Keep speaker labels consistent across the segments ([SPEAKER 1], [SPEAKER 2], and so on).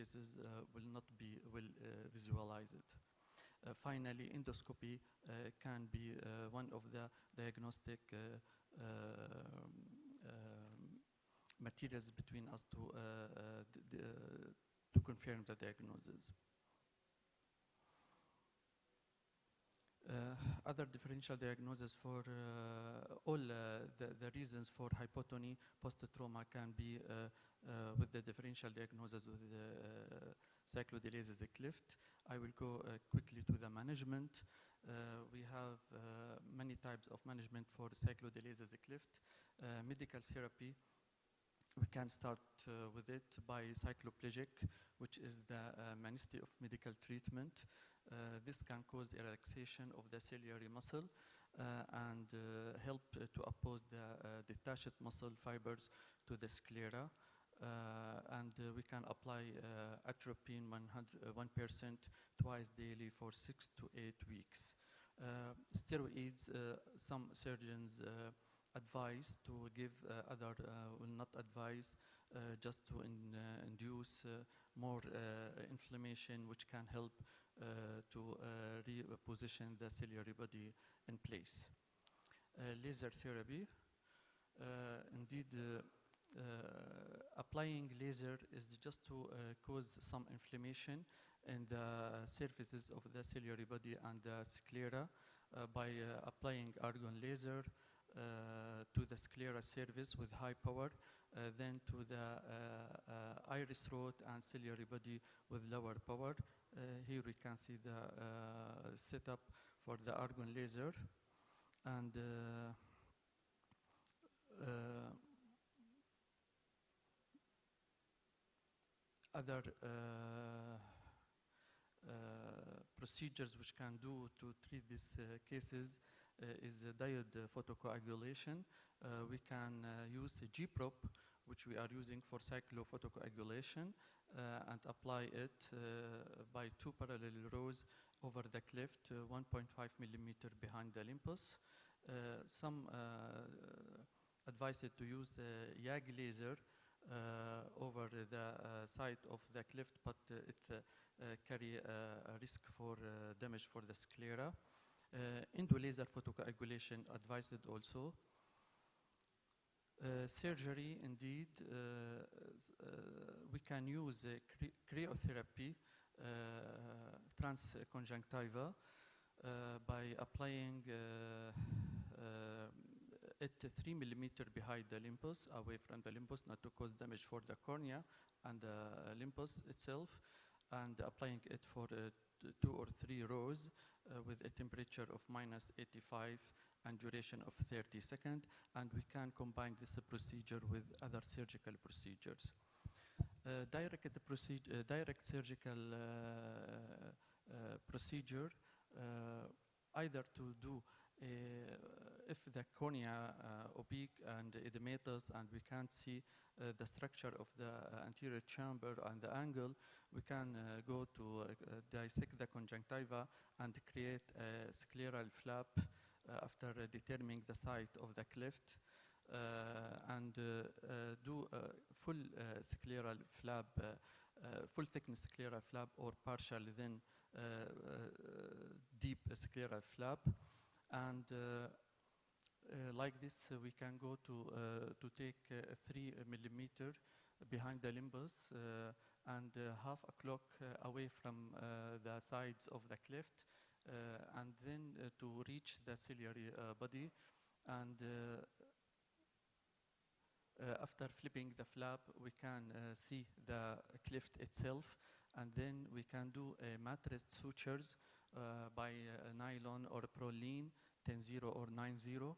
[SPEAKER 1] spaces will visualize it. Finally, endoscopy can be one of the diagnostic materials between us to confirm the diagnosis. Other differential diagnosis for all the reasons for hypotony post-trauma can be with the differential diagnosis with cyclodelases cleft. I will go quickly to the management. We have many types of management for cyclodelases cleft. Medical therapy, we can start with it by cycloplegic, which is the mainstay of medical treatment. This can cause a relaxation of the ciliary muscle and help to oppose the detached muscle fibers to the sclera. And we can apply atropine 1% twice daily for 6 to 8 weeks. Steroids, some surgeons advise to give, other will not advise, just to induce more inflammation, which can help to reposition the ciliary body in place. Laser therapy, indeed, applying laser is just to cause some inflammation in the surfaces of the ciliary body and the sclera by applying argon laser to the sclera surface with high power, then to the iris root and ciliary body with lower power. Here we can see the setup for the argon laser. And other procedures which can do to treat these cases is diode photocoagulation. We can use a G-prop, which we are using for cyclophotocoagulation, and apply it by 2 parallel rows over the cleft, 1.5 millimeter behind the limbus. Some advise it to use YAG laser over the side of the cleft, but it carry a risk for damage for the sclera. Endolaser photocoagulation advised also. Surgery, indeed, we can use cryotherapy transconjunctiva by applying it 3 millimeter behind the limbus, away from the limbus, not to cause damage for the cornea and the limbus itself, and applying it for 2 or 3 rows with a temperature of -85 and duration of 30 seconds, and we can combine this procedure with other surgical procedures. Direct surgical procedure, either to do if the cornea oblique and edematous and we can't see the structure of the anterior chamber and the angle, we can go to dissect the conjunctiva and create a scleral flap after determining the site of the cleft, and do full scleral flap, full thickness scleral flap, or partial then deep scleral flap. And like this, we can go to take 3 millimeter behind the limbus and half a clock away from the sides of the cleft, and then to reach the ciliary body. And after flipping the flap, we can see the cleft itself, and then we can do a matrix sutures by nylon or proline 10-0 or 9-0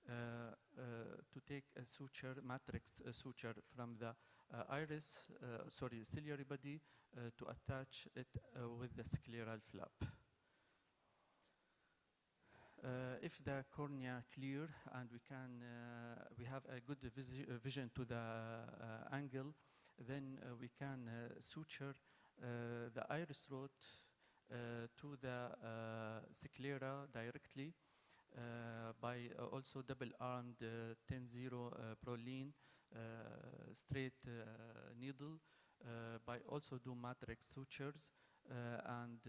[SPEAKER 1] to take a suture, matrix suture from the ciliary body to attach it with the scleral flap. If the cornea clear and we have a good vision to the angle, then we can suture the iris root to the sclera directly by also double-armed 10-0 proline straight needle by also do matrix sutures, and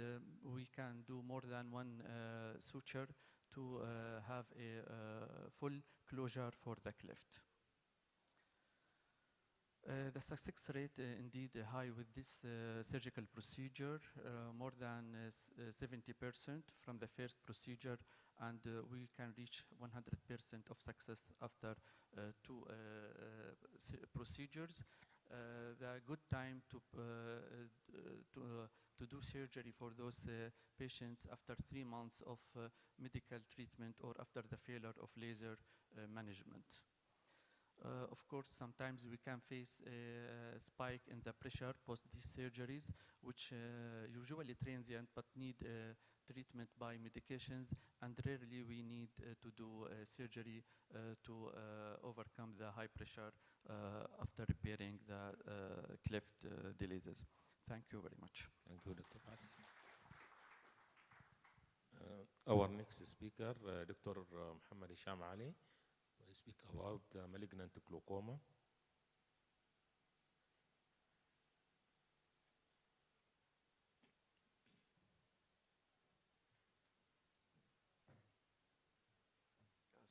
[SPEAKER 1] we can do more than one suture to have a full closure for the cleft. The success rate indeed high with this surgical procedure, more than 70% from the first procedure, and we can reach 100% of success after two procedures. The good time to do surgery for those patients after 3 months of medical treatment or after the failure of laser management. Of course, sometimes we can face a spike in the pressure post these surgeries, which usually transient but need treatment by medications, and rarely we need to do surgery to overcome the high pressure after repairing the cleft diseases. Thank you very much.
[SPEAKER 2] Thank you, Dr. Bass. Our next speaker, Dr. Muhammad Hisham Ali, will speak about malignant glaucoma.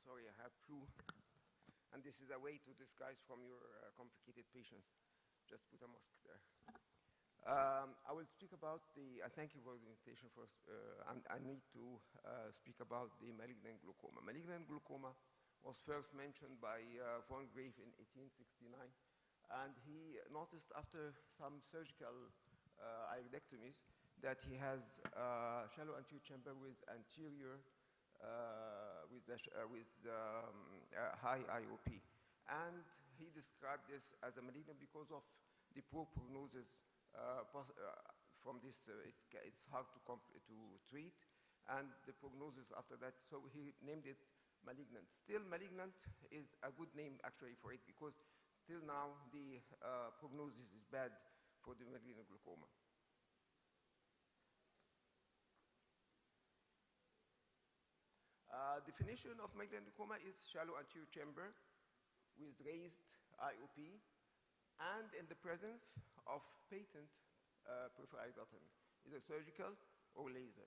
[SPEAKER 3] Sorry, I have flu, and this is a way to disguise from your complicated patients. Just put a mask there. I will speak about thank you for the invitation first. I need to speak about the malignant glaucoma. Malignant glaucoma was first mentioned by von Graefe in 1869, and he noticed after some surgical iodectomies that he has shallow anterior chamber with anterior high IOP, and he described this as a malignant because of the poor prognosis from this. It's hard to treat, and the prognosis after that. So he named it malignant. Still, malignant is a good name actually for it because still now the prognosis is bad for the malignant glaucoma. Definition of malignant glaucoma is shallow anterior chamber with raised IOP and in the presence of patent peripheral iridotomy, either surgical or laser.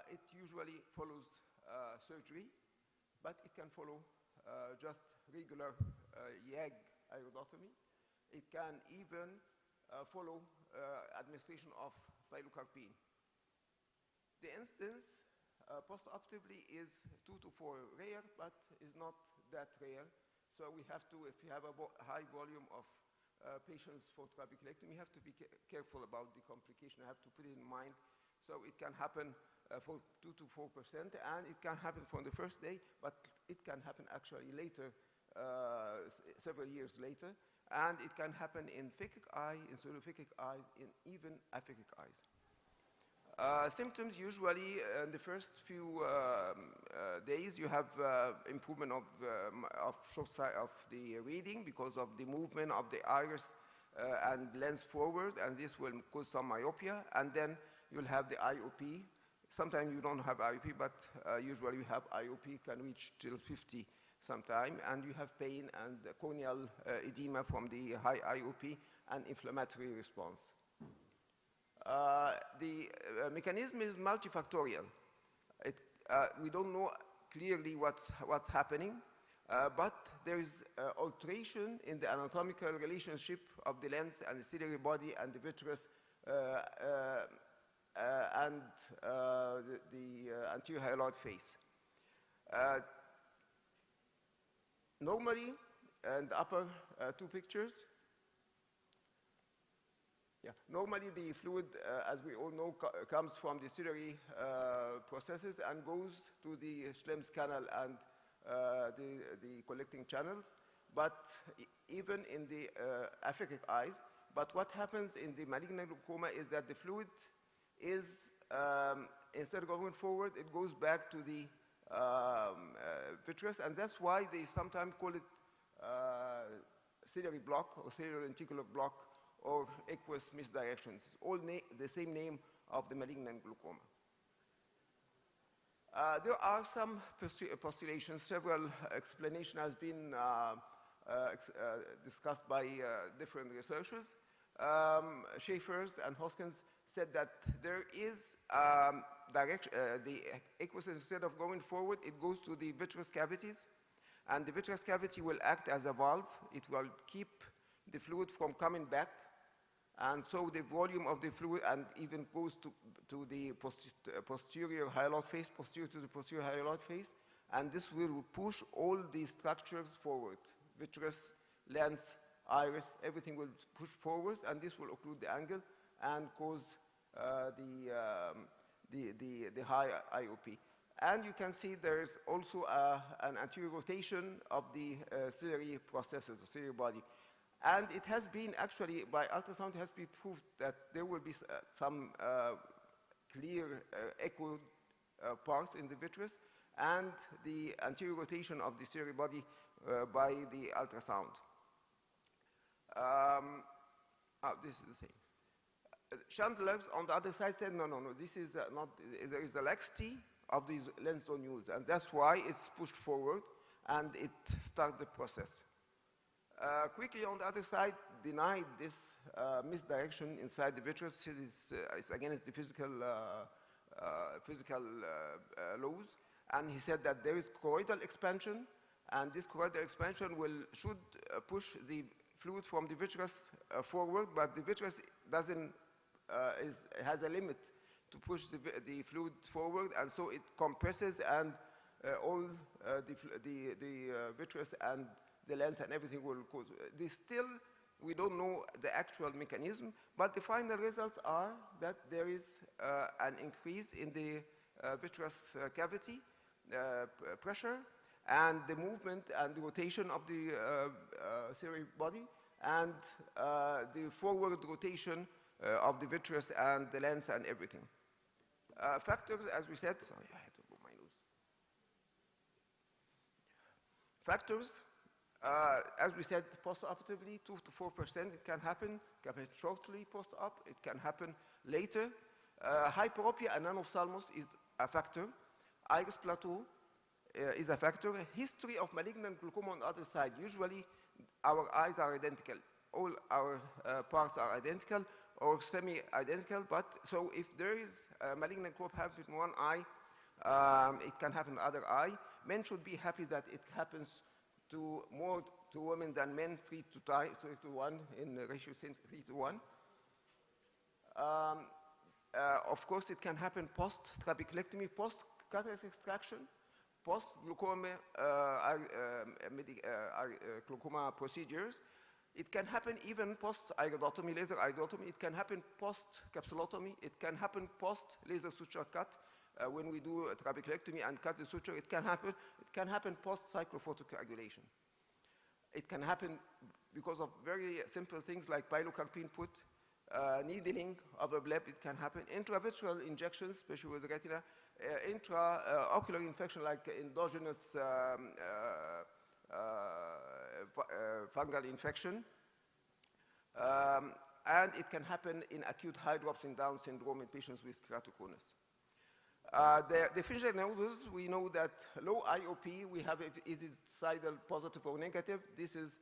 [SPEAKER 3] It usually follows surgery, but it can follow just regular YAG iridotomy. It can even follow administration of pilocarpine. The instance postoperatively is 2 to 4 rare, but is not that rare. So we have to, if you have a high volume of patients for trabeculectomy, you have to be careful about the complication. I have to put it in mind. So it can happen for 2 to 4%, and it can happen from the first day, but it can happen actually later, several years later, and it can happen in phakic eye, in pseudophakic eyes, in even aphakic eyes. Symptoms usually in the first few days you have improvement of short sight of the reading because of the movement of the iris and lens forward, and this will cause some myopia, and then you'll have the IOP. Sometimes you don't have IOP, but usually you have IOP can reach till 50 sometime, and you have pain and corneal edema from the high IOP and inflammatory response. The mechanism is multifactorial. We don't know clearly what's happening, but there is alteration in the anatomical relationship of the lens and the ciliary body and the vitreous and the anterior hyaloid face. Normally, in the upper two pictures, normally the fluid, as we all know, comes from the ciliary processes and goes to the Schlemm's canal and the collecting channels, but even in the aphakic eyes. But what happens in the malignant glaucoma is that the fluid is, instead of going forward, it goes back to the vitreous, and that's why they sometimes call it ciliary block or ciliary lenticular block or aqueous misdirections, all the same name of the malignant glaucoma. There are some postulations, several explanations has been discussed by different researchers. Schaeffer's and Hoskins said that there is the aqueous, instead of going forward, it goes to the vitreous cavities, and the vitreous cavity will act as a valve. It will keep the fluid from coming back, and so the volume of the fluid, and even goes to the posterior hyaloid face, posterior to the posterior hyaloid face, and this will push all the structures forward. Vitreous, lens, iris, everything will push forward, and this will occlude the angle and cause the high IOP. And you can see there's also an anterior rotation of the ciliary processes, the ciliary body. And it has been actually, by ultrasound, it has been proved that there will be some clear echo parts in the vitreous and the anterior rotation of the ciliary body by the ultrasound. This is the same. Chandler's on the other side said, no, this is not, there is a laxity of these lens zone use, and that's why it's pushed forward and it starts the process. Quickly on the other side, denied this misdirection inside the vitreous. It's against the physical laws, and he said that there is choroidal expansion, and this choroidal expansion should push the fluid from the vitreous forward, but the vitreous doesn't has a limit to push the fluid forward, and so it compresses, and all the vitreous and the lens and everything will cause. We don't know the actual mechanism, but the final results are that there is an increase in the vitreous cavity pressure, and the movement and the rotation of the ciliary body, and the forward rotation of the vitreous and the lens and everything. Factors, as we said, sorry, I had to move my nose. Factors, as we said, postoperatively, 2 to 4%, it can happen shortly post-op, it can happen later. Hyperopia and non-ophthalmos is a factor. Iris plateau is a factor. History of malignant glaucoma on the other side. Usually, our eyes are identical. All our parts are identical or semi-identical, but so if there is a malignant glaucoma happen in one eye, it can happen in the other eye. Men should be happy that it happens to more to women than men, 3 to 1 in ratio 3 to 1. Of course, it can happen post-trabeculectomy, post-cataract extraction, post-glaucoma glaucoma procedures. It can happen even post-iridotomy, laser iridotomy. It can happen post-capsulotomy. It can happen post-laser suture cut. When we do a trabeculectomy and cut the suture, it can happen. It can happen post-cyclophotocoagulation. It can happen because of very simple things like pilocarpine put, needling of a bleb. It can happen. Intravitreal injections, especially with retina. Intraocular infection like endogenous fungal infection. And it can happen in acute hydrops in Down syndrome in patients with keratoconus. The differential diagnosis, we know that low IOP, we have is it sidal positive or negative. This is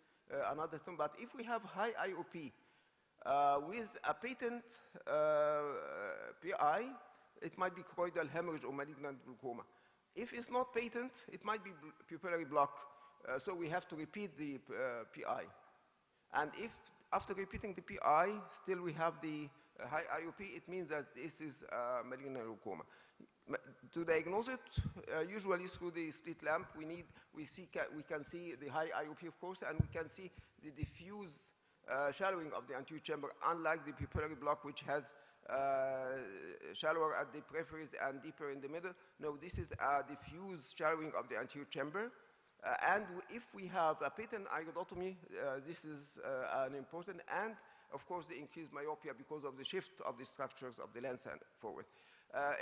[SPEAKER 3] another thing. But if we have high IOP with a patent PI, it might be choroidal hemorrhage or malignant glaucoma. If it's not patent, it might be pupillary block. So we have to repeat the PI. And if after repeating the PI, still we have the high IOP, it means that this is malignant glaucoma. To diagnose it, usually through the slit lamp, we can see the high IOP, of course, and we can see the diffuse shallowing of the anterior chamber, unlike the pupillary block, which has shallower at the peripheries and deeper in the middle. No, this is a diffuse shallowing of the anterior chamber. And if we have a patent iridotomy, this is an important, and of course the increased myopia because of the shift of the structures of the lens and forward.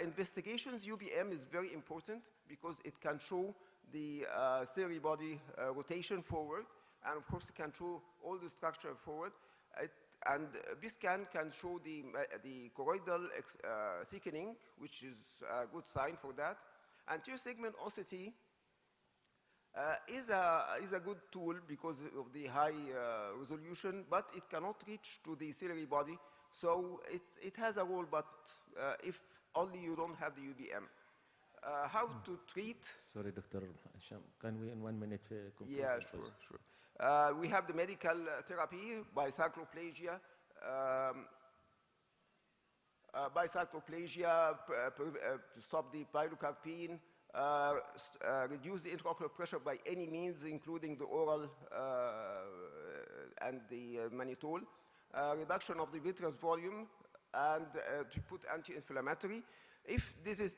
[SPEAKER 3] Investigations, UBM is very important because it can show the ciliary body rotation forward, and of course it can show all the structure forward. And BScan can show the choroidal thickening, which is a good sign for that. Anterior segment osity is a good tool because of the high resolution, but it cannot reach to the ciliary body. So it has a role, but if only you don't have the UBM. How to treat?
[SPEAKER 2] Sorry, Dr. Hisham, can we in 1 minute conclude?
[SPEAKER 3] Yeah, sure. We have the medical therapy by cycloplasia. To stop the pilocarpine, reduce the intraocular pressure by any means, including the oral and the mannitol, reduction of the vitreous volume, and to put anti-inflammatory. If this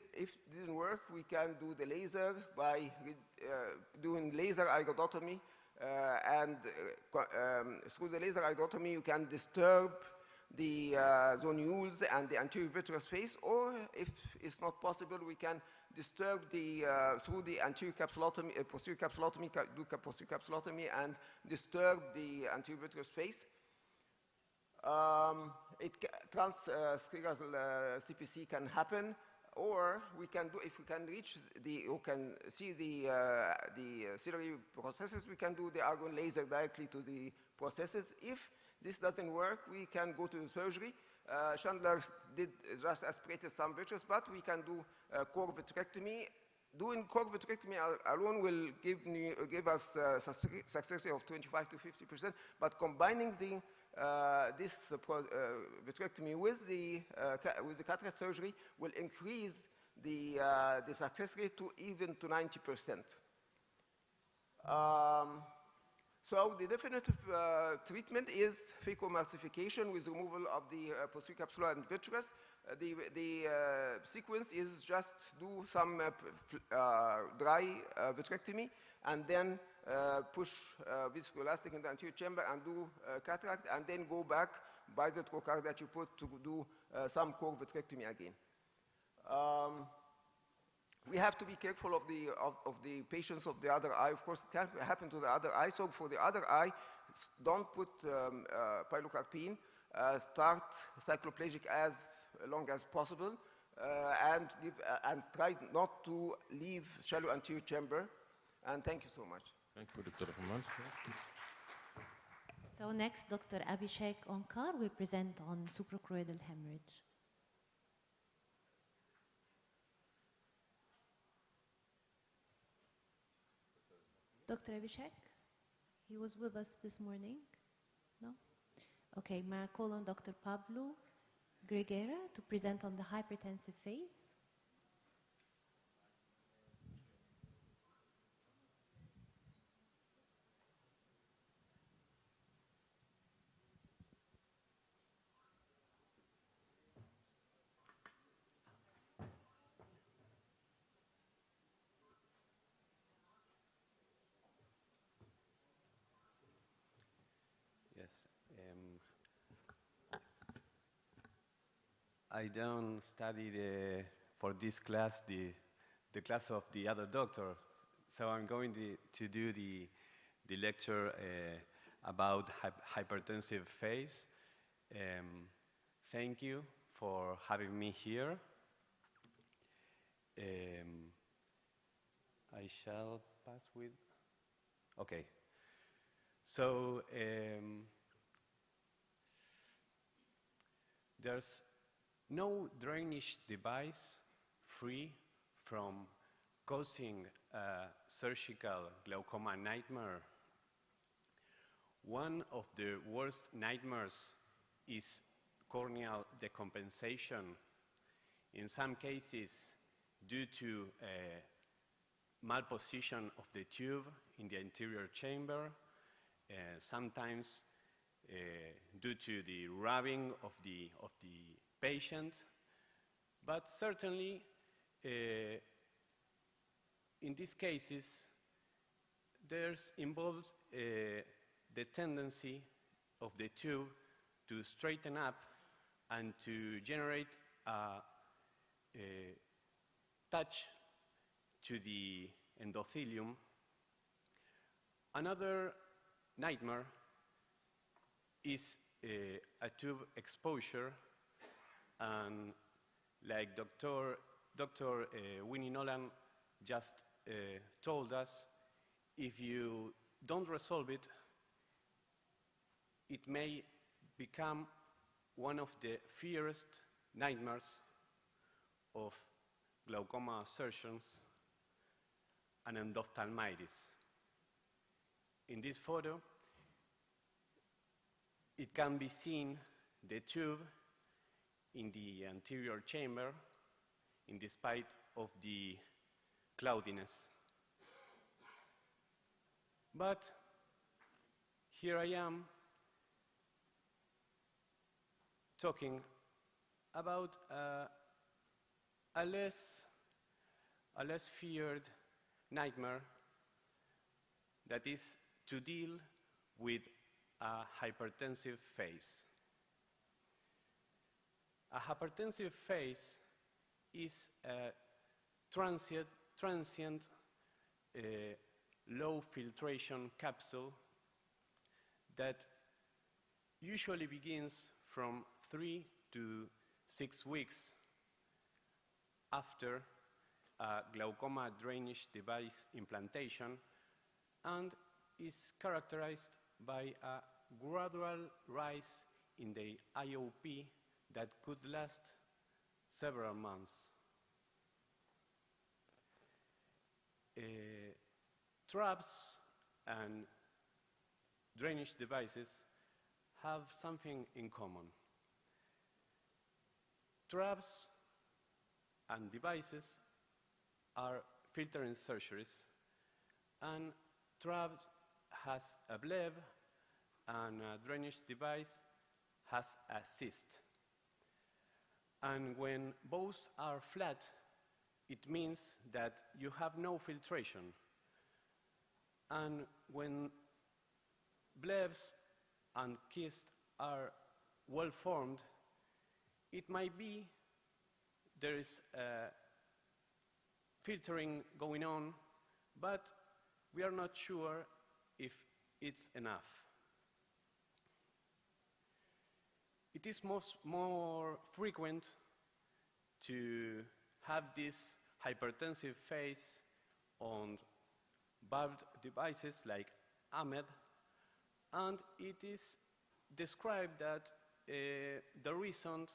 [SPEAKER 3] didn't work, we can do the laser by doing laser iridotomy, and through the laser iridotomy, you can disturb the zonules and the anterior vitreous face, or if it's not possible, we can disturb the through the anterior capsulotomy, posterior capsulotomy, do posterior capsulotomy, and disturb the anterior vitreous face. Transscleral CPC can happen, or we can do, if we can reach the, you can see the ciliary processes, we can do the argon laser directly to the processes. If this doesn't work, we can go to the surgery. Chandler did just aspirated some vitreous, but we can do core vitrectomy. Doing core vitrectomy alone will give us success rate of 25 to 50%, but combining this vitrectomy with the cataract surgery will increase the success rate to even to 90%. So the definitive treatment is phacoemulsification with removal of the posterior capsular and vitreous. The sequence is just do some dry vitrectomy and then push viscoelastic in the anterior chamber and do cataract, and then go back by the trocar that you put to do some core vitrectomy again. We have to be careful of the patients of the other eye. Of course, it can happen to the other eye. So for the other eye, don't put pilocarpine. Start cycloplegic as long as possible, and try not to leave shallow anterior chamber. And thank you so much.
[SPEAKER 2] Thank you, Dr. Rahman.
[SPEAKER 4] So next, Dr. Abhishek Onkar will present on suprachoroidal hemorrhage. Dr. Abhishek, he was with us this morning, no? Okay, may I call on Dr. Pablo Greguera to present on the hypertensive phase?
[SPEAKER 5] Yes. I don't study for this class the class of the other doctor, so I'm going to do the lecture about hypertensive phase. Thank you for having me here. I shall pass with. Okay. So there's no drainage device free from causing a surgical glaucoma nightmare. One of the worst nightmares is corneal decompensation. In some cases, due to malposition of the tube in the anterior chamber, sometimes due to the rubbing of the patient, but certainly in these cases there's involved the tendency of the tube to straighten up and to generate a touch to the endothelium. Another nightmare is a tube exposure, and like Dr. Winnie Nolan just told us, if you don't resolve it, it may become one of the fiercest nightmares of glaucoma surgeons and endophthalmitis. In this photo, it can be seen the tube in the anterior chamber in despite of the cloudiness. But here I am talking about a less feared nightmare, that is to deal with a hypertensive phase. A hypertensive phase is a transient low filtration capsule that usually begins from 3 to 6 weeks after a glaucoma drainage device implantation and is characterized by a gradual rise in the IOP that could last several months. Traps and drainage devices have something in common. Traps and devices are filtering surgeries, and traps has a bleb and a drainage device has a cyst. And when both are flat, it means that you have no filtration. And when blebs and cysts are well formed, it might be there is filtering going on, but we are not sure if it's enough. It is more frequent to have this hypertensive phase on barbed devices like AMED, and it is described that the reason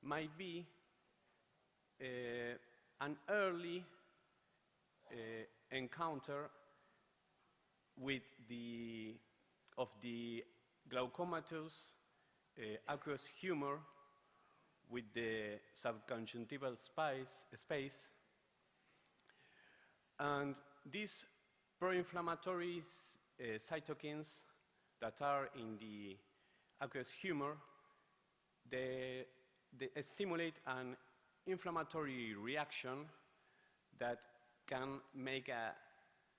[SPEAKER 5] might be an early encounter with the glaucomatous aqueous humor with the subconjunctival space, and these pro-inflammatory cytokines that are in the aqueous humor, they stimulate an inflammatory reaction that can make a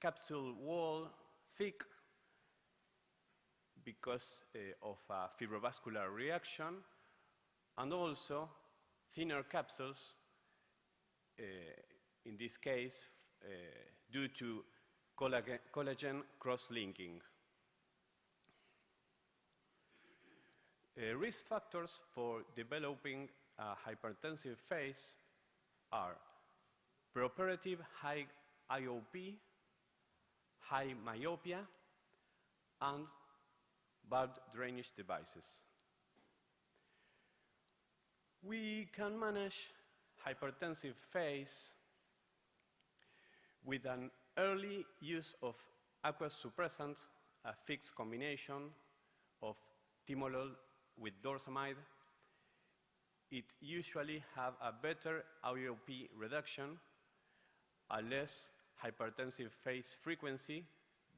[SPEAKER 5] capsule wall thick because of a fibrovascular reaction, and also thinner capsules, in this case, due to collagen cross-linking. Risk factors for developing a hypertensive phase are preoperative high IOP, high myopia, and barbed drainage devices. We can manage hypertensive phase with an early use of aqueous suppressant, a fixed combination of timolol with dorsamide. It usually have a better IOP reduction, a less hypertensive phase frequency,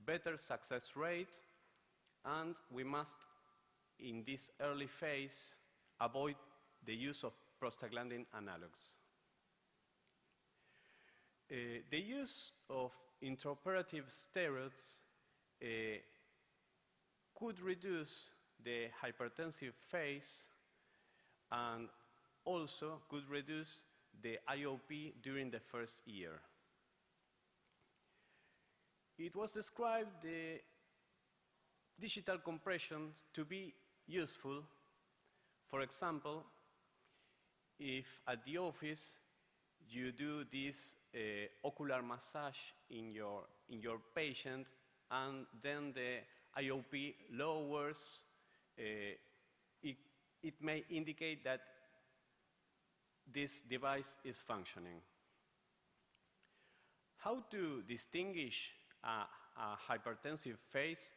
[SPEAKER 5] better success rate, and we must, in this early phase, avoid the use of prostaglandin analogs. The use of intraoperative steroids could reduce the hypertensive phase and also could reduce the IOP during the first year. It was described the digital compression to be useful. For example, if at the office you do this ocular massage in your in your patient, and then the IOP lowers, it may indicate that this device is functioning. How to distinguish a hypertensive phase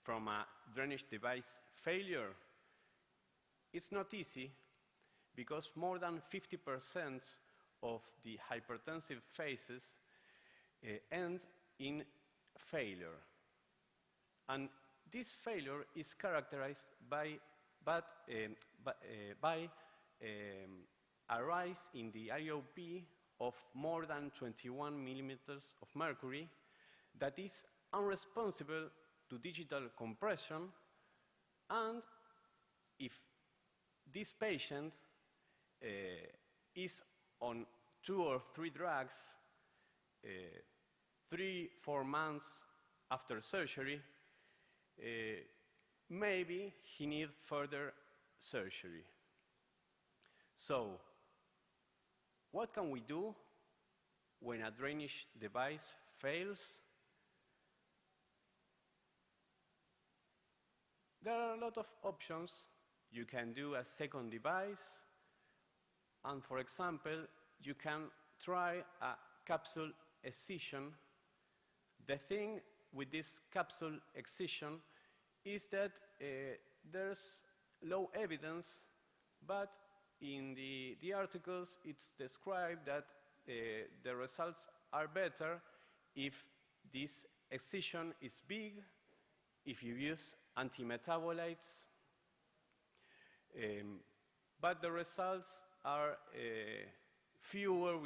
[SPEAKER 5] from a drainage device failure? It's not easy, because more than 50% of the hypertensive phases end in failure. And this failure is characterized by a rise in the IOP of more than 21 millimeters of mercury that is unresponsive to digital compression, and if this patient is on 2 or 3 drugs 3-4 months after surgery, maybe he needs further surgery. So, what can we do when a drainage device fails? There are a lot of options. You can do a second device, and for example, you can try a capsule excision. The thing with this capsule excision is that there's low evidence, but in the articles it's described that the results are better if this excision is big, if you use antimetabolites, but the results are fewer.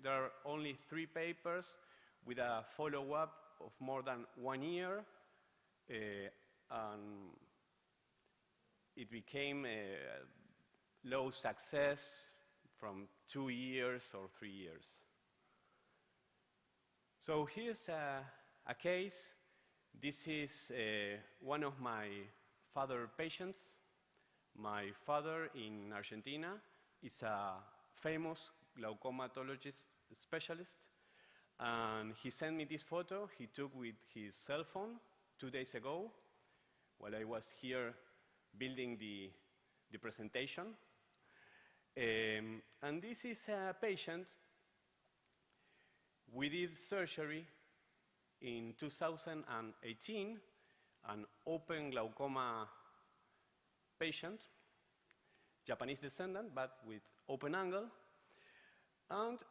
[SPEAKER 5] There are only 3 papers with a follow-up of more than 1 year, and it became low success from 2 years or 3 years. So here's a case. This is one of my father patients. My father in Argentina is a famous glaucomatologist specialist, and he sent me this photo he took with his cell phone 2 days ago while I was here building the presentation. And this is a patient. We did surgery in 2018, an open glaucoma patient, Japanese descendant, but with open angle. And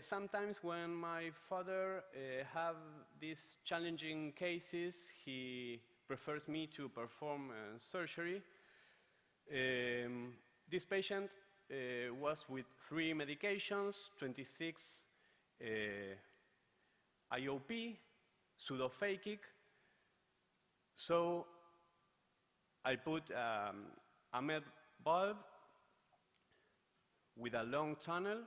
[SPEAKER 5] sometimes when my father have these challenging cases, he prefers me to perform surgery. This patient was with 3 medications, 26 IOP, pseudophakic. So I put a med bulb with a long tunnel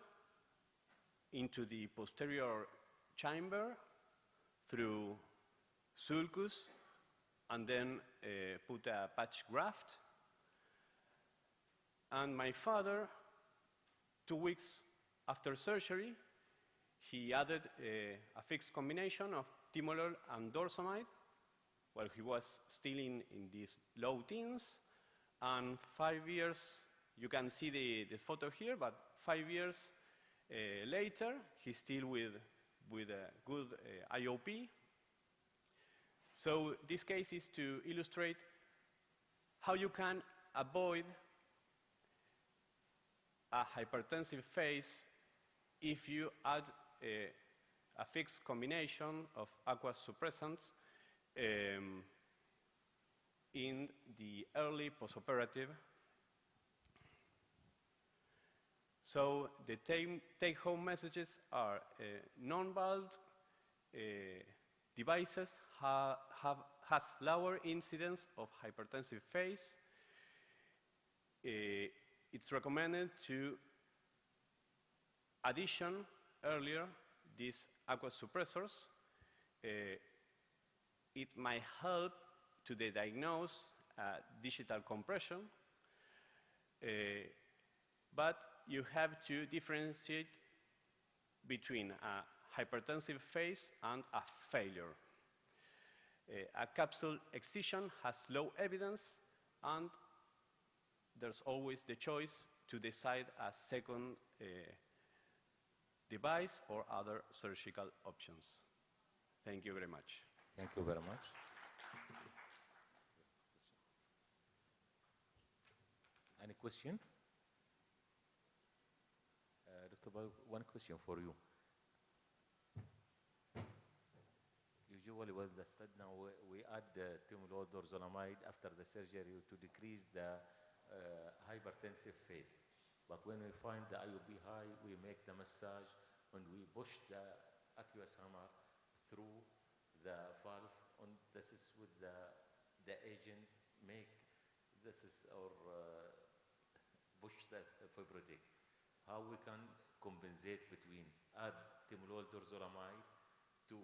[SPEAKER 5] into the posterior chamber through sulcus, and then put a patch graft. And my father, 2 weeks after surgery, he added a fixed combination of timolol and dorsomide while he was still in these low teens. And 5 years, you can see this photo here, but 5 years later, he's still with a good IOP. So this case is to illustrate how you can avoid a hypertensive phase if you add a fixed combination of aqueous suppressants in the early postoperative. So the take-home messages are non-valved devices has lower incidence of hypertensive phase. It's recommended to addition earlier these aqueous suppressors. It might help to diagnose digital compression, but you have to differentiate between a hypertensive phase and a failure. A capsule excision has low evidence, and there's always the choice to decide a second device or other surgical options. Thank you very much.
[SPEAKER 2] Thank you very much. Any question? Dr. Bal, one question for you. Usually with the study now, we add timolol dorzolamide after the surgery to decrease the hypertensive phase. But when we find the IOP high, we make the massage and we push the aqueous hammer through the valve. And this is with the agent make this is our push the fibrotic. How we can compensate between add timolol dorzolamide to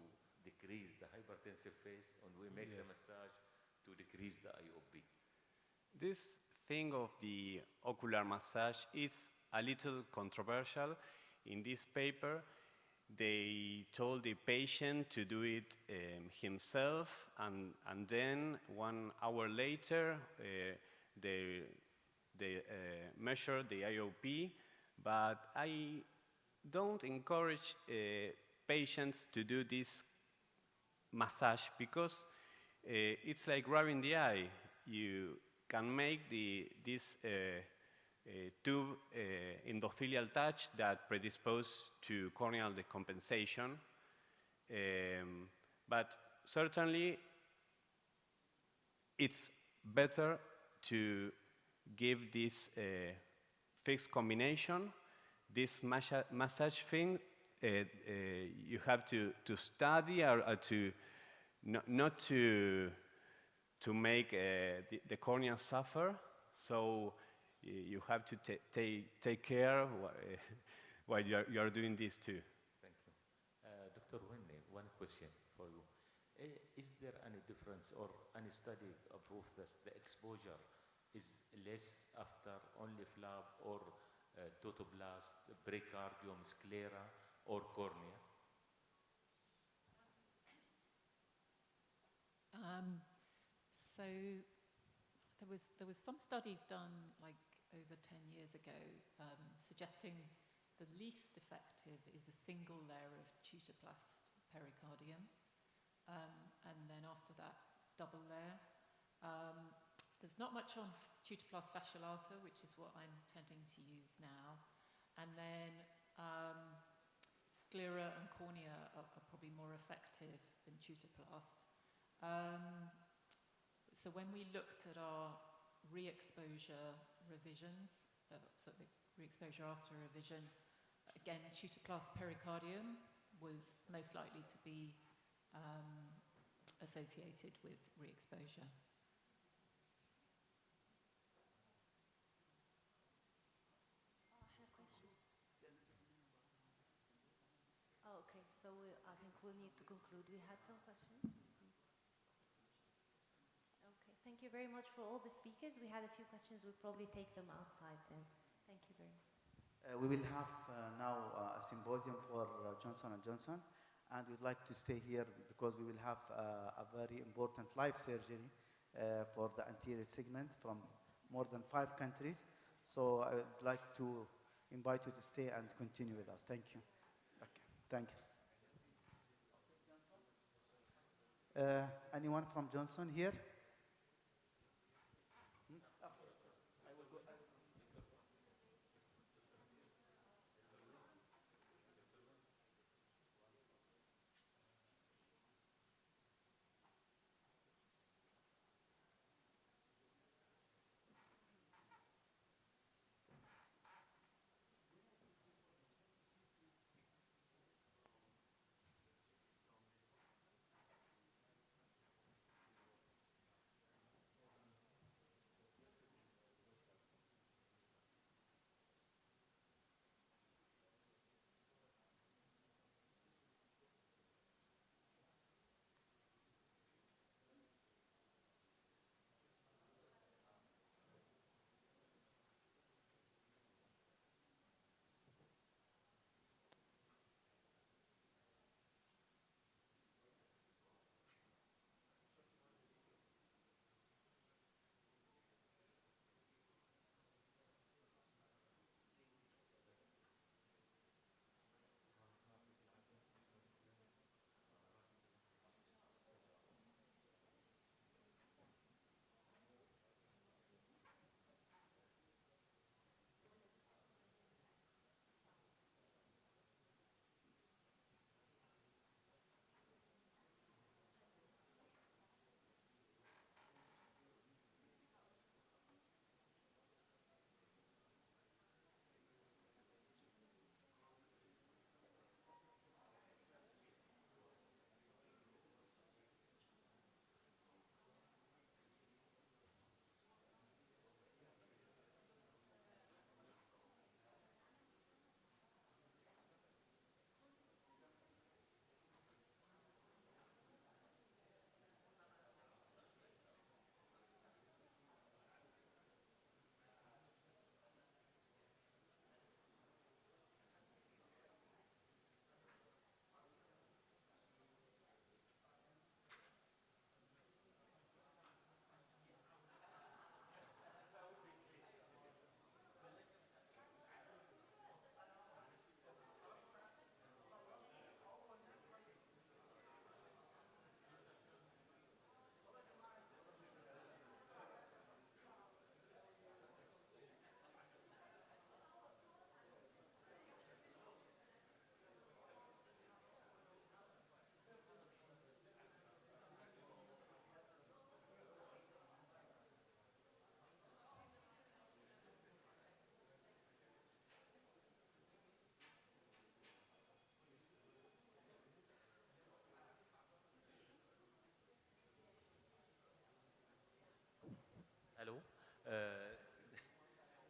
[SPEAKER 2] decrease the hypertensive phase, and we make the massage to decrease the IOP.
[SPEAKER 5] This thing of the ocular massage is a little controversial. In this paper, they told the patient to do it himself, and then 1 hour later, they measure the IOP, but I don't encourage patients to do this massage because it's like rubbing the eye. You can make this tube endothelial touch that predisposes to corneal decompensation, but certainly it's better to give this fixed combination. This massage thing, you have to study or to not to make the cornea suffer. So you have to take care while you are doing this too.
[SPEAKER 2] Thank you. Dr. Winnie, one question for you. Is there any difference or any study proof that the exposure is less after only flap or totoblast, pericardium, sclera, or cornea?
[SPEAKER 6] So there was some studies done like over 10 years ago suggesting the least effective is a single layer of tutoplast pericardium, and then after that double layer. There's not much on tutoplast fascia lata, which is what I'm tending to use now, and then sclera and cornea are probably more effective than tutoplast. So when we looked at our re-exposure revisions, so the re-exposure after revision, again, tutoplast pericardium was most likely to be associated with re-exposure.
[SPEAKER 4] Okay, so I think we need to conclude. We had some questions. Okay, thank you very much for all the speakers. We had a few questions. We'll probably take them outside then. Thank you very much.
[SPEAKER 7] We will have now a symposium for Johnson & Johnson, and we'd like to stay here because we will have a very important live surgery for the anterior segment from more than 5 countries. So I would like to invite you to stay and continue with us. Thank you. Okay, thank you. Anyone from Johnson here?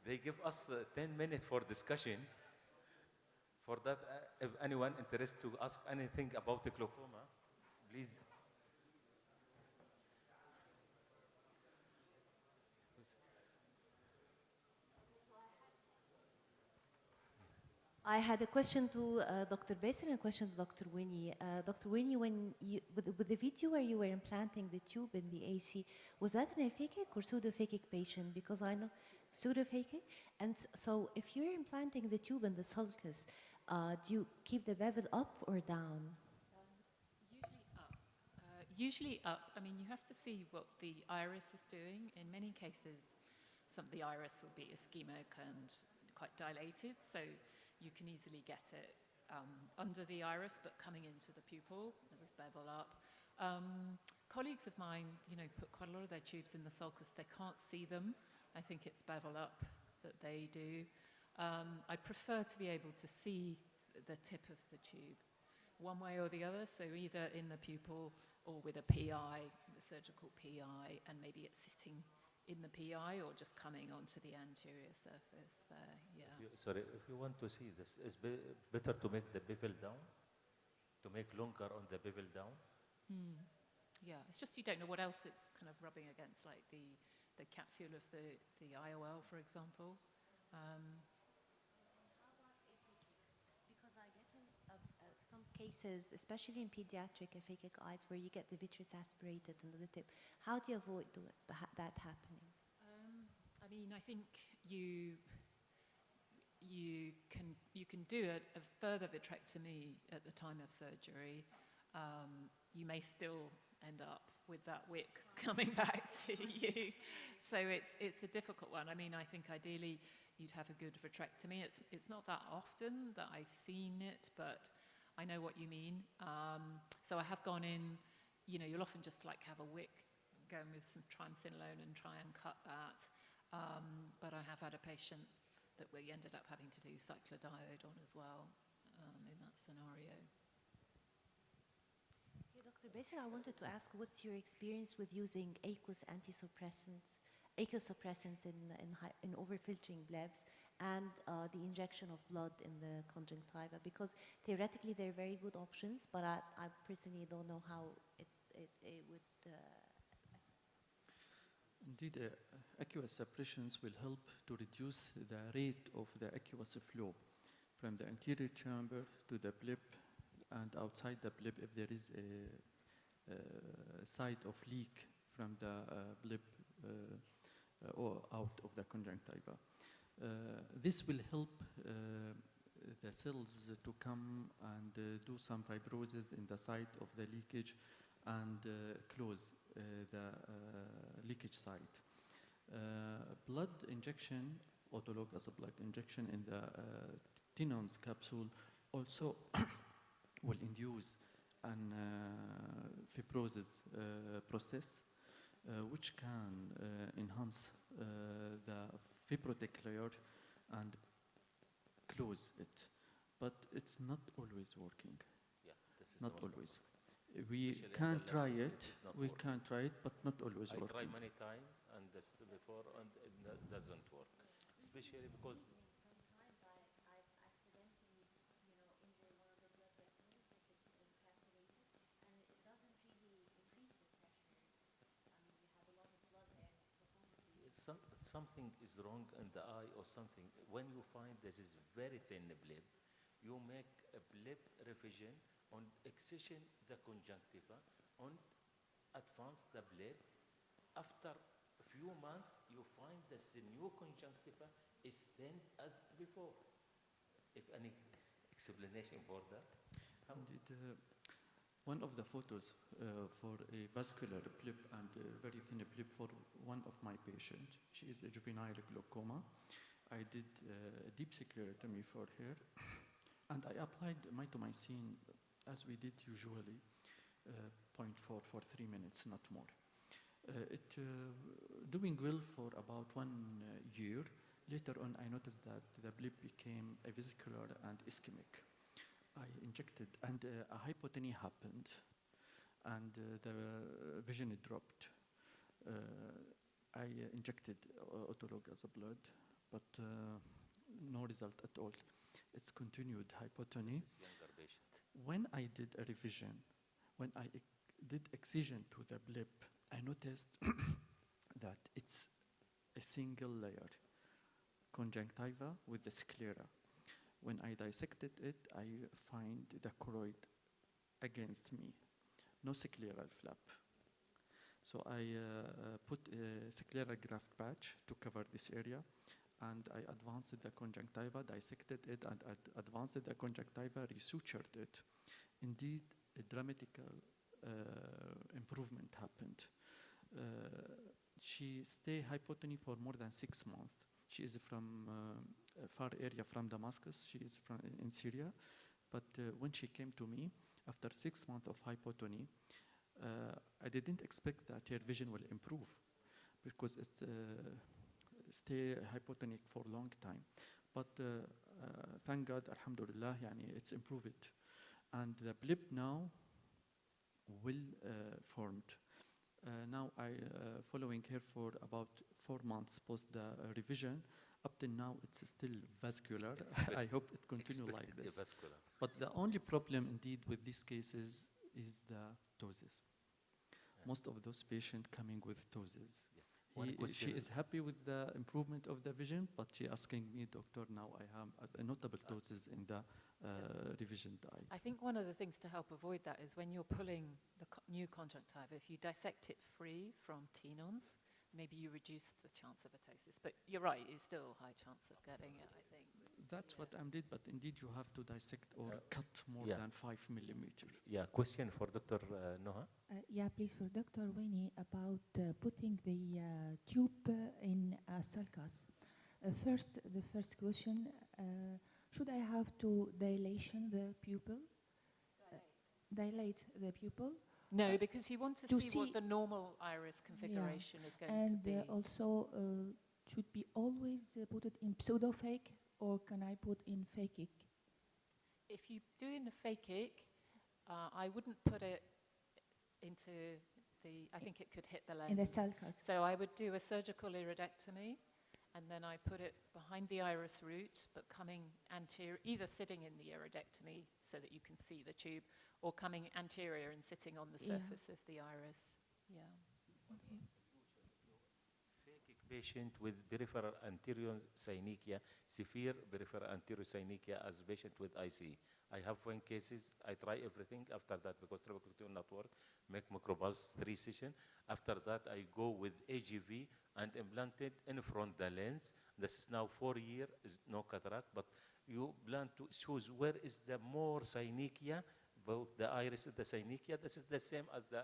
[SPEAKER 2] They give us 10 minutes for discussion. For that, if anyone interested to ask anything about the glaucoma, please.
[SPEAKER 4] I had a question to Dr. Baser and a question to Dr. Winnie. Dr. Winnie, when you, with the video where you were implanting the tube in the AC, was that an aphakic or pseudophakic patient? Because I know pseudophakic. And so if you're implanting the tube in the sulcus, do you keep the bevel up or down?
[SPEAKER 6] Usually up. Usually up. I mean, you have to see what the iris is doing. In many cases, some of the iris will be ischemic and quite dilated, so you can easily get it under the iris, but coming into the pupil with bevel up. Colleagues of mine, put quite a lot of their tubes in the sulcus. They can't see them. I think it's bevel up that they do. I prefer to be able to see the tip of the tube, one way or the other, so either in the pupil or with a PI, the surgical PI, and maybe it's sitting in the PI or just coming onto the anterior surface there, yeah.
[SPEAKER 2] If you want to see this, it's better to make the bevel down, to make longer on the bevel down.
[SPEAKER 6] Yeah, it's just you don't know what else it's kind of rubbing against, like the capsule of the IOL, for example.
[SPEAKER 4] How about aphakics? Because I get some cases, especially in pediatric aphakic eyes, where you get the vitreous aspirated into the tip. How do you avoid that happening?
[SPEAKER 6] I mean, I think you can do a further vitrectomy at the time of surgery. You may still end up with that wick coming back to you. So it's a difficult one. I mean, I think ideally you'd have a good vitrectomy. It's not that often that I've seen it, but I know what you mean. So I have gone in, you'll often just like have a wick, go in with some triamcinolone and try and cut that. But I have had a patient that we ended up having to do cyclodiode on as well in that scenario.
[SPEAKER 4] Okay, Dr. Baser, I wanted to ask, what's your experience with using aqueous suppressants in overfiltering blebs and the injection of blood in the conjunctiva? Because theoretically they're very good options, but I personally don't know how it would.
[SPEAKER 1] Indeed, aqueous suppressions will help to reduce the rate of the aqueous flow from the anterior chamber to the bleb and outside the bleb if there is a site of leak from the bleb or out of the conjunctiva. This will help the cells to come and do some fibrosis in the site of the leakage and close the leakage site. Blood injection, autologous blood injection in the Tenoms capsule also will induce an fibrosis process which can enhance the fibrotic layer and close it. But it's not always working.
[SPEAKER 2] Yeah, this is
[SPEAKER 1] not
[SPEAKER 2] the most
[SPEAKER 1] always. We can try it, but not always working.
[SPEAKER 2] I tried many times and this before and it doesn't work. Especially because
[SPEAKER 4] Sometimes I've accidentally, injured one of the blood vessels if it's encapsulated, and it doesn't really increase the pressure. I mean, you have a lot of blood there, supposedly.
[SPEAKER 2] something is wrong in the eye or something. When you find this is very thin bleb, you make a bleb revision on excision the conjunctiva, on advance the bleb. After a few months, you find that the new conjunctiva is thin as before. If any explanation for that?
[SPEAKER 1] Indeed, one of the photos for a vascular bleb and a very thin bleb for one of my patients, she is a juvenile glaucoma. I did a deep sclerotomy for her, and I applied mitomycin as we did usually, 0.4 for 3 minutes, not more. It doing well for about 1 year. Later on, I noticed that the bleb became avesicular and ischemic. I injected, and a hypotony happened, and the vision dropped. I injected autologous blood, but no result at all. It's continued hypotony.
[SPEAKER 2] This is younger patient.
[SPEAKER 1] When I did a revision, when I did excision to the blip, I noticed that it's a single layer, conjunctiva with the sclera. When I dissected it, I find the choroid against me, no scleral flap. So I put a scleral graft patch to cover this area, and I advanced the conjunctiva, dissected it, and advanced the conjunctiva, resutured it. Indeed, a dramatical improvement happened. She stayed hypotony for more than 6 months. She is from a far area from Damascus. She is from in Syria. But when she came to me, after 6 months of hypotony, I didn't expect that her vision will improve because it stay hypotonic for a long time. But thank God, alhamdulillah, yani it's improved. And the blip now will formed. Now I following her for about 4 months post the revision. Up till now, it's still vascular. I hope it continue like this.
[SPEAKER 2] Vascular.
[SPEAKER 1] But the only problem indeed with these cases is the doses. Most of those patients coming with doses. She is happy with the improvement of the vision, but she asking me, doctor, now I have a notable doses in the revision eye.
[SPEAKER 6] I think one of the things to help avoid that is when you're pulling the new conjunctiva, if you dissect it free from tenons, maybe you reduce the chance of ptosis. But you're right, it's still a high chance of getting it, I think.
[SPEAKER 1] That's what I did, but indeed you have to dissect or cut more than 5 millimeters.
[SPEAKER 2] Yeah, question for Dr. Noha.
[SPEAKER 8] Yeah, please, for Dr. Winnie about putting the tube in sulcus. The first question, should I have to dilation the pupil? Dilate the pupil?
[SPEAKER 6] No, because you want to see what the normal iris configuration is going to be.
[SPEAKER 8] And also, should be always put it in pseudo-phakic, or can I put in phakic?
[SPEAKER 6] If you do in a phakic, I wouldn't put it into I think it could hit the lens.
[SPEAKER 8] In the sulcus.
[SPEAKER 6] So I would do a surgical iridectomy, and then I put it behind the iris root, but coming anterior, either sitting in the iridectomy so that you can see the tube, or coming anterior and sitting on the surface of the iris. Yeah.
[SPEAKER 8] Okay.
[SPEAKER 2] Phakic patient with peripheral anterior synechiae, severe peripheral anterior synechiae as patient with IC. I have 1 cases, I try everything. After that, because trabecular not work, make micropulse 3 session. After that, I go with AGV and implanted in front the lens. This is now 4 years, no cataract, but you plan to choose where is the more synechia, both the iris and the synechia. This is the same as the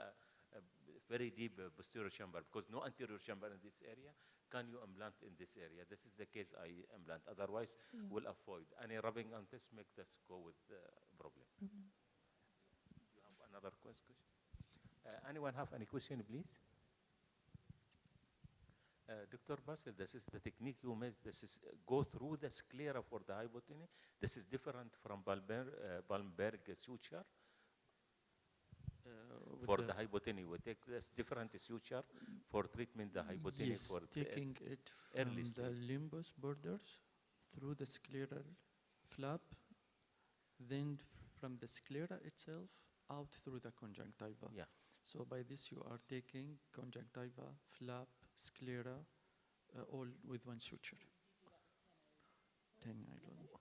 [SPEAKER 2] very deep posterior chamber, because no anterior chamber in this area. Can you implant in this area? This is the case I implant. Otherwise, we'll avoid any rubbing on this, make this go with the problem. You have another question? Anyone have any question, please? Dr. Basil, this is the technique you made. This is go through the sclera for the hypotony. This is different from Balmberg suture. For the hypotony, we take this different suture for treatment the hypotony.
[SPEAKER 1] Yes,
[SPEAKER 2] for
[SPEAKER 1] taking it from the limbus borders through the scleral flap, then from the sclera itself out through the conjunctiva.
[SPEAKER 2] Yeah.
[SPEAKER 1] So by this you are taking conjunctiva, flap, sclera, all with 1 suture. 10 nylon.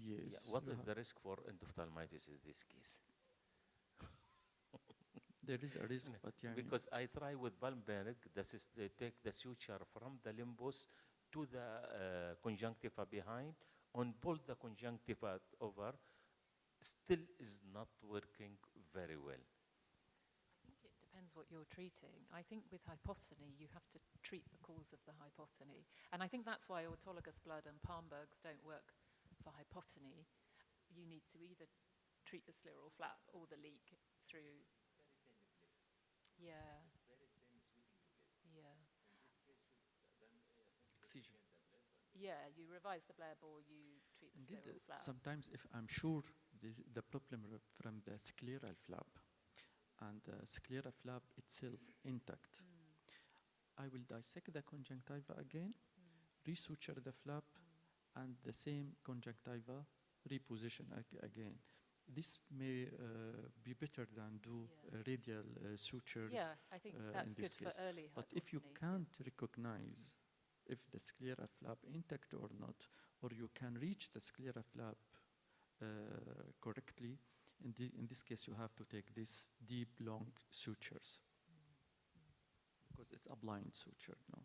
[SPEAKER 1] Yes.
[SPEAKER 2] Yeah. What is the risk for endophthalmitis in this case?
[SPEAKER 1] There is a risk, but
[SPEAKER 2] because I try with Balmberg, this is they take the suture from the limbus to the conjunctiva behind, and pull the conjunctiva over, still is not working very well.
[SPEAKER 6] I think it depends what you're treating. I think with hypotony, you have to treat the cause of the hypotony. And I think that's why autologous blood and Palmbergs don't work for hypotony. You need to either treat the scleral flap or the leak through. Yeah.
[SPEAKER 2] Very thin sweeping together.
[SPEAKER 6] Yeah.
[SPEAKER 2] In this case,
[SPEAKER 1] excision.
[SPEAKER 6] Yeah, you revise the Blair bore, you treat the
[SPEAKER 1] Indeed,
[SPEAKER 6] scleral flap.
[SPEAKER 1] sometimes if I'm sure the problem from the scleral flap and the scleral flap itself intact, I will dissect the conjunctiva again, resuture the flap, and the same conjunctiva reposition again. This may be better than do radial sutures
[SPEAKER 6] Yeah, I think that's
[SPEAKER 1] in this
[SPEAKER 6] good
[SPEAKER 1] case.
[SPEAKER 6] for early
[SPEAKER 1] But if you
[SPEAKER 6] hypotony,
[SPEAKER 1] can't recognize if the sclera flap intact or not, or you can reach the sclera flap correctly, in this case you have to take these deep, long sutures because it's a blind suture, no?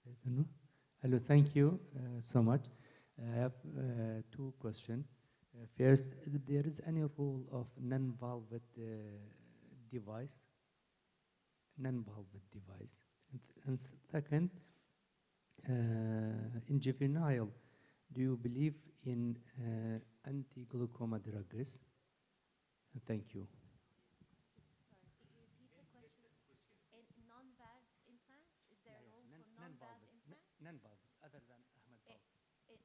[SPEAKER 9] Yes, hello. Hello, thank you so much. I have two questions. First, there is any role of non-valved device? Non-valved device. And second, in juvenile, do you believe in anti-glaucoma drugs? Thank you.
[SPEAKER 4] Sorry, could you repeat the question? In non-valve implants, is there a role for non-valve implants?
[SPEAKER 9] Non-valved, other than Ahmed valve.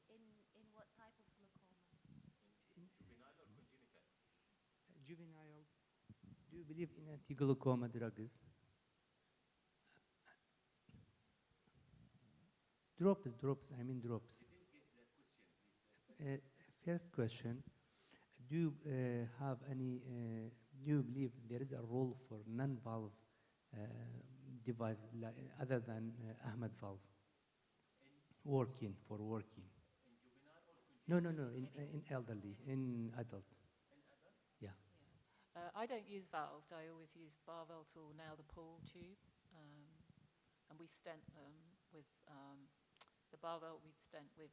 [SPEAKER 4] In what type of glaucoma?
[SPEAKER 2] Juvenile or congenital?
[SPEAKER 9] Juvenile, do you believe in anti-glaucoma drugs? Drops, I mean drops. First question, do you have any, do you believe there is a role for non-valve device other than Ahmed valve? Working.
[SPEAKER 2] In juvenile or congenital?
[SPEAKER 9] No, in elderly, in adult.
[SPEAKER 2] In adult?
[SPEAKER 9] Yeah.
[SPEAKER 6] I don't use valved. I always use Barvelt or now the Paul tube, and we stent them with the Barvelt. We stent with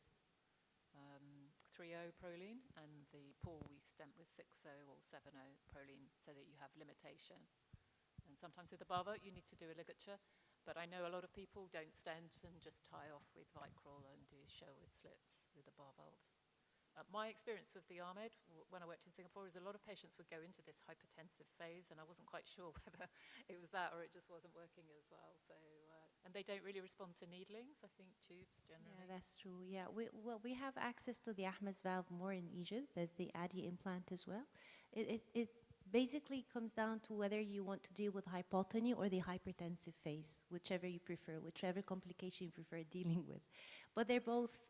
[SPEAKER 6] 3O proline, and the Paul we stent with 6O or 7O proline, so that you have limitation. And sometimes with the Barvelt you need to do a ligature, but I know a lot of people don't stent and just tie off with Vicryl and do Sherwood slits with the Barvelt. My experience with the Ahmed, when I worked in Singapore, is a lot of patients would go into this hypertensive phase, and I wasn't quite sure whether it was that or it just wasn't working as well. So, and they don't really respond to needlings, I think, tubes generally.
[SPEAKER 4] Yeah, that's true. Yeah, we have access to the Ahmed's valve more in Egypt. There's the Adi implant as well. It basically comes down to whether you want to deal with hypotony or the hypertensive phase, whichever you prefer, whichever complication you prefer dealing with. But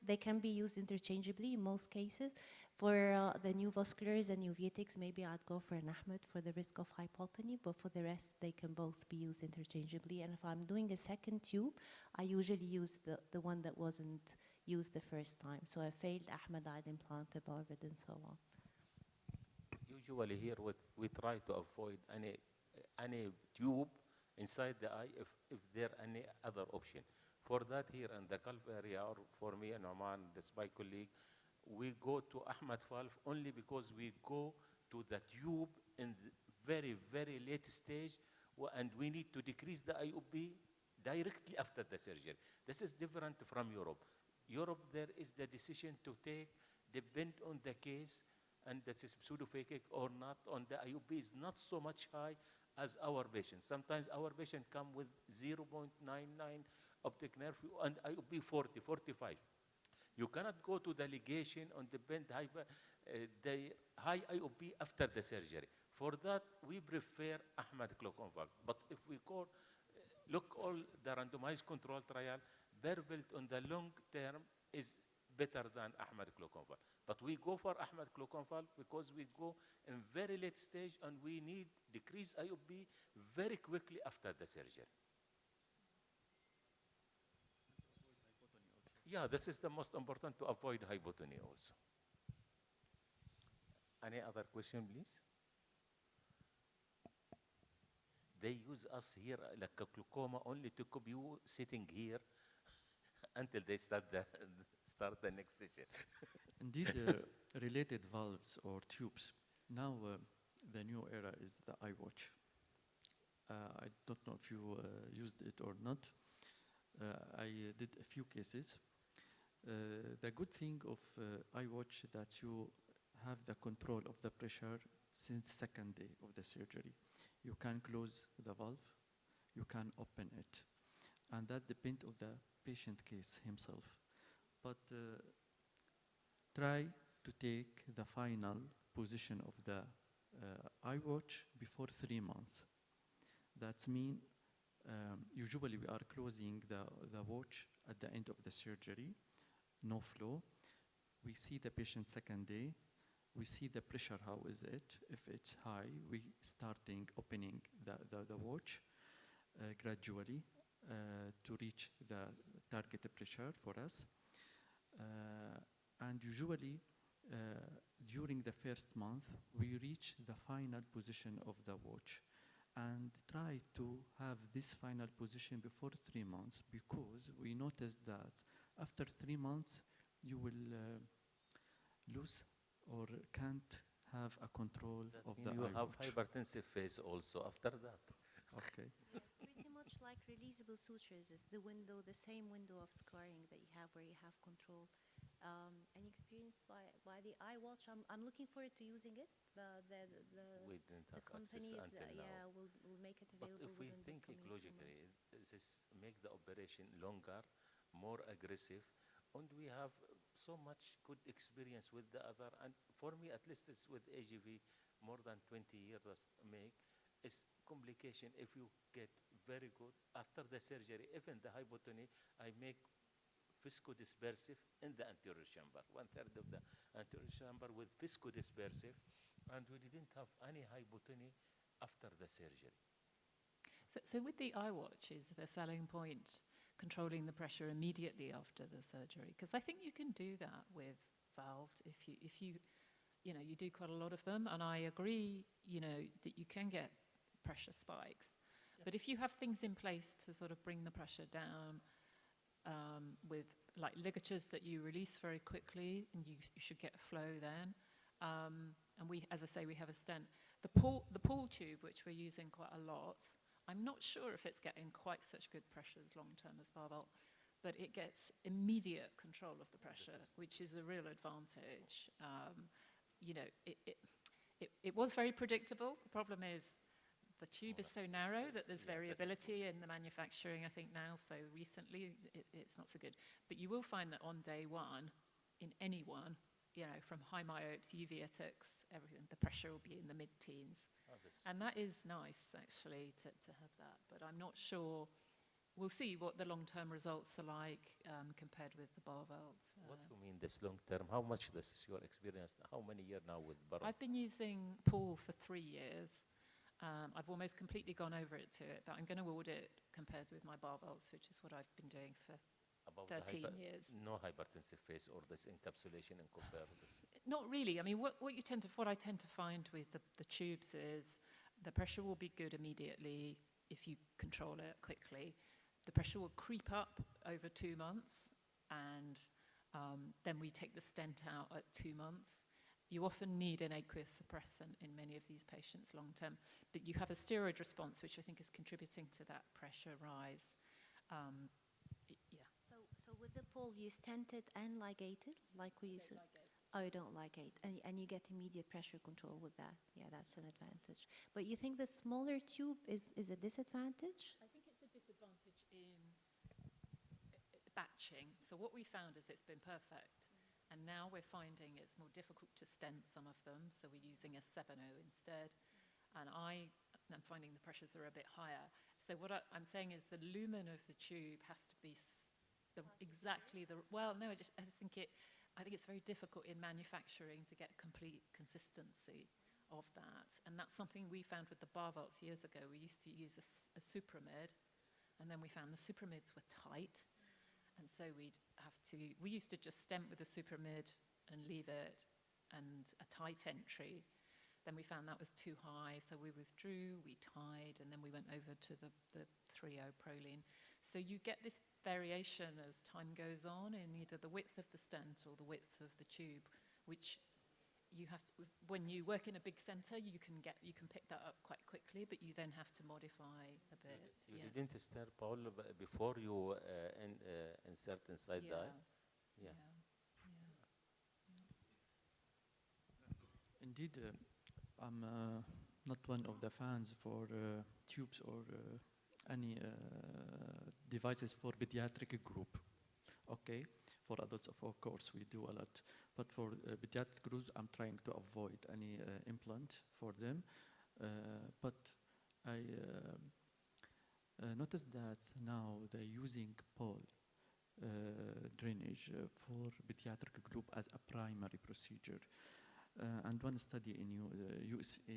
[SPEAKER 4] they can be used interchangeably in most cases. For the new vasculars and uvetics, maybe I'd go for an Ahmed for the risk of hypotony, but for the rest, they can both be used interchangeably. And if I'm doing a second tube, I usually use the one that wasn't used the first time. So a failed Ahmedite implant, a Barvid, and so on.
[SPEAKER 2] Usually here we try to avoid any tube inside the eye if there any other option. For that here in the Gulf area, or for me and Oman, the SPY colleague, we go to Ahmed valve only because we go to the tube in the very, very late stage, and we need to decrease the IOP directly after the surgery. This is different from Europe. Europe, there is the decision to take, depend on the case, and that is pseudophakic or not, on the IOP is not so much high as our patients. Sometimes our patients come with 0.99 optic nerve and IOP 40, 45. You cannot go to the ligation on the high IOP after the surgery. For that, we prefer Ahmed glaucoma valve. But if we look all the randomized control trial, Barvelt on the long term is better than Ahmed glaucoma valve. But we go for Ahmed glaucoma valve because we go in very late stage and we need decreased IOP very quickly after the surgery. Yeah, this is the most important, to avoid hypotony also. Any other question, please? They use us here like a glaucoma only to keep you sitting here until they start the next session.
[SPEAKER 1] Indeed, related valves or tubes. Now, the new era is the iWatch. I don't know if you used it or not. I did a few cases. The good thing of iWatch that you have the control of the pressure since second day of the surgery. You can close the valve, you can open it, and that depends on the patient case himself. But try to take the final position of the eye watch before 3 months. That means usually we are closing the watch at the end of the surgery, no flow. We see the patient second day. We see the pressure, how is it? If it's high, we starting opening the watch gradually to reach the target pressure for us. And usually, during the first month, we reach the final position of the watch and try to have this final position before 3 months, because we noticed that after 3 months, you will lose or can't have a control of the
[SPEAKER 2] you
[SPEAKER 1] eye
[SPEAKER 2] have
[SPEAKER 1] watch.
[SPEAKER 2] hypertensive phase also after that.
[SPEAKER 1] Okay.
[SPEAKER 4] Yeah, it's pretty much like releasable sutures. It's the window, the same window of scarring that you have where you have control. Any experience by the eye watch? I'm looking forward to using it.
[SPEAKER 2] We didn't
[SPEAKER 4] The
[SPEAKER 2] have access
[SPEAKER 4] companies,
[SPEAKER 2] until now.
[SPEAKER 4] yeah, will make it
[SPEAKER 2] But
[SPEAKER 4] available
[SPEAKER 2] if we
[SPEAKER 4] within
[SPEAKER 2] think
[SPEAKER 4] the coming 2
[SPEAKER 2] ecologically,
[SPEAKER 4] months.
[SPEAKER 2] this make the operation longer, more aggressive, and we have so much good experience with the other. And for me, at least, it's with AGV, more than 20 years make, is complication. If you get very good after the surgery, even the hypotony, I make viscodispersive in the anterior chamber, 1/3 of the anterior chamber with viscodispersive, and we didn't have any hypotony after the surgery.
[SPEAKER 6] So with the eye watch, is the selling point controlling the pressure immediately after the surgery? Because I think you can do that with valved if you you do quite a lot of them, and I agree, that you can get pressure spikes. Yeah. But if you have things in place to sort of bring the pressure down, with like ligatures that you release very quickly, and you should get flow then. And we, as I say, we have a stent. The pool tube, which we're using quite a lot, I'm not sure if it's getting quite such good pressures long term as Barbell, but it gets immediate control of the pressure, which is a real advantage. It was very predictable. The problem is the tube is so narrow that there's variability in the manufacturing, I think, now. So recently, it's not so good. But you will find that on day one, in anyone, from high myopes, uveitis, everything, the pressure will be in the mid-teens. And that is nice, actually, to have that. But I'm not sure. We'll see what the long-term results are like compared with the Barbells.
[SPEAKER 2] What do you mean this long-term? How much this is your experience? How many years now with Barbell?
[SPEAKER 6] I've been using Pool for 3 years. I've almost completely gone over it to it, but I'm going to audit compared with my Barbells, which is what I've been doing for
[SPEAKER 2] about
[SPEAKER 6] 13 years.
[SPEAKER 2] No hypertensive phase or this encapsulation in comparison?
[SPEAKER 6] Not really. I mean, what I tend to find with the tubes is the pressure will be good immediately if you control it quickly. The pressure will creep up over 2 months, and then we take the stent out at 2 months. You often need an aqueous suppressant in many of these patients long term, but you have a steroid response, which I think is contributing to that pressure rise.
[SPEAKER 4] So with the pole, you stented and ligated, like we used to? Oh, you don't ligate, and you get immediate pressure control with that. Yeah, that's an advantage. But you think the smaller tube is a disadvantage?
[SPEAKER 6] I think it's a disadvantage in batching. So what we found is it's been perfect. And now we're finding it's more difficult to stent some of them, so we're using a 7.0 instead. And I'm finding the pressures are a bit higher. So what I'm saying is the lumen of the tube has to be exactly the, well, no, I just think I think it's very difficult in manufacturing to get complete consistency of that. And that's something we found with the Barbells years ago. We used to use a supramid, and then we found the supramids were tight. And so we used to just stent with a supramid and leave it, and a tight entry. Then we found that was too high, so we withdrew, we tied, and then we went over to the 3.0 Proline. So you get this variation as time goes on in either the width of the stent or the width of the tube, which you have to, when you work in a big center, you can pick that up quite quickly, but you then have to modify a bit.
[SPEAKER 2] You didn't start, Paul, before you insert inside the eye? Yeah.
[SPEAKER 1] Indeed, I'm not one of the fans for tubes or any devices for pediatric group. Okay, For adults, of course, we do a lot. But for pediatric groups, I'm trying to avoid any implant for them. But I noticed that now they're using pole drainage for pediatric group as a primary procedure. And one study in USA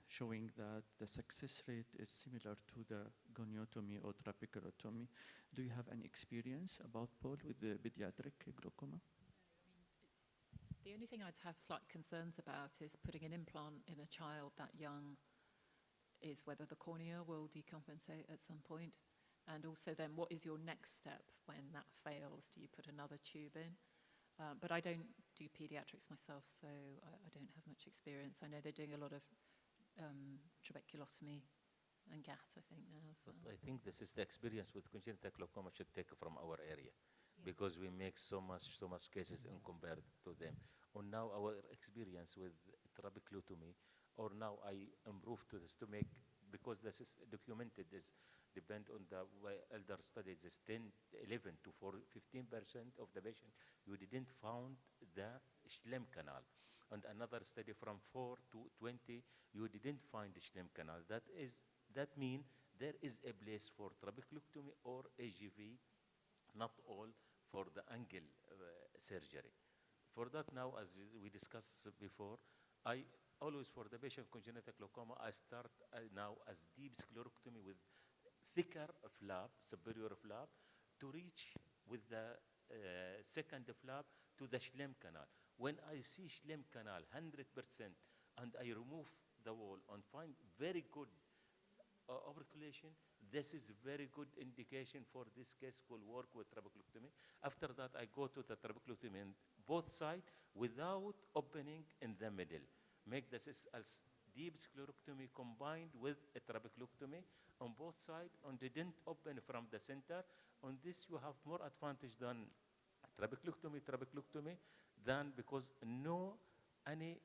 [SPEAKER 1] showing that the success rate is similar to the goniotomy or trabeculotomy. Do you have any experience about pole with the pediatric glaucoma?
[SPEAKER 6] The only thing I'd have slight concerns about is putting an implant in a child that young, is whether the cornea will decompensate at some point. And also then, what is your next step when that fails? Do you put another tube in? But I don't do pediatrics myself, so I don't have much experience. I know they're doing a lot of trabeculotomy and GAT, I think, now as well.
[SPEAKER 2] But I think this is the experience with congenital glaucoma should take from our area, because we make so much cases in compared to them. Or now our experience with trabeculotomy, or now I improve to this to make, because this is documented, this depend on the elder studies, is 10, 11 to 15% of the patient, you didn't found the Schlemm canal. And another study from 4 to 20, you didn't find the Schlemm canal. That mean there is a place for trabeculotomy or AGV, not all for the angle surgery. For that now, as we discussed before, I always, for the patient congenital glaucoma, I start now as deep sclerectomy with thicker flap, superior flap, to reach with the second flap to the Schlemm canal. When I see Schlemm canal 100% and I remove the wall and find very good operculation, this is very good indication for this case will work with trabeculotomy. After that, I go to the trabeculotomy on both sides without opening in the middle. Make this as deep sclerectomy combined with a trabeculotomy on both sides, and they didn't open from the center. On this, you have more advantage than trabeculotomy, than because no any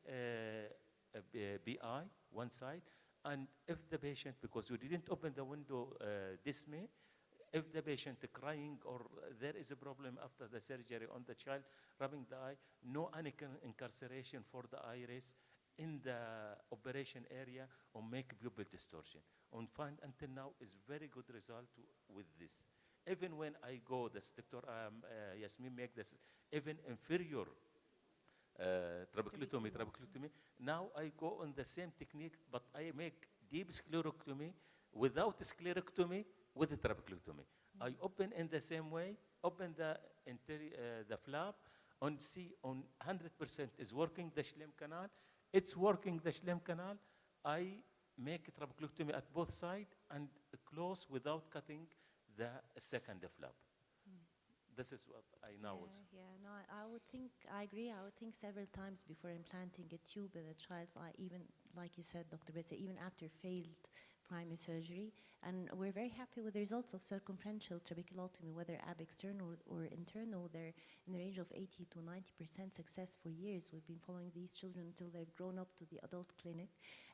[SPEAKER 2] BI one side. And if the patient, because you didn't open the window this May, if the patient crying or there is a problem after the surgery on the child rubbing the eye, no any incarceration for the iris in the operation area or make pupil distortion. On find until now is very good result with this. Even when I go, this Dr. Yasmin make this even inferior trabeculotomy. Now I go on the same technique, but I make deep sclerectomy without sclerectomy with the trabeculotomy. I open in the same way, open the the flap, and see on 100% is working the Schlemm canal. It's working the Schlemm canal. I make trabeculotomy at both sides and close without cutting the second flap. This is what I know.
[SPEAKER 4] No, I agree. I would think several times before implanting a tube in a child's eye, even like you said, Dr. Besse, even after failed primary surgery. And we're very happy with the results of circumferential trabeculotomy, whether ab external or internal. They're in the range of 80 to 90% success for years. We've been following these children until they've grown up to the adult clinic,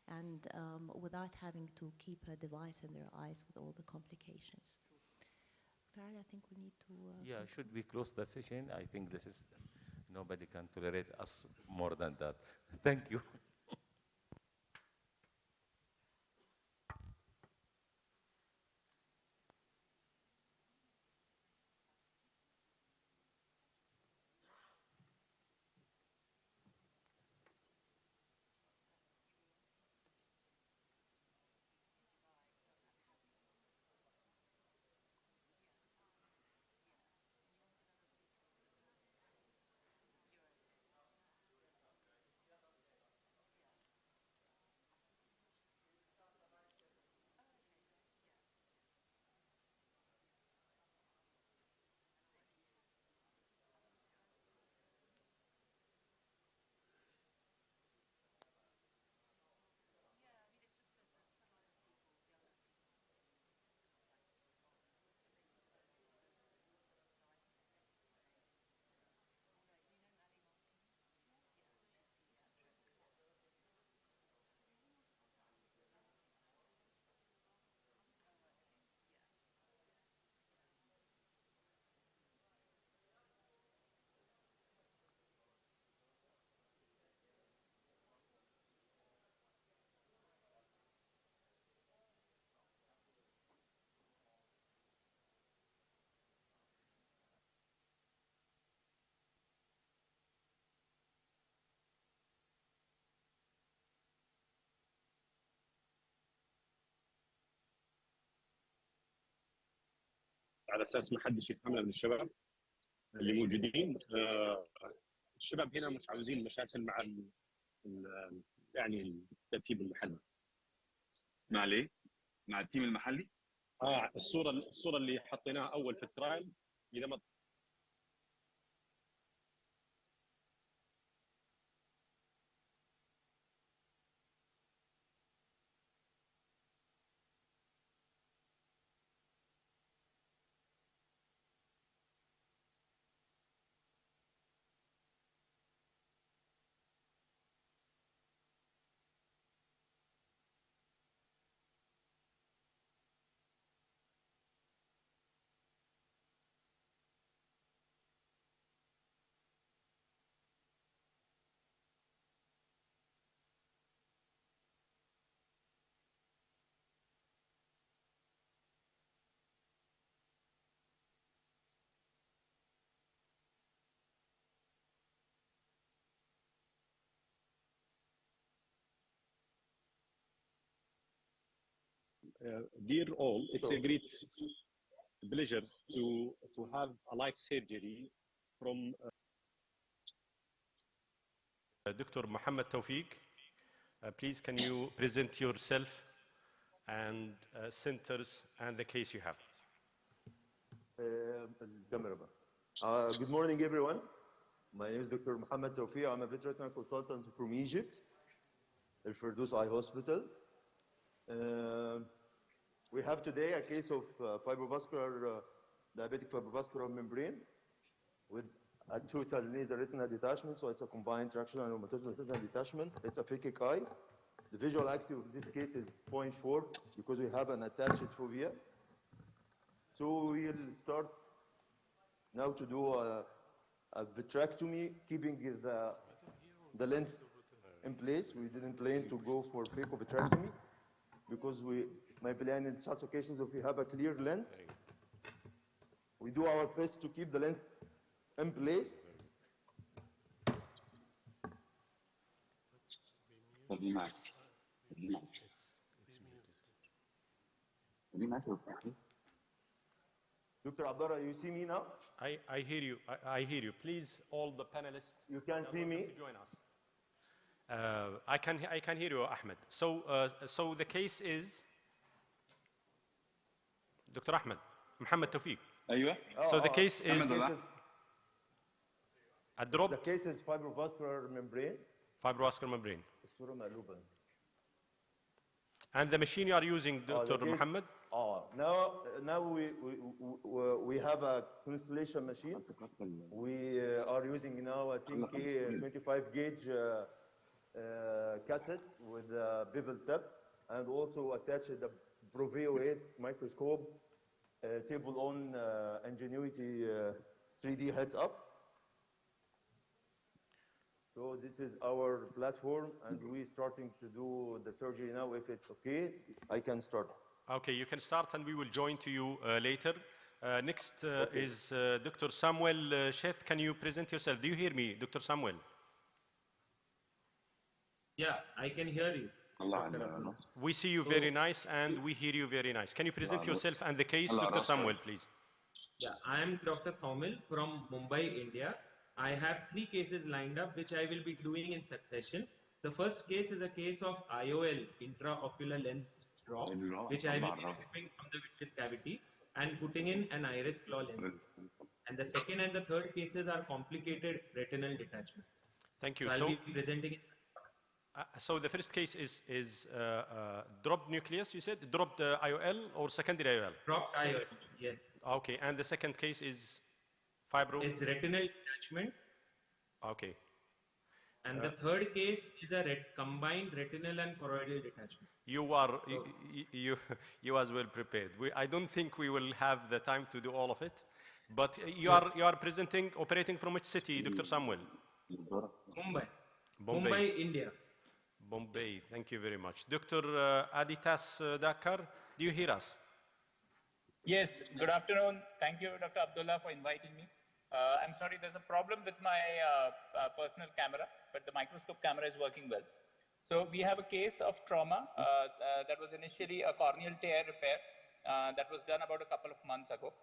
[SPEAKER 4] and without having to keep a device in their eyes with all the complications. I think we need to...
[SPEAKER 2] yeah, should we close the session? I think this is, nobody can tolerate us more than that. Thank you.
[SPEAKER 10] على اساس ما حدش يفهمنا من الشباب اللي موجودين. الشباب هنا مش عاوزين مشاكل مع يعني الترتيب المحلي.
[SPEAKER 11] مع ليه؟ مع التيم المحلي؟
[SPEAKER 10] الصوره اللي حطيناها اول في الترايل اذا ما dear all, it's a great pleasure to have a live surgery from Dr. Mohammed Tawfiq. Please, can you present yourself and centers and the case you have?
[SPEAKER 12] Good morning, everyone. My name is Dr. Mohammed Tawfiq. I'm a veterinary consultant from Egypt, Al Firdaus Eye Hospital. We have today a case of diabetic fibrovascular membrane with a total nasal retinal detachment, so it's a combined traction and rheumatoid retinal detachment. It's a phakic eye. The visual acuity of this case is 0.4 because we have an attached fovea. So we'll start now to do a vitrectomy, keeping the lens in place. We didn't plan to go for phaco-vitrectomy because my plan in such occasions, if we have a clear lens, we do our best to keep the lens in place. Dr. Abdullah, you see me now?
[SPEAKER 10] I hear you. I hear you. Please, all the panelists.
[SPEAKER 12] You can see me?
[SPEAKER 10] To join us. I can hear you, Ahmed. So the case is Dr. Ahmed Mohammed Tawfiq.
[SPEAKER 11] أيوة.
[SPEAKER 10] So the case is a drop.
[SPEAKER 12] The case is fibrovascular membrane.
[SPEAKER 10] Fibrovascular membrane. And the machine you are using, Dr. Mohammed?
[SPEAKER 12] Now we have a constellation machine. We are using now a 25 gauge cassette with a bevel tip, and also attached the Proveo 8 microscope, table on Ingenuity 3D heads up. So this is our platform, and we're starting to do the surgery now. If it's okay, I can start.
[SPEAKER 10] Okay, you can start, and we will join to you later. Next is Dr. Samuel Shet. Can you present yourself? Do you hear me, Dr. Samuel?
[SPEAKER 13] Yeah, I can hear you.
[SPEAKER 10] We see you very nice, and we hear you very nice. Can you present yourself and the case, Dr. Samuel, please?
[SPEAKER 13] Yeah, I am Dr. Samuel from Mumbai, India. I have 3 cases lined up, which I will be doing in succession. The first case is a case of IOL, intraocular lens drop, which I will be removing from the vitreous cavity and putting in an iris claw lens. And the second and the third cases are complicated retinal detachments.
[SPEAKER 10] Thank you.
[SPEAKER 13] So I'll be presenting it.
[SPEAKER 10] So the first case is dropped nucleus, you said? Dropped IOL or secondary IOL?
[SPEAKER 13] Dropped IOL, yes.
[SPEAKER 10] Okay, and the second case is fibro?
[SPEAKER 13] It's retinal detachment.
[SPEAKER 10] Okay.
[SPEAKER 13] And the third case is a combined retinal and choroidal detachment.
[SPEAKER 10] You are you as well prepared. I don't think we will have the time to do all of it, but you are presenting, operating from which city, Dr. Samuel?
[SPEAKER 13] Mumbai, India.
[SPEAKER 10] Bombay, thank you very much. Dr. Aditas Dakar, do you hear us?
[SPEAKER 14] Yes, good afternoon. Thank you, Dr. Abdullah, for inviting me. I'm sorry, there's a problem with my personal camera, but the microscope camera is working well. So we have a case of trauma that was initially a corneal tear repair that was done about a couple of months ago.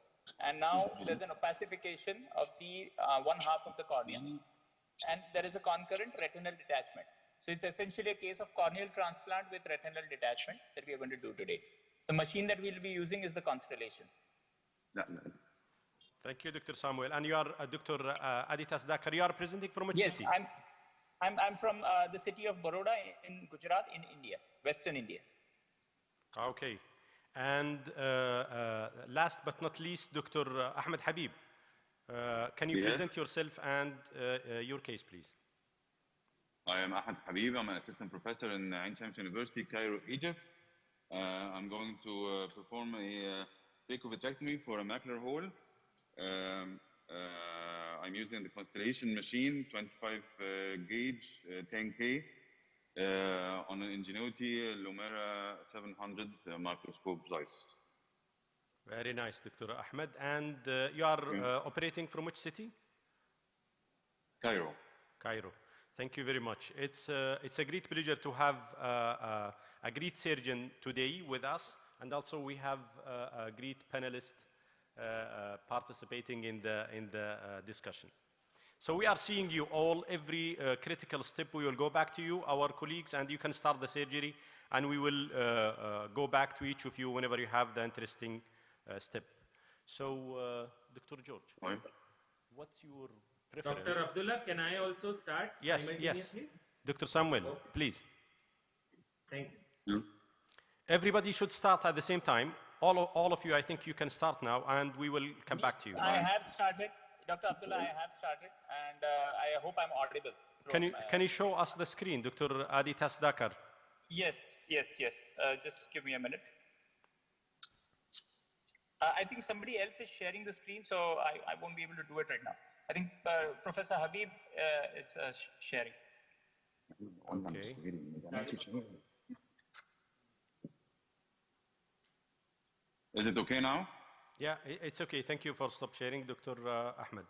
[SPEAKER 14] And now there's an opacification of the one half of the cornea, and there is a concurrent retinal detachment. So it's essentially a case of corneal transplant with retinal detachment that we are going to do today. The machine that we'll be using is the Constellation.
[SPEAKER 10] Thank you, Dr. Samuel. And you are Dr. Aditas Dakar. You are presenting from which
[SPEAKER 14] Yes,
[SPEAKER 10] city?
[SPEAKER 14] I'm from the city of Baroda in Gujarat in India, Western India.
[SPEAKER 10] Okay. And last but not least, Dr. Ahmed Habib. Can you present yourself and your case, please?
[SPEAKER 11] I am Ahmed Habib. I'm an assistant professor in Ain Shams University, Cairo, Egypt. I'm going to perform a phaco-vitrectomy for a macular hole. I'm using the Constellation machine, 25 gauge, 10K, on an Ingenuity Lumera 700 microscope Zeiss.
[SPEAKER 10] Very nice, Dr. Ahmed. And you are operating from which city?
[SPEAKER 11] Cairo.
[SPEAKER 10] Cairo. Thank you very much. It's a great pleasure to have a great surgeon today with us, and also we have a great panelist participating in the discussion. So we are seeing you all. Every critical step we will go back to you, our colleagues, and you can start the surgery, and we will go back to each of you whenever you have the interesting step. So, Dr. George, what's your preference?
[SPEAKER 13] Dr. Abdullah, can I also start?
[SPEAKER 10] Yes, yes. Dr. Samuel, please.
[SPEAKER 13] Thank you.
[SPEAKER 10] Everybody should start at the same time. All of you, I think you can start now, and we will come back to you.
[SPEAKER 14] I have started. Dr. Abdullah, I have started, and I hope I'm audible.
[SPEAKER 10] Can you show us the screen, Dr. Aditas Dakar?
[SPEAKER 14] Yes. Just give me a minute. I think somebody else is sharing the screen, so I won't be able to do it right now. I think Professor Habib is sharing.
[SPEAKER 10] Okay.
[SPEAKER 11] Is it okay now?
[SPEAKER 10] Yeah, it's okay. Thank you for stop sharing, Dr. Ahmed.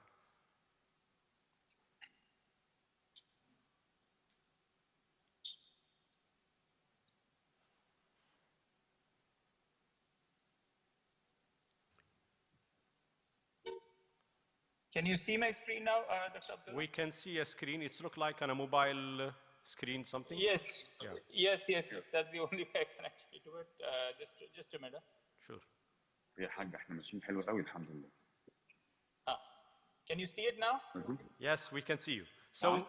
[SPEAKER 14] Can you see my screen now, Dr. Abdullah?
[SPEAKER 10] We can see a screen. It looks like on a mobile screen, something.
[SPEAKER 14] Yes.
[SPEAKER 10] Yeah.
[SPEAKER 14] Yes. That's the only way I can actually do it. Just a minute.
[SPEAKER 10] Sure.
[SPEAKER 11] يا حاج احنا ماشيين حلو قوي الحمد لله.
[SPEAKER 14] Can you see it now?
[SPEAKER 10] Yes, we can see you. So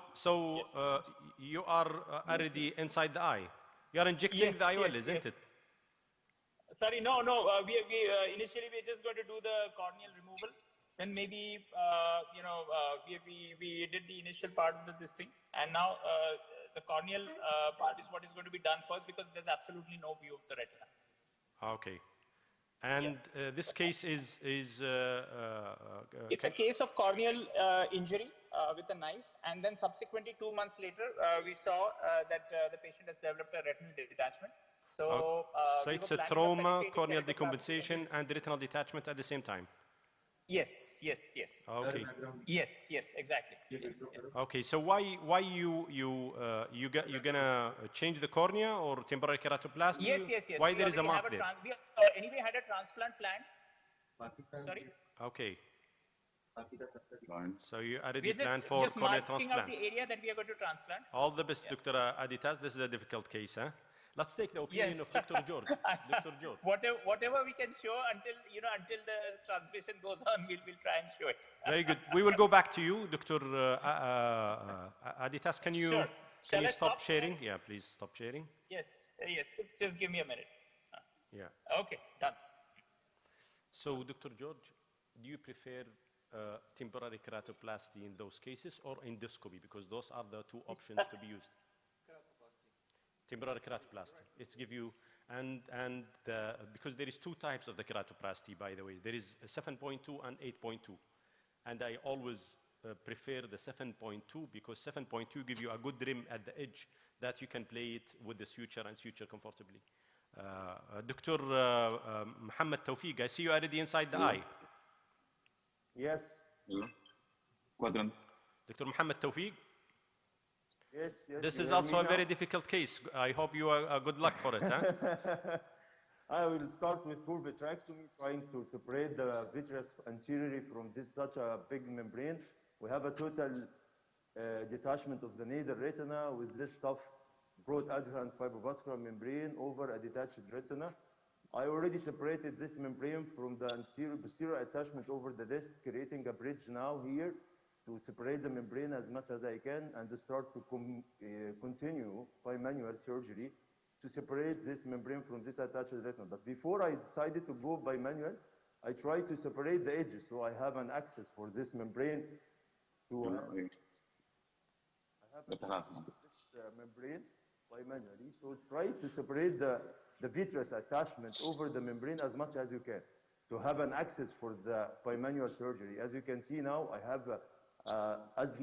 [SPEAKER 10] you are already inside the eye. You are injecting the IOL, isn't it?
[SPEAKER 14] Sorry, no. We initially we're just going to do the corneal removal. Then maybe we did the initial part of this thing, and now the corneal part is what is going to be done first, because there's absolutely no view of the retina.
[SPEAKER 10] Okay. And this case is
[SPEAKER 14] it's a case of corneal injury with a knife, and then subsequently 2 months later we saw that the patient has developed a retinal detachment. So
[SPEAKER 10] it's a trauma, corneal decompensation, and retinal detachment at the same time.
[SPEAKER 14] Yes.
[SPEAKER 10] Okay.
[SPEAKER 14] Yes, exactly.
[SPEAKER 10] Okay, so why you gonna change the cornea or temporary keratoplasty?
[SPEAKER 14] Yes.
[SPEAKER 10] Why there is a mark there?
[SPEAKER 14] We anyway had a transplant planned. Sorry.
[SPEAKER 10] Okay. So you already planned for corneal transplant.
[SPEAKER 14] Out the area that we are going to transplant.
[SPEAKER 10] All the best, Dr. Aditas. This is a difficult case, huh? Let's take the opinion of Dr. George. Dr. George.
[SPEAKER 14] Whatever we can show until the transmission goes on, we'll try and show it.
[SPEAKER 10] Very good. We will go back to you, Dr. Aditas. Can you stop sharing? Yeah, please stop sharing.
[SPEAKER 14] Yes. Just give me a minute.
[SPEAKER 10] Yeah.
[SPEAKER 14] Okay, done.
[SPEAKER 10] So, Dr. George, do you prefer temporary keratoplasty in those cases or endoscopy? Because those are the two options to be used. Temporary keratoplasty. It's give you, and because there is two types of the keratoplasty, by the way. There is 7.2 and 8.2. And I always prefer the 7.2 because 7.2 give you a good rim at the edge that you can play it with the suture and suture comfortably. Dr. Muhammad Tawfiq, I see you already inside the eye.
[SPEAKER 12] Yes.
[SPEAKER 11] Quadrant.
[SPEAKER 10] Dr. Muhammad Tawfiq.
[SPEAKER 12] Yes.
[SPEAKER 10] This is also a very difficult case. I hope you are good luck for it. Huh?
[SPEAKER 12] I will start with poor vitrectomy, trying to separate the vitreous anteriorly from this such a big membrane. We have a total detachment of the nasal retina with this tough broad adherent fibrovascular membrane over a detached retina. I already separated this membrane from the anterior posterior attachment over the disc, creating a bridge now here to separate the membrane as much as I can and start to continue by manual surgery to separate this membrane from this attached retina. But before I decided to go by manual, I tried to separate the edges so I have an access for this membrane to I have access to this membrane by manually. So try to separate the vitreous attachment over the membrane as much as you can to have an access for the bimanual surgery. As you can see now, I have as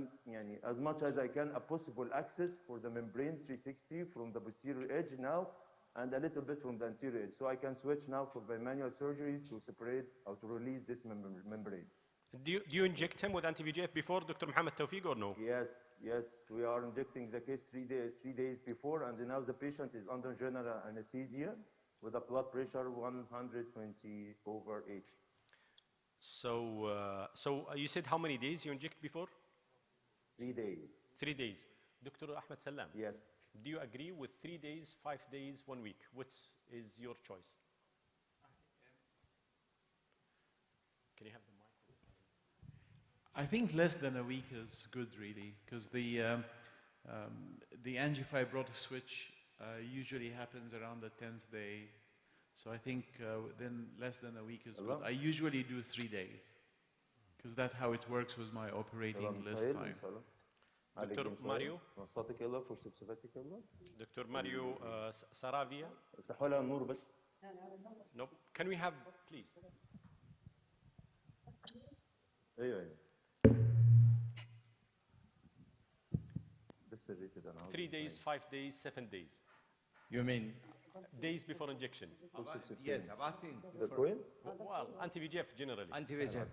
[SPEAKER 12] much as I can a possible access for the membrane 360 from the posterior edge now and a little bit from the anterior edge. So I can switch now for bimanual surgery to separate or to release this membrane.
[SPEAKER 10] Do you inject him with anti-VEGF before Dr. Mohammed Tawfiq or no?
[SPEAKER 12] Yes, we are injecting the case 3 days before, and now the patient is under general anesthesia with a blood pressure 120/80.
[SPEAKER 10] So you said how many days you inject before?
[SPEAKER 12] 3 days.
[SPEAKER 10] 3 days. Dr. Ahmed Salam.
[SPEAKER 12] Yes.
[SPEAKER 10] Do you agree with 3 days, 5 days, 1 week? Which is your choice? Can you have the mic?
[SPEAKER 15] I think less than a week is good, really, because the angiofibrotic switch usually happens around the 10th day. So I think then less than a week is good. I usually do 3 days, because that's how it works with my operating list time.
[SPEAKER 10] Dr. Mario? Dr. Mario Saravia? No. Can we have, please? 3 days, 5 days, 7 days.
[SPEAKER 16] You mean
[SPEAKER 10] days before injection?
[SPEAKER 16] Yes, I'm asking.
[SPEAKER 10] Well, anti-VEGF generally.
[SPEAKER 16] Anti-VEGF.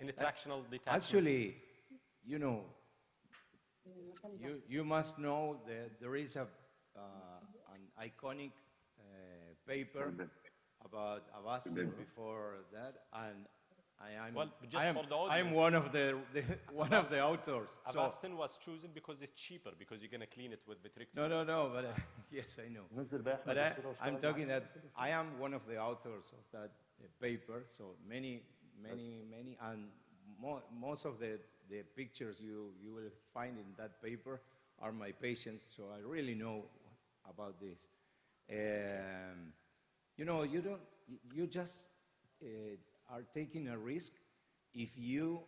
[SPEAKER 10] In tractional detachment.
[SPEAKER 16] Actually, you know, you must know that there is an iconic paper about Avastin before that, and I'm one of the authors.
[SPEAKER 10] Avastin was chosen because it's cheaper, because you're going to clean it with vitrectomy.
[SPEAKER 16] No, but yes, I know. But I'm talking that I am one of the authors of that paper. So many, and most of the pictures you will find in that paper are my patients. So I really know about this. You know, you just are taking a risk if you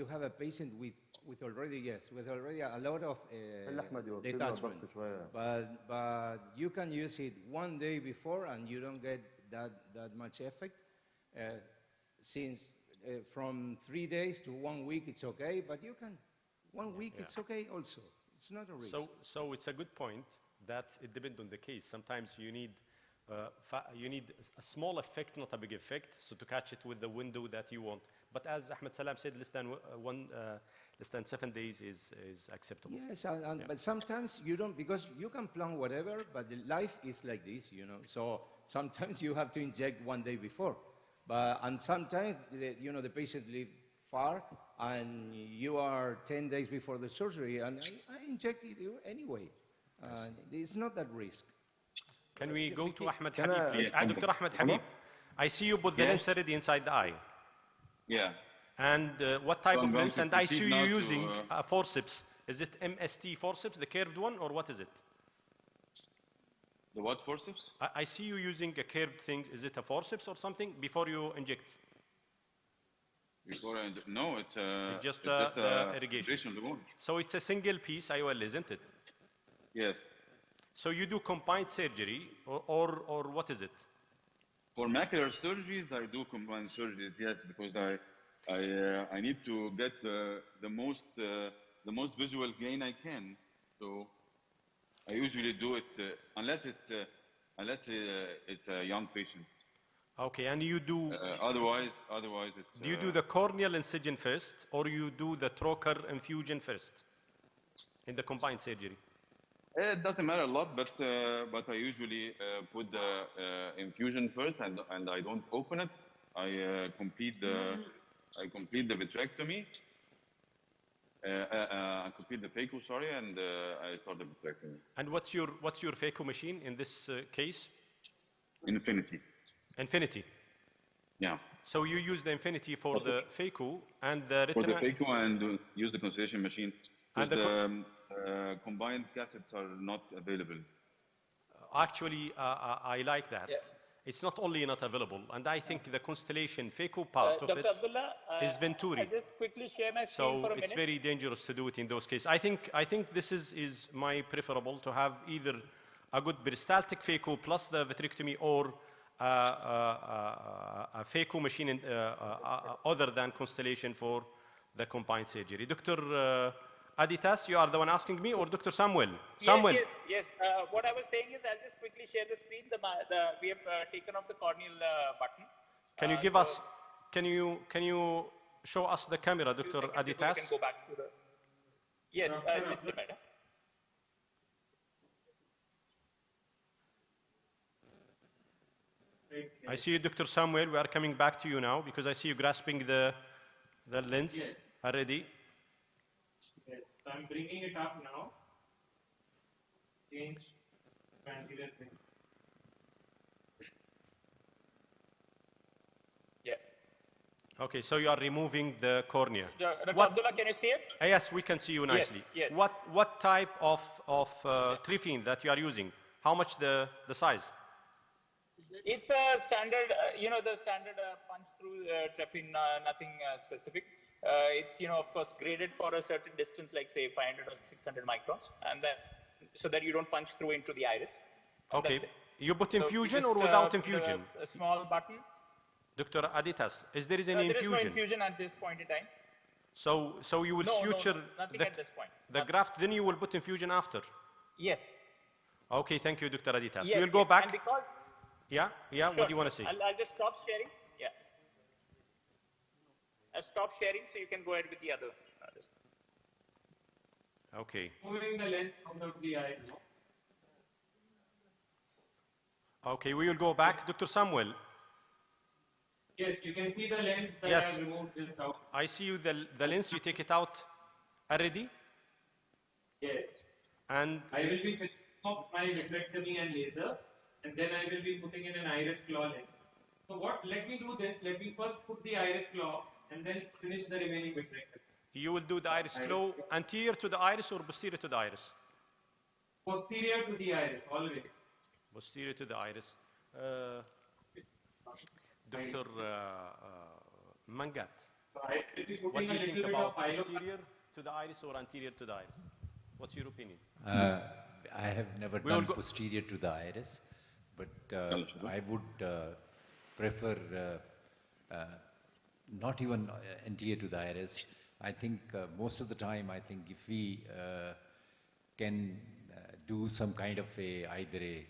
[SPEAKER 16] have a patient with already a lot of detachment, but you can use it 1 day before and you don't get that much effect. Since from 3 days to 1 week it's okay, but you can 1 week it's okay also. It's not a risk.
[SPEAKER 10] So it's a good point that it depends on the case. Sometimes you need a small effect, not a big effect, so to catch it with the window that you want. But as Ahmed Salam said, less than 7 days is acceptable.
[SPEAKER 16] Yes, but sometimes you don't, because you can plan whatever, but life is like this, you know. So sometimes you have to inject 1 day before, and sometimes the patient lives far, and you are 10 days before the surgery, and I inject it anyway. It's not that risk.
[SPEAKER 10] Can we go to Ahmed Habib, please? Dr. Ahmed Habib, I see you put the lens already inside the eye.
[SPEAKER 11] Yeah.
[SPEAKER 10] And what type of lens? And I see you using a forceps. Is it MST forceps, the curved one, or what is it?
[SPEAKER 11] The what forceps?
[SPEAKER 10] I see you using a curved thing. Is it a forceps or something before you inject?
[SPEAKER 11] Before I inject? No, it's
[SPEAKER 10] just
[SPEAKER 11] the
[SPEAKER 10] irrigation. So it's a single piece IOL, isn't it?
[SPEAKER 11] Yes.
[SPEAKER 10] So you do combined surgery, or what is it?
[SPEAKER 11] For macular surgeries, I do combined surgeries, yes, because I need to get the most visual gain I can. So I usually do it unless it's a young patient.
[SPEAKER 10] Okay, and you do.
[SPEAKER 11] Otherwise it's.
[SPEAKER 10] Do you do the corneal incision first, or you do the trocar infusion first in the combined surgery?
[SPEAKER 11] It doesn't matter a lot, but I usually put the infusion first, and I don't open it. I complete the vitrectomy. I complete the phaco, sorry, and I start the vitrectomy.
[SPEAKER 10] And what's your phaco machine in this case?
[SPEAKER 11] Infinity.
[SPEAKER 10] Infinity.
[SPEAKER 11] Yeah.
[SPEAKER 10] So you use the Infinity for the phaco and the retina.
[SPEAKER 11] For the phaco and use the constellation machine. And the combined cassettes are not available.
[SPEAKER 10] Actually, I like that. Yeah. It's not only not available, and I think the constellation phaco part of
[SPEAKER 14] Dr.
[SPEAKER 10] it
[SPEAKER 14] Abdullah,
[SPEAKER 10] is Venturi.
[SPEAKER 14] I'll just quickly share my screen for a minute.
[SPEAKER 10] So it's very dangerous to do it in those cases. I think this is my preferable to have either a good peristaltic phaco plus the vitrectomy or a phaco machine other than constellation for the combined surgery. Dr. Aditas, you are the one asking me, or Dr. Samuel? Samuel.
[SPEAKER 14] Yes. What I was saying is, I'll just quickly share the screen. We have taken off the corneal button.
[SPEAKER 10] Can you give us? Can you show us the camera, Dr. Aditas?
[SPEAKER 14] Can go back to the. Yes, just a minute.
[SPEAKER 10] I see you, Dr. Samuel. We are coming back to you now because I see you grasping the lens already.
[SPEAKER 13] Yes, so I'm bringing it up now. Change anterior segment.
[SPEAKER 14] Yeah.
[SPEAKER 10] Okay, so you are removing the cornea.
[SPEAKER 14] Dr. Abdullah, can you see it?
[SPEAKER 10] Yes, we can see you nicely.
[SPEAKER 14] Yes.
[SPEAKER 10] What type of trephine that you are using? How much the size?
[SPEAKER 14] It's a standard, the standard punch-through trephine, nothing specific. It's, of course, graded for a certain distance, like say 500 or 600 microns, and then so that you don't punch through into the iris.
[SPEAKER 10] Okay. You put infusion or without infusion?
[SPEAKER 14] A small button.
[SPEAKER 10] Dr. Aditas, is there any infusion?
[SPEAKER 14] There is no infusion at this point in time.
[SPEAKER 10] So you will suture
[SPEAKER 14] nothing at this point.
[SPEAKER 10] The graft, then you will put infusion after?
[SPEAKER 14] Yes.
[SPEAKER 10] Okay, thank you, Dr. Aditas.
[SPEAKER 14] Yes,
[SPEAKER 10] we will go back.
[SPEAKER 14] And because
[SPEAKER 10] Yeah,
[SPEAKER 14] sure,
[SPEAKER 10] what do you want to say?
[SPEAKER 14] I'll just stop sharing. Yeah. I've stopped sharing, so you can go ahead with the other.
[SPEAKER 10] Okay.
[SPEAKER 13] Moving the lens out of the eye. No?
[SPEAKER 10] Okay, we will go back. Dr. Samuel.
[SPEAKER 13] Yes, you can see the lens that I have removed just out.
[SPEAKER 10] I see you, the lens, you take it out already?
[SPEAKER 13] Yes.
[SPEAKER 10] And
[SPEAKER 13] I will be finishing off my vitrectomy and laser, and then I will be putting in an iris claw lens. So let me do this. Let me first put the iris claw and then finish the remaining vitrectomy.
[SPEAKER 10] You will do the iris claw anterior to the iris or posterior to the iris?
[SPEAKER 13] Posterior to the iris, always.
[SPEAKER 10] Posterior to the iris. Dr. Mangat, what do you think about posterior to the iris or anterior to the iris? What's your opinion?
[SPEAKER 17] I have never done posterior to the iris, but I would prefer not even anterior to the iris. I think most of the time, I think if we can do some kind of either a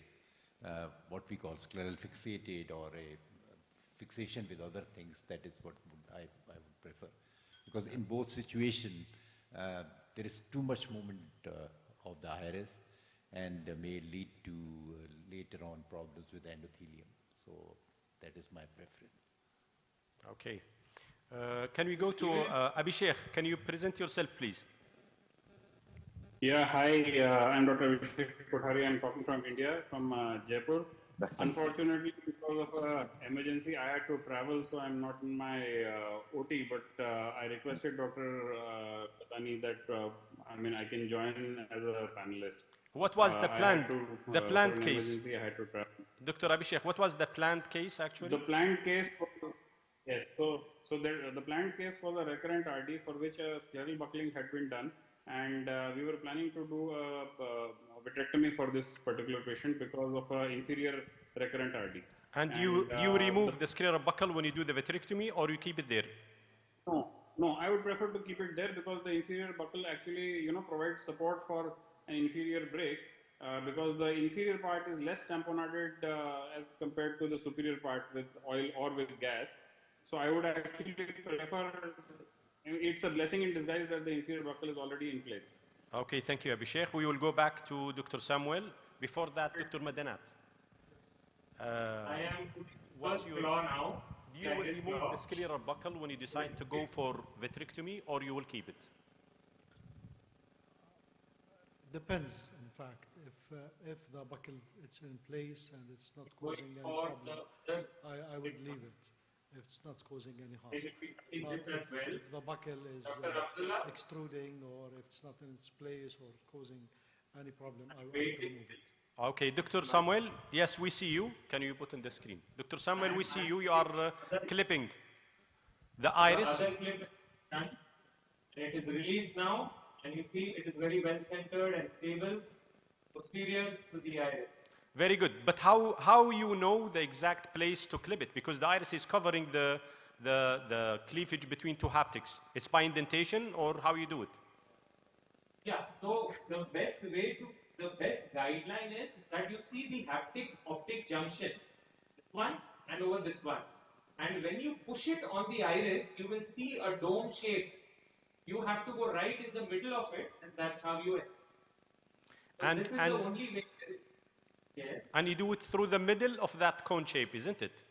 [SPEAKER 17] what we call scleral fixated or a fixation with other things, that is what I would prefer. Because in both situations, there is too much movement of the iris and may lead to later on problems with endothelium. So that is my preference.
[SPEAKER 10] Okay. Can we go to Abhishek? Can you present yourself, please?
[SPEAKER 18] Yeah, hi, I'm Dr. Abhishek Kothari. I'm talking from India, from Jaipur. Unfortunately, because of an emergency, I had to travel, so I'm not in my OT, but I requested Dr. Patani that I can join as a panelist.
[SPEAKER 10] What was the planned case?
[SPEAKER 18] I had to travel.
[SPEAKER 10] Dr. Abhishek, what was the planned case actually?
[SPEAKER 18] The planned case, yes. So the planned case was a recurrent RD for which a scleral buckling had been done, and we were planning to do a vitrectomy for this particular patient because of an inferior recurrent RD.
[SPEAKER 10] And do you remove the scleral buckle when you do the vitrectomy, or you keep it there?
[SPEAKER 18] No, I would prefer to keep it there because the inferior buckle actually, provides support for an inferior break because the inferior part is less tamponaded as compared to the superior part with oil or with gas. So I would actually prefer, it's a blessing in disguise that the inferior buckle is already in place.
[SPEAKER 10] Okay, thank you, Abhishek. We will go back to Dr. Samuel. Before that, Dr. Madanat.
[SPEAKER 13] I am
[SPEAKER 10] What's
[SPEAKER 13] first
[SPEAKER 10] your
[SPEAKER 13] law now.
[SPEAKER 10] Do you will remove the scleral buckle when you decide to go for vitrectomy, or you will keep it?
[SPEAKER 19] Depends, in fact. If the buckle it's in place and it's not causing any problem, I would leave it. If it's not causing any harm. But if the buckle is extruding, or if it's not in its place or causing any problem, I would remove it.
[SPEAKER 10] Okay, Dr. Samuel, yes, we see you. Can you put on the screen? Dr. Samuel, we see you. You are clipping the iris.
[SPEAKER 13] It is released now, and you see it is very well centered and stable, posterior to the iris.
[SPEAKER 10] Very good. But how you know the exact place to clip it? Because the iris is covering the cleavage between two haptics. It's by indentation, or how you do it?
[SPEAKER 13] Yeah, so the best guideline is that you see the haptic optic junction, this one and over this one. And when you push it on the iris, you will see a dome shape. You have to go right in the middle of it, and that's how you end. So this is the only way. Yes.
[SPEAKER 10] And you do it through the middle of that cone shape, isn't it?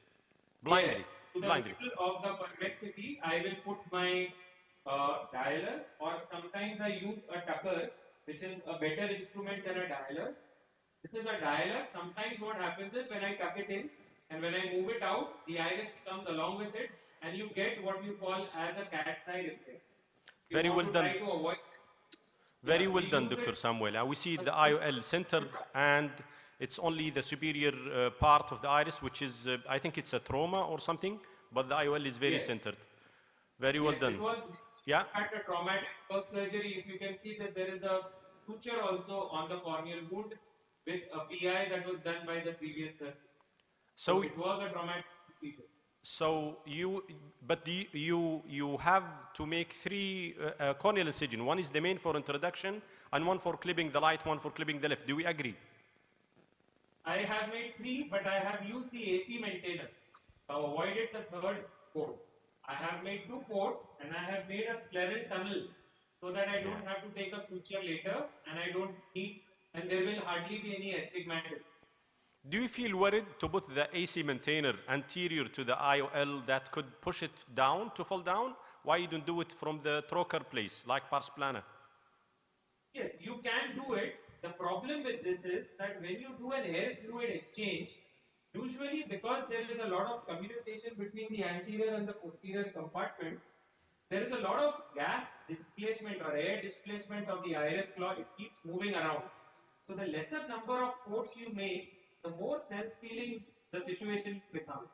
[SPEAKER 10] Blindly.
[SPEAKER 13] Yes. To the middle of the convexity, I will put my dialer, or sometimes I use a tucker, which is a better instrument than a dialer. This is a dialer. Sometimes what happens is when I tuck it in and when I move it out, the iris comes along with it, and you get what you call as a cat's eye reflex.
[SPEAKER 10] Very well done. Very well done, Dr. Samuel. We see the IOL centered, and it's only the superior part of the iris, which is, I think it's a trauma or something, but the IOL is very centered. Very well done.
[SPEAKER 13] It was
[SPEAKER 10] yeah.
[SPEAKER 13] At a traumatic first surgery, if you can see that there is a suture also on the corneal wound with a PI that was done by the previous surgery. So it was a traumatic procedure.
[SPEAKER 10] So you have to make three corneal incision. One is the main for introduction, and one for clipping the light, one for clipping the left. Do we agree?
[SPEAKER 13] I have made three, but I have used the AC maintainer. I avoided the third port. I have made 2 ports, and I have made a scleral tunnel so that I don't have to take a suture later, and I don't need, and there will hardly be any astigmatism.
[SPEAKER 10] Do you feel worried to put the AC maintainer anterior to the IOL that could push it down to fall down? Why you don't do it from the trocar place, like pars plana?
[SPEAKER 13] Yes, you can do it. The problem with this is that when you do an air fluid exchange, usually because there is a lot of communication between the anterior and the posterior compartment, there is a lot of gas displacement or air displacement of the iris claw. It keeps moving around. So the lesser number of ports you make, the more self-sealing the situation becomes,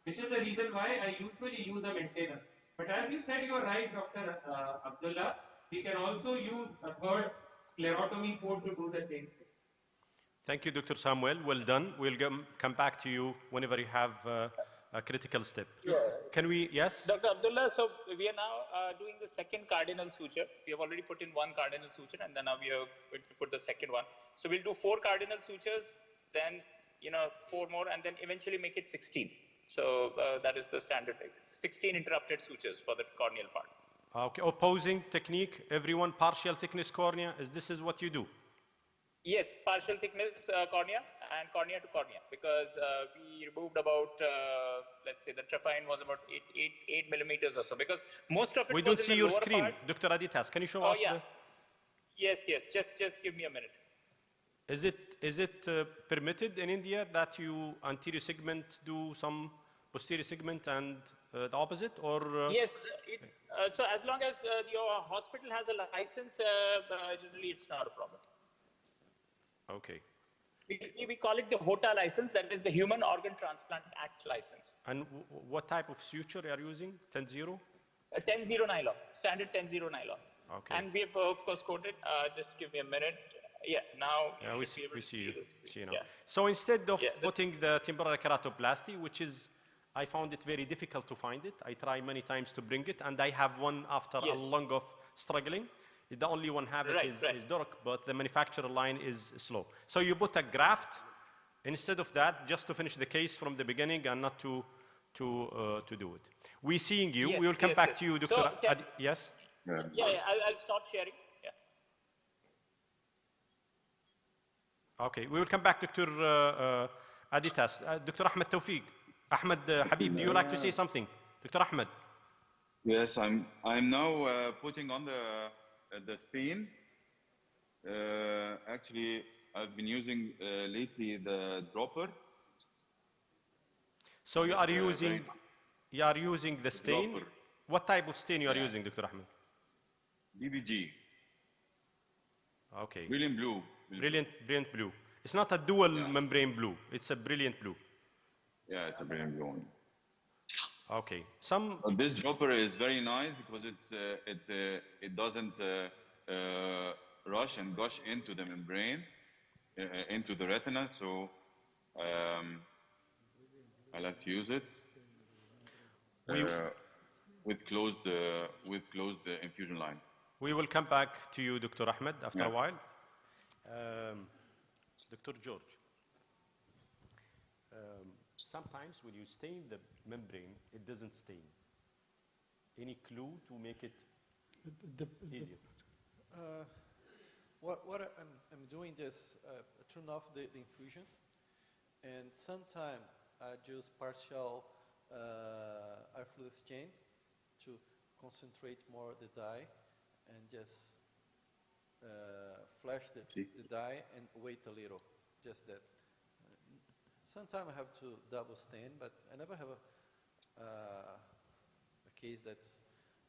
[SPEAKER 13] which is the reason why I usually use a maintainer. But as you said, you are right, Dr. Abdullah, we can also use a third sclerotomy port to do the same thing.
[SPEAKER 10] Thank you, Dr. Samuel. Well done. We'll come back to you whenever you have a critical step.
[SPEAKER 14] Yeah.
[SPEAKER 10] Can we, yes?
[SPEAKER 14] Dr. Abdullah, so we are now doing the second cardinal suture. We have already put in 1 cardinal suture, and then now we are going to put the second one. So we'll do 4 cardinal sutures, then 4 more, and then eventually make it 16. So that is the standard rate. 16 interrupted sutures for the corneal part.
[SPEAKER 10] Okay, opposing technique, everyone partial thickness cornea, this is what you do?
[SPEAKER 14] Yes, partial thickness cornea and cornea to cornea, because we removed about, let's say the trephine was about 8 millimeters or so, because most of it
[SPEAKER 10] we
[SPEAKER 14] was
[SPEAKER 10] don't
[SPEAKER 14] in
[SPEAKER 10] see
[SPEAKER 14] the
[SPEAKER 10] your
[SPEAKER 14] lower
[SPEAKER 10] screen.
[SPEAKER 14] part.
[SPEAKER 10] Dr. Aditas, can you show us?
[SPEAKER 14] Yeah. Yes, just give me a minute.
[SPEAKER 10] Is it permitted in India that you anterior segment do some posterior segment and the opposite, or?
[SPEAKER 14] Yes, so as long as your hospital has a license, generally it's not a problem.
[SPEAKER 10] Okay.
[SPEAKER 14] We call it the HOTA license, that is the Human Organ Transplant Act license.
[SPEAKER 10] And what type of suture are you using? 10-0?
[SPEAKER 14] 10-0 nylon, standard 10-0 nylon.
[SPEAKER 10] Okay.
[SPEAKER 14] And we have, of course, quoted, just give me a minute. Yeah, now you
[SPEAKER 10] we
[SPEAKER 14] should be able to see this.
[SPEAKER 10] see now.
[SPEAKER 14] Yeah.
[SPEAKER 10] So instead of putting the temporary keratoplasty, which is, I found it very difficult to find it. I try many times to bring it, and I have one after a long of struggling. The only one have it is Dork, but the manufacturer line is slow. So you put a graft instead of that, just to finish the case from the beginning and not to do it. We're seeing you.
[SPEAKER 14] Yes,
[SPEAKER 10] we will come back to you, Dr.
[SPEAKER 14] So,
[SPEAKER 10] Yes?
[SPEAKER 14] Yeah, I'll stop sharing. Yeah.
[SPEAKER 10] Okay, we will come back, Dr. Aditas. Dr. Ahmed Tawfiq. Ahmed Habib, do you like to say something? Dr. Ahmed.
[SPEAKER 11] Yes, I'm now putting on the stain. Actually, I've been using lately the dropper.
[SPEAKER 10] So you are using the stain.
[SPEAKER 11] Dropper.
[SPEAKER 10] What type of stain you are using, Dr. Ahmed?
[SPEAKER 11] BBG.
[SPEAKER 10] Okay.
[SPEAKER 11] Brilliant blue.
[SPEAKER 10] Brilliant blue. It's not a dual membrane blue. It's a brilliant blue.
[SPEAKER 11] Yeah, it's a brilliant blue one.
[SPEAKER 10] Okay.
[SPEAKER 11] This dropper is very nice because it doesn't rush and gush into the membrane, into the retina. So I like to use it with closed infusion line.
[SPEAKER 10] We will come back to you, Dr. Ahmed, after a while. Dr. George, sometimes when you stain the membrane, it doesn't stain. Any clue to make it easier?
[SPEAKER 1] What I'm doing is turn off the infusion, and sometimes I use partial air fluid exchange to concentrate more the dye and just flash the dye and wait a little, just that. Sometimes I have to double stain, but I never have a case that's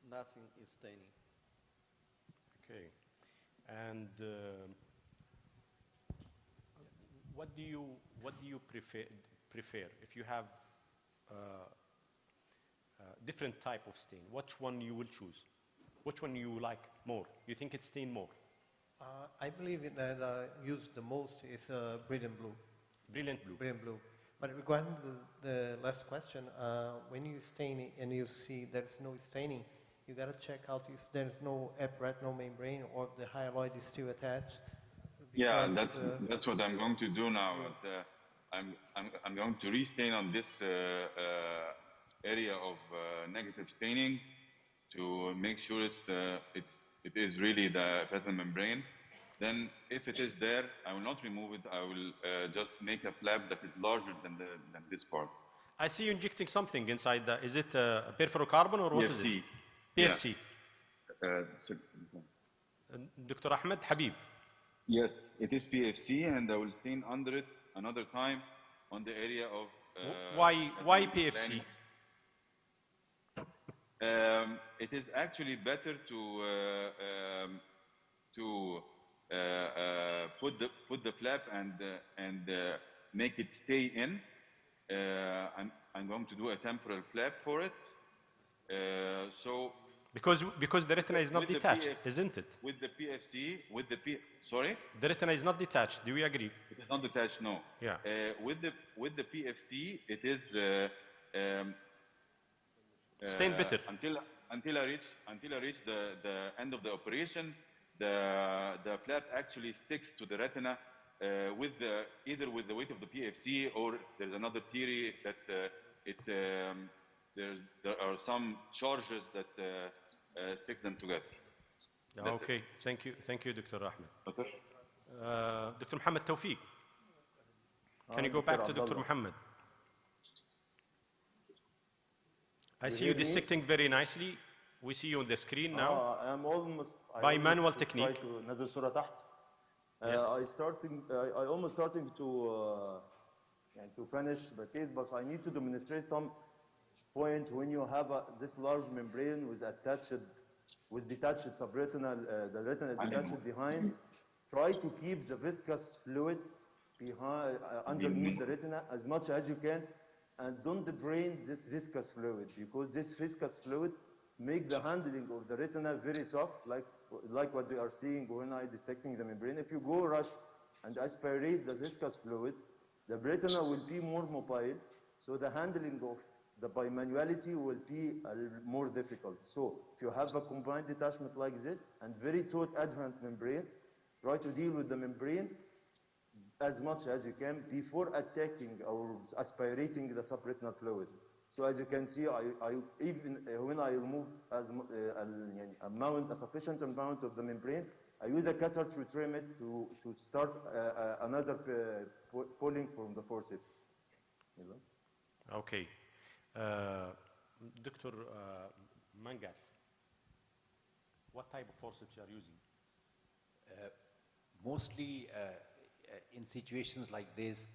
[SPEAKER 1] nothing is staining.
[SPEAKER 10] Okay, and what do you prefer if you have different type of stain? Which one you will choose? Which one you like more? You think it stain more?
[SPEAKER 20] I believe that I use the most is brilliant blue.
[SPEAKER 10] Brilliant blue.
[SPEAKER 20] Brilliant blue. But regarding the last question, when you stain it and you see there's no staining, you got to check out if there's no retinal membrane or if the hyaloid is still attached.
[SPEAKER 11] Yeah, that's what I'm going to do now. But, I'm going to restain on this area of negative staining to make sure it is really the retinal membrane. Then, if it is there, I will not remove it. I will just make a flap that is larger than this part.
[SPEAKER 10] I see you injecting something inside that. Is it a perfluorocarbon or what is it? PFC. Dr. Ahmed Habib.
[SPEAKER 11] Yes, it is PFC, and I will stain under it another time on the area of.
[SPEAKER 10] Why PFC?
[SPEAKER 11] It is actually better to put the flap and make it stay in. I'm going to do a temporal flap for it.
[SPEAKER 10] Because the retina is not detached, isn't it?
[SPEAKER 11] With the PFC, sorry?
[SPEAKER 10] The retina is not detached. Do we agree?
[SPEAKER 11] It is not detached, no.
[SPEAKER 10] Yeah.
[SPEAKER 11] With the PFC, it is
[SPEAKER 10] stain better.
[SPEAKER 11] Until I reach the end of the operation, the flap actually sticks to the retina either with the weight of the PFC, or there's another theory that there are some charges that stick them together.
[SPEAKER 10] Okay, thank you, Dr. Ahmed. Dr. Mohammed Tawfiq, can you go back to Dr. Mohammed? I see you dissecting very nicely. We see you on the screen now.
[SPEAKER 12] I'm almost
[SPEAKER 10] by manual technique.
[SPEAKER 12] I almost starting to finish the case, but I need to demonstrate some point when you have this large membrane with detached subretinal, the retina is detached behind. Try to keep the viscous fluid behind, underneath the retina as much as you can, and don't drain this viscous fluid, because this viscous fluid make the handling of the retina very tough, like what we are seeing when I dissecting the membrane. If you go rush and aspirate the viscous fluid, the retina will be more mobile, so the handling of the bimanuality will be more difficult. So if you have a combined detachment like this and very taut adherent membrane, try to deal with the membrane as much as you can before attacking or aspirating the subretinal fluid. So as you can see, even when I remove a sufficient amount of the membrane, I use a cutter to trim it to start another pulling from the forceps.
[SPEAKER 10] Okay. Dr. Mangat, what type of forceps you are using?
[SPEAKER 17] Mostly in situations like this,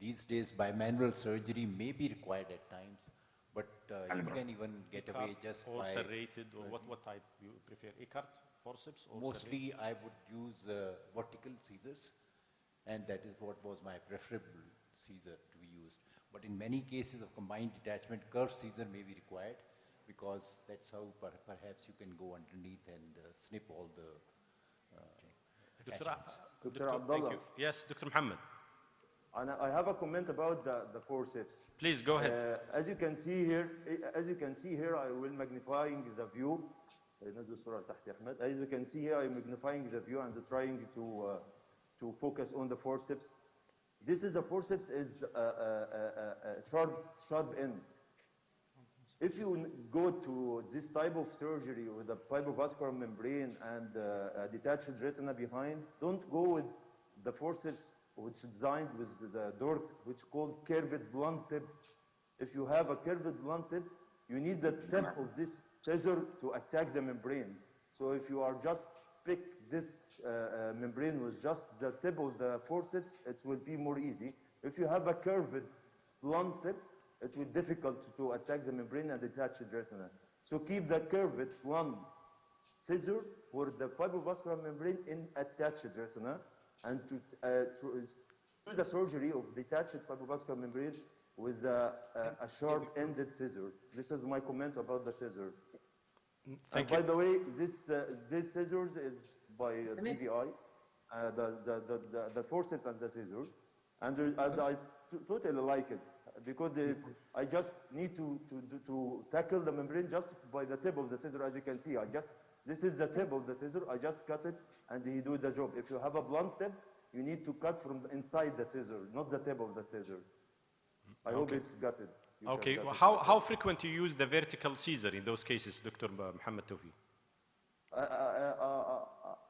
[SPEAKER 17] these days bimanual surgery may be required at times, but you can even get away just
[SPEAKER 10] or
[SPEAKER 17] by...
[SPEAKER 10] serrated, or what type you prefer? Ecart forceps or
[SPEAKER 17] Mostly
[SPEAKER 10] serrated?
[SPEAKER 17] I would use vertical scissors, and that is what was my preferable scissor to be used. But in many cases of combined detachment, curved scissor may be required, because that's how perhaps you can go underneath and snip all the attachments.
[SPEAKER 10] Thank you. Yes, Dr. Muhammad.
[SPEAKER 12] And I have a comment about the forceps.
[SPEAKER 10] Please go ahead.
[SPEAKER 12] As you can see here, I will magnifying the view. As you can see here, I'm magnifying the view and trying to focus on the forceps. This is a forceps is a sharp end. If you go to this type of surgery with a fibrobascular membrane and a detached retina behind, don't go with the forceps which is designed with the door, which is called curved blunt tip. If you have a curved blunt tip, you need the tip of this scissor to attack the membrane. So if you are just pick this membrane with just the tip of the forceps, it will be more easy. If you have a curved blunt tip, it will be difficult to attack the membrane and detach the retina. So keep the curved blunt scissor for the fibrobascular membrane in attached retina, and to use a surgery of detached fibrobascular membrane with a sharp-ended scissor. This is my comment about the scissor.
[SPEAKER 10] Thank you.
[SPEAKER 12] By the way, this scissors is by BVI, the forceps and the scissors, and I totally like it, because I just need to tackle the membrane just by the tip of the scissor. As you can see, this is the tip of the scissor. I just cut it, and he do the job. If you have a blunt tip, you need to cut from inside the scissor, not the tip of the scissor. I hope it's got it.
[SPEAKER 10] Okay, well, how frequent do you use the vertical scissor in those cases, Dr. Muhammad Tawfiq?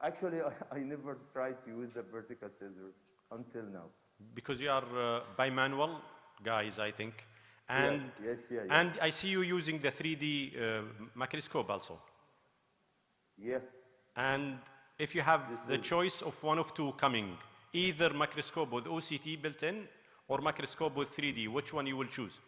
[SPEAKER 12] Actually, I never tried to use the vertical scissor until now.
[SPEAKER 10] Because you are bimanual guys, I think. And,
[SPEAKER 12] yes,
[SPEAKER 10] and I see you using the 3D microscope also.
[SPEAKER 12] Yes.
[SPEAKER 10] And if you have the choice of one of two coming, either microscope with OCT built in or microscope with 3D, which one you will choose?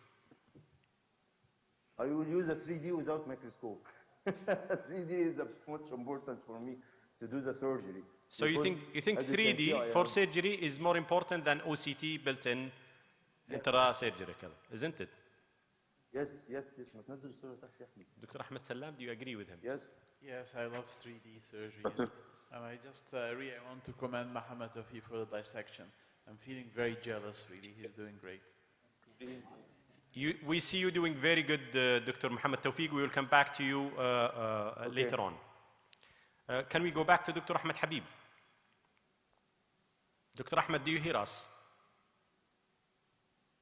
[SPEAKER 12] I will use a 3D without microscope. 3D is much important for me to do the surgery.
[SPEAKER 10] So you think 3D for surgery is more important than OCT built in intrasurgical, isn't it?
[SPEAKER 12] Yes.
[SPEAKER 10] Dr. Ahmed Salam, do you agree with him?
[SPEAKER 12] Yes.
[SPEAKER 15] Yes, I love 3D surgery. And I just really want to commend Mohammed Tawfiq for the dissection. I'm feeling very jealous, really. He's doing great.
[SPEAKER 10] We see you doing very good, Dr. Mohammed Tawfiq. We will come back to you later on. Can we go back to Dr. Ahmed Habib? Dr. Ahmed, do you hear us?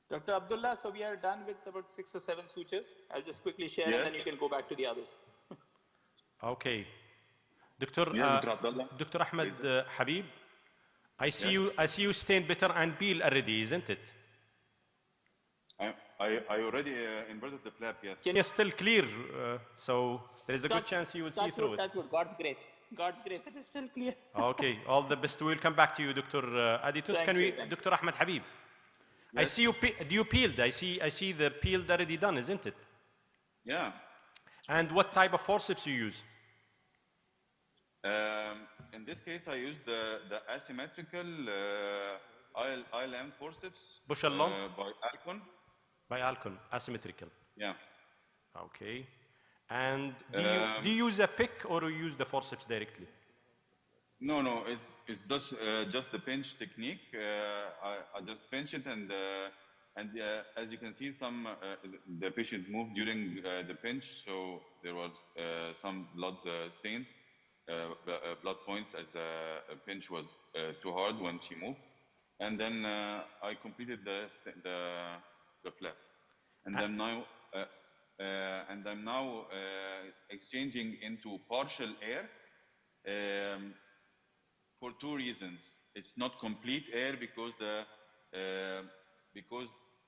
[SPEAKER 14] Dr. Abdullah, so we are done with about 6 or 7 sutures. I'll just quickly share and then you can go back to the others.
[SPEAKER 10] Okay. Dr. Ahmed Habib, I see you stain, bitter and peel already, isn't it?
[SPEAKER 11] I already inverted the flap, yes.
[SPEAKER 10] Can you still clear? So there is a good chance you will see through it.
[SPEAKER 14] That's good. God's grace. God's grace, it is still clear.
[SPEAKER 10] Okay, all the best. We'll come back to you, Dr. Aditus. Can we, Dr. Ahmed Habib? Yes. I see you. Do you peeled? I see the peeled already done, isn't it?
[SPEAKER 11] Yeah.
[SPEAKER 10] And what type of forceps you use?
[SPEAKER 11] In this case, I used the asymmetrical ILM forceps.
[SPEAKER 10] Bushel lump?
[SPEAKER 11] By Alcon.
[SPEAKER 10] By Alcon, asymmetrical.
[SPEAKER 11] Yeah.
[SPEAKER 10] Okay. And do you use a pick or you use the forceps directly?
[SPEAKER 11] No, it's just the pinch technique. I just pinch it, and as you can see, the patient moved during the pinch, so there was some blood stains, blood points, as the pinch was too hard when she moved, and then I completed the flap, and I'm now exchanging into partial air. for two reasons. It's not complete air because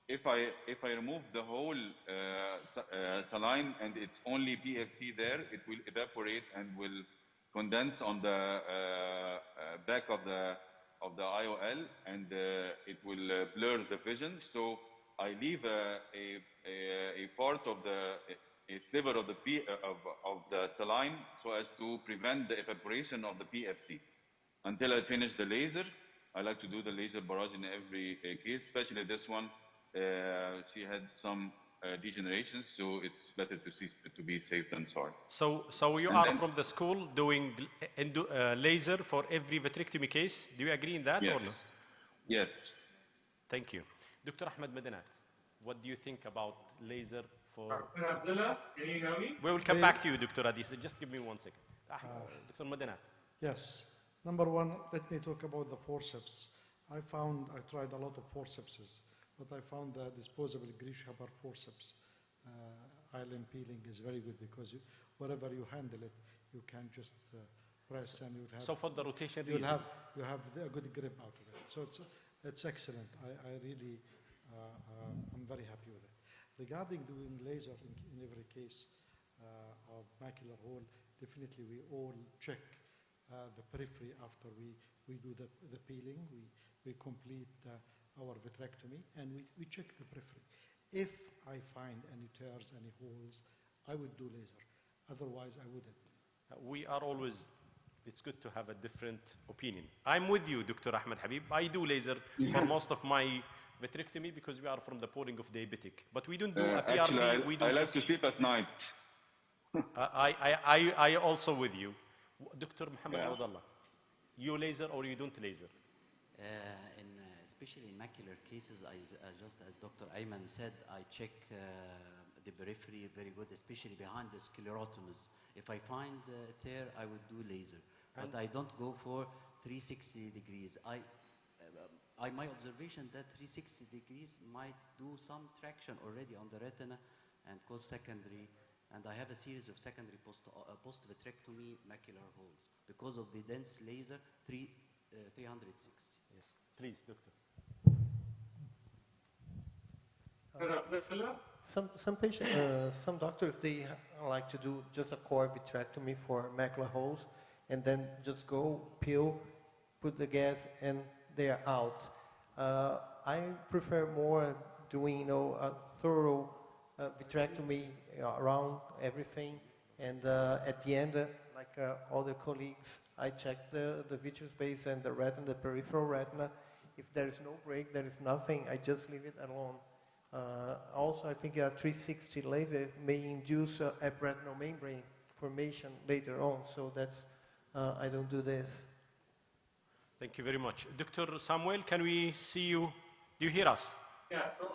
[SPEAKER 11] if I remove the whole saline and it's only PFC there, it will evaporate and will condense on the back of the IOL, and it will blur the vision. So I leave a part of a sliver of the saline so as to prevent the evaporation of the PFC. Until I finish the laser, I like to do the laser barrage in every case, especially this one. She had some degeneration, so it's better to be safe than sorry.
[SPEAKER 10] So you are from the school doing laser for every vitrectomy case. Do you agree in that or no?
[SPEAKER 11] Yes.
[SPEAKER 10] Thank you. Dr. Ahmed Madanat, what do you think about laser for...
[SPEAKER 13] Dr. Abdullah, can you hear me?
[SPEAKER 10] We will come back to you, Dr. Adis. Just give me 1 second. Dr. Madanat.
[SPEAKER 19] Yes. Number one, let me talk about the forceps. I tried a lot of forcepses, but I found the disposable Grease-Hopper forceps island peeling is very good because wherever you handle it, you can just press and you have.
[SPEAKER 10] So for the rotation,
[SPEAKER 19] you have a good grip out of it. So it's excellent. I really I'm very happy with it. Regarding doing laser in every case of macular hole, definitely we all check the periphery after we do the peeling. We complete our vitrectomy and we check the periphery. If I find any tears, any holes, I would do laser. Otherwise, I wouldn't.
[SPEAKER 10] We are always, it's good to have a different opinion. I'm with you, Dr. Ahmed Habib. I do laser for most of my vitrectomy because we are from the polling of diabetic. But we don't do a PRP.
[SPEAKER 11] Actually, I like to sleep at night.
[SPEAKER 10] I also with you. Dr. Muhammad Abdullah, you laser or you don't laser?
[SPEAKER 21] Especially in macular cases, just as Dr. Ayman said, I check the periphery very good, especially behind the sclerotomies. If I find a tear, I would do laser. But I don't go for 360 degrees. My observation that 360 degrees might do some traction already on the retina and cause secondary. And I have a series of secondary post-vitrectomy macular holes because of the dense laser 360.
[SPEAKER 10] Yes, please, doctor.
[SPEAKER 20] Some doctors, they like to do just a core vitrectomy for macular holes and then just go, peel, put the gas, and they're out. I prefer more doing, a thorough vitrectomy around everything, and at the end, like all the colleagues, I check the vitreous base and the retina, the peripheral retina. If there is no break, there is nothing, I just leave it alone. Also, I think a 360 laser may induce a retinal membrane formation later on, so that's, I don't do this.
[SPEAKER 10] Thank you very much. Dr. Samuel, can we see you? Do you hear us?
[SPEAKER 13] Yeah, so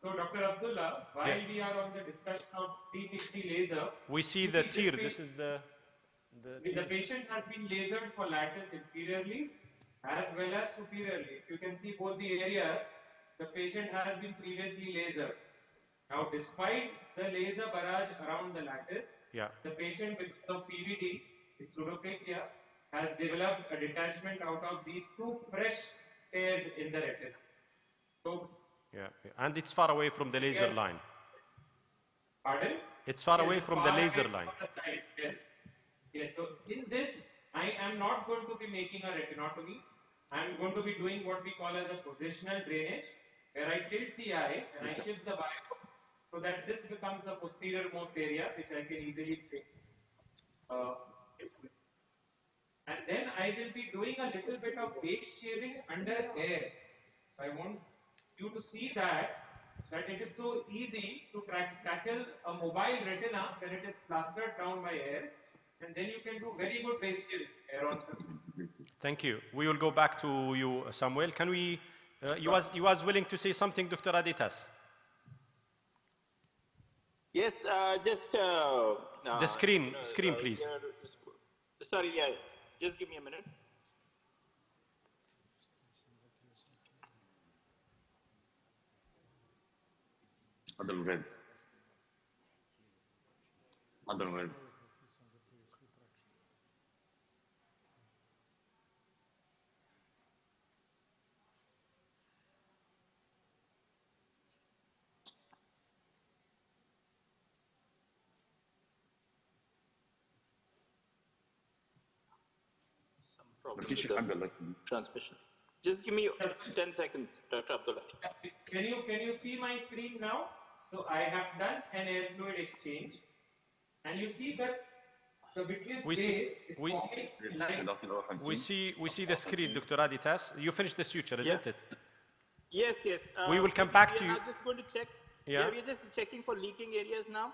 [SPEAKER 13] Dr. Abdullah, while we are on the discussion of 360 laser,
[SPEAKER 10] we see the tear. This is the
[SPEAKER 13] patient has been lasered for lattice inferiorly as well as superiorly. If you can see both the areas, the patient has been previously lasered. Now, despite the laser barrage around the lattice, the patient with the PVD, it's pseudophakia, has developed a detachment out of these two fresh tears in the retina. So,
[SPEAKER 10] and it's far away from the laser line.
[SPEAKER 13] Pardon?
[SPEAKER 10] It's far away from the laser line.
[SPEAKER 13] Yes. Yes. So in this, I am not going to be making a retinotomy. I am going to be doing what we call as a positional drainage, where I tilt the eye and I shift the biopsy so that this becomes the posterior most area, which I can easily take. And then I will be doing a little bit of base shaving under air. I want you to see that it is so easy to tackle a mobile retina when it is plastered down by air, and then you can do very good base shaving air on.
[SPEAKER 10] Thank you. We will go back to you, Samuel. Can we? You was willing to say something, Dr. Aditas?
[SPEAKER 14] Yes, just
[SPEAKER 10] the screen, please.
[SPEAKER 14] Sorry, yeah. Just give me a minute.
[SPEAKER 11] Otherwise.
[SPEAKER 14] problem with the transmission. Just give me 10 seconds, Dr. Abdullah.
[SPEAKER 13] Can you see my screen now? So I have done an air fluid exchange, and you see that the vitreous base is forming line.
[SPEAKER 10] We see the screen, Dr. Aditas. You finished the suture, isn't it?
[SPEAKER 14] Yes, yes.
[SPEAKER 10] We will come back to you.
[SPEAKER 14] We are now just going to check.
[SPEAKER 10] Yeah.
[SPEAKER 14] We are just checking for leaking areas now,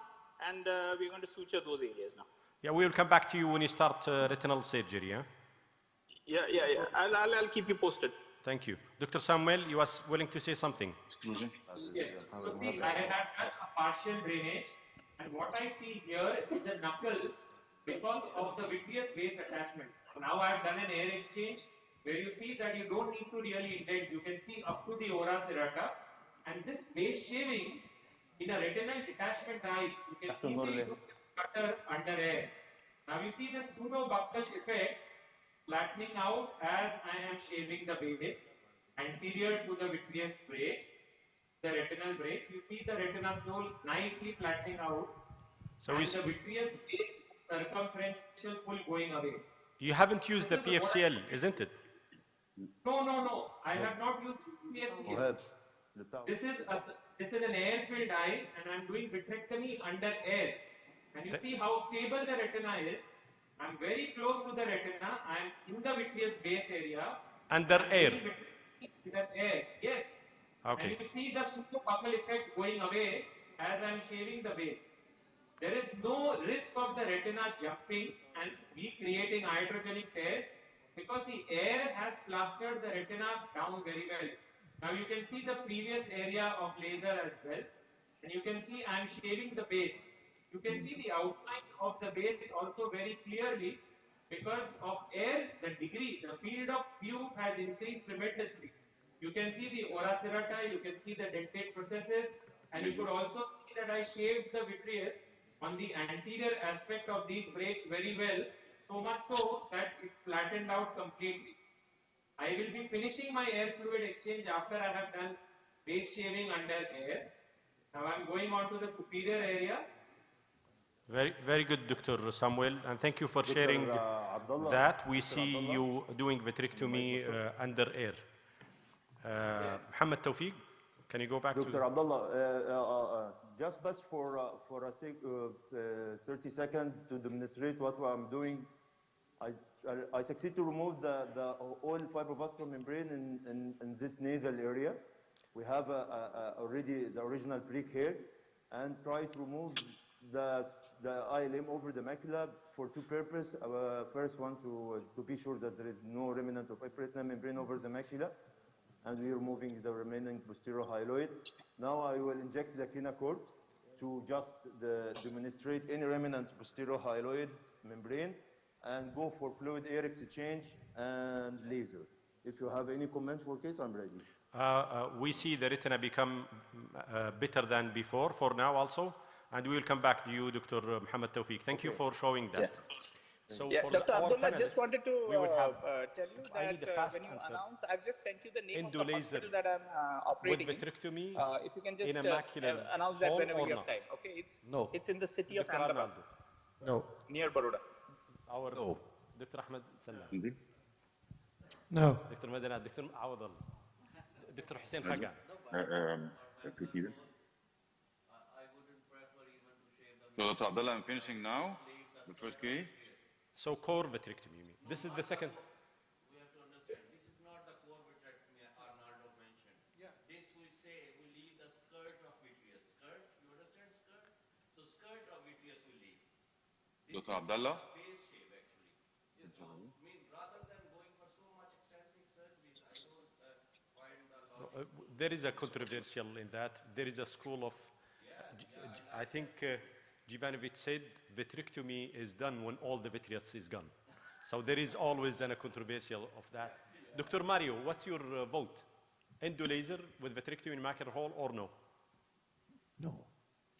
[SPEAKER 14] and we're going to suture those areas now.
[SPEAKER 10] Yeah, we will come back to you when you start retinal surgery. Yeah.
[SPEAKER 14] Yeah. I'll keep you posted.
[SPEAKER 10] Thank you. Dr. Samuel, you was willing to say something?
[SPEAKER 13] Yes. So see, I have done a partial drainage, and what I see here is a knuckle because of the vitreous base attachment. So now I have done an air exchange where you see that you don't need to really indent. You can see up to the ora serrata, and this base shaving in a retinal detachment eye, you can easily do cutter under air. Now you see the pseudo-buccal effect flattening out as I am shaving the base anterior to the vitreous breaks, the retinal breaks. You see the retina so nicely flattening out,
[SPEAKER 10] So
[SPEAKER 13] and the vitreous base circumferential pull going away.
[SPEAKER 10] You haven't used the PFCL, isn't it?
[SPEAKER 13] No. I have not used PFCL. This is an air-filled eye, and I'm doing vitrectomy under air. And you see how stable the retina is. I'm very close to the retina. I'm in the vitreous base area.
[SPEAKER 10] Under air.
[SPEAKER 13] Under air, yes.
[SPEAKER 10] Okay.
[SPEAKER 13] And you see the pseudobuccal effect going away as I'm shaving the base. There is no risk of the retina jumping and recreating iatrogenic tears because the air has plastered the retina down very well. Now you can see the previous area of laser as well, and you can see I'm shaving the base. You can see the outline of the base also very clearly because of air, the degree, the field of view has increased tremendously. You can see the ora serrata, you can see the dentate processes, and you could also see that I shaved the vitreous on the anterior aspect of these breaks very well, so much so that it flattened out completely. I will be finishing my air fluid exchange after I have done base shaving under air. Now I am going on to the superior area.
[SPEAKER 10] Very good, Dr. Samuel, and thank you for sharing that. We see you doing vitrectomy under air. Mohammed Tawfiq, can you go back to
[SPEAKER 12] Dr. Abdullah, just for 30 seconds to demonstrate what I'm doing. I succeed to remove the all fibrovascular membrane in this nasal area. We have already the original brick here, and try to remove the ILM over the macula for two purposes. First one, to be sure that there is no remnant of retinal membrane over the macula, and we're removing the remaining posterior hyaloid. Now I will inject the Kinacort to just demonstrate any remnant posterior hyaloid membrane and go for fluid air exchange and laser. If you have any comment for case, I'm ready.
[SPEAKER 10] We see the retina become better than before for now also, and we will come back to you, Dr. Mohammed Tawfiq. Thank you for showing that. So
[SPEAKER 14] yeah, Dr. Abdullah, just wanted to tell you that when you announce, I've just sent you the name of the hospital that I'm operating in. If you can just announce that whenever you have time. Okay, it's in the city of Ahmedabad.
[SPEAKER 20] No.
[SPEAKER 14] Near Baroda.
[SPEAKER 10] Dr. Ahmed Salam.
[SPEAKER 20] No.
[SPEAKER 10] Dr. Madanat, Dr. Awadal. Dr. Hussein Khagan.
[SPEAKER 11] So Dr. Abdullah, I'm finishing now, the first case.
[SPEAKER 10] So core vitrectomy, you mean? This is the second.
[SPEAKER 2] We have to understand, this is not the core vitrectomy Arnaldo mentioned. Yeah. This we say we leave the skirt of vitreous. Skirt, you understand skirt? So skirt of vitreous we leave.
[SPEAKER 11] Dr. Abdullah?
[SPEAKER 2] Base shape actually. Yes, so, I mean, rather than going for so much extensive surgeries, I don't find the logic.
[SPEAKER 10] There is a controversial in that. There is a school of, I think Jivanovic said vitrectomy is done when all the vitreous is gone. So there is always a controversial of that. Dr. Mario, what's your vote? Endo laser with vitrectomy in macular hole or no?
[SPEAKER 8] No.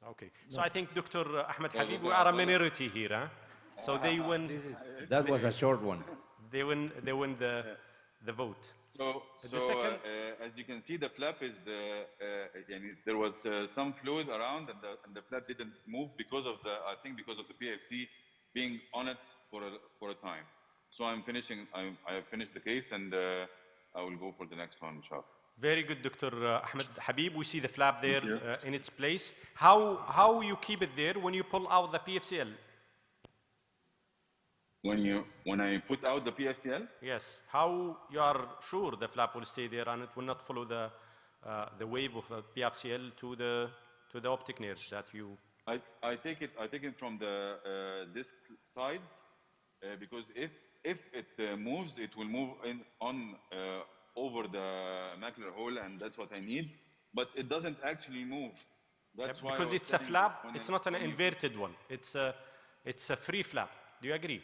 [SPEAKER 10] Okay. No. So I think Dr. Ahmed Habib, we are a minority here. Huh? So they win.
[SPEAKER 17] That was a short one.
[SPEAKER 10] They win the vote.
[SPEAKER 11] So as you can see, the flap is there was some fluid around, and the flap didn't move because of the PFC being on it for a time. So I have finished the case, and I will go for the next one, inshallah.
[SPEAKER 10] Very good, Dr. Ahmed Habib. We see the flap there in its place. How you keep it there when you pull out the PFCL?
[SPEAKER 11] When I put out the PFCL?
[SPEAKER 10] Yes. How you are sure the flap will stay there and it will not follow the wave of PFCL to the optic nerve that you?
[SPEAKER 11] I take it from the disc side because if it moves, it will move over the macular hole, and that's what I need. But it doesn't actually move. That's why
[SPEAKER 10] because it's a flap. It's not an inverted one. It's a free flap. Do you agree?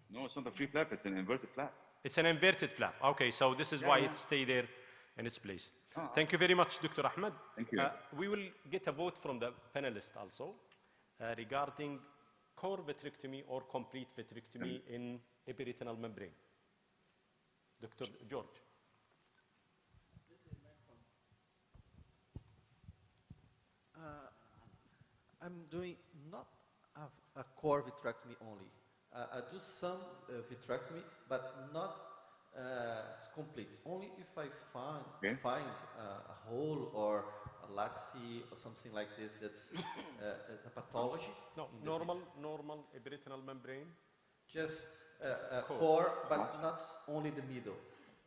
[SPEAKER 11] No, it's not a free flap. It's an inverted flap.
[SPEAKER 10] It's an inverted flap. Okay, so this is why it stays there in its place. Thank you very much, Dr. Ahmed.
[SPEAKER 11] Thank you.
[SPEAKER 10] We will get a vote from the panelists also regarding core vitrectomy or complete vitrectomy in epiretinal membrane. Dr. George.
[SPEAKER 1] I'm doing not a core vitrectomy only. I do some vitrectomy, but not complete. Only if I find a hole or a laxity or something like this that's it's a pathology.
[SPEAKER 10] No, normal epiretinal membrane.
[SPEAKER 1] Just core, but not only the middle.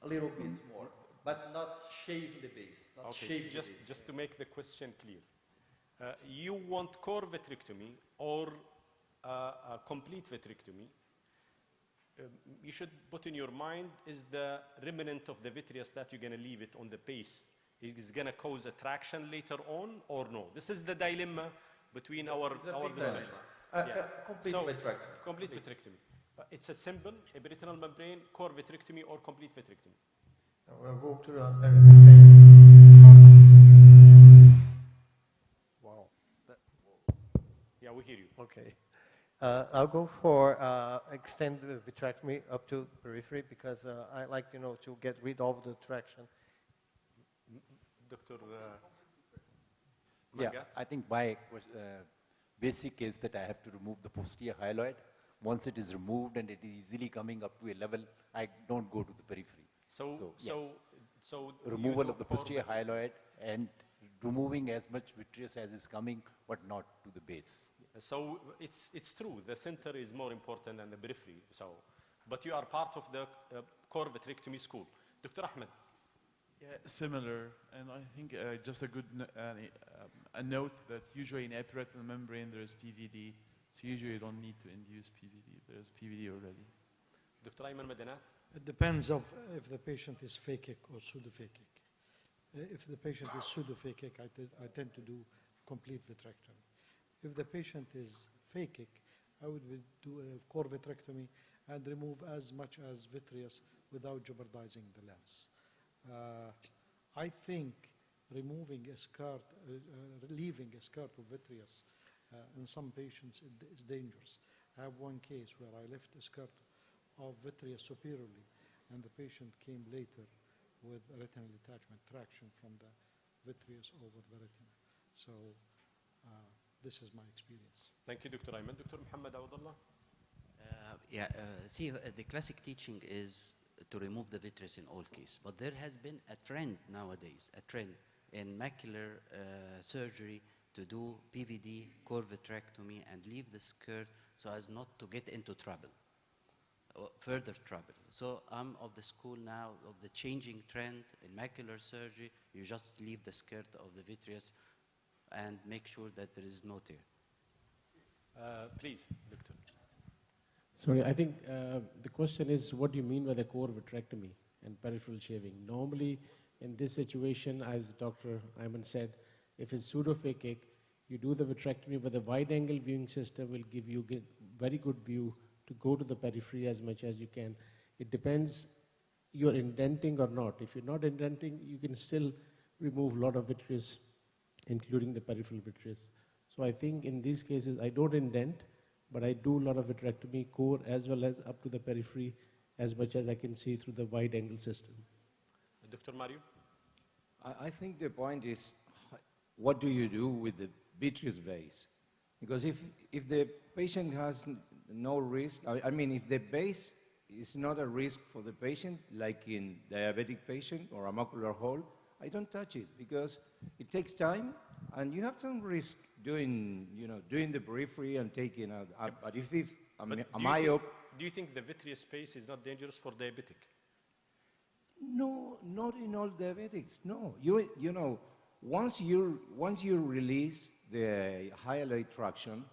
[SPEAKER 1] A little bit more, but not shave the base. Not shave the base.
[SPEAKER 10] Just to make the question clear, you want core vitrectomy or a complete vitrectomy? You should put in your mind, is the remnant of the vitreous that you're going to leave it on the base is going to cause a traction later on or no? This is the dilemma between our discussion.
[SPEAKER 1] Complete vitrectomy.
[SPEAKER 10] Complete vitrectomy. It's a simple epiretinal membrane, core vitrectomy or complete vitrectomy.
[SPEAKER 20] We'll go to the Wow.
[SPEAKER 10] Yeah, we hear you.
[SPEAKER 20] Okay. I'll go for extend the vitrectomy up to periphery because I like to get rid of the traction.
[SPEAKER 10] Dr.
[SPEAKER 17] Yeah, I think my basic is that I have to remove the posterior hyaloid. Once it is removed and it is easily coming up to a level, I don't go to the periphery. So removal of the posterior hyaloid and removing as much vitreous as is coming, but not to the base.
[SPEAKER 10] So it's true, the center is more important than the periphery. But you are part of the core vitrectomy school. Dr. Ahmed.
[SPEAKER 15] Yeah, similar, and I think just a good a note that usually in epiretinal membrane there is PVD, so usually you don't need to induce PVD. There's PVD already.
[SPEAKER 10] Dr. Ayman Madanat.
[SPEAKER 19] It depends of if the patient is phakic or pseudophakic. If the patient is pseudophakic, I tend to do complete vitrectomy. If the patient is phakic, I would do a core vitrectomy and remove as much as vitreous without jeopardizing the lens. I think removing a skirt, leaving a skirt of vitreous in some patients is dangerous. I have one case where I left a skirt of vitreous superiorly and the patient came later with retinal detachment traction from the vitreous over the retina. So this is my experience.
[SPEAKER 10] Thank you, Dr. Ayman. Dr. Muhammad Awdullah?
[SPEAKER 21] See, the classic teaching is to remove the vitreous in all cases. But there has been a trend nowadays, a trend in macular surgery to do PVD, core vitrectomy, and leave the skirt so as not to get into trouble, further trouble. So I'm of the school now of the changing trend in macular surgery. You just leave the skirt of the vitreous and make sure that there is no tear.
[SPEAKER 10] Please, Victor.
[SPEAKER 3] Sorry, I think the question is, what do you mean by the core vitrectomy and peripheral shaving? Normally, in this situation, as Dr. Ayman said, if it's pseudophakic, you do the vitrectomy, but the wide-angle viewing system will give you very good view to go to the periphery as much as you can. It depends you're indenting or not. If you're not indenting, you can still remove a lot of vitreous, including the peripheral vitreous. So I think in these cases, I don't indent, but I do a lot of vitrectomy, core as well as up to the periphery as much as I can see through the wide-angle system.
[SPEAKER 10] Dr. Mario?
[SPEAKER 16] I think the point is, what do you do with the vitreous base? Because if the patient has no risk. I mean, if the base is not a risk for the patient, like in diabetic patient or a macular hole, I don't touch it because it takes time and you have some risk doing, doing the periphery and taking out. But if it's a myope.
[SPEAKER 10] Do you think the vitreous space is not dangerous for diabetic?
[SPEAKER 16] No, not in all diabetics. No, you know, once you release the hyaloid traction,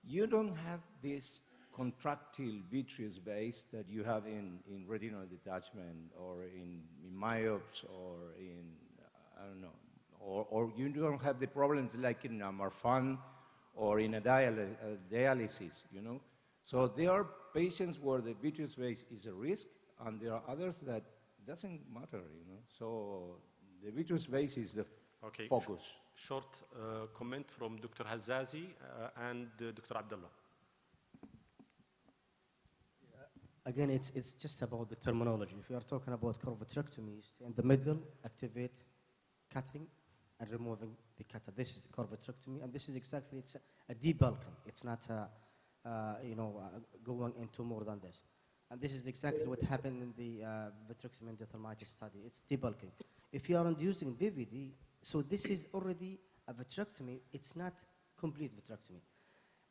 [SPEAKER 16] you don't have this contractile vitreous base that you have in retinal detachment or in myopes or in, I don't know, or you don't have the problems like in a Marfan or in a dialysis, So there are patients where the vitreous base is a risk, and there are others that doesn't matter, So the vitreous base is the focus.
[SPEAKER 10] Short comment from Dr. Hazazi and Dr. Abdullah.
[SPEAKER 5] Again, it's just about the terminology. If we are talking about curvitrectomy, stay in the middle, activate cutting and removing the cutter. This is the curvitrectomy, and this is exactly, it's a debulking. It's not, going into more than this. And this is exactly what happened in the vitrectomy endophthalmitis study. It's debulking. If you are inducing BVD, so this is already a vitrectomy. It's not complete vitrectomy.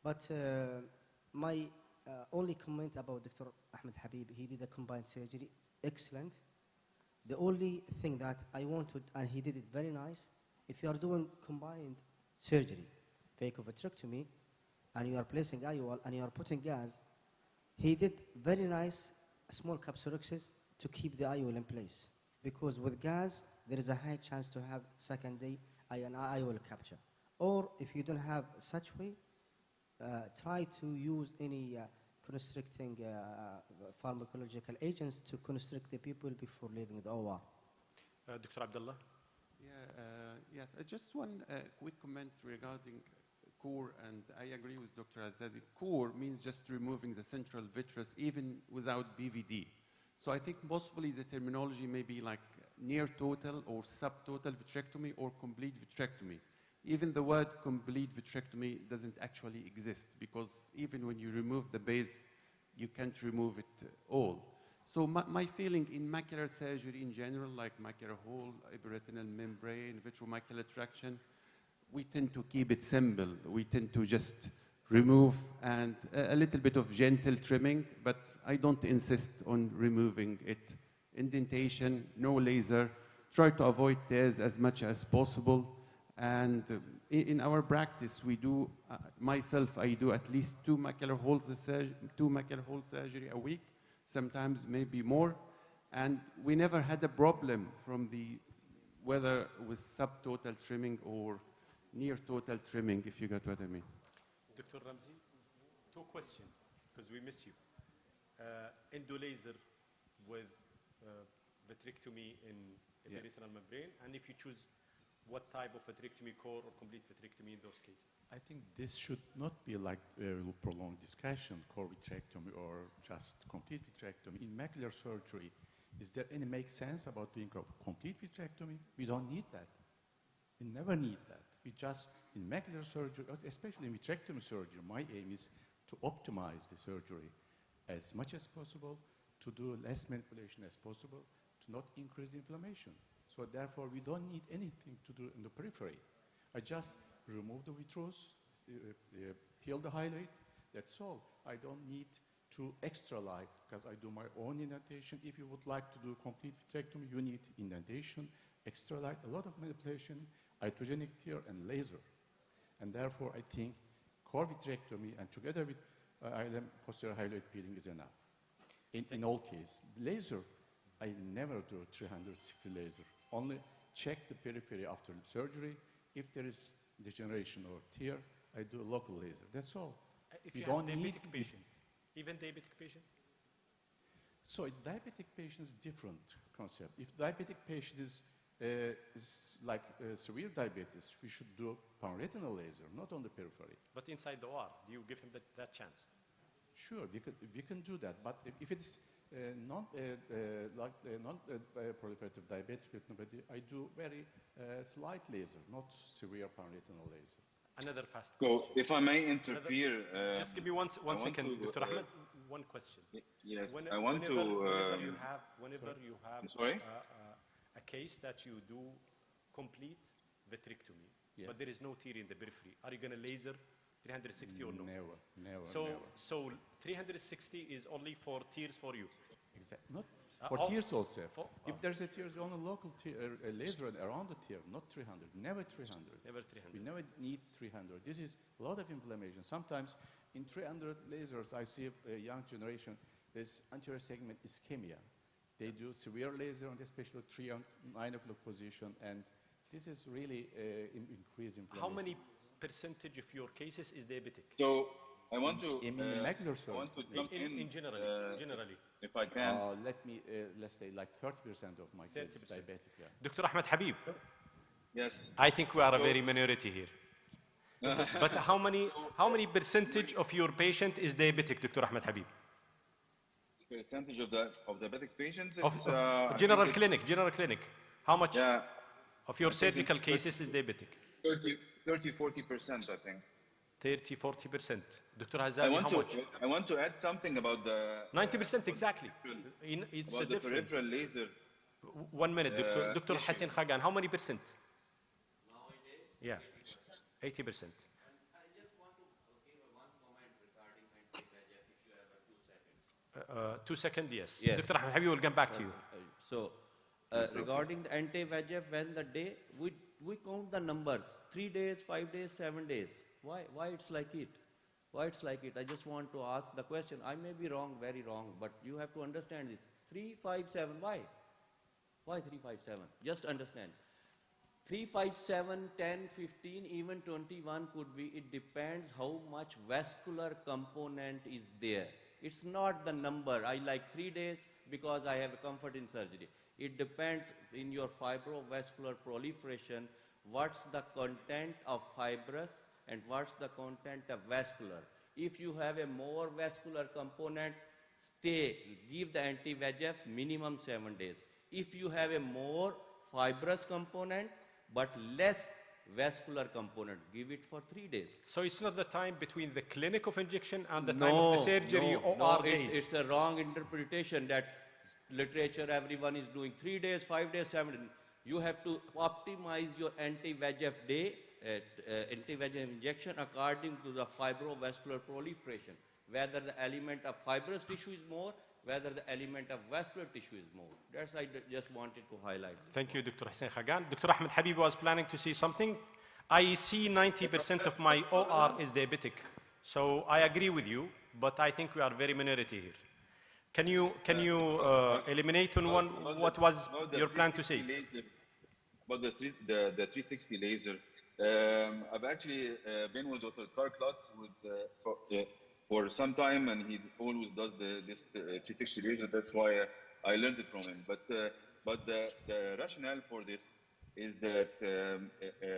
[SPEAKER 5] But my only comment about Dr. Ahmed Habib, he did a combined surgery, excellent. The only thing that I wanted, and he did it very nice, if you are doing combined surgery, phaco-vitrectomy, and you are placing IOL and you are putting gas, he did very nice small capsulexis to keep the IOL in place. Because with gas, there is a high chance to have secondary IOL capture. Or if you don't have such way, try to use any constricting pharmacological agents to constrict the people before leaving the OR.
[SPEAKER 10] Dr. Abdullah?
[SPEAKER 15] Yes, just one quick comment regarding core, and I agree with Dr. Azazi. Core means just removing the central vitreous even without BVD. So I think possibly the terminology may be like near total or subtotal vitrectomy or complete vitrectomy. Even the word complete vitrectomy doesn't actually exist, because even when you remove the base, you can't remove it all. So my feeling in macular surgery in general, like macular hole, epiretinal membrane, vitreomacular traction, we tend to keep it simple. We tend to just remove and a little bit of gentle trimming, but I don't insist on removing it. Indentation, no laser. Try to avoid tears as much as possible. And in our practice, we do, myself, I do at least two macular hole surgery a week, sometimes maybe more. And we never had a problem from whether with subtotal trimming or near total trimming, if you get what I mean.
[SPEAKER 10] Dr. Ramzi, two questions, because we miss you. Endo laser with vitrectomy in epiretinal membrane, and if you choose what type of vitrectomy, core or complete vitrectomy in those cases?
[SPEAKER 22] I think this should not be like a prolonged discussion, core vitrectomy or just complete vitrectomy. In macular surgery, is there any make sense about doing a complete vitrectomy? We don't need that. We never need that. We just, in macular surgery, especially in vitrectomy surgery, my aim is to optimize the surgery as much as possible, to do less manipulation as possible, to not increase the inflammation. So therefore, we don't need anything to do in the periphery. I just remove the vitreous, peel the hyaloid, that's all. I don't need to extra light, because I do my own indentation. If you would like to do complete vitrectomy, you need indentation, extra light, a lot of manipulation, iatrogenic tear, and laser. And therefore, I think core vitrectomy and together with posterior hyaloid peeling is enough. In all cases, laser, I never do 360 laser. Only check the periphery after surgery. If there is degeneration or tear, I do a local laser. That's all.
[SPEAKER 10] If you have diabetic patient, even diabetic patient?
[SPEAKER 22] So a diabetic patient is different concept. If diabetic patient is like severe diabetes, we should do panretinal laser, not on the periphery.
[SPEAKER 10] But inside the OR, do you give him that chance?
[SPEAKER 22] Sure, we can do that. But if it's non-proliferative diabetic retinopathy, I do very slight laser, not severe panretinal laser.
[SPEAKER 10] Another fast
[SPEAKER 11] So,
[SPEAKER 10] question.
[SPEAKER 11] if I may interfere,
[SPEAKER 10] just give me one second, Dr. Ahmed. One question.
[SPEAKER 11] Yes,
[SPEAKER 10] When,
[SPEAKER 11] I want
[SPEAKER 10] whenever,
[SPEAKER 11] to.
[SPEAKER 10] whenever you have
[SPEAKER 11] sorry?
[SPEAKER 10] A case that you do complete vitrectomy, but there is no tear in the periphery, are you going to laser 360 or no?
[SPEAKER 22] Never.
[SPEAKER 10] So 360 is only for tears for you.
[SPEAKER 22] Exactly. Not for tears also. If there's a tear, only local laser around the tear, not 300. Never 300.
[SPEAKER 10] Never 300.
[SPEAKER 22] We never need 300. This is a lot of inflammation. Sometimes in 300 lasers, I see a young generation, there's anterior segment ischemia. They do severe laser on the special 3 and 9 o'clock position, and this is really increased inflammation.
[SPEAKER 10] How many percentage of your cases is diabetic?
[SPEAKER 11] So I want to.
[SPEAKER 22] In macular surgery.
[SPEAKER 11] I want to jump
[SPEAKER 10] in generally.
[SPEAKER 11] If I can.
[SPEAKER 22] Let's say like 30% of my cases diabetic. Yeah.
[SPEAKER 10] Dr. Ahmed Habib.
[SPEAKER 11] Yes.
[SPEAKER 10] I think we are a very minority here. But how many percentage of your patient is diabetic, Dr. Ahmed Habib?
[SPEAKER 11] Percentage of diabetic patients?
[SPEAKER 10] Of general clinic. How much of your surgical cases is diabetic?
[SPEAKER 11] 30-40%, I think.
[SPEAKER 10] 30-40%. Dr. Hazazi, how much?
[SPEAKER 11] I want to add something about the...
[SPEAKER 10] 90% exactly. It's
[SPEAKER 11] about the peripheral laser.
[SPEAKER 10] 1 minute, Dr. Hassan Khagan, how many percent?
[SPEAKER 7] Nowadays?
[SPEAKER 10] Yeah, 80%.
[SPEAKER 7] I just want to give one comment regarding anti-VEGF if you have 2 seconds.
[SPEAKER 10] 2 seconds, yes.
[SPEAKER 7] Yes.
[SPEAKER 10] Dr. Habib will come back to you.
[SPEAKER 7] Regarding the anti-VEGF, when the day, we count the numbers, 3 days, 5 days, 7 days. Why it's like it? Why it's like it? I just want to ask the question. I may be wrong, very wrong, but you have to understand this. 3, 5, 7, why? Why 3, 5, 7? Just understand. 3, 5, 7, 10, 15, even 21 could be. It depends how much vascular component is there. It's not the number. I like 3 days because I have a comfort in surgery. It depends in your fibrovascular proliferation, what's the content of fibrous and what's the content of vascular. If you have a more vascular component, give the anti-VEGF minimum 7 days. If you have a more fibrous component but less vascular component, give it for 3 days.
[SPEAKER 10] So it's not the time between the clinic of injection and the time of the surgery or days?
[SPEAKER 7] It's a wrong interpretation that literature everyone is doing 3 days, 5 days, 7 days. You have to optimize your anti-VEGF day, anti-VEGF injection according to the fibrovascular proliferation, whether the element of fibrous tissue is more, whether the element of vascular tissue is more. That's I just wanted to highlight.
[SPEAKER 10] Thank you, Dr. Hussein Khagan. Dr. Ahmed Habib was planning to say something. I see 90% of my OR is diabetic. So I agree with you, but I think we are very minority here. Can you eliminate on one what was your plan to say?
[SPEAKER 11] Laser, about the 360 laser. I've actually been with Dr. Karklas for some time, and he always does this 360 laser. That's why I learned it from him. But the rationale for this is that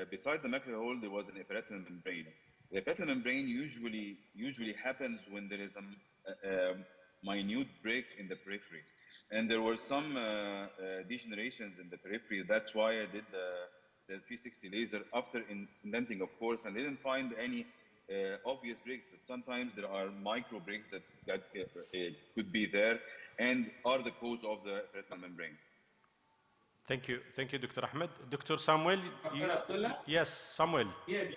[SPEAKER 11] beside the macular hole, there was an epiretinal membrane. The epiretinal membrane usually happens when there is a minute break in the periphery, and there were some degenerations in the periphery. That's why I did the 360 laser after indenting, of course, and didn't find any obvious breaks. But sometimes there are micro breaks that could be there and are the cause of the epiretinal membrane.
[SPEAKER 10] Thank you, Dr. Ahmed. Dr. Samuel, yes, Samuel.
[SPEAKER 13] Yes,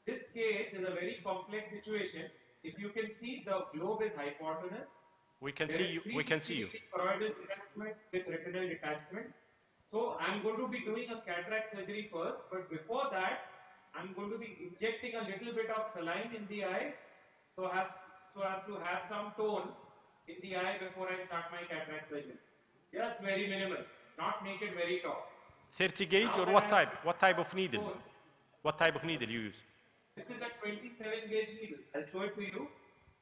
[SPEAKER 13] this case is a very complex situation. If you can see, the globe is hypotenuse.
[SPEAKER 10] We can see you. We can see you.
[SPEAKER 13] Choroidal detachment with retinal detachment. So I'm going to be doing a cataract surgery first, but before that, I'm going to be injecting a little bit of saline in the eye, so as to have some tone in the eye before I start my cataract surgery. Just very minimal, not make it very tall.
[SPEAKER 10] 30 gauge or what type? What type of needle?
[SPEAKER 13] Tone.
[SPEAKER 10] What type of needle you use?
[SPEAKER 13] This is a 27 gauge needle. I'll show it to you.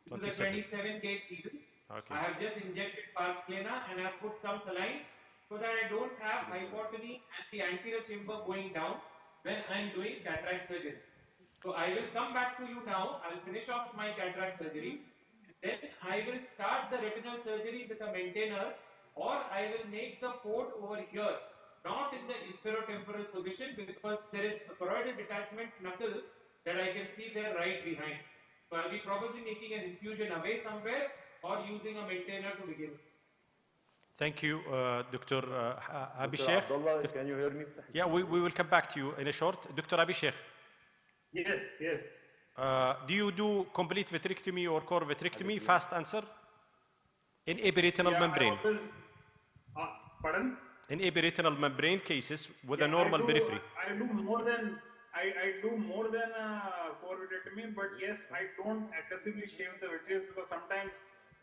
[SPEAKER 13] This is a 27 gauge needle.
[SPEAKER 10] Okay.
[SPEAKER 13] I have just injected pars plana and I have put some saline so that I don't have hypotony and the anterior chamber going down when I am doing cataract surgery. So I will come back to you now. I'll finish off my cataract surgery. Then I will start the retinal surgery with a maintainer, or I will make the port over here, not in the inferotemporal position, because there is a choroidal detachment knuckle that I can see they're right behind. So I'll be probably making an infusion away somewhere or using a maintainer to begin with.
[SPEAKER 10] Thank you, Dr. Abi
[SPEAKER 12] Dr.
[SPEAKER 10] Sheikh.
[SPEAKER 12] Abdullah, can you hear me?
[SPEAKER 10] Yeah, we will come back to you in a short. Dr. Abi Sheikh.
[SPEAKER 13] Yes, yes.
[SPEAKER 10] Do you do complete vitrectomy or core vitrectomy? Fast answer. In epiretinal membrane.
[SPEAKER 18] Pardon?
[SPEAKER 10] In epiretinal membrane cases with a normal periphery.
[SPEAKER 18] I do more than core vitrectomy, but yes, I don't aggressively shave the vitreous because sometimes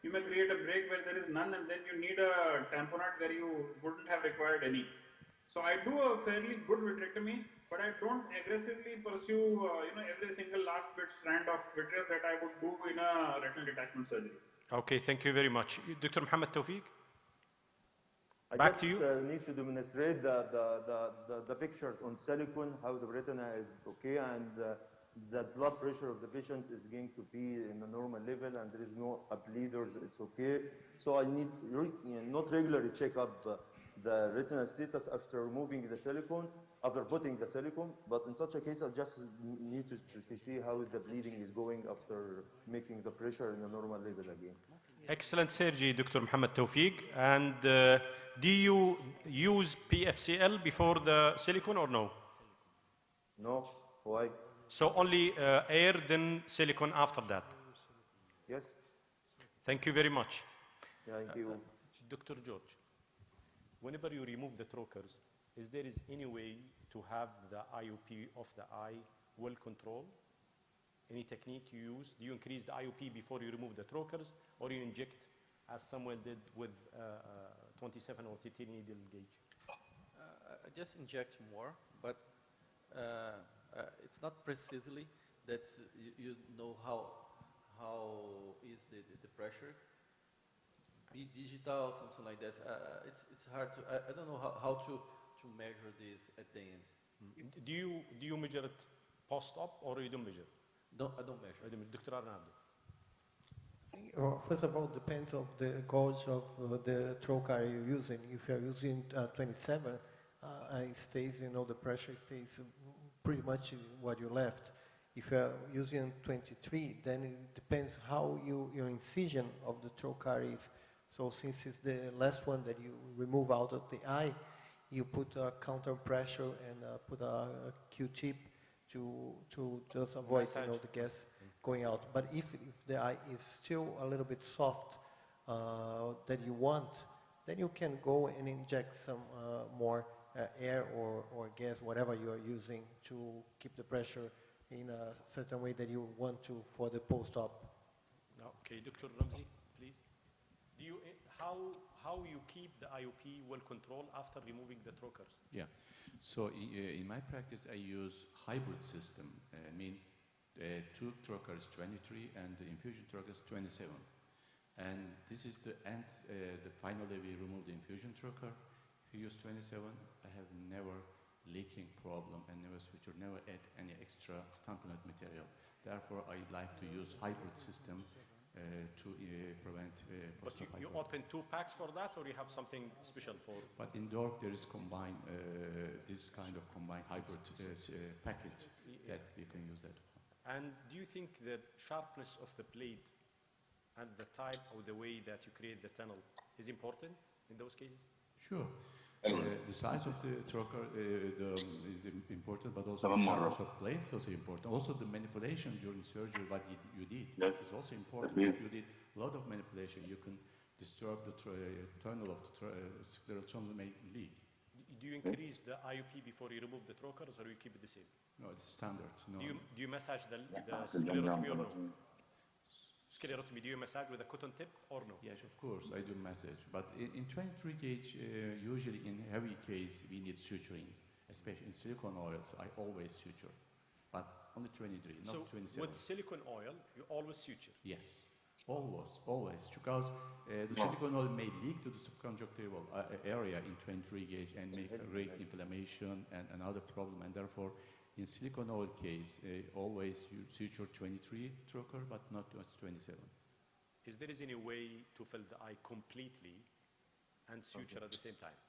[SPEAKER 18] you may create a break where there is none, and then you need a tamponade where you wouldn't have required any. So I do a fairly good vitrectomy, but I don't aggressively pursue every single last bit strand of vitreous that I would do in a retinal detachment surgery.
[SPEAKER 10] Okay, thank you very much. Dr. Muhammad Tawfiq?
[SPEAKER 12] I
[SPEAKER 10] Back
[SPEAKER 12] just
[SPEAKER 10] to you.
[SPEAKER 12] Need to demonstrate the pictures on silicone, how the retina is okay, and the blood pressure of the patient is going to be in a normal level, and there is no bleeders, it's okay. So I need not regularly check up the retinal status after removing the silicone, after putting the silicone, but in such a case, I just need to see how the bleeding is going after making the pressure in a normal level again.
[SPEAKER 10] Excellent surgery, Dr. Muhammad Tawfiq. And do you use PFCL before the silicone or no?
[SPEAKER 12] No. Why?
[SPEAKER 10] So only air, then silicone after that?
[SPEAKER 12] Yes.
[SPEAKER 10] Thank you very much.
[SPEAKER 12] Thank you.
[SPEAKER 10] Dr. George, whenever you remove the trocars, is there any way to have the IOP of the eye well controlled? Any technique you use? Do you increase the IOP before you remove the trocars, or you inject as someone did with 27 or 30 needle gauge?
[SPEAKER 6] I just inject more, but it's not precisely that you know how is the pressure. Be digital, something like that. It's hard to. I don't know how to measure this at the end.
[SPEAKER 10] Do you measure it post-op or you don't measure?
[SPEAKER 6] I don't measure.
[SPEAKER 10] Dr. Arnaldo.
[SPEAKER 20] First of all, depends of the gauge of the trocar you're using. If you're using 27, it stays, the pressure stays pretty much what you left. If you're using 23, then it depends how your incision of the trocar is. So since it's the last one that you remove out of the eye, you put a counter pressure and put a Q-tip to just avoid the gas going out. But if the eye is still a little bit soft that you want, then you can go and inject some more air or gas, whatever you are using, to keep the pressure in a certain way that you want to for the post-op.
[SPEAKER 10] Okay, Dr. Ramzi, please. How you keep the IOP well controlled after removing the trocars?
[SPEAKER 22] Yeah. So in my practice, I use hybrid system. I mean, two trocars 23 and the infusion trocars 27. And this is the end. Finally, we remove the infusion trocar. If you use 27, I have never leaking problem and never switcher, never add any extra tamponade material. Therefore, I like to use hybrid system to prevent.
[SPEAKER 10] But you open two packs for that, or you have something special for?
[SPEAKER 22] But in DORC there is combined this kind of combined hybrid package that you can use that.
[SPEAKER 10] And do you think the sharpness of the blade and the type or the way that you create the tunnel is important in those cases?
[SPEAKER 22] Sure. The size of the trocar is important, but also the size of blade is also important. Also the manipulation during surgery, what you did, is also important. If you did a lot of manipulation, you can disturb the tunnel of the scleral tunnel may leak.
[SPEAKER 10] Do you increase the IOP before you remove the trocars, or you keep it the same?
[SPEAKER 22] No, it's standard. No.
[SPEAKER 10] Do you massage the sclerotomy or no? Sclerotomy, do you massage with a cotton tip or no?
[SPEAKER 22] Yes, of course, I do massage. But in 23 gauge, usually in heavy case, we need suturing, especially in silicone oils. I always suture, but only 23, not 27.
[SPEAKER 10] So with silicone oil, you always suture?
[SPEAKER 22] Yes, always, because the silicone oil may leak to the subconjunctival area in 23 gauge and make a great inflammation and another problem, and therefore, in silicone oil case, always you suture 23 trocar, but not 27.
[SPEAKER 10] Is there any way to fill the eye completely and suture at the same time?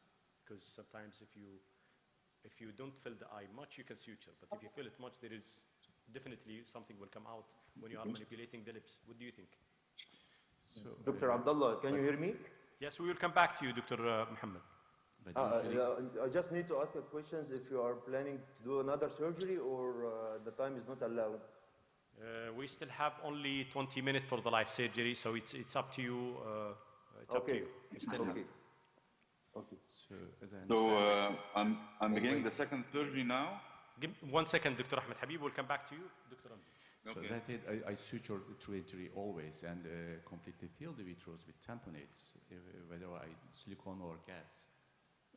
[SPEAKER 10] Because sometimes if you don't fill the eye much, you can suture, but if you fill it much, there is definitely something will come out when you are manipulating the lips. What do you think?
[SPEAKER 22] So,
[SPEAKER 12] Dr. Abdullah, can you hear me?
[SPEAKER 10] Yes, we will come back to you, Dr. Muhammad.
[SPEAKER 12] I just need to ask a question if you are planning to do another surgery or the time is not allowed.
[SPEAKER 10] We still have only 20 minutes for the life surgery, so it's up to you. It's up to you. We still have.
[SPEAKER 12] Okay.
[SPEAKER 22] So, as I
[SPEAKER 11] So
[SPEAKER 22] understand,
[SPEAKER 11] I'm beginning the second surgery now.
[SPEAKER 10] Give 1 second, Dr. Ahmed Habib. We'll come back to you, Dr. Ramzi.
[SPEAKER 22] So as I said, I suture trajectory always and completely fill the vitreous with tamponates, whether I silicone or gas.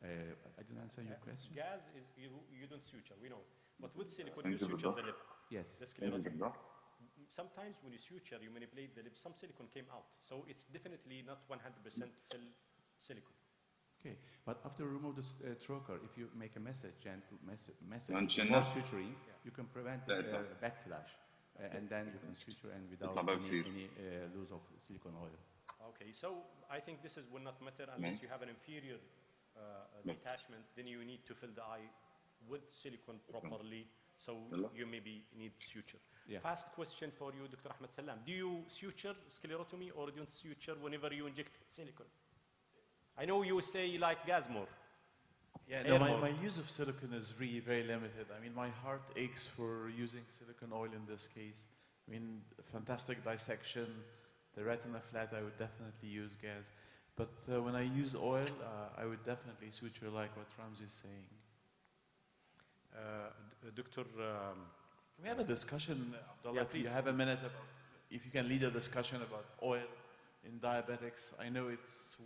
[SPEAKER 22] I didn't answer your question.
[SPEAKER 10] Gas is you don't suture, we know. But with silicone, you suture the lip.
[SPEAKER 22] Yes.
[SPEAKER 10] The sclerotomy. Sometimes when you suture, you manipulate the lip. Some silicone came out, so it's definitely not 100% fill silicone.
[SPEAKER 22] Okay, but after you remove the trocar, if you make a gentle message
[SPEAKER 11] Mention
[SPEAKER 22] before
[SPEAKER 11] that.
[SPEAKER 22] suturing, you can prevent backflash, and then you can suture and without any loss of silicone oil.
[SPEAKER 10] Okay, so I think this will not matter unless you have an inferior detachment. Then you need to fill the eye with silicone properly. So you maybe need suture.
[SPEAKER 22] Yeah.
[SPEAKER 10] Fast question for you, Dr. Ahmed Salam. Do you suture sclerotomy or don't suture whenever you inject silicone? I know you say you like gas more.
[SPEAKER 15] Yeah, no, my use of silicone is really very limited. I mean, my heart aches for using silicone oil in this case. I mean, fantastic dissection, the retina flat, I would definitely use gas. But when I use oil, I would definitely suture like what Ramzi is saying.
[SPEAKER 10] Dr.
[SPEAKER 15] Can we have a discussion, Abdullah,
[SPEAKER 10] Yeah,
[SPEAKER 15] if you
[SPEAKER 10] please.
[SPEAKER 15] have a minute, if you can lead a discussion about oil in diabetics. I know it's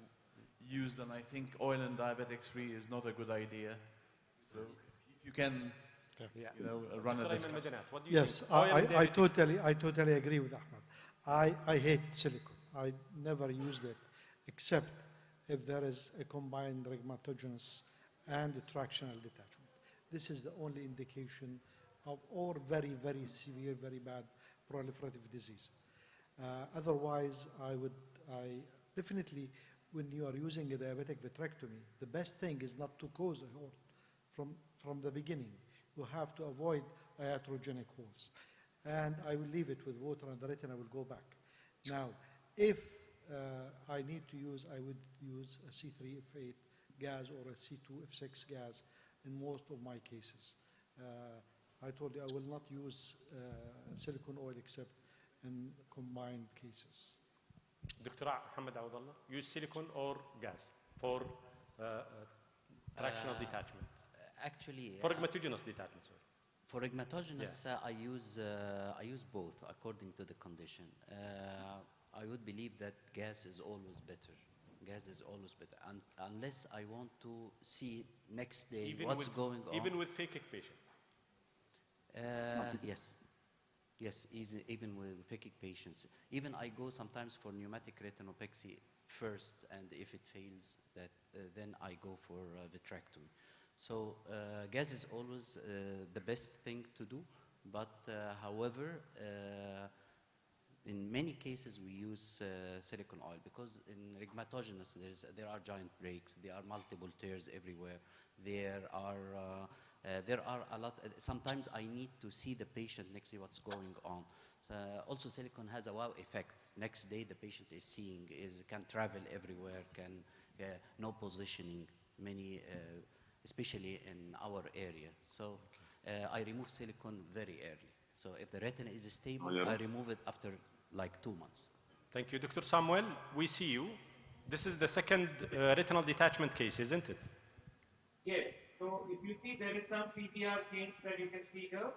[SPEAKER 15] used, and I think oil in diabetics really is not a good idea. So if you can, you know, run a discussion.
[SPEAKER 10] What do you
[SPEAKER 19] Yes,
[SPEAKER 10] think?
[SPEAKER 19] I totally agree with Ahmed. I hate silicone. I never used it, except if there is a combined rheumatogenic and tractional detachment. This is the only indication of or very, very severe, very bad proliferative disease. Otherwise, I definitely, when you are using a diabetic vitrectomy, the best thing is not to cause a hole from the beginning. You have to avoid iatrogenic holes. And I will leave it with water and the retina will go back. Now, if I need to use, I would use a C3F8 gas or a C2F6 gas in most of my cases. I told you I will not use silicone oil except in combined cases.
[SPEAKER 10] Dr. Muhammad Awdallah, use silicone or gas for tractional detachment?
[SPEAKER 21] Actually,
[SPEAKER 10] for rheumatogenic detachment, sorry.
[SPEAKER 21] For rheumatogenic, I use both according to the condition. I would believe that gas is always better. Gas is always better, unless I want to see next day what's going on.
[SPEAKER 10] Even with phakic patient?
[SPEAKER 21] Yes. Yes, even with phakic patients. Even I go sometimes for pneumatic retinopexy first, and if it fails, then I go for vitrectomy. So gas is always the best thing to do, but however, in many cases we use silicone oil because in rheumatogenic there are giant breaks, there are multiple tears everywhere, there are a lot. Sometimes I need to see the patient next day what's going on. Also, silicone has a wow effect. Next day, the patient is seeing, can travel everywhere, can no positioning, many, especially in our area. So I remove silicone very early. So if the retina is stable, I remove it after like 2 months.
[SPEAKER 10] Thank you, Dr. Samuel. We see you. This is the second retinal detachment case, isn't it?
[SPEAKER 13] Yes. So if you see, there is some PTR change that you can see here,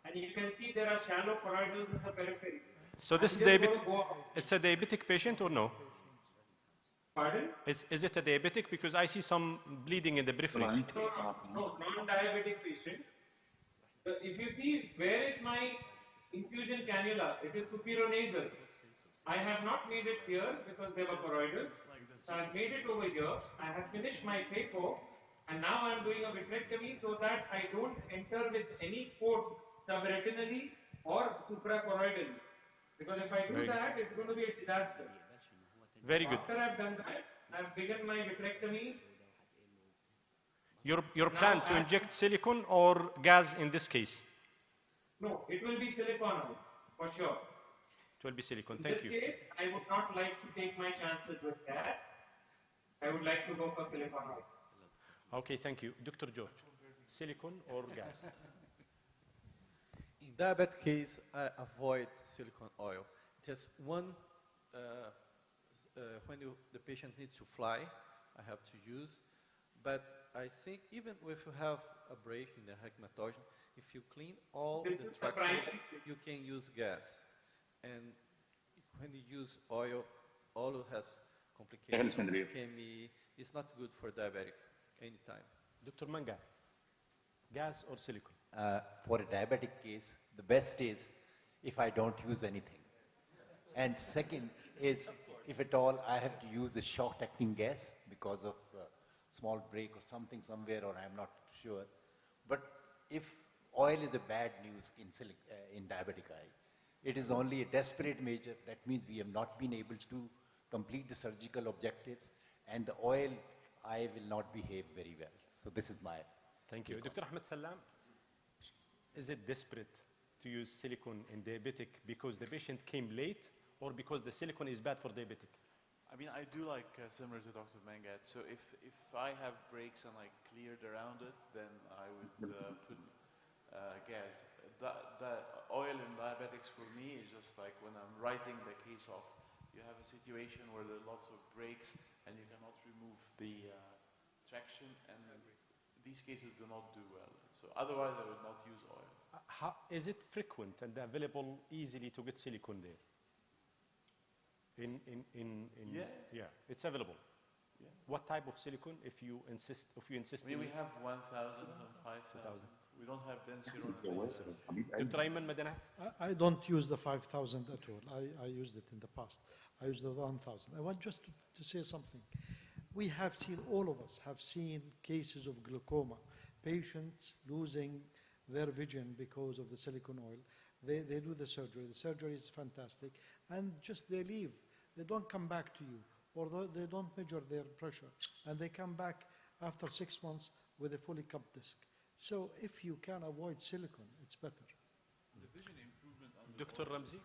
[SPEAKER 13] and you can see there are shallow choroidals in the periphery.
[SPEAKER 10] So this is diabetic. It's a diabetic patient or no?
[SPEAKER 13] Pardon?
[SPEAKER 10] Is it a diabetic? Because I see some bleeding in the periphery.
[SPEAKER 13] No, non-diabetic patient. If you see, where is my infusion cannula? It is superinasal. I have not made it here because there were choroidals. So I have made it over here. I have finished my phaco. And now I'm doing a vitrectomy so that I don't enter with any port subretinally or suprachoroidally. Because if I do that, it's going to be a disaster.
[SPEAKER 10] Very good.
[SPEAKER 13] After I've done that, I've begun my vitrectomy.
[SPEAKER 10] Your plan to inject silicone or gas in this case?
[SPEAKER 13] No, it will be silicone oil, for sure.
[SPEAKER 10] It will be silicone.
[SPEAKER 13] In
[SPEAKER 10] Thank
[SPEAKER 13] this
[SPEAKER 10] you.
[SPEAKER 13] case, I would not like to take my chances with gas. I would like to go for silicone oil.
[SPEAKER 10] Okay, thank you. Dr. George, silicone or gas?
[SPEAKER 6] In diabetic case, I avoid silicone oil. It has one, when the patient needs to fly, I have to use. But I think even if you have a break in the hematogen, if you clean all the tractions, you can use gas. And when you use oil has complications, ischemia. It's not good for diabetic anytime.
[SPEAKER 10] Dr. Manga, gas or silicone?
[SPEAKER 17] For a diabetic case, the best is if I don't use anything. And second is, if at all I have to use a shock-acting gas because of small break or something somewhere, or I'm not sure. But if oil is a bad news in diabetic eye, it is only a desperate measure. That means we have not been able to complete the surgical objectives, and the oil eye will not behave very well. So this is my
[SPEAKER 10] Thank you. Dr. Ahmed Salam, is it desperate to use silicone in diabetic because the patient came late or because the silicone is bad for diabetic?
[SPEAKER 15] I mean, I do like similar to Dr. Mangat. So if I have breaks and I cleared around it, then I would put gas. The oil in diabetics for me is just like when I'm writing the case off. You have a situation where there are lots of breaks and you cannot remove the traction, and these cases do not do well. So otherwise, I would not use oil.
[SPEAKER 10] Is it frequent and available easily to get silicone there? Yeah, it's available.
[SPEAKER 15] Yeah.
[SPEAKER 10] What type of silicone? If you insist.
[SPEAKER 15] I mean, we have 1,000 and 5,000. We don't have densiron.
[SPEAKER 10] Dr. Ayman Madanat?
[SPEAKER 19] I don't use the 5,000 at all. I used it in the past. I used the 1,000. I want just to say something. We have seen, all of us have seen cases of glaucoma, patients losing their vision because of the silicone oil. They do the surgery. The surgery is fantastic. And just they leave. They don't come back to you, or they don't measure their pressure. And they come back after 6 months with a fully cupped disc. So if you can avoid silicone, it's better.
[SPEAKER 15] The vision improvement
[SPEAKER 10] Dr. Ramzi?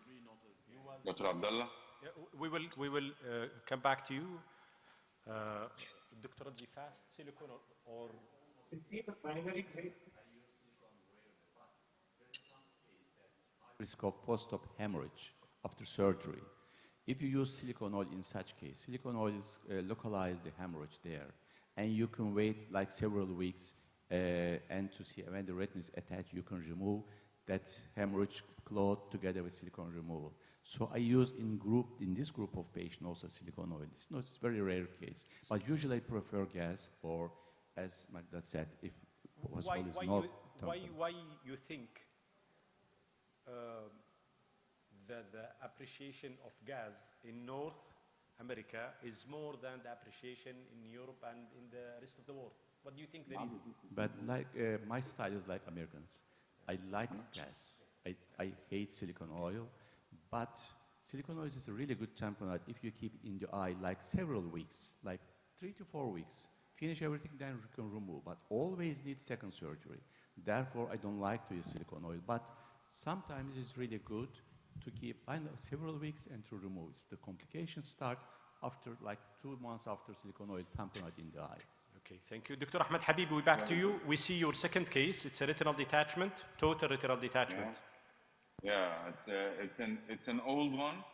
[SPEAKER 11] Dr. Abdullah?
[SPEAKER 10] Yeah, we will come back to you. Dr. Ramzi, fast silicone or
[SPEAKER 22] risk of post-op hemorrhage after surgery. If you use silicone oil in such case, silicone oil is localize the hemorrhage there, and you can wait like several weeks and to see when the retina is attached, you can remove that hemorrhage clot together with silicone removal. So I use in this group of patients also silicone oil. It's a very rare case, but usually I prefer gas, or as Magdad said, if possible is not.
[SPEAKER 10] Why you think that the appreciation of gas in North America is more than the appreciation in Europe and in the rest of the world? What do you think there is?
[SPEAKER 22] But like my style is like Americans. I like gas. I hate silicone oil, but silicone oil is a really good tamponade if you keep it in the eye like several weeks, like 3 to 4 weeks. Finish everything, then you can remove, but always need second surgery. Therefore, I don't like to use silicone oil, but sometimes it's really good to keep several weeks and to remove. The complications start after like 2 months after silicone oil tamponade in the eye.
[SPEAKER 10] Okay, thank you. Dr. Ahmed Habib, we're back to you. We see your second case. It's a retinal detachment, total retinal detachment.
[SPEAKER 11] Yeah, it's an old one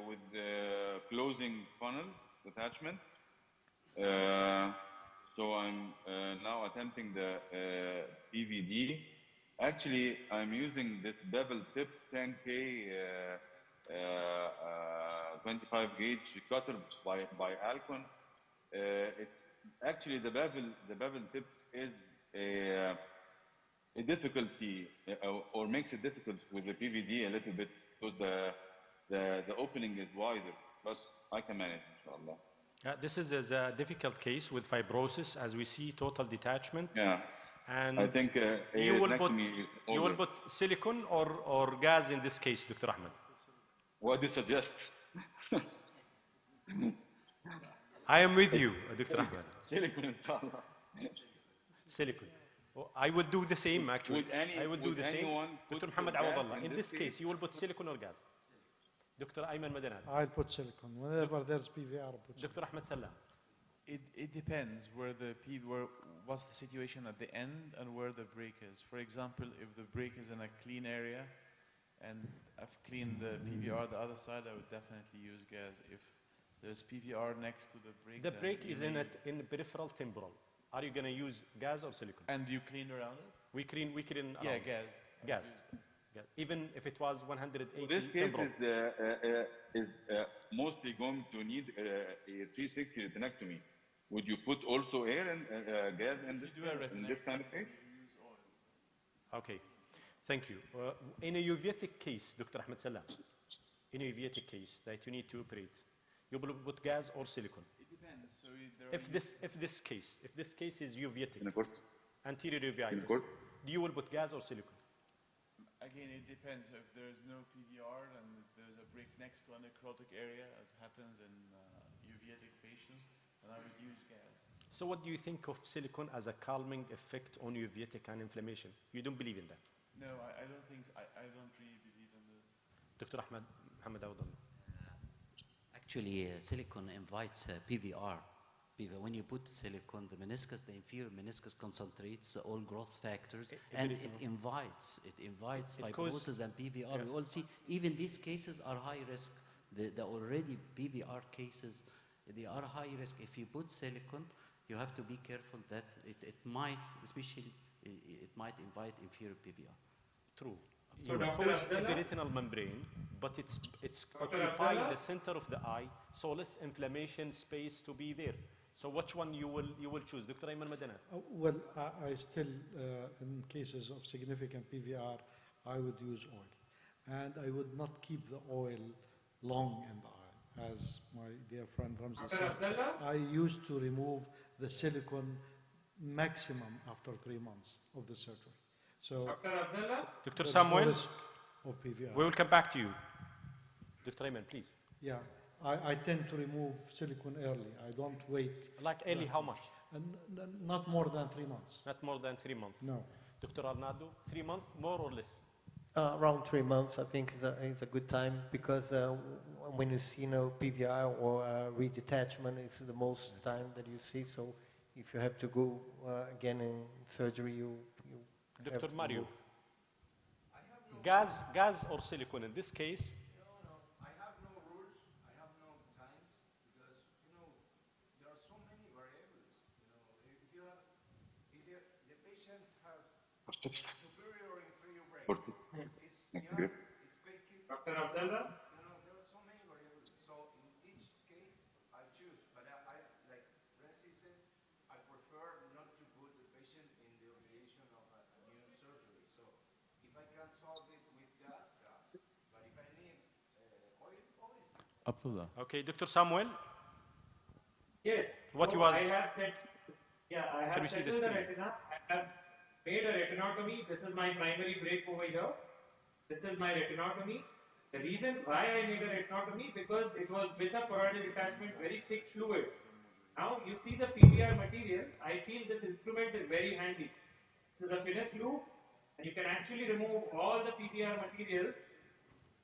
[SPEAKER 11] with the closing funnel detachment. So I'm now attempting the PVD. Actually, I'm using this bevel tip 10K 25 gauge cutter by Alcon. It's actually the bevel tip is a difficulty or makes it difficult with the PVD a little bit because the opening is wider, but I can manage, inshallah.
[SPEAKER 10] This is a difficult case with fibrosis, as we see total detachment.
[SPEAKER 11] Yeah.
[SPEAKER 10] And
[SPEAKER 11] I think
[SPEAKER 10] you will put silicone or gas in this case, Dr. Ahmed?
[SPEAKER 11] What do you suggest?
[SPEAKER 10] I am with you, Dr. Ahmed.
[SPEAKER 11] Silicone, inshallah.
[SPEAKER 10] Silicone. I will do the same, actually. I will do the same.
[SPEAKER 11] Dr.
[SPEAKER 10] Muhammad Awadallah, in this case, you will put silicone or gas? Dr. Ayman Madanat.
[SPEAKER 19] I'll put silicone. Whenever there's PVR, I'll put silicone.
[SPEAKER 10] Dr. Ahmed Salam.
[SPEAKER 15] It depends what's the situation at the end and where the break is. For example, if the break is in a clean area and I've cleaned the PVR the other side, I would definitely use gas. If there's PVR next to the break.
[SPEAKER 10] The break is in the peripheral temporal. Are you going to use gas or silicone?
[SPEAKER 15] And you clean around it?
[SPEAKER 10] We clean
[SPEAKER 15] Yeah, gas.
[SPEAKER 10] Gas. Even if it was 180
[SPEAKER 11] This case
[SPEAKER 10] temporal.
[SPEAKER 11] is mostly going to need a 360 retinectomy. Would you put also air and gas in this kind of case?
[SPEAKER 10] Okay, thank you. In a uveitic case, Dr. Ahmed Salam, in a uveitic case that you need to operate, you will put gas or silicone?
[SPEAKER 15] It depends. So
[SPEAKER 10] if this case is uveitic, anterior uveitis, you will put gas or silicone?
[SPEAKER 15] Again, it depends. If there's no PVR and there's a break next to a necrotic area, as happens in uveitic patients, then I would use gas.
[SPEAKER 10] So what do you think of silicone as a calming effect on uveitic and inflammation? You don't believe in that?
[SPEAKER 15] No, I don't think, I don't really believe in this.
[SPEAKER 10] Dr. Ahmed Mohammed Awadallah.
[SPEAKER 21] Actually, silicone invites PVR. When you put silicone, the meniscus, the inferior meniscus concentrates all growth factors, and it invites fibrosis and PVR. Yeah. We all see, even these cases are high risk. The already PVR cases, they are high risk. If you put silicone, you have to be careful that it might, especially, it might invite inferior PVR.
[SPEAKER 10] True.
[SPEAKER 13] So
[SPEAKER 10] you
[SPEAKER 13] Dr.
[SPEAKER 10] cause
[SPEAKER 13] Abdallah?
[SPEAKER 10] the retinal membrane, but it's occupying the center of the eye, so less inflammation space to be there. So which one you will choose, Dr. Ayman Madanat?
[SPEAKER 19] Well, I still, in cases of significant PVR, I would use oil. And I would not keep the oil long in the eye. As my dear friend Ramzi said, I used to remove the silicone maximum after 3 months of the surgery. So,
[SPEAKER 10] Dr. Samuel,
[SPEAKER 19] no risk of PVR.
[SPEAKER 10] we will come back to you. Dr. Ayman, please.
[SPEAKER 19] Yeah. I tend to remove silicone early. I don't wait.
[SPEAKER 10] Like early, how much?
[SPEAKER 19] Not more than 3 months.
[SPEAKER 10] Not more than 3 months.
[SPEAKER 19] No.
[SPEAKER 10] Dr. Arnaldo, 3 months, more or less?
[SPEAKER 20] Around 3 months, I think, is a good time, because when you see PVR or redetachment, it's the most time that you see. So if you have to go again in surgery, you
[SPEAKER 10] Dr. Mario, gas or silicone in this case?
[SPEAKER 11] Superior or inferior breaks.
[SPEAKER 13] Dr. Abdallah?
[SPEAKER 16] There are so many variables. So in each case, I choose. But I like Francis said, I prefer not to put the patient in the obligation of a new surgery. So if I can solve it with gas. But if I need oil.
[SPEAKER 15] Abdullah.
[SPEAKER 10] Okay, Dr. Samuel?
[SPEAKER 13] Yes.
[SPEAKER 10] What
[SPEAKER 13] so
[SPEAKER 10] was?
[SPEAKER 13] I have said, I have
[SPEAKER 10] Can we see the
[SPEAKER 13] settled the
[SPEAKER 10] screen?
[SPEAKER 13] retina. I have made a retinotomy. This is my primary break over here. This is my retinotomy. The reason why I made a retinotomy, because it was with a choroidal detachment, very thick fluid. Now you see the PVR material. I feel this instrument is very handy. This is a finesse loop, and you can actually remove all the PVR material,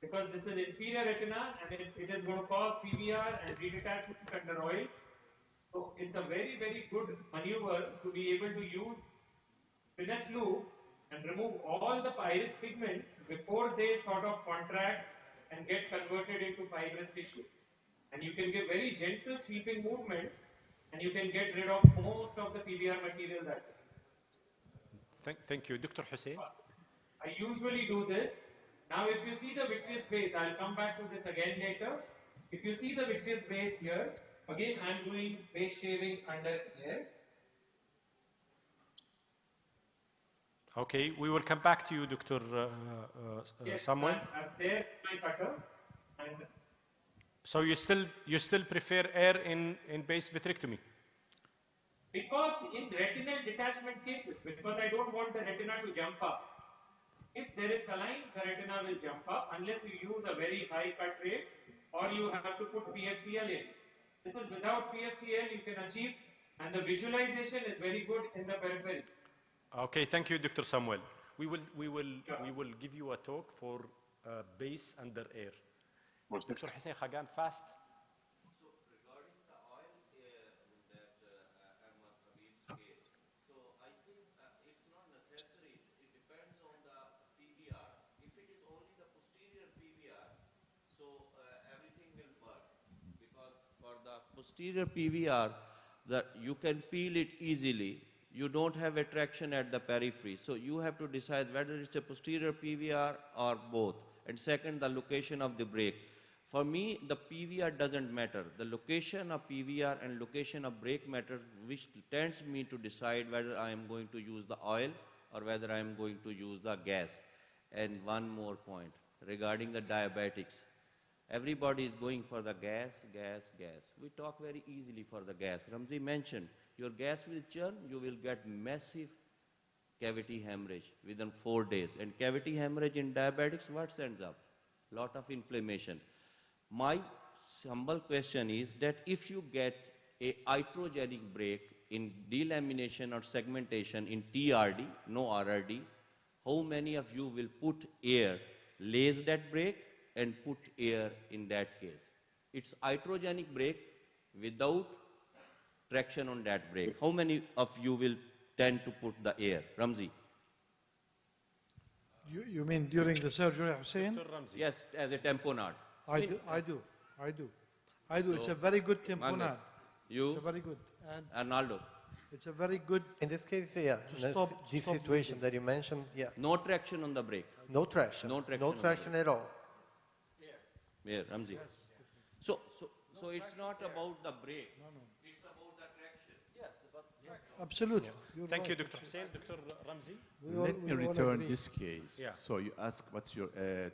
[SPEAKER 13] because this is inferior retina, and it is going to cause PVR and redetachment under oil. So it's a very, very good maneuver to be able to use finesse loop and remove all the iris pigments before they sort of contract and get converted into fibrous tissue. And you can give very gentle sweeping movements, and you can get rid of most of the PVR material that way.
[SPEAKER 10] Thank you. Dr. Hussein?
[SPEAKER 13] I usually do this. Now if you see the vitreous base, I'll come back to this again later. If you see the vitreous base here, again I'm doing base shaving under here.
[SPEAKER 10] Okay, we will come back to you, Dr.
[SPEAKER 13] Yes,
[SPEAKER 10] Samuel.
[SPEAKER 13] There my cutter. And
[SPEAKER 10] So you still prefer air in base vitrectomy?
[SPEAKER 13] because in retinal detachment cases, because I don't want the retina to jump up. If there is saline, the retina will jump up unless you use a very high cut rate, or you have to put PFCL in. This is without PFCL you can achieve, and the visualization is very good in the periphery.
[SPEAKER 10] Okay, thank you, Dr. Samuel. We will give you a talk for base under air. Dr. Hussein Khagan, fast.
[SPEAKER 7] So regarding the oil that Ahmad Habib's case, so I think it's not necessary. It depends on the PVR. If it is only the posterior PVR, so everything will work. Because for the posterior PVR, you can peel it easily. You don't have attraction at the periphery. So you have to decide whether it's a posterior PVR or both. And second, the location of the brake. For me, the PVR doesn't matter. The location of PVR and location of brake matters, which tends me to decide whether I am going to use the oil or whether I am going to use the gas. And one more point regarding the diabetics. Everybody is going for the gas. We talk very easily for the gas. Ramzi mentioned, your gas will churn, you will get massive cavity hemorrhage within 4 days. And cavity hemorrhage in diabetics, what ends up? Lot of inflammation. My humble question is that if you get a iatrogenic brake in delamination or segmentation in TRD, no RRD, how many of you will put air, lace that brake and put air in that case? It's iatrogenic brake without traction on that brake. How many of you will tend to put the air? Ramzi.
[SPEAKER 19] You mean during the surgery, Hussein?
[SPEAKER 7] Yes, as a tamponade.
[SPEAKER 19] I do. It's
[SPEAKER 7] So,
[SPEAKER 19] a very good tamponade.
[SPEAKER 7] You?
[SPEAKER 19] It's a very good. And
[SPEAKER 7] Arnaldo.
[SPEAKER 19] it's a very good.
[SPEAKER 20] In this case, yeah,
[SPEAKER 19] to stop
[SPEAKER 20] situation that you mentioned, yeah.
[SPEAKER 7] No traction on the brake.
[SPEAKER 20] No traction.
[SPEAKER 7] No traction.
[SPEAKER 20] No traction at all.
[SPEAKER 7] Where, Ramzi? So it's not about the brake. It's about the traction. Yes,
[SPEAKER 19] Absolutely. You're
[SPEAKER 10] Thank you,
[SPEAKER 19] right.
[SPEAKER 10] Dr. Hussein. Dr. Ramzi?
[SPEAKER 22] Let me
[SPEAKER 19] we all
[SPEAKER 22] return
[SPEAKER 19] agree.
[SPEAKER 22] this case.
[SPEAKER 10] Yeah.
[SPEAKER 22] So you ask what's your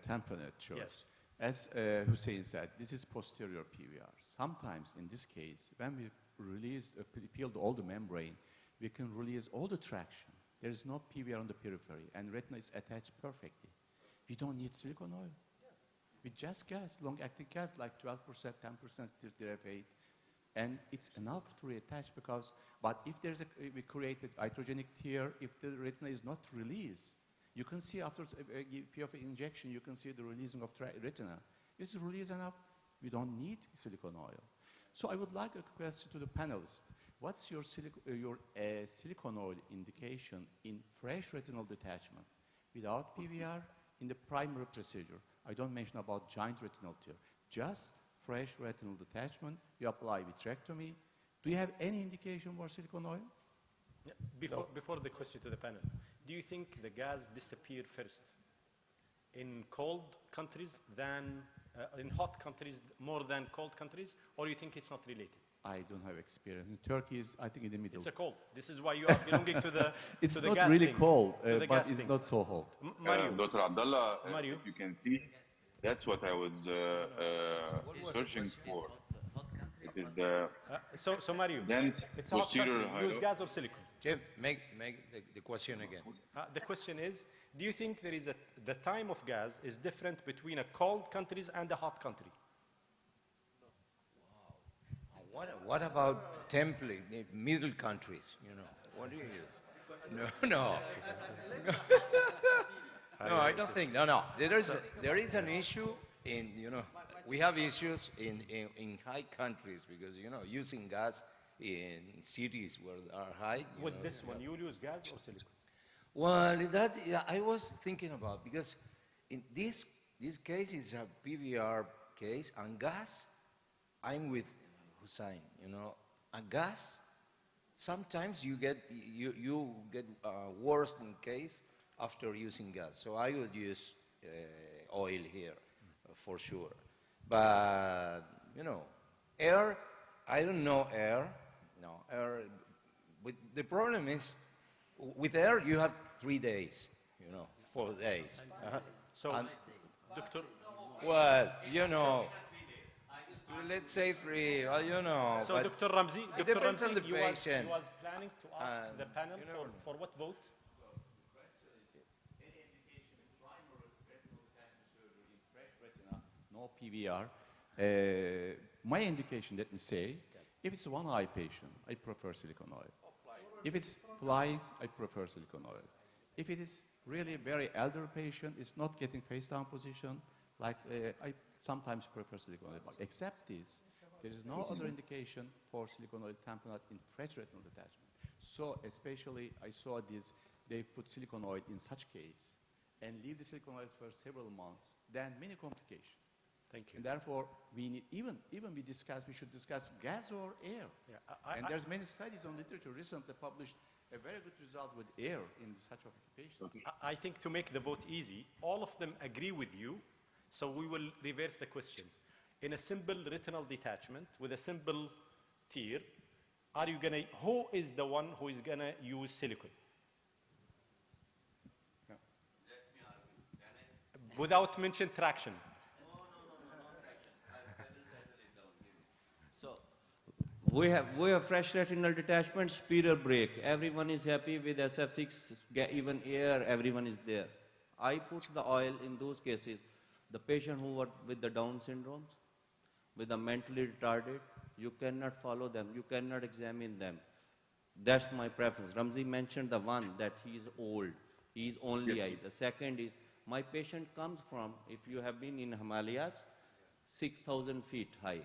[SPEAKER 22] tamponade choice.
[SPEAKER 10] Yes.
[SPEAKER 22] As Hussein said, this is posterior PVR. Sometimes in this case, when we peeled all the membrane, we can release all the traction. There is no PVR on the periphery, and retina is attached perfectly. We don't need silicone oil. With just gas, long-acting gas, like 12%, 10% TRF8, and it's enough to reattach but if we created iatrogenic tear, if the retina is not released, you can see after PFA injection, you can see the releasing of retina. Is it released enough? We don't need silicone oil. So I would like a question to the panelists. What's your silicone oil indication in fresh retinal detachment without PVR in the primary procedure? I don't mention about giant retinal tear. Just fresh retinal detachment, you apply vitrectomy. Do you have any indication for silicone oil?
[SPEAKER 10] Yeah. Before the question to the panel, do you think the gas disappeared first in cold countries than in hot countries more than cold countries, or you think it's not related?
[SPEAKER 22] I don't have experience. In Turkey is, I think, in the middle.
[SPEAKER 10] It's a cold. This is why you are belonging to the
[SPEAKER 22] It's
[SPEAKER 10] to the
[SPEAKER 22] not
[SPEAKER 10] gas
[SPEAKER 22] really
[SPEAKER 10] thing,
[SPEAKER 22] cold,
[SPEAKER 10] to the
[SPEAKER 22] but
[SPEAKER 10] gas
[SPEAKER 22] it's
[SPEAKER 10] thing.
[SPEAKER 22] not so hot.
[SPEAKER 10] Mario.
[SPEAKER 11] Dr. Abdullah,
[SPEAKER 10] Mario.
[SPEAKER 11] if you can see, that's what I was searching for. It is the
[SPEAKER 10] So Mario,
[SPEAKER 11] dense
[SPEAKER 10] it's a hot
[SPEAKER 11] posterior
[SPEAKER 10] country. Use gas or silicone?
[SPEAKER 17] Jim, make the question again.
[SPEAKER 10] The question is, do you think there is the time of gas is different between a cold countries and a hot country?
[SPEAKER 17] What about template, middle countries, you know? What do you use? No. No, I don't think, no. There is an issue in, we have issues in high countries because, using gas in cities where they are high.
[SPEAKER 10] With this one, you will use gas or silicone?
[SPEAKER 17] Well, I was thinking about, because in this case is a PVR case, and gas, I'm with Hussein, a gas, sometimes you get worse in case after using gas. So I would use oil here for sure. But, air, I don't know air. No, air, the problem is, with air, you have 3 days, 4 days.
[SPEAKER 10] So, Doctor?
[SPEAKER 17] Well, let's say 3, well,
[SPEAKER 10] So, Dr. Ramzi,
[SPEAKER 17] it depends on the
[SPEAKER 10] you
[SPEAKER 17] patient.
[SPEAKER 10] was planning to ask the panel for what vote?
[SPEAKER 22] No PVR. My indication, let me say, if it's one eye patient, I prefer silicone oil. If it's flying, I prefer silicone oil. If it is really a very elderly patient, it's not getting face down position, like I sometimes prefer silicone oil. But except this, there is no other indication for silicone oil tamponade in fresh retinal detachment. So especially I saw this, they put silicone oil in such case and leave the silicone oil for several months, then many complications.
[SPEAKER 10] Thank you.
[SPEAKER 22] And therefore, we need, even we should discuss gas or air. Yeah, and there's many studies on literature recently published a very good result with air in such of patients.
[SPEAKER 10] I think to make the vote easy, all of them agree with you, so we will reverse the question. In a simple retinal detachment with a simple tear, are you gonna, who is the one who is gonna use silicone? Yeah. Without mention traction.
[SPEAKER 7] We have fresh retinal detachment, superior break. Everyone is happy with SF6, even air, everyone is there. I put the oil in those cases. The patient who were with the Down syndromes, with the mentally retarded, you cannot follow them, you cannot examine them. That's my preference. Ramzi mentioned the one that he is old, he is only eye. The second is, my patient comes from, if you have been in Himalayas, 6,000 feet high.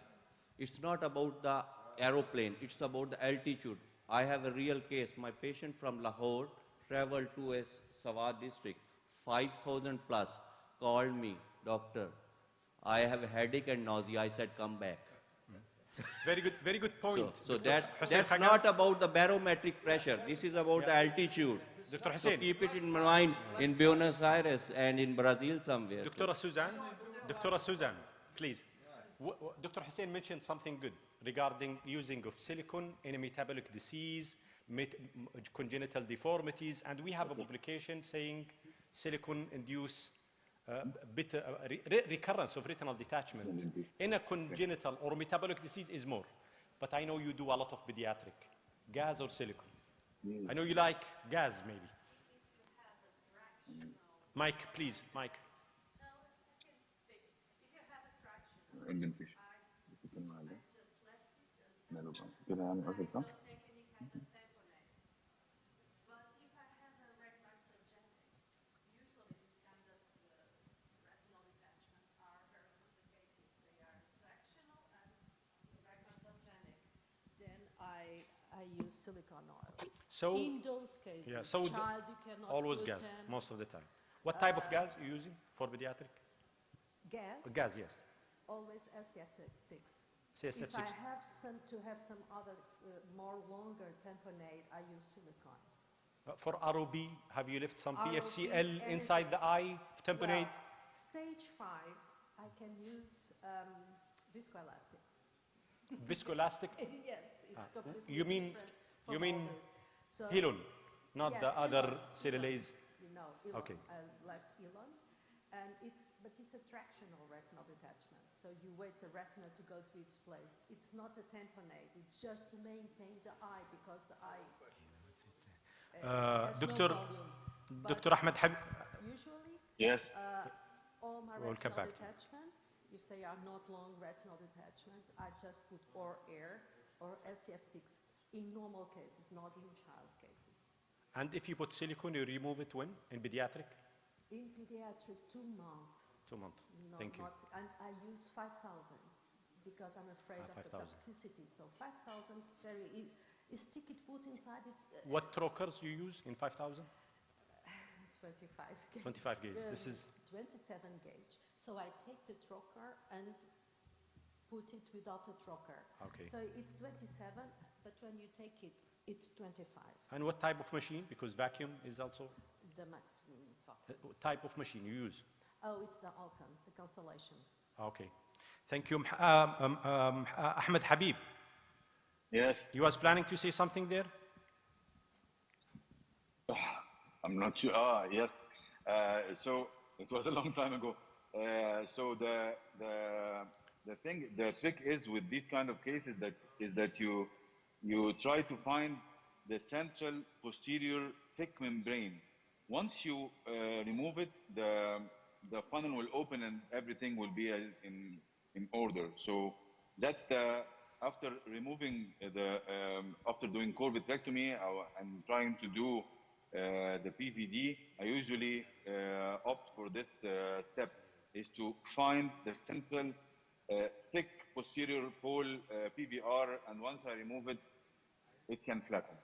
[SPEAKER 7] It's not about the aeroplane, it's about the altitude. I have a real case. My patient from Lahore traveled to a Sawat district, 5,000 plus, called me, doctor, I have a headache and nausea. I said, come back.
[SPEAKER 10] Very good point.
[SPEAKER 7] So that's not about the barometric pressure. This is about the altitude.
[SPEAKER 10] Dr.
[SPEAKER 7] So
[SPEAKER 10] Hussein.
[SPEAKER 7] keep it in mind in Buenos Aires and in Brazil somewhere.
[SPEAKER 10] Dr. Suzanne, please. Dr. Hussein mentioned something good regarding using of silicone in a metabolic disease, congenital deformities, and we have a publication saying silicone induce recurrence of retinal detachment in a congenital or metabolic disease is more. But I know you do a lot of pediatric. Gas or silicone? I know you like gas, maybe. Mike, please, Mike.
[SPEAKER 4] I use silicone oil.
[SPEAKER 10] So,
[SPEAKER 4] in those cases,
[SPEAKER 10] yeah, so
[SPEAKER 4] child, you cannot
[SPEAKER 10] always
[SPEAKER 4] put
[SPEAKER 10] gas,
[SPEAKER 4] them,
[SPEAKER 10] most of the time. What type of gas are you using for pediatric?
[SPEAKER 4] gas.
[SPEAKER 10] Gas, yes.
[SPEAKER 4] Always SF6.
[SPEAKER 10] CSF6.
[SPEAKER 4] If I have some other more longer tamponade, I use silicone.
[SPEAKER 10] For ROB, have you left some
[SPEAKER 4] ROB,
[SPEAKER 10] PFCL inside the eye tamponade?
[SPEAKER 4] Well, stage 5, I can use viscoelastics.
[SPEAKER 10] Viscoelastic?
[SPEAKER 4] Yes, it's completely
[SPEAKER 10] You mean
[SPEAKER 4] others. So
[SPEAKER 10] Hilon, not
[SPEAKER 4] yes,
[SPEAKER 10] the other
[SPEAKER 4] Elon,
[SPEAKER 10] cellulase?
[SPEAKER 4] No, Elon.
[SPEAKER 10] Okay.
[SPEAKER 4] I left Elon. And but it's a tractional retinal detachment. So you wait the retina to go to its place. It's not a tamponade. It's just to maintain the eye because the eye has
[SPEAKER 10] Dr.
[SPEAKER 4] no volume.
[SPEAKER 10] Dr. Ahmed Habib.
[SPEAKER 4] Usually,
[SPEAKER 11] yes.
[SPEAKER 4] All my
[SPEAKER 10] We'll come
[SPEAKER 4] retinal
[SPEAKER 10] back to you.
[SPEAKER 4] detachments, if they are not long retinal detachments, I just put or air or SCF6 in normal cases, not in child cases.
[SPEAKER 10] And if you put silicone, you remove it when? In pediatric?
[SPEAKER 4] In pediatric, 2 months.
[SPEAKER 10] 2 months.
[SPEAKER 4] No,
[SPEAKER 10] Thank you.
[SPEAKER 4] and I use 5,000 because I'm afraid of the
[SPEAKER 10] 5,000.
[SPEAKER 4] toxicity. So 5,000 is very, it's sticky to put inside. It's
[SPEAKER 10] What trokers you use in 5,000?
[SPEAKER 4] 25 gauge.
[SPEAKER 10] 25 gauge. This is
[SPEAKER 4] 27 gauge. So I take the trocar and put it without a trocar.
[SPEAKER 10] Okay.
[SPEAKER 4] So it's 27, but when you take it, it's 25.
[SPEAKER 10] And what type of machine? Because vacuum is also
[SPEAKER 4] The maximum vacuum.
[SPEAKER 10] type of machine you use.
[SPEAKER 4] Oh, it's the Alcon, the Constellation.
[SPEAKER 10] Okay. Thank you. Ahmed Habib.
[SPEAKER 11] Yes.
[SPEAKER 10] You was planning to say something there?
[SPEAKER 11] I'm not sure. Yes. So it was a long time ago. So the trick is with these kind of cases that you try to find the central posterior thick membrane. Once you remove it, the funnel will open and everything will be in order. So that's the after removing after doing core vitrectomy and trying to do the PVD, I usually opt for this step, is to find the central thick posterior pole PVR, and once I remove it, it can flatten.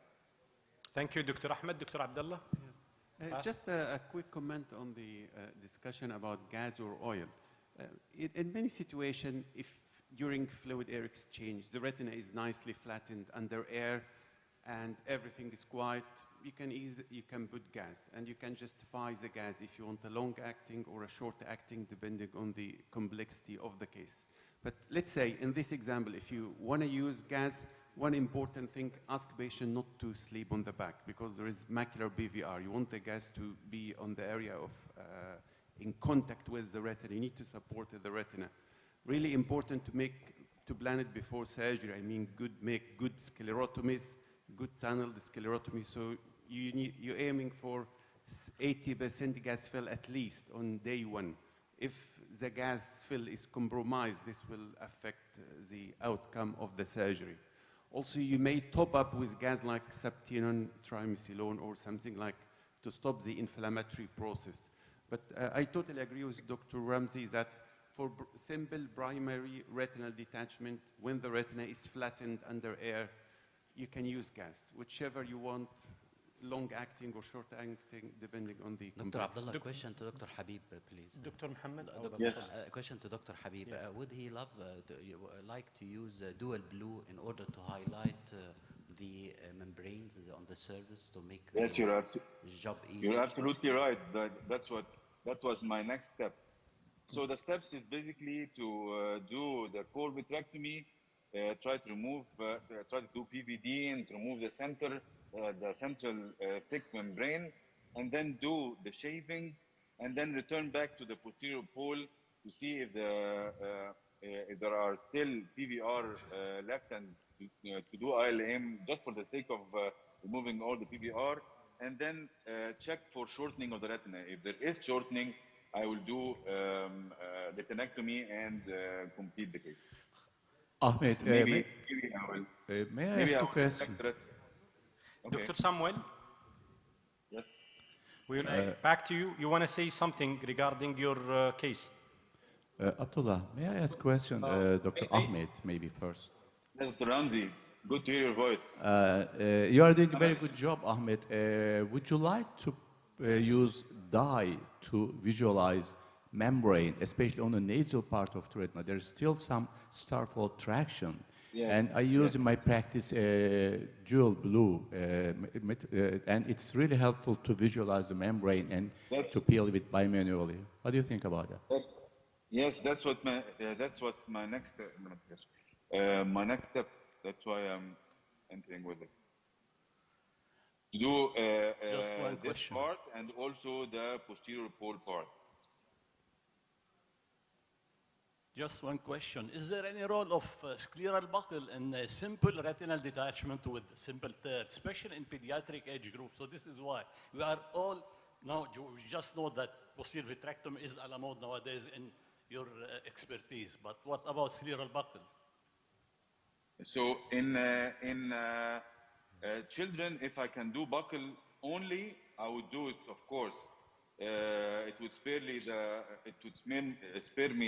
[SPEAKER 10] Thank you, Dr. Ahmed. Dr. Abdullah?
[SPEAKER 9] Just a quick comment on the discussion about gas or oil. In many situations, if during fluid air exchange, the retina is nicely flattened under air and everything is quiet, you can put gas, and you can justify the gas if you want a long-acting or a short-acting, depending on the complexity of the case. But let's say, in this example, if you want to use gas, one important thing, ask patient not to sleep on the back, because there is macular BVR. You want the gas to be on the area of, in contact with the retina. You need to support the retina. Really important to plan it before surgery. I mean, make good sclerotomies, good tunneled sclerotomy. So you're aiming for 80% gas fill at least on day one. If the gas fill is compromised, this will affect the outcome of the surgery. Also, you may top up with gas like sabtenon, triamcinolone, or something like to stop the inflammatory process. But I totally agree with Dr. Ramsey that for simple primary retinal detachment, when the retina is flattened under air, you can use gas, whichever you want, long-acting or short-acting, depending on the
[SPEAKER 21] Dr. Abdullah, question to Dr. Habib, please.
[SPEAKER 10] Dr. Muhammad?
[SPEAKER 11] Yes.
[SPEAKER 21] Question to Dr. Habib.
[SPEAKER 10] Yes.
[SPEAKER 21] Would he like to use dual blue in order to highlight the membranes on the surface to make the job easier?
[SPEAKER 11] You're absolutely right. That was my next step. So the steps is basically to do the core vitrectomy, try to do PVD and to remove the central thick membrane, and then do the shaving, and then return back to the posterior pole to see if there are still PVR left, and to do ILM just for the sake of removing all the PVR, and then check for shortening of the retina. If there is shortening, I will do the retinectomy and complete the case.
[SPEAKER 22] Ahmed,
[SPEAKER 11] So maybe I will.
[SPEAKER 22] may I ask a question?
[SPEAKER 11] Okay.
[SPEAKER 10] Dr. Samuel?
[SPEAKER 11] Yes.
[SPEAKER 10] We'll back to you. You want to say something regarding your case?
[SPEAKER 22] Abdullah, may I ask a question, Dr. Ahmed, maybe first?
[SPEAKER 11] Mr. Ramsey, good to hear your voice.
[SPEAKER 22] You are doing a very good job, Ahmed. Would you like to use dye to visualize membrane, especially on the nasal part of the retina? There's still some starfold traction.
[SPEAKER 11] Yes.
[SPEAKER 22] And I use in my practice dual blue, and it's really helpful to visualize the membrane and to peel it bimanually. What do you think about that?
[SPEAKER 11] Yes, that's what's my next step. My next step. That's why I'm entering with it. To do this part and also the posterior pole part.
[SPEAKER 14] Just one question. Is there any role of scleral buckle in simple retinal detachment with simple tear, especially in pediatric age group? So this is why we are all now, we just know that posterior vitrectomy is a la mode nowadays in your expertise. But what about scleral buckle?
[SPEAKER 11] So in children, if I can do buckle only, I would do it, of course. It would spare me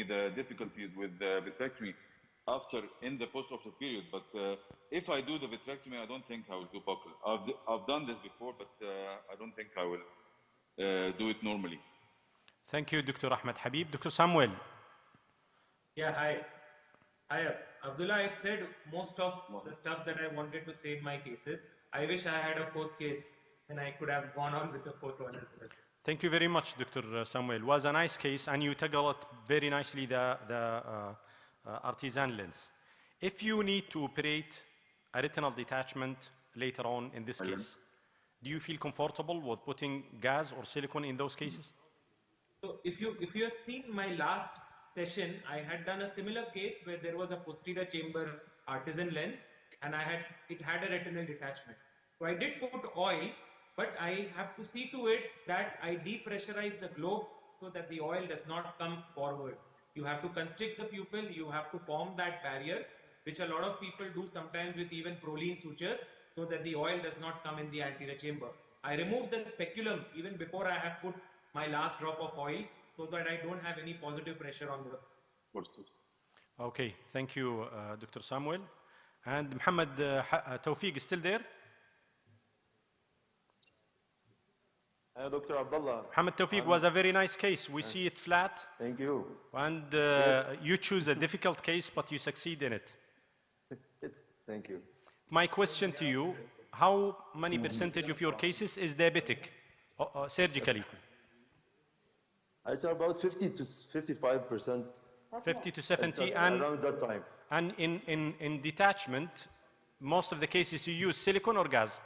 [SPEAKER 11] the difficulties with the vitrectomy in the post-operative period. But if I do the vitrectomy, I don't think I will do buckle. I've done this before, but I don't think I will do it normally.
[SPEAKER 10] Thank you, Dr. Ahmed Habib. Dr. Samuel.
[SPEAKER 13] Yeah, hi, Abdullah. I've said most of the stuff that I wanted to say in my cases. I wish I had a fourth case, and I could have gone on with the fourth one as well.
[SPEAKER 10] Thank you very much, Dr. Samuel. It was a nice case, and you tackled very nicely the artisan lens. If you need to operate a retinal detachment later on in this case, do you feel comfortable with putting gas or silicone in those cases?
[SPEAKER 13] So if you have seen my last session, I had done a similar case where there was a posterior chamber artisan lens, and it had a retinal detachment. So I did put oil, but I have to see to it that I depressurize the globe so that the oil does not come forwards. You have to constrict the pupil, you have to form that barrier, which a lot of people do sometimes with even proline sutures, so that the oil does not come in the anterior chamber. I removed the speculum even before I have put my last drop of oil, so that I don't have any positive pressure on the.
[SPEAKER 10] Okay, thank you, Dr. Samuel. And Muhammad Tawfiq is still there?
[SPEAKER 12] Dr. Abdullah.
[SPEAKER 10] Muhammad Tawfiq was a very nice case. We see it flat.
[SPEAKER 12] Thank you.
[SPEAKER 10] And
[SPEAKER 12] Yes.
[SPEAKER 10] you choose a difficult case, but you succeed in it.
[SPEAKER 12] Thank you.
[SPEAKER 10] My question to you, how many percentage of your cases is diabetic, surgically?
[SPEAKER 12] It's about 50 to 55%.
[SPEAKER 10] 50 to 70,
[SPEAKER 12] It's
[SPEAKER 10] and
[SPEAKER 12] around that time.
[SPEAKER 10] And in detachment, most of the cases you use silicone or gas?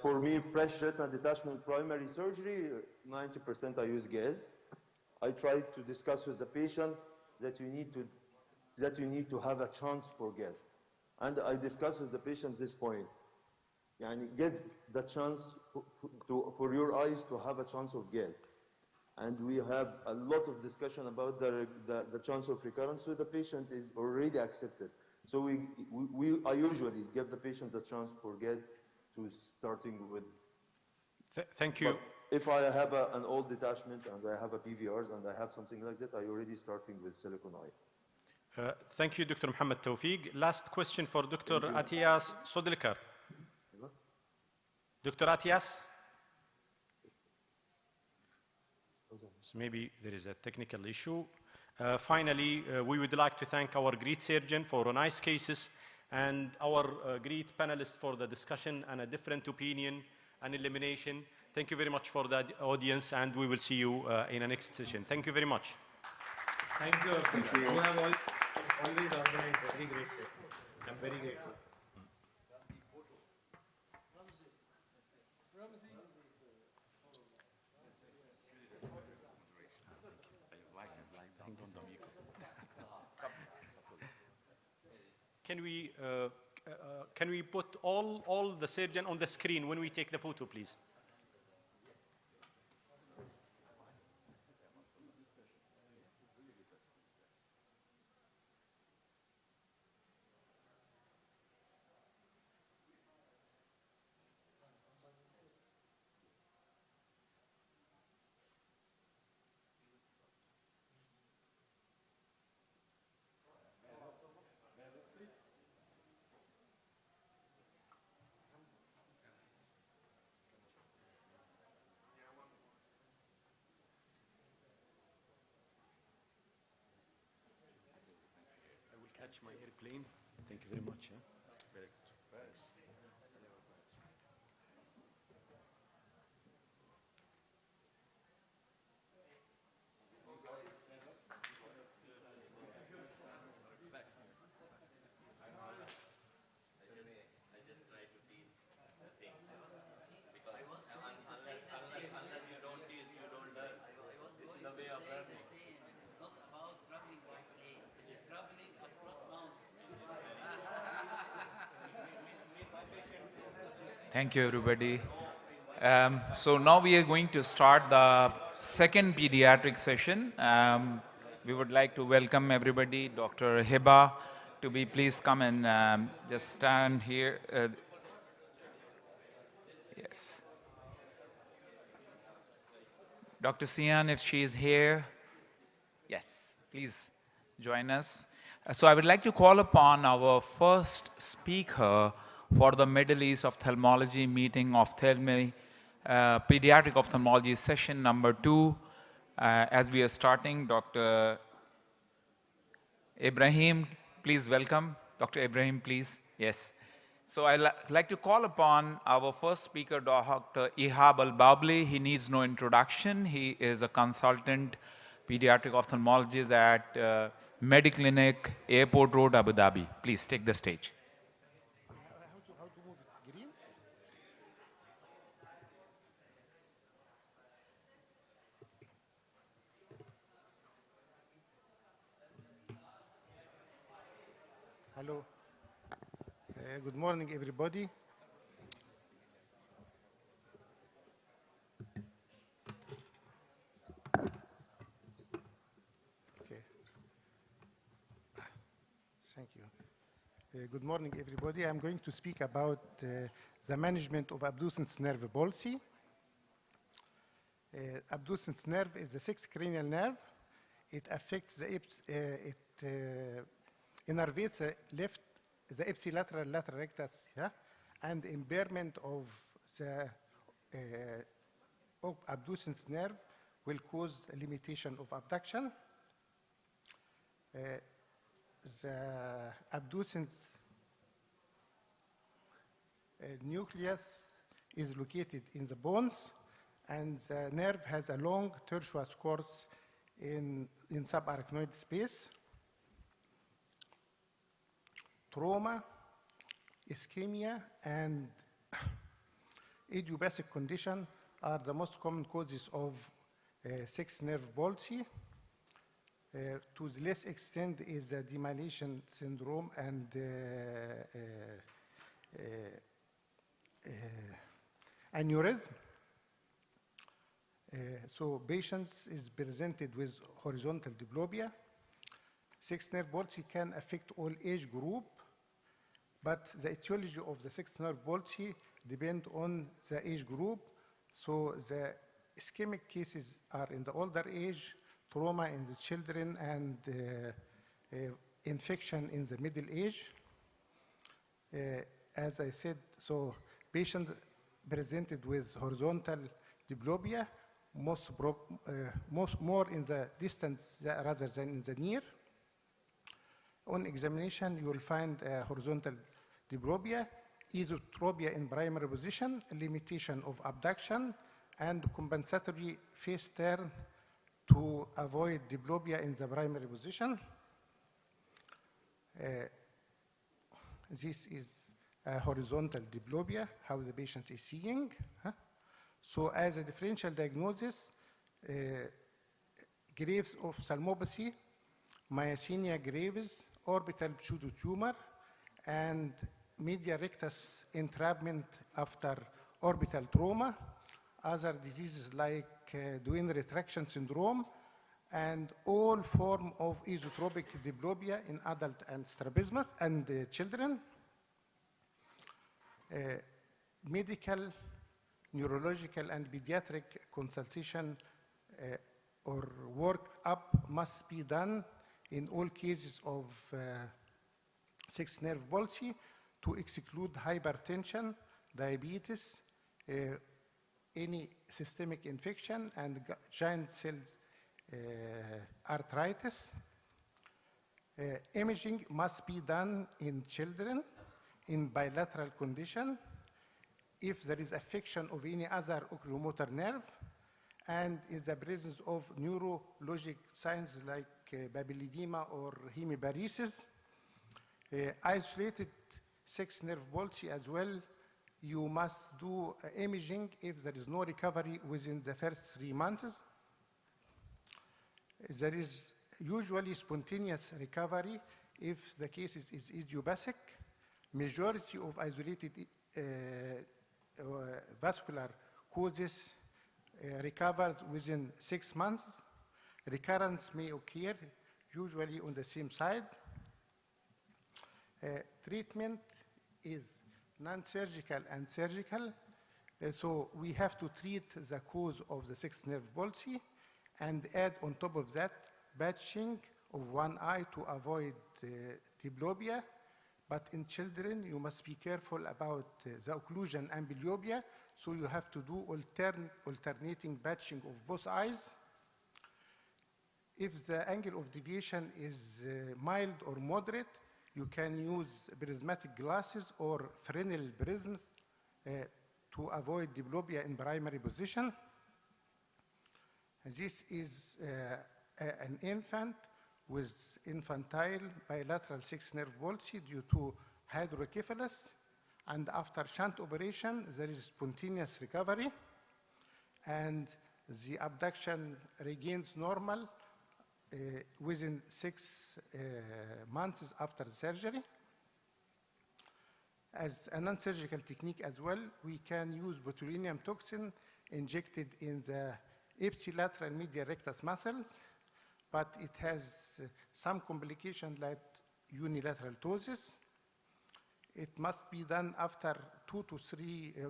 [SPEAKER 12] For me, fresh retinal detachment primary surgery, 90% I use gas. I try to discuss with the patient that you need to have a chance for gas. And I discuss with the patient this point. Give the chance for your eyes to have a chance of gas. And we have a lot of discussion about the chance of recurrence with the patient is already accepted. So I usually give the patient the chance for gas to starting with.
[SPEAKER 10] Thank you.
[SPEAKER 12] But if I have an old detachment and I have a PVRs and I have something like that, I already starting with silicone eye.
[SPEAKER 10] Thank you, Dr. Muhammad Tawfiq. Last question for Dr. Atias Sodlikar. Dr. Atias? So maybe there is a technical issue. Finally, we would like to thank our great surgeon for nice cases and our great panelists for the discussion and a different opinion and elimination. Thank you very much for the audience, and we will see you in the next session. Thank you very much.
[SPEAKER 13] Thank you. You have always organized very great sessions. I'm very grateful.
[SPEAKER 10] Can we put all the surgeon on the screen when we take the photo, please? Catch my airplane. Thank you very much. Very good. Thanks.
[SPEAKER 2] Thank you, everybody. So now we are going to start the second pediatric session. We would like to welcome everybody, Dr. Heba, to be please come and just stand here. Yes. Dr. Sian, if she is here, yes, please join us. So I would like to call upon our first speaker for the Middle East Ophthalmology meeting ophthalmic, pediatric ophthalmology session number 2. As we are starting, Dr. Ibrahim, please welcome. Dr. Ibrahim, please. Yes. So I'd like to call upon our first speaker, Dr. Ihab Al-Babli. He needs no introduction. He is a consultant pediatric ophthalmologist at Mediclinic, Airport Road, Abu Dhabi. Please take the stage.
[SPEAKER 8] Hello. Good morning, everybody. Okay. you. Good morning, everybody. I'm going to speak about the management of abducens nerve palsy. Abducens nerve is the sixth cranial nerve. It affects the innervates the ipsilateral lateral rectus, yeah, and impairment of the abducens nerve will cause a limitation of abduction. The abducens nucleus is located in the bones, and the nerve has a long tortuous course in subarachnoid space. Trauma, ischemia, and idiopathic condition are the most common causes of sixth nerve palsy. To the less extent is the demyelination syndrome and aneurysm. So patients is presented with horizontal diplopia. Sixth nerve palsy can affect all age group, but the etiology of the sixth nerve palsy depend on the age group. So the ischemic cases are in the older age, trauma in the children, and infection in the middle age. As I said, so patients presented with horizontal diplopia, more in the distance rather than in the near. On examination, you will find horizontal diplopia, esotropia in primary position, limitation of abduction, and compensatory face turn to avoid diplopia in the primary position. This is a horizontal diplopia, how the patient is seeing. So as a differential diagnosis, graves of psalmopathy, myasthenia gravis, orbital pseudotumor, and medial rectus entrapment after orbital trauma, other diseases like Duane retraction syndrome, and all form of esotropic diplopia in adult and strabismus and children. Medical, neurological, and pediatric consultation or work-up must be done in all cases of sixth nerve palsy to exclude hypertension, diabetes, any systemic infection, and giant cell arthritis. Imaging must be done in children in bilateral condition if there is affection of any other oculomotor nerve and in the presence of neurologic signs like papilledema or hemiparesis. Isolated sixth nerve palsy as well, you must do imaging if there is no recovery within the first 3 months. There is usually spontaneous recovery if the case is idiopathic. Majority of isolated vascular causes recovers within 6 months. Recurrence may occur usually on the same side. Treatment is non-surgical and surgical. So we have to treat the cause of the sixth nerve palsy and add on top of that patching of one eye to avoid diplopia. But in children, you must be careful about the occlusion and amblyopia, so you have to do alternating patching of both eyes. If the angle of deviation is mild or moderate, you can use prismatic glasses or Fresnel prisms to avoid diplopia in primary position. This is an infant with infantile bilateral sixth nerve palsy due to hydrocephalus, and after shunt operation, there is spontaneous recovery, and the abduction regains normal within 6 months after the surgery. As a non-surgical technique as well, we can use botulinum toxin injected in the ipsilateral medial rectus muscles, but it has some complications like unilateral ptosis. It must be done after 2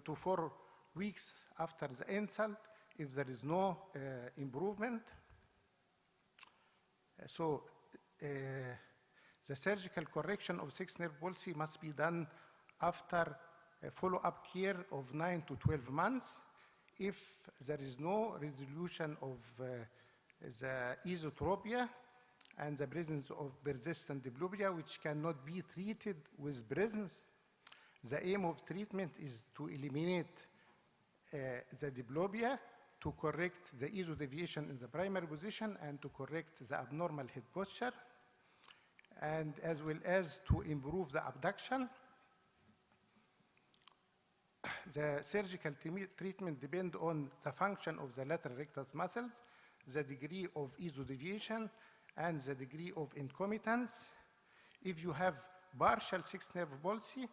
[SPEAKER 8] to 4 weeks after the insult if there is no improvement. The surgical correction of sixth nerve palsy must be done after a follow-up care of 9 to 12 months. If there is no resolution of the esotropia and the presence of persistent diplopia, which cannot be treated with prisms, the aim of treatment is to eliminate the diplopia, to correct the esodeviation in the primary position, and to correct the abnormal head posture, and as well as to improve the abduction. The surgical treatment depends on the function of the lateral rectus muscles, the degree of esodeviation, and the degree of concomitance. If you have partial sixth nerve palsy,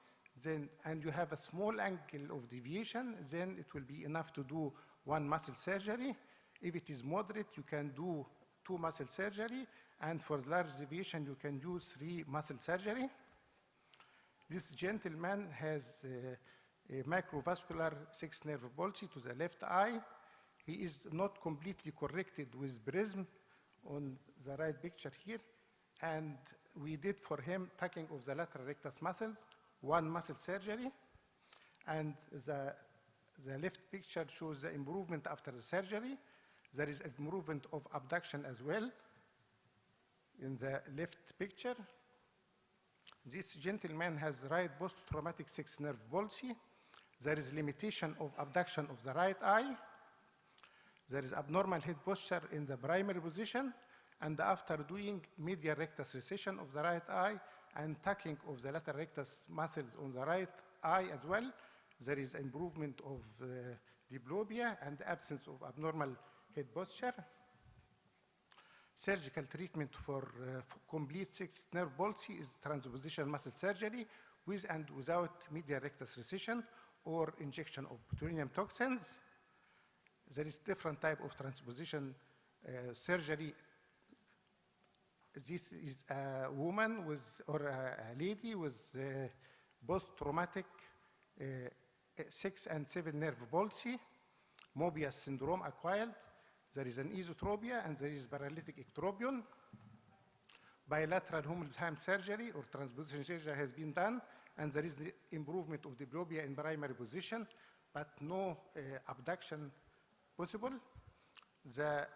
[SPEAKER 8] and you have a small angle of deviation, then it will be enough to do 1 muscle surgery. If it is moderate, you can do 2 muscle surgery, and for large deviation, you can do 3 muscle surgery. This gentleman has a macrovascular sixth nerve palsy to the left eye. He is not completely corrected with prism on the right picture here, and we did for him tucking of the lateral rectus muscles, 1 muscle surgery, and the left picture shows the improvement after the surgery. There is improvement of abduction as well in the left picture. This gentleman has right post-traumatic sixth nerve palsy. There is limitation of abduction of the right eye. There is abnormal head posture in the primary position, and after doing medial rectus recession of the right eye and tucking of the lateral rectus muscles on the right eye as well, there is improvement of diplopia and absence of abnormal head posture. Surgical treatment for complete sixth nerve palsy is transposition muscle surgery with and without medial rectus recession or injection of botulinum toxins. There is different type of transposition surgery. This is a woman with, or a lady with post-traumatic 6 and 7 nerve palsy, Mobius syndrome acquired. There is an esotropia and there is paralytic ectropion. Bilateral Hummelsheim surgery or transposition surgery has been done, and there is the improvement of diplopia in primary position, but no abduction possible. The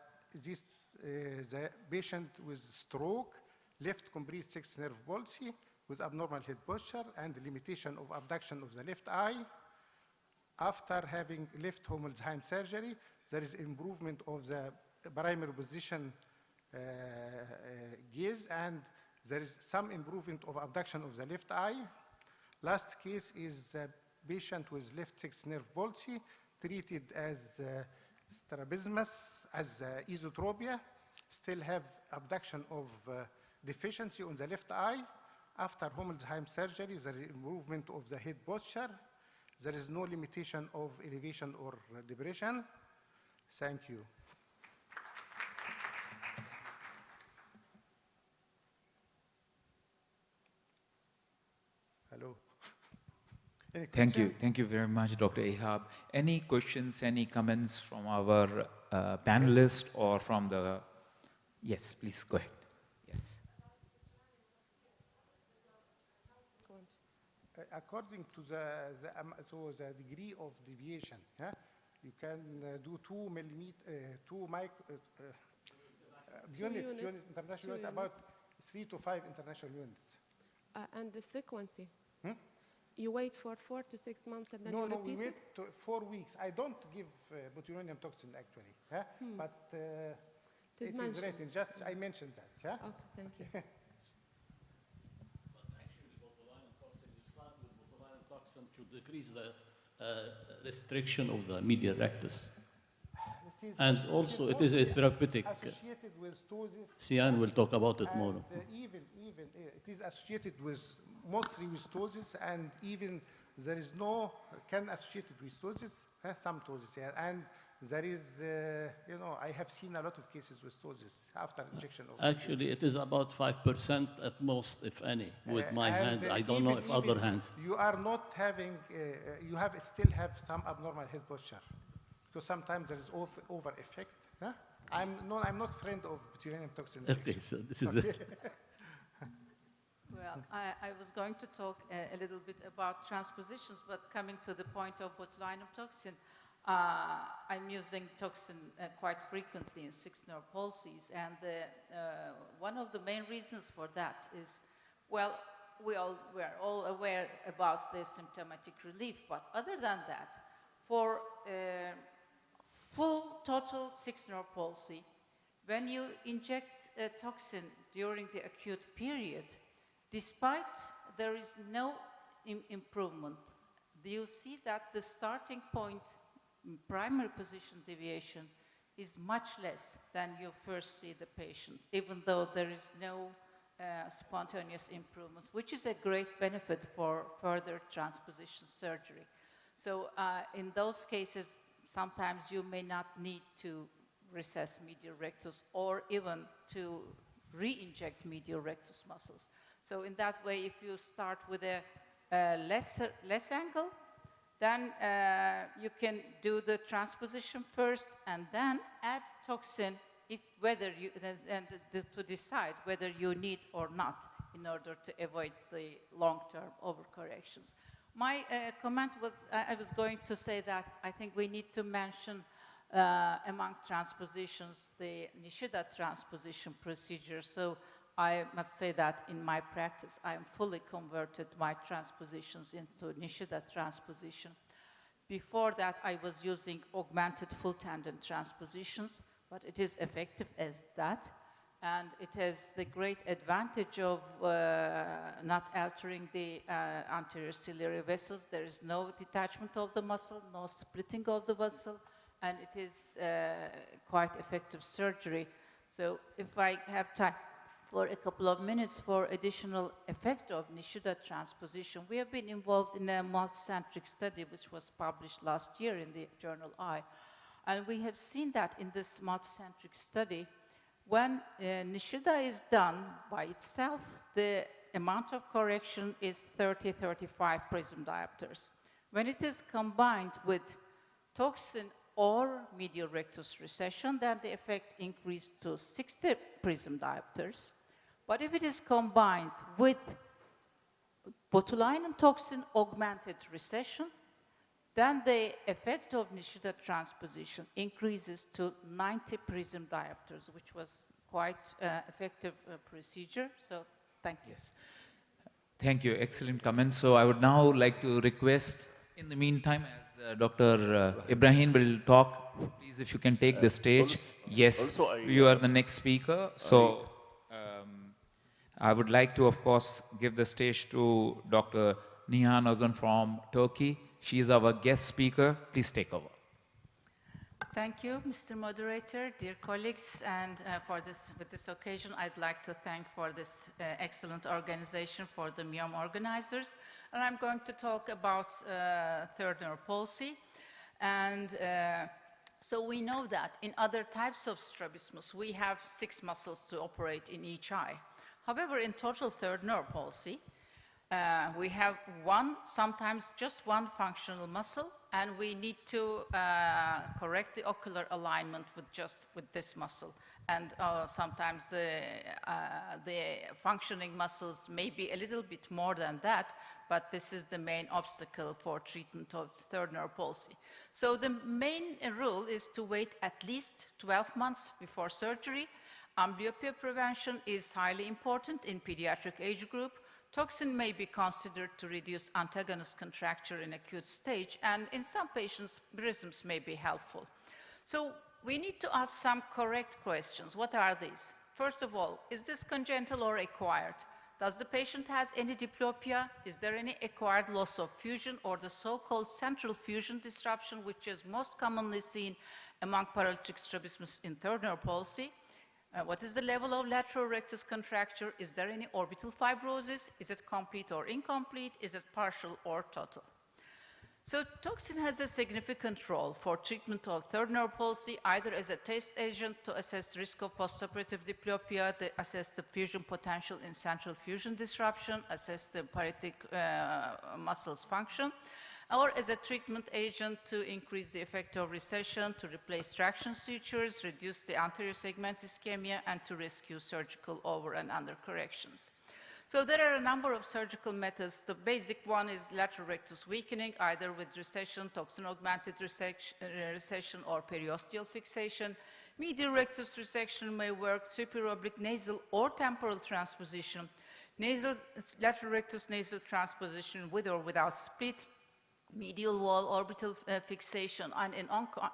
[SPEAKER 8] patient with stroke, left complete sixth nerve palsy with abnormal head posture and limitation of abduction of the left eye. After having left Hummelsheim surgery, there is improvement of the primary position gaze, and there is some improvement of abduction of the left eye. Last case is a patient with left sixth nerve palsy treated as strabismus, as esotropia, still have abduction of deficiency on the left eye. After Hummelsheim surgery, there is improvement of the head posture. There is no limitation of elevation or depression. Thank you. Hello.
[SPEAKER 2] Thank you very much, Dr. Ehab. Any questions, any comments from our panelists or from the, yes, please go ahead. Yes.
[SPEAKER 8] According to the degree of deviation, you can do 2 millimeter, 2 micro, units, international units, about 3 to 5 international units.
[SPEAKER 1] And the frequency? You wait for 4 to 6 months and then you repeat
[SPEAKER 8] we
[SPEAKER 1] it?
[SPEAKER 8] wait 4 weeks. I don't give botulinum toxin actually, but it is written. Just I mentioned that.
[SPEAKER 1] Okay, thank you.
[SPEAKER 14] To decrease the restriction of the medial rectus. And also, it is a therapeutic.
[SPEAKER 8] Associated with ptosis.
[SPEAKER 14] Sian will talk about it more.
[SPEAKER 8] Even it is associated with mostly with ptosis, and even there is no can associated with ptosis, some ptosis here, and There is, you know, I have seen a lot of cases with ptosis after injection of.
[SPEAKER 14] Actually, it is about 5% at most, if any, with my
[SPEAKER 8] And,
[SPEAKER 14] hands. I don't know if other
[SPEAKER 8] even
[SPEAKER 14] hands.
[SPEAKER 8] You are not having, you have still have some abnormal head posture, because sometimes there is over effect. Huh? I'm not friend of botulinum toxin injection.
[SPEAKER 14] Okay, so this is it.
[SPEAKER 3] Well, I was going to talk a little bit about transpositions, but coming to the point of botulinum toxin, I'm using toxin quite frequently in 6-nerve palsies, and one of the main reasons for that is, well, we are all aware about the symptomatic relief, but other than that, for full total 6-nerve palsy, when you inject a toxin during the acute period, despite there is no improvement, you see that the starting point primary position deviation is much less than you first see the patient, even though there is no spontaneous improvements, which is a great benefit for further transposition surgery. So in those cases, sometimes you may not need to recess medial rectus or even to re-inject medial rectus muscles. So in that way, if you start with a less angle, then you can do the transposition first and then add toxin to decide whether you need or not in order to avoid the long-term overcorrections. My comment was, I was going to say that I think we need to mention among transpositions the Nishida transposition procedure. So I must say that in my practice, I am fully converted my transpositions into Nishida transposition. Before that, I was using augmented full tendon transpositions, but it is effective as that. And it has the great advantage of not altering the anterior ciliary vessels. There is no detachment of the muscle, no splitting of the muscle, and it is quite effective surgery. So if I have time for a couple of minutes for additional effect of Nishida transposition, we have been involved in a multicentric study which was published last year in the journal Eye. And we have seen that in this multicentric study, when Nishida is done by itself, the amount of correction is 30-35 prism diopters. When it is combined with toxin or medial rectus recession, then the effect increased to 60 prism diopters. But if it is combined with botulinum toxin augmented recession, then the effect of Nishida transposition increases to 90 prism diopters, which was quite effective procedure. So thank you.
[SPEAKER 2] Yes. Thank you. Excellent comments. So I would now like to request, in the meantime, as Dr. Ibrahim will talk, please, if you can take the stage. Yes, you are the next speaker. So I would like to, of course, give the stage to Dr. Nihan Ozan from Turkey. She is our guest speaker. Please take over.
[SPEAKER 3] Thank you, Mr. Moderator, dear colleagues, and with this occasion, I'd like to thank for this excellent organization for the MEOM organizers. And I'm going to talk about third nerve palsy. And so we know that in other types of strabismus, we have 6 muscles to operate in each eye. However, in total third nerve palsy, we have sometimes just one functional muscle, and we need to correct the ocular alignment with this muscle. And sometimes the functioning muscles may be a little bit more than that, but this is the main obstacle for treatment of third nerve palsy. So the main rule is to wait at least 12 months before surgery. Amblyopia prevention is highly important in pediatric age group. Toxin may be considered to reduce antagonist contracture in acute stage, and in some patients, prisms may be helpful. So we need to ask some correct questions. What are these? First of all, is this congenital or acquired? Does the patient has any diplopia? Is there any acquired loss of fusion or the so-called central fusion disruption, which is most commonly seen among paralytic strabismus in third nerve palsy? What is the level of lateral rectus contracture? Is there any orbital fibrosis? Is it complete or incomplete? Is it partial or total? So toxin has a significant role for treatment of third nerve palsy, either as a test agent to assess the risk of postoperative diplopia, assess the fusion potential in central fusion disruption, assess the parietic muscles function, or as a treatment agent to increase the effect of recession, to replace traction sutures, reduce the anterior segment ischemia, and to rescue surgical over and under corrections. So there are a number of surgical methods. The basic one is lateral rectus weakening, either with recession, toxin-augmented recession, or periosteal fixation. Medial rectus resection may work, superoblique nasal or temporal transposition, lateral rectus nasal transposition with or without split, medial wall orbital fixation, and in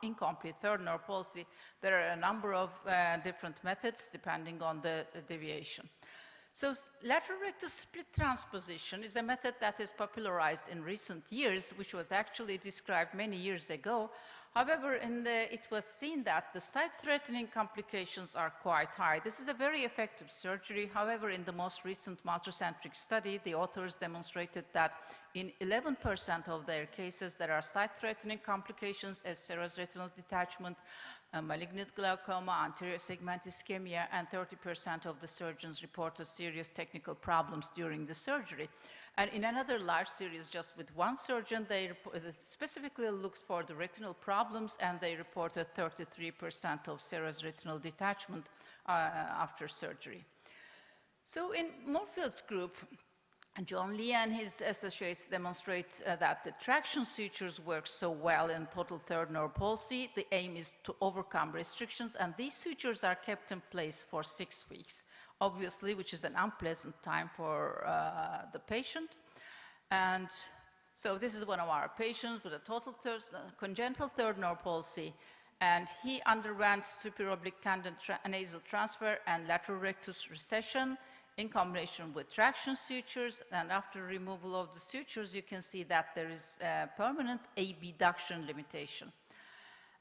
[SPEAKER 3] incomplete third nerve palsy, there are a number of different methods depending on the deviation. So lateral rectus split transposition is a method that is popularized in recent years, which was actually described many years ago. However, it was seen that the site-threatening complications are quite high. This is a very effective surgery. However, in the most recent multicentric study, the authors demonstrated that in 11% of their cases, there are site-threatening complications as serous retinal detachment, malignant glaucoma, anterior segment ischemia, and 30% of the surgeons reported serious technical problems during the surgery. And in another large series, just with one surgeon, they specifically looked for the retinal problems, and they reported 33% of serous retinal detachment after surgery. So in Moorfield's group, John Lee and his associates demonstrate that the traction sutures work so well in total third nerve palsy. The aim is to overcome restrictions, and these sutures are kept in place for 6 weeks, obviously, which is an unpleasant time for the patient. And so this is one of our patients with a total congenital third nerve palsy, and he underwent superoblique tendon nasal transfer and lateral rectus recession in combination with traction sutures, and after removal of the sutures, you can see that there is a permanent abduction limitation.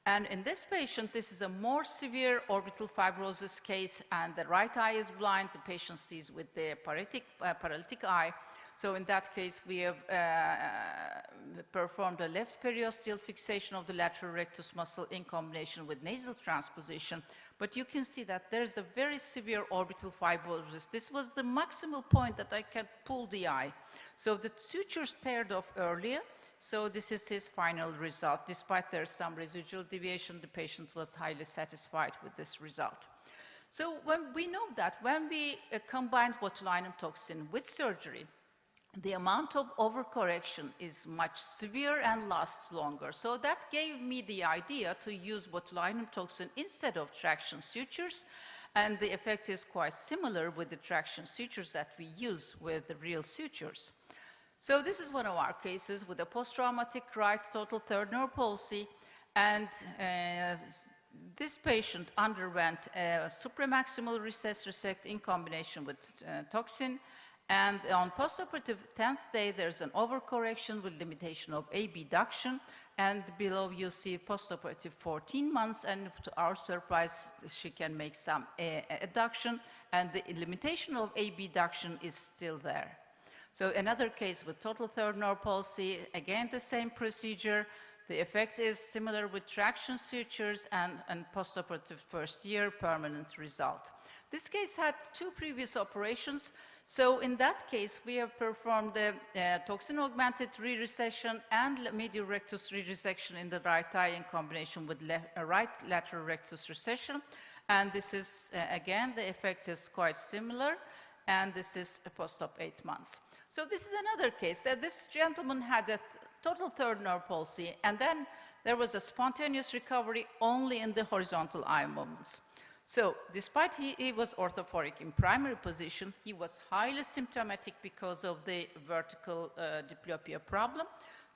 [SPEAKER 3] And in this patient, this is a more severe orbital fibrosis case, and the right eye is blind. The patient sees with the paralytic eye. So in that case, we have performed a left periosteal fixation of the lateral rectus muscle in combination with nasal transposition. But you can see that there's a very severe orbital fibrosis. This was the maximal point that I can pull the eye. So the sutures teared off earlier. So this is his final result. Despite there's some residual deviation, the patient was highly satisfied with this result. So when we know that when we combined botulinum toxin with surgery, the amount of overcorrection is much severe and lasts longer. So that gave me the idea to use botulinum toxin instead of traction sutures, and the effect is quite similar with the traction sutures that we use with the real sutures. So this is one of our cases with a post-traumatic right total third nerve palsy, and this patient underwent a supramaximal recess resect in combination with toxin. And on postoperative 10th day, there's an overcorrection with limitation of abduction. And below you see postoperative 14 months. And to our surprise, she can make some adduction. And the limitation of abduction is still there. So another case with total third nerve palsy, again, the same procedure. The effect is similar with traction sutures and postoperative first year permanent result. This case had 2 previous operations. So in that case, we have performed a toxin-augmented re-recession and medial rectus re-resection in the right eye in combination with right lateral rectus recession. And this is, again, the effect is quite similar. And this is post-op 8 months. So this is another case. This gentleman had a total third nerve palsy, and then there was a spontaneous recovery only in the horizontal eye movements. So despite he was orthophoric in primary position, he was highly symptomatic because of the vertical diplopia problem.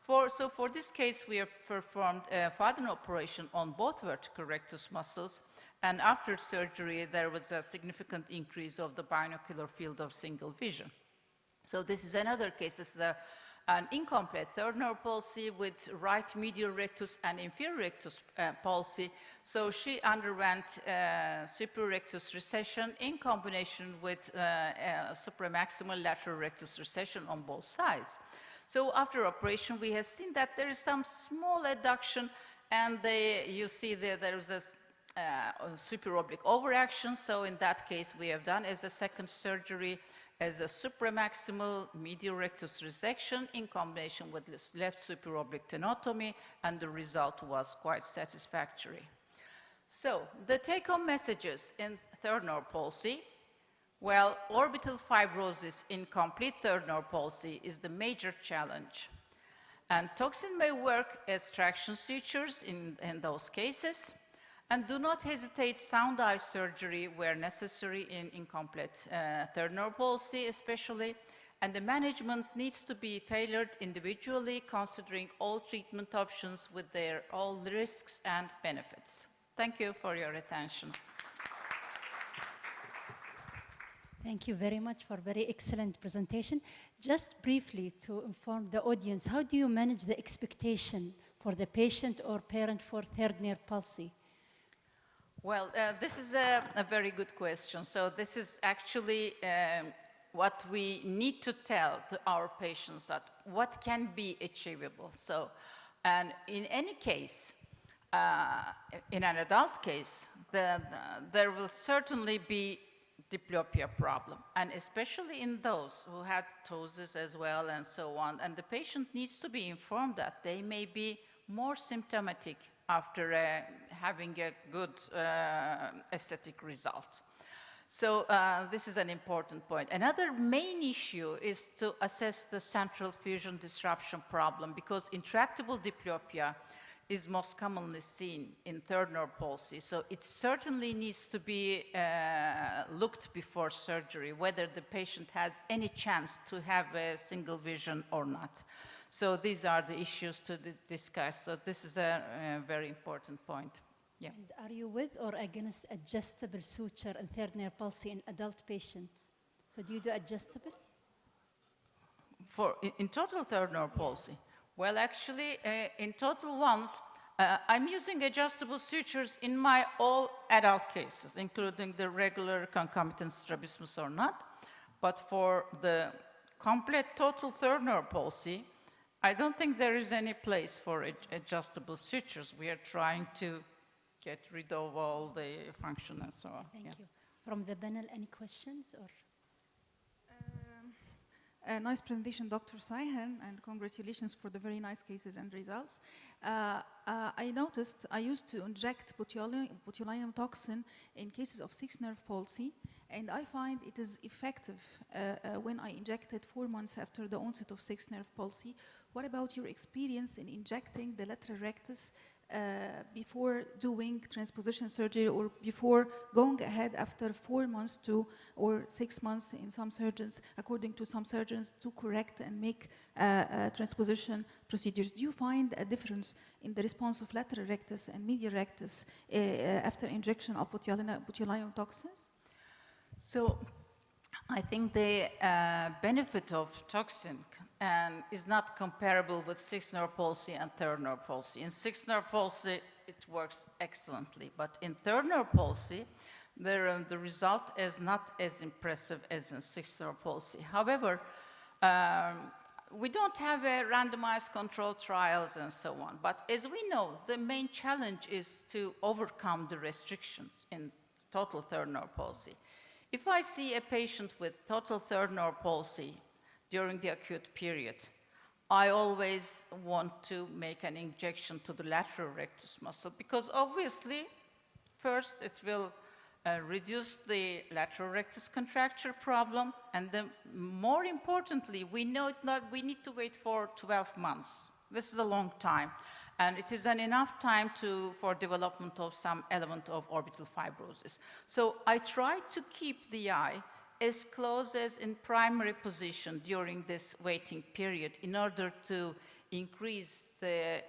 [SPEAKER 3] So for this case, we have performed a Faden operation on both vertical rectus muscles, and after surgery, there was a significant increase of the binocular field of single vision. So this is another case. This is an incomplete third nerve palsy with right medial rectus and inferior rectus palsy. So she underwent superior rectus recession in combination with supramaximal lateral rectus recession on both sides. So after operation, we have seen that there is some small adduction, and you see there is a supraoblique overaction. So in that case, we have done as a second surgery as a supramaximal medial rectus resection in combination with left supraoblique tenotomy, and the result was quite satisfactory. So the take-home messages in third nerve palsy. Well, orbital fibrosis in complete third nerve palsy is the major challenge. And toxin may work as traction sutures in those cases. And do not hesitate sound eye surgery where necessary in incomplete third nerve palsy especially. And the management needs to be tailored individually, considering all treatment options with their all risks and benefits. Thank you for your attention.
[SPEAKER 5] Thank you very much for very excellent presentation. Just briefly to inform the audience, how do you manage the expectation for the patient or parent for third nerve palsy?
[SPEAKER 3] Well, this is a very good question. So this is actually what we need to tell to our patients, that what can be achievable. So, and in any case, in an adult case, there will certainly be diplopia problem, and especially in those who had ptosis as well and so on. And the patient needs to be informed that they may be more symptomatic after having a good aesthetic result. So this is an important point. Another main issue is to assess the central fusion disruption problem, because intractable diplopia is most commonly seen in third nerve palsy. So it certainly needs to be looked before surgery, whether the patient has any chance to have a single vision or not. So these are the issues to discuss. So this is a very important point. Yeah.
[SPEAKER 5] And are you with or against adjustable suture in third nerve palsy in adult patients? So do you do adjustable?
[SPEAKER 3] In total third nerve palsy? Well, actually, in total ones, I'm using adjustable sutures in my all adult cases, including the regular concomitant strabismus or not. But for the complete total third nerve palsy, I don't think there is any place for adjustable sutures. We are trying to get rid of all the function and so on.
[SPEAKER 5] Thank you. From the panel, any questions? Or?
[SPEAKER 18] Nice presentation, Dr. Saihan, and congratulations for the very nice cases and results. I noticed I used to inject botulinum toxin in cases of sixth nerve palsy, and I find it is effective when I inject it 4 months after the onset of sixth nerve palsy. What about your experience in injecting the lateral rectus before doing transposition surgery, or before going ahead after 4 months or 6 months in some surgeons, according to some surgeons, to correct and make transposition procedures? Do you find a difference in the response of lateral rectus and medial rectus after injection of botulinum toxins?
[SPEAKER 3] So I think the benefit of toxin is not comparable with sixth nerve palsy and third nerve palsy. In sixth nerve palsy, it works excellently, but in third nerve palsy, the result is not as impressive as in sixth nerve palsy. However, we don't have randomized control trials and so on, but as we know, the main challenge is to overcome the restrictions in total third nerve palsy. If I see a patient with total third nerve palsy during the acute period, I always want to make an injection to the lateral rectus muscle, because obviously, first it will reduce the lateral rectus contracture problem, and then more importantly, we know we need to wait for 12 months. This is a long time, and it is enough time for development of some element of orbital fibrosis. So I try to keep the eye as close as in primary position during this waiting period in order to increase the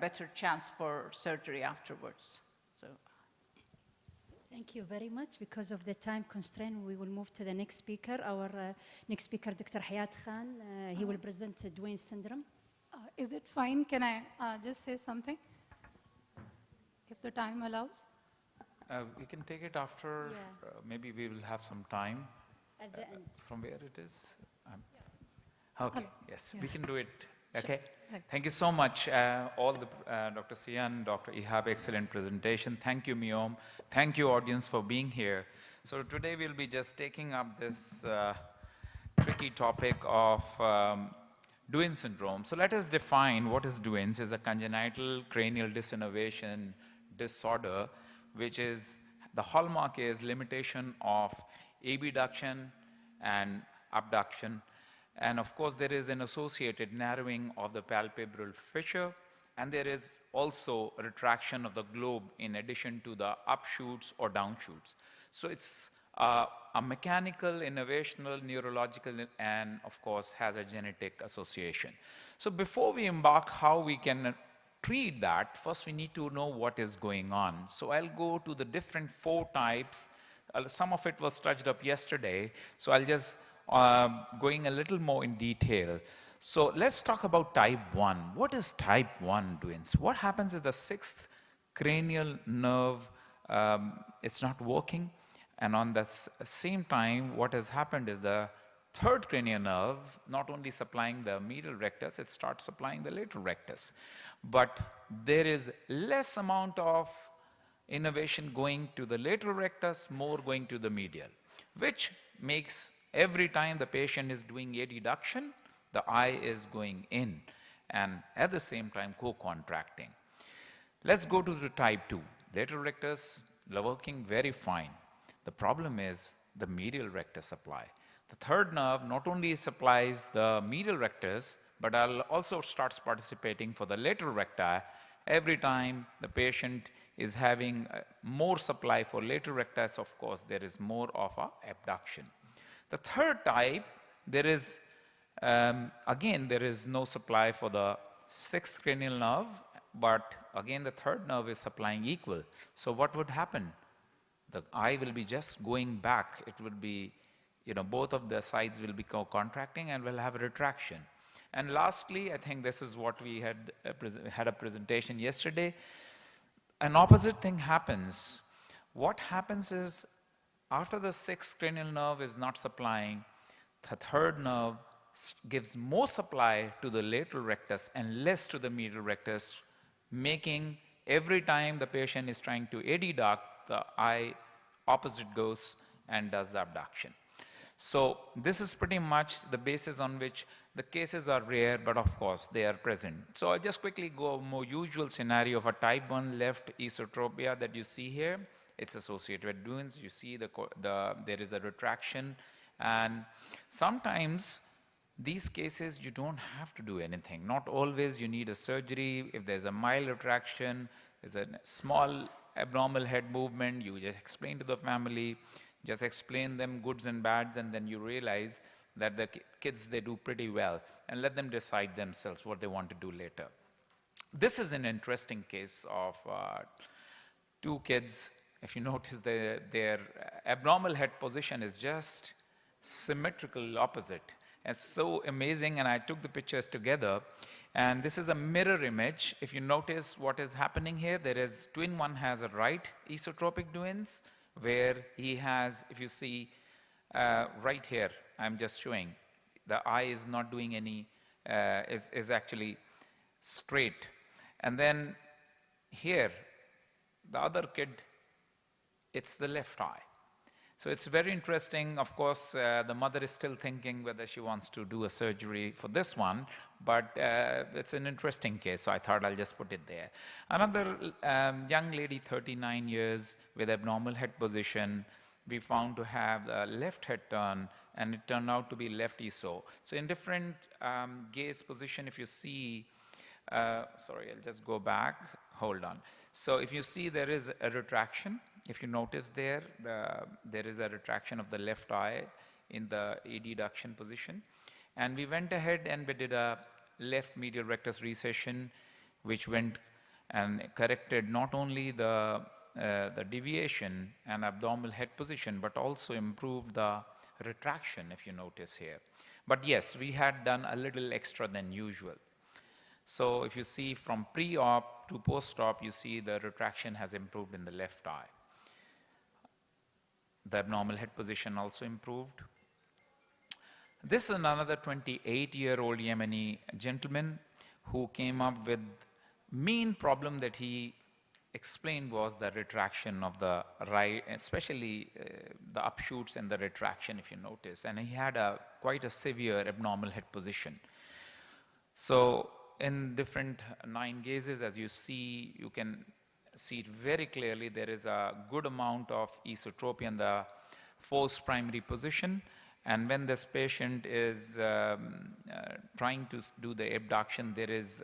[SPEAKER 3] better chance for surgery afterwards. So.
[SPEAKER 5] Thank you very much. Because of the time constraint, we will move to the next speaker. Our next speaker, Dr. Hayat Khan. He will present Duane syndrome.
[SPEAKER 23] Is it fine? Can I just say something? If the time allows?
[SPEAKER 2] We can take it after, maybe we will have some time.
[SPEAKER 5] At the end.
[SPEAKER 2] From where it is? Okay, yes, we
[SPEAKER 5] yes.
[SPEAKER 2] can do it.
[SPEAKER 5] Sure.
[SPEAKER 2] Okay.
[SPEAKER 5] Right.
[SPEAKER 2] Thank you so much, Dr. Sian, Dr. Ihab, excellent presentation. Thank you, MEOM. Thank you, audience, for being here. So today we'll be just taking up this tricky topic of Duane syndrome. So let us define what is Duane's. It's a congenital cranial disinnervation disorder, which is, the hallmark is limitation of abduction and abduction. And of course, there is an associated narrowing of the palpebral fissure, and there is also a retraction of the globe in addition to the upshoots or downshoots. So it's a mechanical, innovational, neurological, and of course has a genetic association. So before we embark how we can treat that, first we need to know what is going on. So I'll go to the different 4 types. Some of it was touched up yesterday, so I'll just going a little more in detail. So let's talk about type 1. What is type 1 Duane's? What happens if the 6th cranial nerve, it's not working, and on the same time what has happened is the 3rd cranial nerve not only supplying the medial rectus, it starts supplying the lateral rectus. But there is less amount of innervation going to the lateral rectus, more going to the medial, which makes every time the patient is doing adduction, the eye is going in and at the same time co-contracting. Let's go to the type 2. Lateral rectus working very fine. The problem is the medial rectus supply. The 3rd nerve not only supplies the medial rectus, but also starts participating for the lateral recti. Every time the patient is having more supply for lateral rectus, of course, there is more of a abduction. The 3rd type, there is, again, there is no supply for the 6th cranial nerve, but again, the 3rd nerve is supplying equal. So what would happen? The eye will be just going back. It will be, both of the sides will be contracting and will have a retraction. And lastly, I think this is what we had a presentation yesterday. An opposite thing happens. What happens is, after the 6th cranial nerve is not supplying, the 3rd nerve gives more supply to the lateral rectus and less to the medial rectus, making every time the patient is trying to adduct, the eye opposite goes and does the abduction. So this is pretty much the basis on which the cases are rare, but of course they are present. So I'll just quickly go a more usual scenario of a type 1 left esotropia that you see here. It's associated with Duane's. You see there is a retraction, and sometimes these cases you don't have to do anything. Not always you need a surgery. If there's a mild retraction, there's a small abnormal head movement, you just explain to the family, just explain them goods and bads, and then you realize that the kids, they do pretty well, and let them decide themselves what they want to do later. This is an interesting case of 2 kids. If you notice, their abnormal head position is just symmetrical opposite. It's so amazing, and I took the pictures together. And this is a mirror image. If you notice what is happening here, there is, twin 1 has a right esotropic Duane's, where he has, if you see right here, I'm just showing, the eye is not doing any, is actually straight. And then here, the other kid, it's the left eye. So it's very interesting. Of course, the mother is still thinking whether she wants to do a surgery for this one, but it's an interesting case, so I thought I'll just put it there. Another young lady, 39 years, with abnormal head position, we found to have a left head turn, and it turned out to be left eso. So in different gaze position, if you see, sorry, I'll just go back, hold on. So if you see, there is a retraction. If you notice there, there is a retraction of the left eye in the adduction position. And we went ahead and we did a left medial rectus recession, which went and corrected not only the deviation and abdominal head position, but also improved the retraction, if you notice here. But yes, we had done a little extra than usual. So if you see from pre-op to post-op, you see the retraction has improved in the left eye. The abnormal head position also improved. This is another 28-year-old Yemeni gentleman who came up with main problem that he explained was the retraction of the right, especially the upshoots and the retraction, if you notice. And he had quite a severe abnormal head position. So in different 9 gazes, as you see, you can see it very clearly. There is a good amount of esotropia in the forced primary position. And when this patient is trying to do the abduction, there is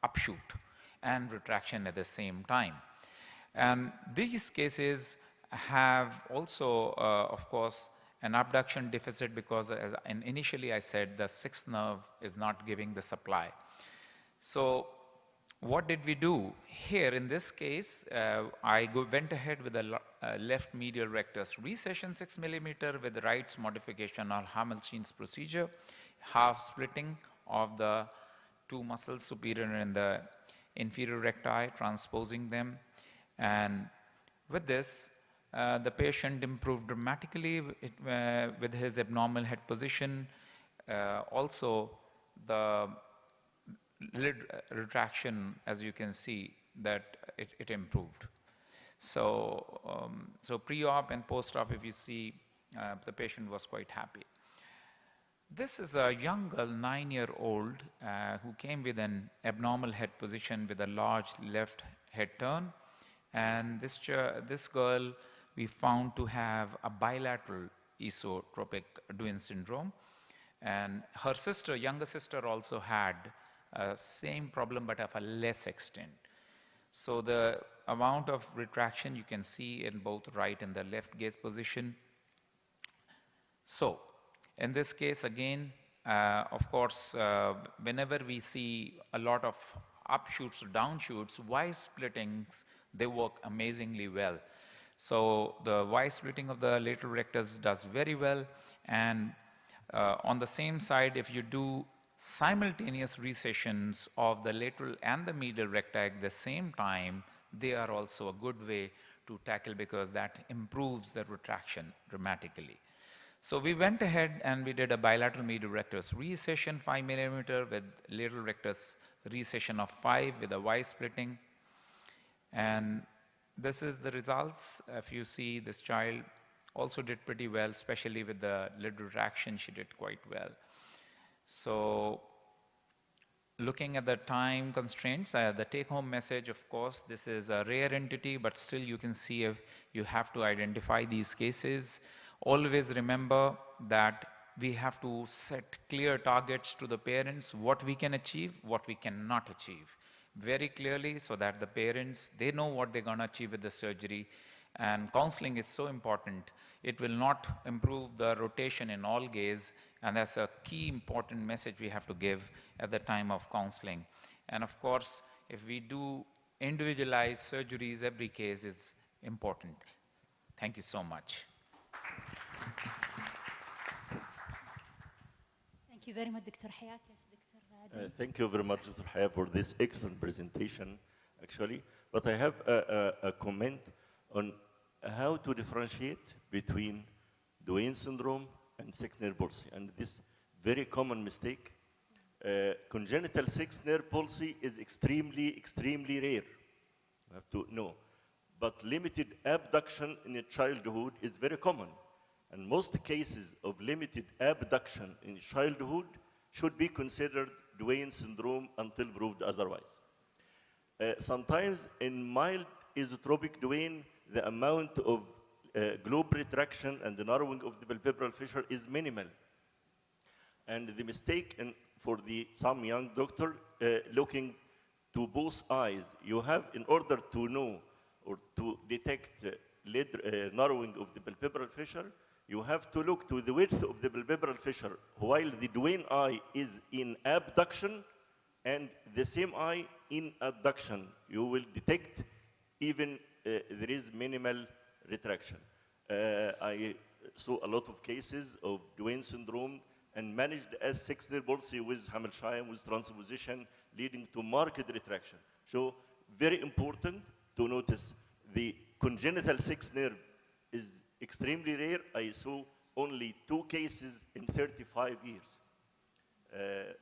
[SPEAKER 2] upshoot and retraction at the same time. And these cases have also, of course, an abduction deficit because initially I said the sixth nerve is not giving the supply. So what did we do? Here in this case, I went ahead with a left medial rectus recession 6 millimeter with Wright's modification or Hamilton's procedure, half splitting of the 2 muscles, superior and the inferior recti, transposing them. And with this, the patient improved dramatically with his abnormal head position. Also, the lid retraction, as you can see, that it improved. So, so pre-op and post-op, if you see, the patient was quite happy. This is a young girl, 9-year-old, who came with an abnormal head position with a large left head turn. And this girl we found to have a bilateral esotropic Duane syndrome. And her sister, younger sister, also had same problem but of a less extent. So the amount of retraction you can see in both right and the left gaze position. So in this case, again, of course, whenever we see a lot of upshoots or downshoots, Y splittings, they work amazingly well. So the Y splitting of the lateral rectus does very well. And on the same side, if you do simultaneous recessions of the lateral and the medial recti at the same time, they are also a good way to tackle because that improves the retraction dramatically. So we went ahead and we did a bilateral medial rectus recession 5 millimeter with lateral rectus recession of 5 with a Y splitting. And this is the results. If you see, this child also did pretty well, especially with the lid retraction, she did quite well. So looking at the time constraints, the take-home message, of course, this is a rare entity, but still you can see if you have to identify these cases. Always remember that we have to set clear targets to the parents, what we can achieve, what we cannot achieve, very clearly so that the parents, they know what they're going to achieve with the surgery. And counseling is so important. It will not improve the rotation in all gaze, and that's a key important message we have to give at the time of counseling. And of course, if we do individualized surgeries, every case is important. Thank you so much.
[SPEAKER 5] Thank you very much, Dr. Hayat. Yes, Dr. Adil.
[SPEAKER 12] Thank you very much, Dr. Hayat, for this excellent presentation, actually. But I have a comment on how to differentiate between Duane syndrome and sixth nerve palsy. And this very common mistake. Congenital sixth nerve palsy is extremely rare. You have to know. But limited abduction in childhood is very common. And most cases of limited abduction in childhood should be considered Duane syndrome until proved otherwise. Sometimes in mild esotropic Duane, the amount of globe retraction and the narrowing of the palpebral fissure is minimal. And the mistake for some young doctor looking to both eyes, you have, in order to know or to detect narrowing of the palpebral fissure, you have to look to the width of the palpebral fissure while the Duane eye is in abduction and the same eye in adduction. You will detect even there is minimal retraction. I saw a lot of cases of Duane syndrome and managed as sixth nerve palsy with Hamilton, with transposition, leading to marked retraction. So very important to notice the congenital sixth nerve is extremely rare. I saw
[SPEAKER 6] only 2 cases in 35 years.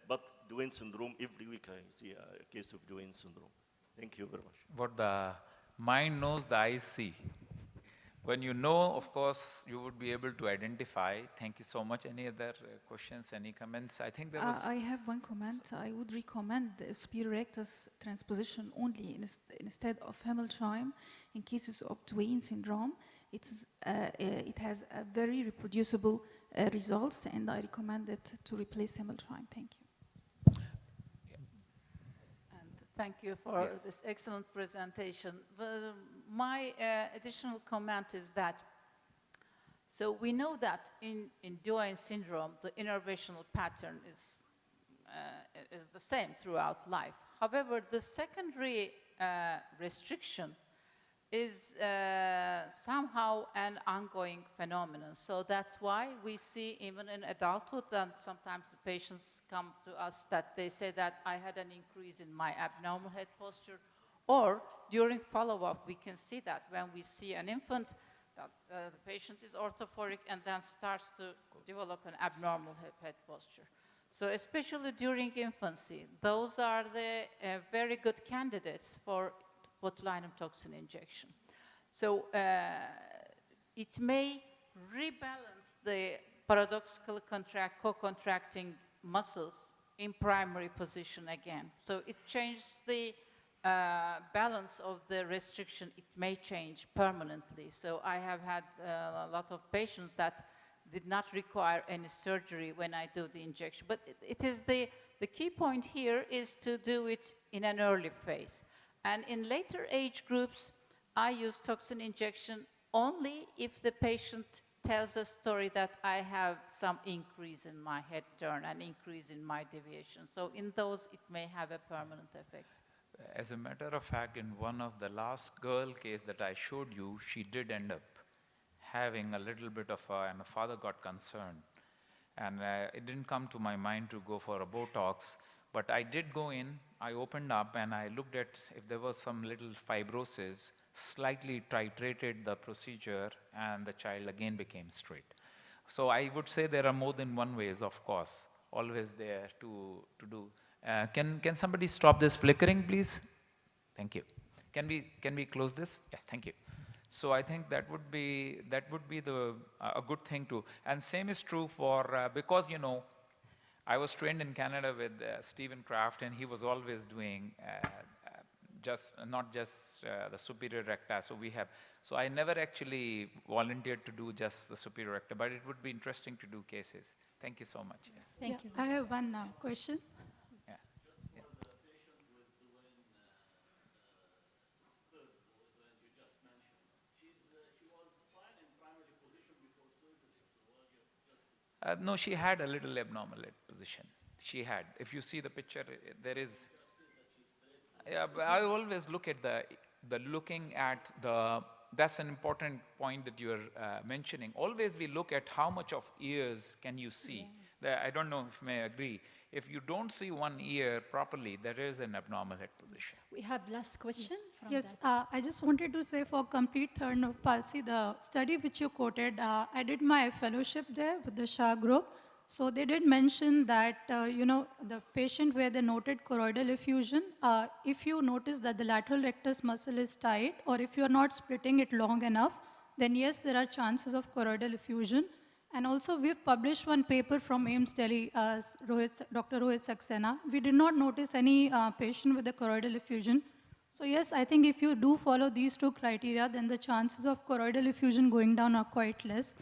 [SPEAKER 6] But Duane syndrome, every week I see a case of Duane syndrome. Thank you very much.
[SPEAKER 2] What the mind knows, the eyes see. When you know, of course, you would be able to identify. Thank you so much. Any other questions, any comments? I think there was...
[SPEAKER 18] I have one comment. I would recommend the superior rectus transposition only instead of Hamilton in cases of Duane syndrome. It has a very reproducible results, and I recommend it to replace Hamilton. Thank you.
[SPEAKER 3] And thank you for this excellent presentation. My additional comment is that, so we know that in Duane syndrome, the innervational pattern is the same throughout life. However, the secondary restriction is somehow an ongoing phenomenon. So that's why we see even in adulthood, and sometimes the patients come to us that they say that I had an increase in my abnormal head posture, or during follow-up, we can see that when we see an infant, that the patient is orthophoric and then starts to develop an abnormal head posture. So especially during infancy, those are the very good candidates for botulinum toxin injection. So it may rebalance the paradoxical co-contracting muscles in primary position again. So it changes the balance of the restriction. It may change permanently. So I have had a lot of patients that did not require any surgery when I do the injection. But it is the key point here is to do it in an early phase. And in later age groups, I use toxin injection only if the patient tells a story that I have some increase in my head turn, an increase in my deviation. So in those, it may have a permanent effect.
[SPEAKER 2] As a matter of fact, in one of the last girl case that I showed you, she did end up having a little bit of and the father got concerned. And it didn't come to my mind to go for a Botox, but I did go in, I opened up and I looked at if there was some little fibrosis, slightly titrated the procedure, and the child again became straight. So I would say there are more than one ways, of course, always there to do. Can somebody stop this flickering, please? Thank you. Can we close this? Yes, thank you. So I think that would be a good thing too. And same is true for because you know, I was trained in Canada with Stephen Kraft, and he was always doing not just the superior recta. So I never actually volunteered to do just the superior recta, but it would be interesting to do cases. Thank you so much. Yes.
[SPEAKER 23] Thank you. I have one question.
[SPEAKER 2] No, she had a little abnormal head position. She had. If you see the picture, there is. Yeah, but I always look at looking at the. That's an important point that you're mentioning. Always we look at how much of ears can you see. Yeah. I don't know if you may agree. If you don't see one ear properly, there is an abnormal head position.
[SPEAKER 5] We have last question from
[SPEAKER 23] Yes, I just wanted to say for complete third nerve palsy, the study which you quoted, I did my fellowship there with the Shah group. So they did mention that, the patient where they noted choroidal effusion, if you notice that the lateral rectus muscle is tight, or if you're not splitting it long enough, then yes, there are chances of choroidal effusion. And also, we've published one paper from AIIMS Delhi, Dr. Rohit Saxena. We did not notice any patient with a choroidal effusion. So yes, I think if you do follow these two criteria, then the chances of choroidal effusion going down are quite less.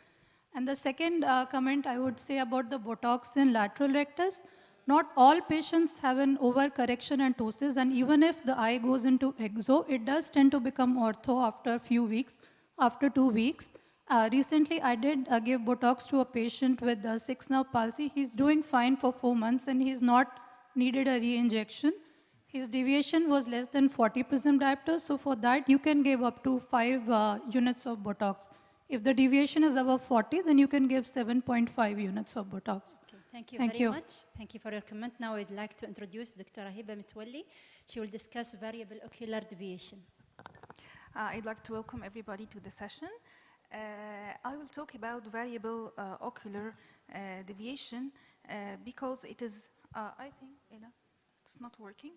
[SPEAKER 23] And the second comment I would say about the Botox in lateral rectus, not all patients have an overcorrection and ptosis, and even if the eye goes into exo, it does tend to become ortho after a few weeks, after 2 weeks. Recently, I did give Botox to a patient with 6-nerve palsy. He's doing fine for 4 months, and he's not needed a re-injection. His deviation was less than 40 prism diopters, so for that, you can give up to 5 units of Botox. If the deviation is above 40, then you can give 7.5 units of Botox.
[SPEAKER 5] Okay, thank you very much. Thank you for your comment. Now I'd like to introduce Dr. Ahiba Mitwalli. She will discuss variable ocular deviation.
[SPEAKER 18] I'd like to welcome everybody to the session. I will talk about variable ocular deviation because it is, I think, it's not working.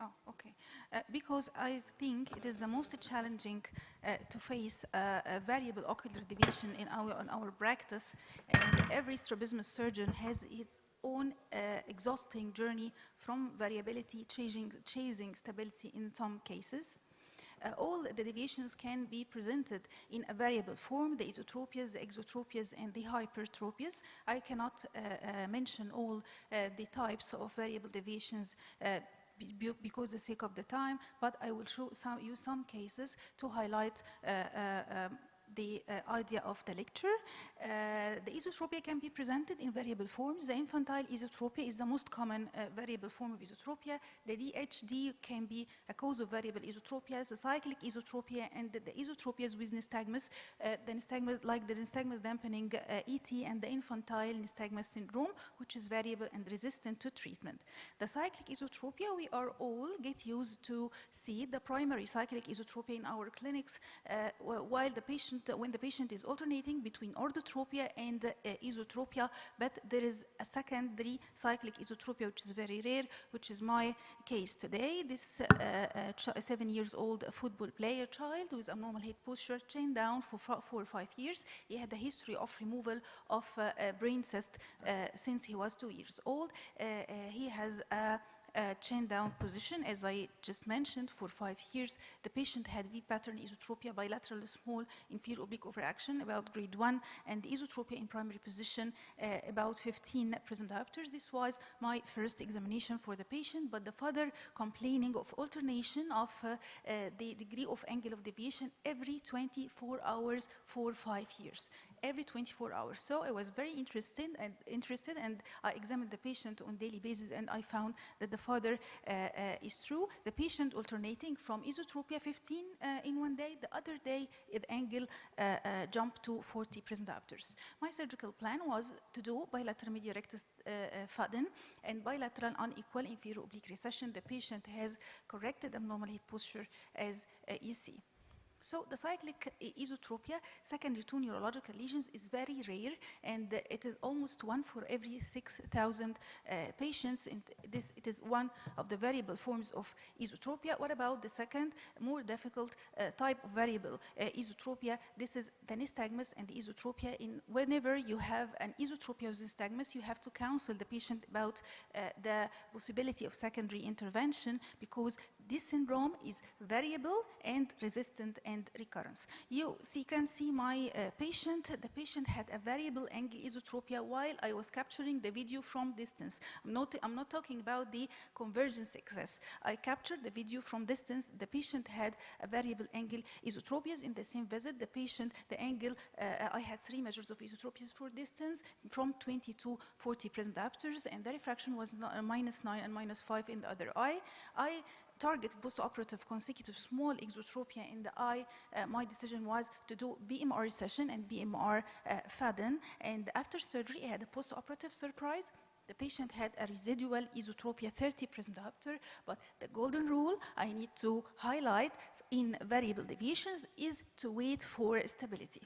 [SPEAKER 18] Oh, okay. Because I think it is the most challenging to face a variable ocular deviation in our practice, and every strabismus surgeon has his own exhausting journey from variability, chasing stability in some cases. All the deviations can be presented in a variable form, the isotropias, the exotropias, and the hypertropias. I cannot mention all the types of variable deviations because of the sake of the time, but I will show you some cases to highlight the idea of the lecture. The esotropia can be presented in variable forms. The infantile esotropia is the most common variable form of esotropia. The DHD can be a cause of variable esotropia, the cyclic esotropia, and the esotropias with nystagmus, like the nystagmus dampening ET and the infantile nystagmus syndrome, which is variable and resistant to treatment. The cyclic esotropia, we are all get used to see the primary cyclic esotropia in our clinics while the patient, when the patient is alternating between orthotropia and esotropia, but there is a secondary cyclic esotropia, which is very rare, which is my case today. This 7-year-old football player child with abnormal head posture, chained down for 4 or 5 years. He had a history of removal of brain cyst since he was 2 years old. He has a chain down position, as I just mentioned, for 5 years. The patient had V-pattern esotropia, bilateral small inferior oblique overaction, about grade 1, and the esotropia in primary position, about 15 prism diopters. This was my first examination for the patient, but the father complaining of alternation of the degree of angle of deviation every 24 hours for 5 years. Every 24 hours. So I was very interested and I examined the patient on daily basis, and I found that the father is true. The patient alternating from esotropia 15 in one day, the other day the angle jumped to 40 prism diopters. My surgical plan was to do bilateral medial rectus Faden and bilateral unequal inferior oblique recession. The patient has corrected abnormal head posture, as you see. So the cyclic esotropia secondary to neurological lesions is very rare, and it is almost 1 for every 6,000 patients. And it is one of the variable forms of esotropia. What about the second, more difficult type of variable esotropia? This is the nystagmus and the esotropia. Whenever you have an esotropia with nystagmus, you have to counsel the patient about the possibility of secondary intervention, because this syndrome is variable and resistant and recurrence. You can see my patient. The patient had a variable angle esotropia while I was capturing the video from distance. I'm not talking about the convergence excess. I captured the video from distance. The patient had a variable angle esotropias in the same visit. The patient, the angle, I had 3 measures of esotropias for distance from 20 to 40 prism diopters, and the refraction was -9 and -5 in the other eye. I targeted post-operative consecutive small exotropia in the eye. My decision was to do BMR session and BMR Faden, and after surgery I had a post-operative surprise. The patient had a residual esotropia 30 prism diopter, but the golden rule I need to highlight in variable deviations is to wait for stability.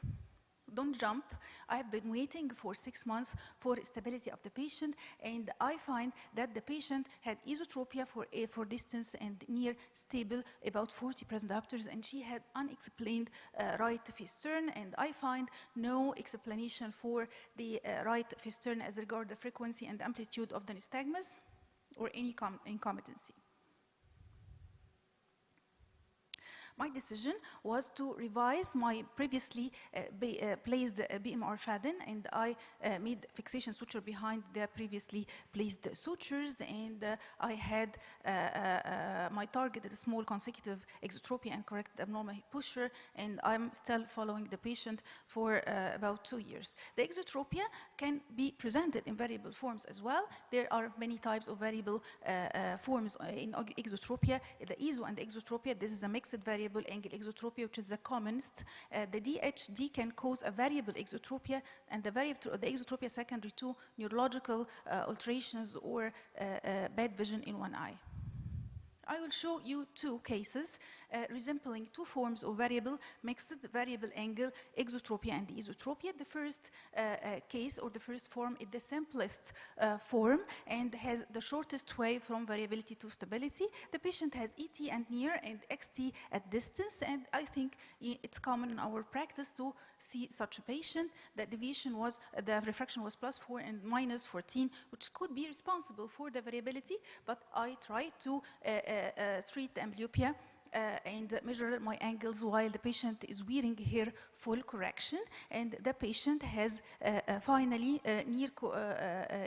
[SPEAKER 18] Don't jump. I've been waiting for 6 months for stability of the patient, and I find that the patient had esotropia for distance and near stable, about 40 prism diopters, and she had unexplained right fistern, and I find no explanation for the right fistern as regard the frequency and amplitude of the nystagmus or any incompetency. My decision was to revise my previously placed BMR Faden, and I made fixation suture behind the previously placed sutures, and I had my targeted small consecutive exotropia and corrected abnormal head posture, and I'm still following the patient for about 2 years. The exotropia can be presented in variable forms as well. There are many types of variable forms in exotropia. The ESO and the exotropia, this is a mixed variable angle exotropia, which is the commonest. The DHD can cause a variable exotropia, and the exotropia secondary to neurological alterations or bad vision in one eye. I will show you two cases resembling two forms of variable, mixed variable angle, exotropia and esotropia. The first case or the first form is the simplest form and has the shortest way from variability to stability. The patient has ET and near and XT at distance, and I think it's common in our practice to see such a patient. The deviation was, the refraction was +4 and -14, which could be responsible for the variability, but I tried to treat the amblyopia and measure my angles while the patient is wearing her full correction, and the patient has finally near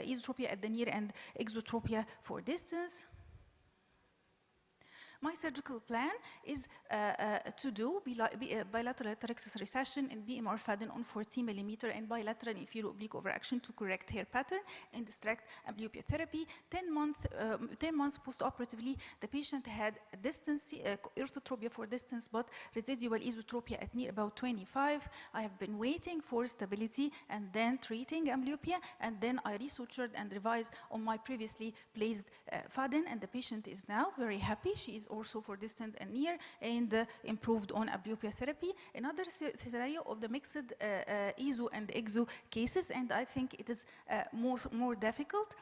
[SPEAKER 18] esotropia at the near and exotropia for distance. My surgical plan is to do bilateral rectus recession and BMR Faden on 40 millimeter and bilateral inferior oblique overaction to correct hair pattern and distract amblyopia therapy. 10 months post-operatively, the patient had distance, orthotropia for distance, but residual esotropia at near about 25. I have been waiting for stability and then treating amblyopia, and then I resutured and revised on my previously placed Faden, and the patient is now very happy. She is also for distant and near and improved on amblyopia therapy. Another scenario of the mixed ESO and EXO cases, and I think it is more difficult.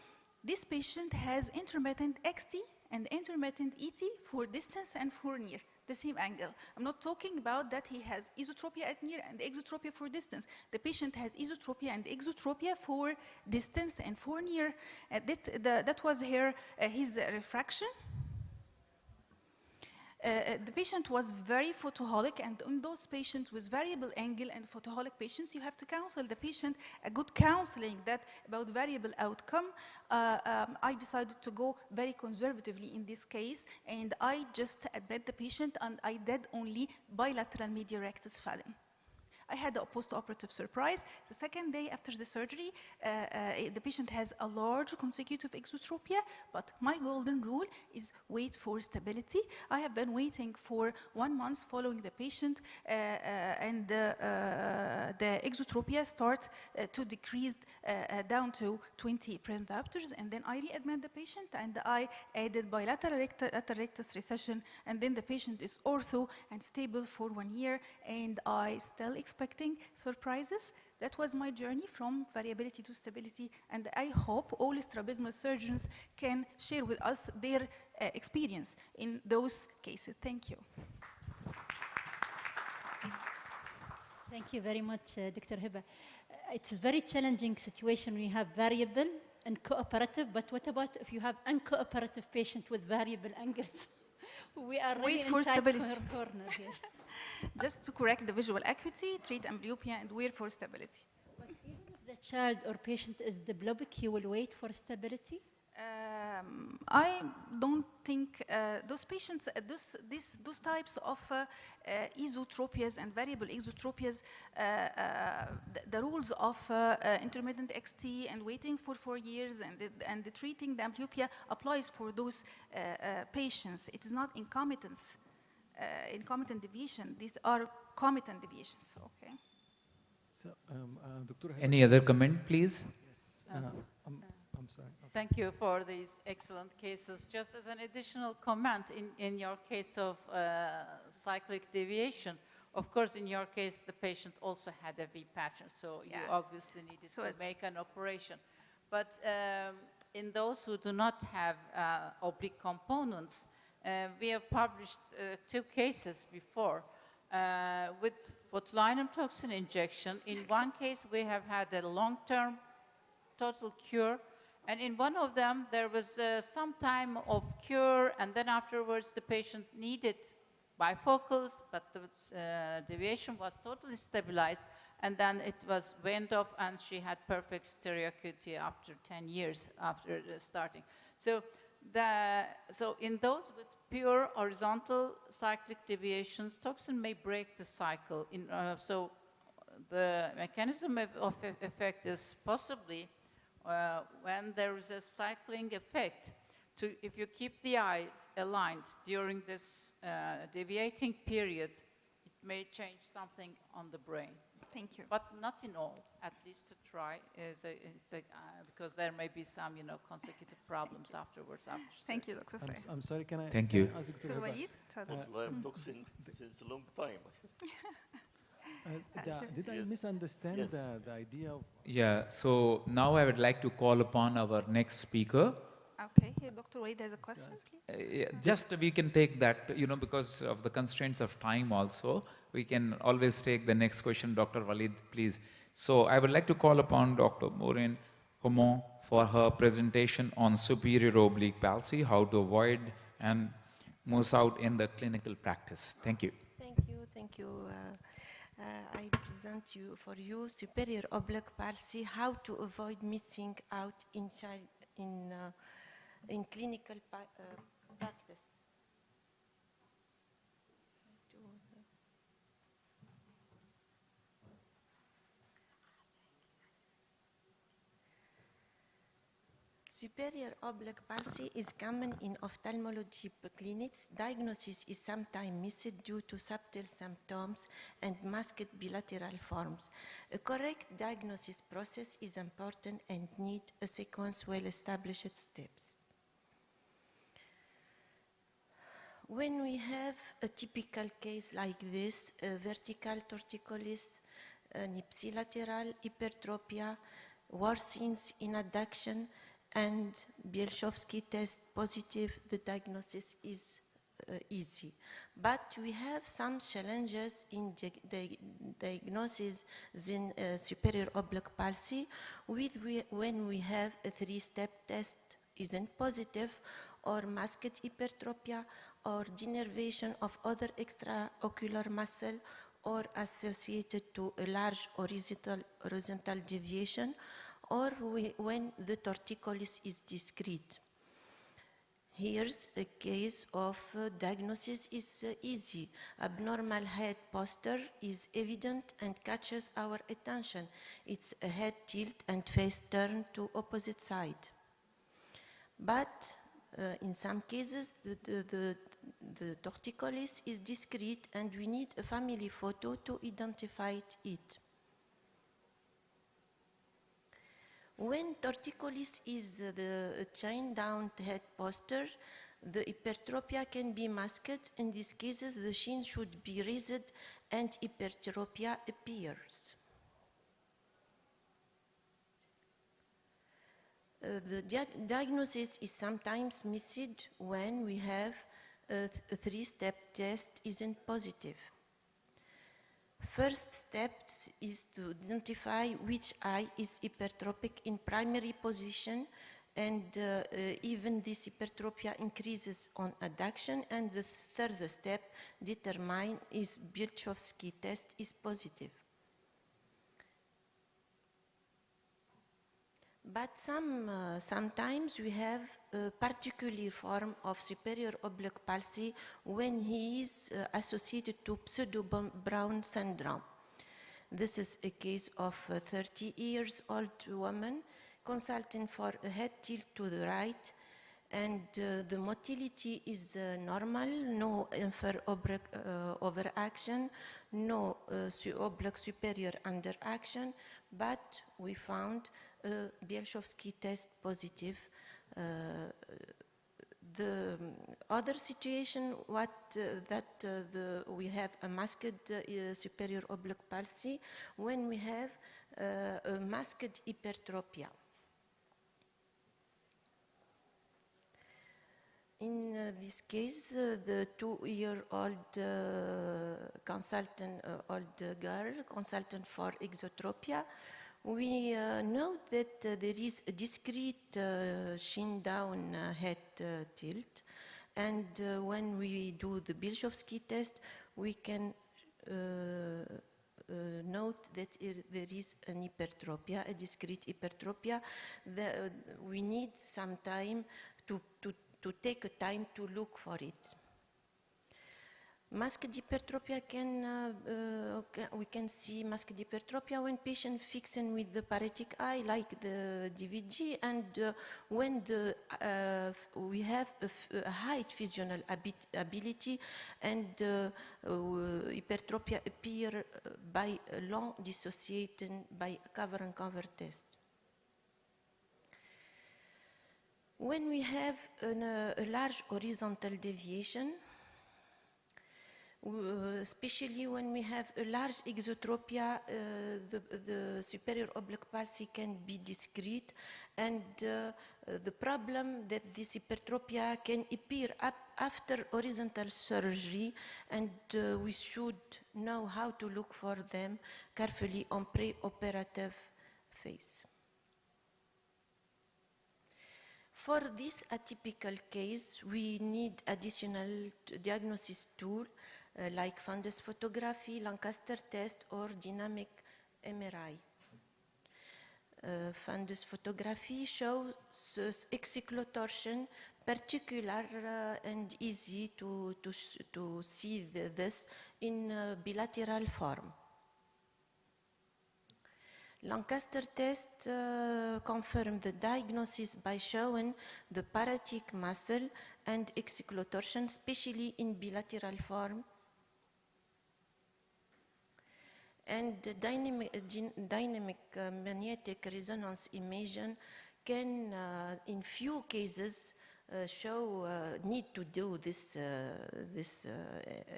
[SPEAKER 18] This patient has intermittent XT and intermittent ET for distance and for near, the same angle. I'm not talking about that he has esotropia at near and exotropia for distance. The patient has esotropia and exotropia for distance and for near. That was here his refraction. The patient was very photoholic, and in those patients with variable angle and photoholic patients, you have to counsel the patient a good counseling that about variable outcome. I decided to go very conservatively in this case, and I just admit the patient, and I did only bilateral medial rectus Faden. I had a post-operative surprise. The second day after the surgery, the patient has a large consecutive exotropia, but my golden rule is wait for stability. I have been waiting for 1 month following the patient, and the exotropia start to decrease down to 20 presentopters, and then I readmit the patient, and I added bilateral rectus recession, and then the patient is ortho and stable for 1 year, and I still expecting surprises. That was my journey from variability to stability, and I hope all strabismus surgeons can share with us their experience in those cases. Thank you.
[SPEAKER 5] Thank you very much, Dr. Hiba. It's a very challenging situation when you have variable and cooperative, but what about if you have uncooperative patient with variable angles? We are really
[SPEAKER 18] Wait for
[SPEAKER 5] in tight
[SPEAKER 18] stability.
[SPEAKER 5] corner here.
[SPEAKER 18] Just to correct the visual acuity, treat amblyopia, and wait for stability.
[SPEAKER 5] But even if the child or patient is diplopic, he will wait for stability?
[SPEAKER 18] I don't think those patients, those types of esotropias and variable exotropias, the rules of intermittent XT and waiting for 4 years and the treating the amblyopia applies for those patients. It is not incomitance, incomitant deviation. These are comitant deviations. Okay.
[SPEAKER 15] So, Dr.
[SPEAKER 2] Any other comment, please?
[SPEAKER 15] Yes. I'm sorry. Okay.
[SPEAKER 3] Thank you for these excellent cases. Just as an additional comment, in your case of cyclic deviation, of course, in your case, the patient also had a V pattern, so you obviously needed to make an operation. But in those who do not have oblique components, we have published 2 cases before with botulinum toxin injection. In one case, we have had a long-term total cure, and in one of them, there was some time of cure, and then afterwards, the patient needed bifocals, but the deviation was totally stabilized, and then it went off, and she had perfect stereoacuity after 10 years after starting. So in those with pure horizontal cyclic deviations, toxin may break the cycle. So the mechanism of effect is possibly when there is a cycling effect. If you keep the eyes aligned during this deviating period, it may change something on the brain.
[SPEAKER 18] Thank you.
[SPEAKER 3] But not in all, at least to try, because there may be some, consecutive problems afterwards.
[SPEAKER 18] Thank you, Dr. Saeed.
[SPEAKER 15] I'm sorry, can I
[SPEAKER 2] Thank you.
[SPEAKER 15] ask Dr.
[SPEAKER 18] Sir
[SPEAKER 15] Heba?
[SPEAKER 18] Walid, تفضل.
[SPEAKER 6] I'm toxin since a long time.
[SPEAKER 15] Did I
[SPEAKER 6] Yes.
[SPEAKER 15] misunderstand
[SPEAKER 6] Yes.
[SPEAKER 15] the idea of...
[SPEAKER 2] Yeah, so now I would like to call upon our next speaker.
[SPEAKER 18] Okay, here, Dr. Walid has a question, please.
[SPEAKER 2] Yeah, just we can take that, because of the constraints of time also, we can always take the next question. Dr. Walid, please. So I would like to call upon Dr. Maureen Comment for her presentation on superior oblique palsy, how to avoid and moves out in the clinical practice. Thank you.
[SPEAKER 16] Thank you. I present for you superior oblique palsy, how to avoid missing out in clinical practice. Superior oblique palsy is common in ophthalmology clinics. Diagnosis is sometimes missed due to subtle symptoms and masked bilateral forms. A correct diagnosis process is important and needs a sequence well-established steps. When we have a typical case like this, a vertical torticollis, an ipsilateral hypertropia, worsens in adduction, and Bielszowski test positive, the diagnosis is easy. But we have some challenges in diagnosis in superior oblique palsy when we have a three-step test isn't positive, or masked hypertropia, or denervation of other extraocular muscle, or associated to a large horizontal deviation, or when the torticollis is discrete. Here's a case of diagnosis is easy. Abnormal head posture is evident and catches our attention. It's a head tilt and face turn to opposite side. But in some cases, the torticollis is discrete and we need a family photo to identify it. When torticollis is the chain down head posture, the hypertropia can be masked. In these cases, the chin should be raised and hypertropia appears. The diagnosis is sometimes missed when we have a three-step test isn't positive. First step is to identify which eye is hypertropic in primary position, and even this hypertropia increases on adduction, and the third step determine is Bielszowski test is positive. But sometimes we have a particular form of superior oblique palsy when he is associated to pseudo-Brown syndrome. This is a case of a 30-year-old woman consulting for a head tilt to the right, and the motility is normal, no infra-oblique overaction, no oblique superior underaction, but we found Bielszowski test positive. The other situation we have a masked superior oblique palsy when we have a masked hypertropia. In this case, the 2-year-old old girl consultant for exotropia, we know that there is a discrete chin down head tilt, and when we do the Bielszowski test, we can note that there is an hypertropia, a discrete hypertropia. We need some time to take a time to look for it. Masked hypertropia we can see masked hypertropia when patient fixing with the paretic eye like the DVG, and when we have a high physical ability, and hypertropia appear by long dissociating by cover and cover test. When we have a large horizontal deviation, especially when we have a large exotropia, the superior oblique palsy can be discrete, and the problem that this hypertropia can appear after horizontal surgery, and we should know how to look for them carefully on pre-operative phase. For this atypical case, we need additional diagnosis tool like fundus photography, Lancaster test, or dynamic MRI. Fundus photography shows exiclotorsion, particular and easy to see this in bilateral form. Lancaster test confirmed the diagnosis by showing the paretic muscle and exiclotorsion, especially in bilateral form. And the dynamic magnetic resonance imaging can, in few cases, show need to do this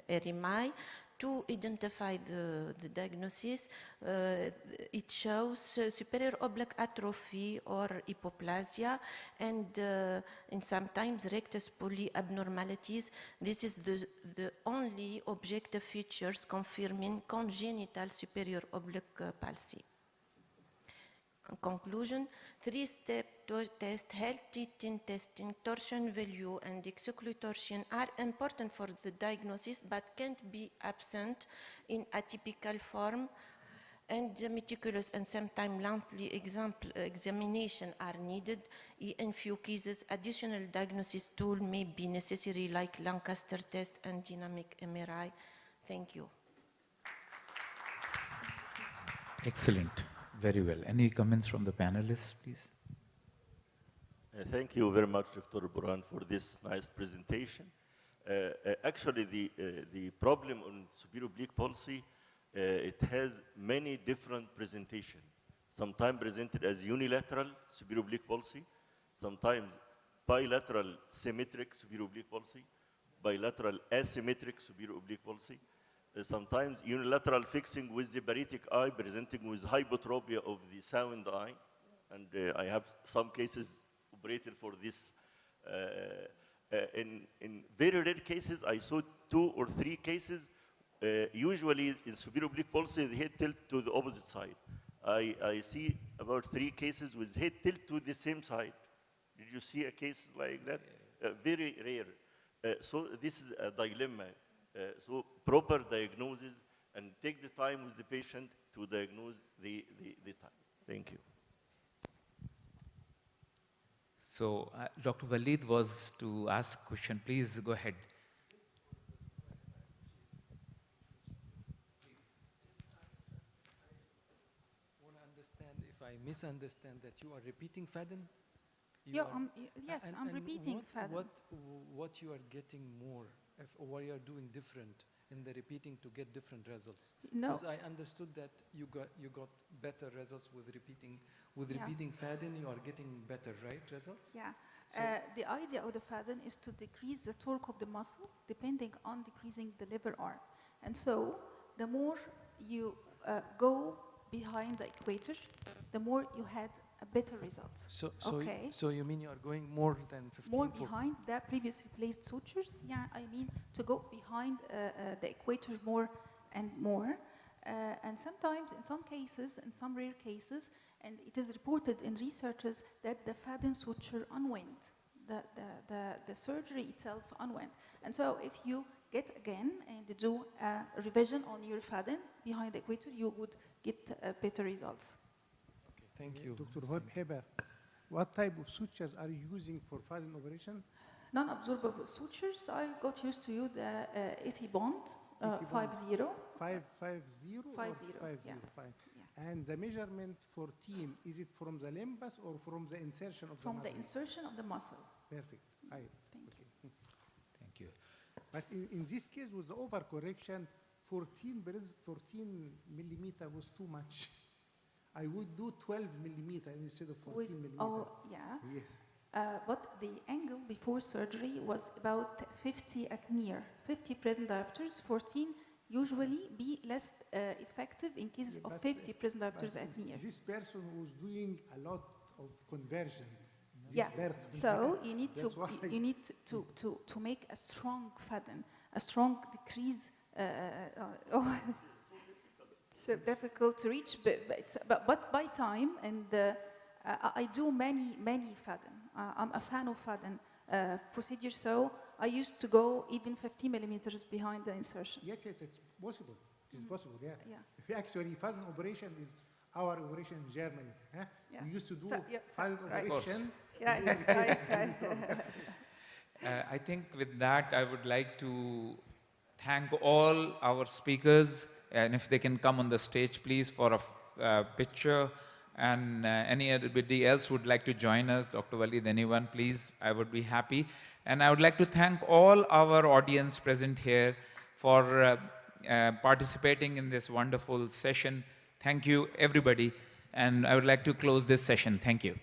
[SPEAKER 16] RMI to identify the diagnosis. It shows superior oblique atrophy or hypoplasia, and in sometimes rectus poli abnormalities. This is the only objective features confirming congenital superior oblique palsy. In conclusion, three-step test, health teaching testing, torsion value, and exiclotorsion are important for the diagnosis, but can't be absent in atypical form, and meticulous and sometimes monthly examination are needed. In few cases, additional diagnosis tool may be necessary, like Lancaster test and dynamic MRI. Thank you.
[SPEAKER 2] Excellent. Very well. Any comments from the panelists, please?
[SPEAKER 6] Thank you very much, Dr. Buran, for this nice presentation. Actually, the problem on superior oblique palsy, it has many different presentations. Sometimes presented as unilateral superior oblique palsy, sometimes bilateral symmetric superior oblique palsy, bilateral asymmetric superior oblique palsy, sometimes unilateral fixing with the paretic eye presenting with hypotropia of the sound eye. And I have some cases operated for this. In very rare cases, I saw 2 or 3 cases. Usually in superior oblique palsy, the head tilt to the opposite side. I see about 3 cases with head tilt to the same side. Did you see a case like that? Very rare. So this is a dilemma. So proper diagnosis, and take the time with the patient to diagnose the time. Thank you.
[SPEAKER 2] So Dr. Walid was to ask a question. Please go ahead.
[SPEAKER 15] I want to understand if I misunderstand that you are repeating Fadden?
[SPEAKER 18] Yes, I'm repeating Fadden.
[SPEAKER 15] What you are getting more, or what you are doing different in the repeating to get different results?
[SPEAKER 18] No.
[SPEAKER 15] Because I understood that you got better results with repeating. With repeating Fadden, you are getting better, right, results?
[SPEAKER 18] Yeah.
[SPEAKER 15] So
[SPEAKER 18] the idea of the Fadden is to decrease the torque of the muscle depending on decreasing the lever arm. And so the more you go behind the equator, the more you had a better result.
[SPEAKER 15] So you mean you are going more than 15?
[SPEAKER 18] More behind the previously placed sutures? Yeah, I mean to go behind the equator more and more. And sometimes, in some cases, in some rare cases, and it is reported in researches that the Fadden suture unwent, the surgery itself unwent. And so if you get again and do a revision on your Fadden behind the equator, you would get better results.
[SPEAKER 15] Okay, thank you.
[SPEAKER 8] Dr. Heber, what type of sutures are you using for Fadden operation?
[SPEAKER 18] Non-absorbable sutures, I got used to use the Ethibond 50.
[SPEAKER 8] 550
[SPEAKER 18] 50,
[SPEAKER 8] or
[SPEAKER 18] yeah.
[SPEAKER 8] 505. And the measurement 14, is it from the limbus or from the insertion of the muscle?
[SPEAKER 18] From the insertion of the muscle.
[SPEAKER 8] Perfect. Right.
[SPEAKER 18] Thank
[SPEAKER 8] you.
[SPEAKER 2] Thank you.
[SPEAKER 8] But in this case, with the overcorrection, 14 millimeter was too much. I would do 12 millimeter instead of 14 millimeter.
[SPEAKER 18] Oh, yeah.
[SPEAKER 8] Yes.
[SPEAKER 18] But the angle before surgery was about 50 at near. 50 present diopters, 14 usually be less effective in cases of 50 present diopters at near.
[SPEAKER 8] This person was doing a lot of conversions.
[SPEAKER 18] Yeah. So you need to make a strong faden, a strong decrease. It's difficult to reach, but by time, and I do many faden. I'm a fan of faden procedure, so I used to go even 50 millimeters behind the insertion.
[SPEAKER 8] Yes, it's possible. It is possible, yeah. Actually, faden operation is our operation in Germany. Huh?
[SPEAKER 18] Yeah.
[SPEAKER 8] We used to do
[SPEAKER 18] faden
[SPEAKER 8] operation.
[SPEAKER 2] I think with that, I would like to thank all our speakers, and if they can come on the stage, please, for a picture. And anybody else would like to join us, Dr. Walid, anyone, please, I would be happy. And I would like to thank all our audience present here for participating in this wonderful session. Thank you, everybody. And I would like to close this session. Thank you.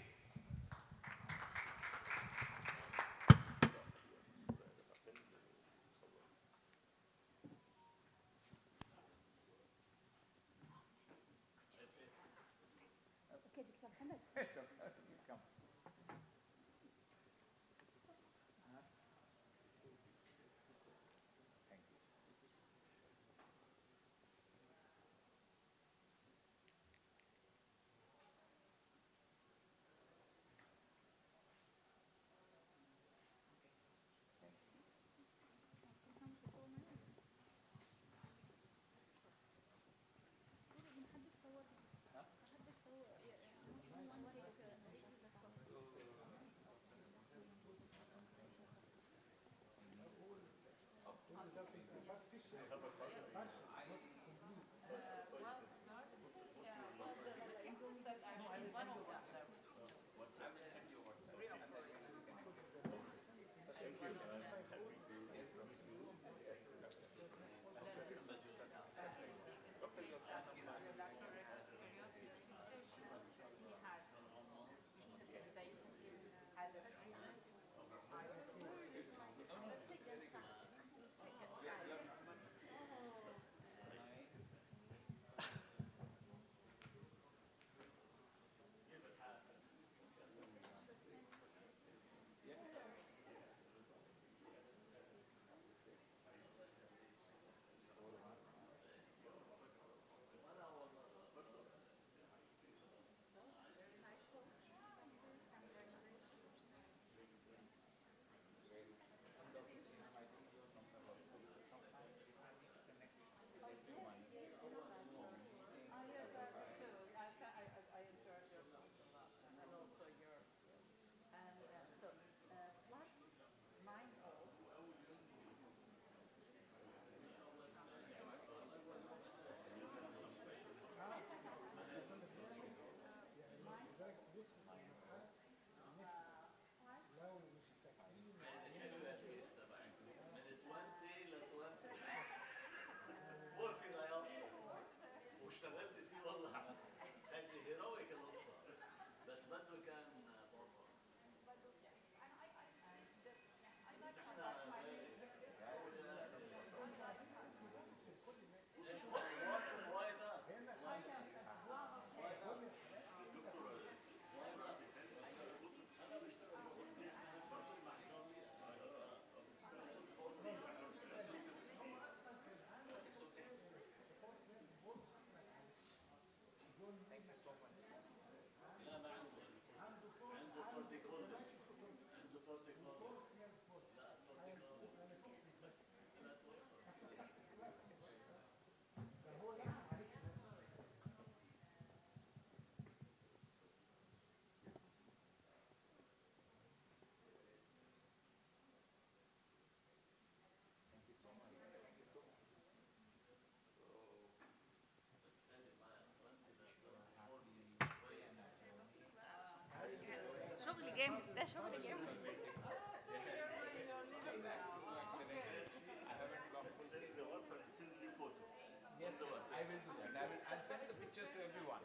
[SPEAKER 17] جامد ده شغل جامد.
[SPEAKER 2] Yes, I will do that. I'll send the pictures to everyone.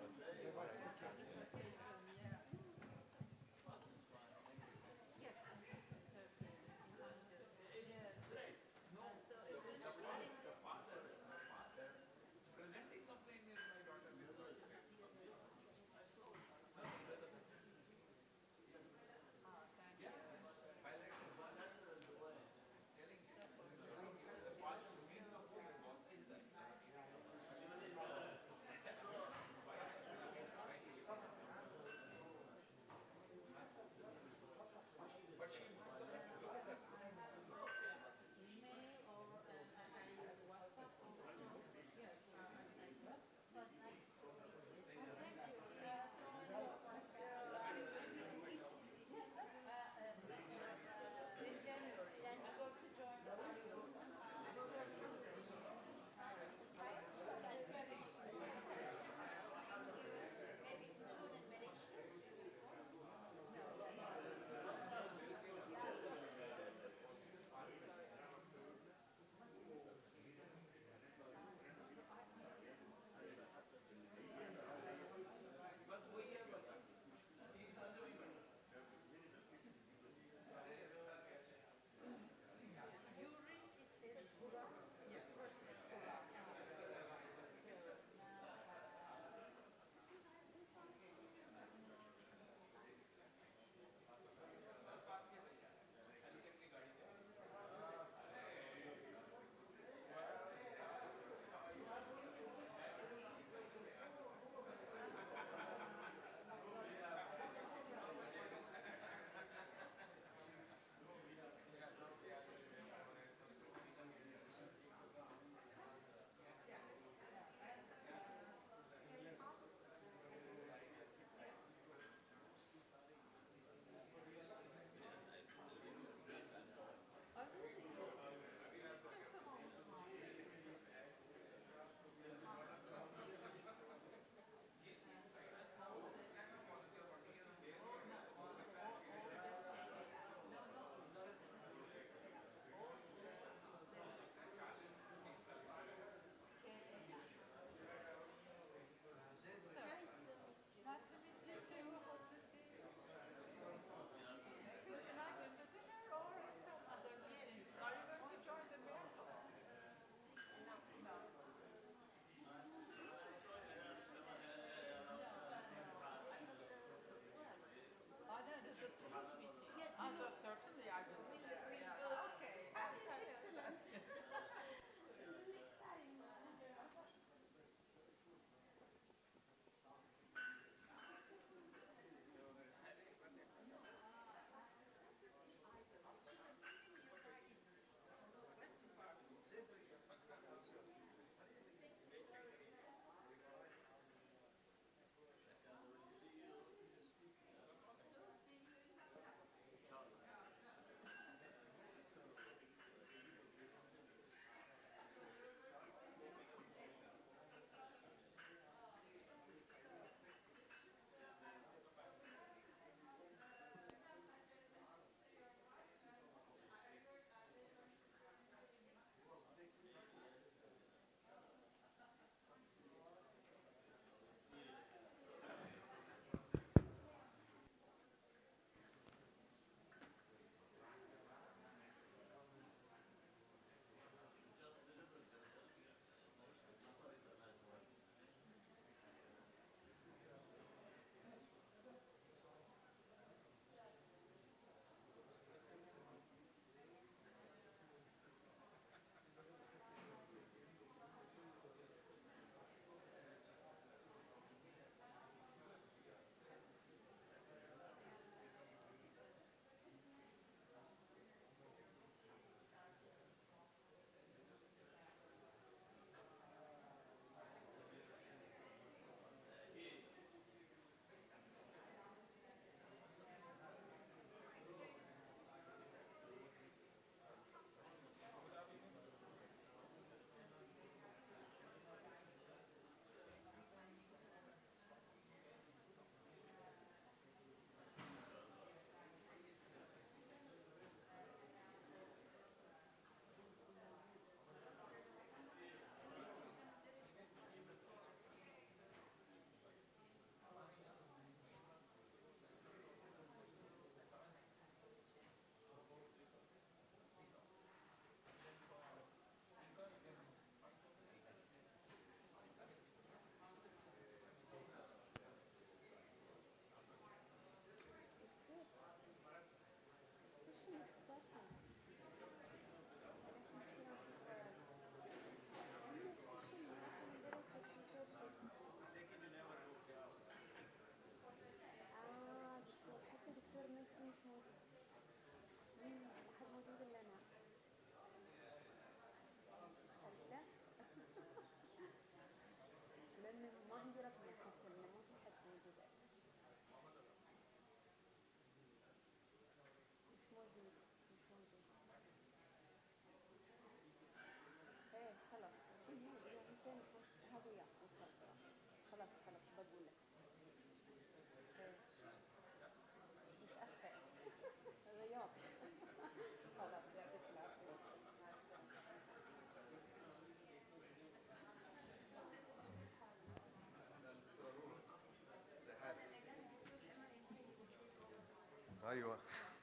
[SPEAKER 17] ايوه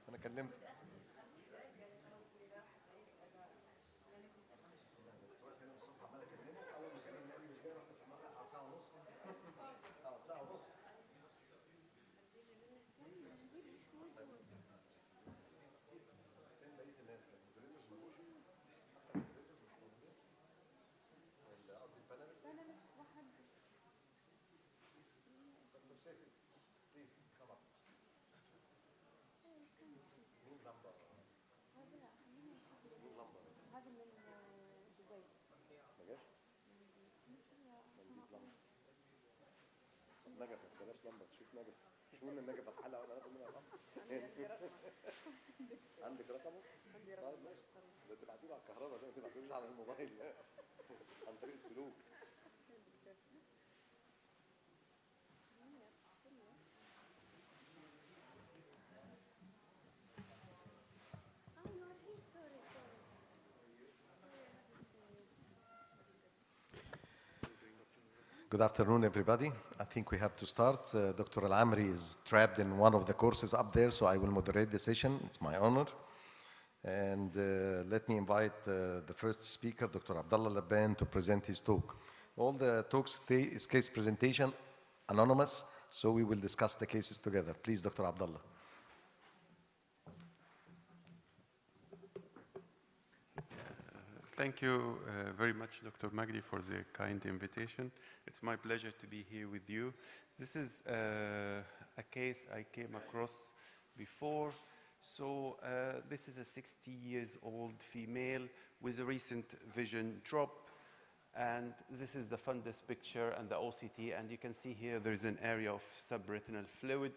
[SPEAKER 17] انا كلمته. نجف بلاش لمبه، شوف نجف، شوف من نجف الحلقه وانا هاخد منها الامر. عندك رقمه؟ عندي رقمه. طيب ماشي، ده تبعتيه له على الكهرباء، ده ما تبعتوش على الموبايل عن طريق السلوك. Good afternoon, everybody. I think we have to start. Dr. Al-Amri is trapped in one of the courses up there, so I will moderate the session. It's my honor. And let me invite the first speaker, Dr. Abdullah Laban, to present his talk. All the talks today is case presentation, anonymous, so we will discuss the cases together. Please, Dr. Abdullah.
[SPEAKER 9] Thank you very much, Dr. Magdi, for the kind invitation. It's my pleasure to be here with you. This is a case I came across before. So this is a 60-year-old female with a recent vision drop. And this is the fundus picture and the OCT. And you can see here there's an area of subretinal fluid.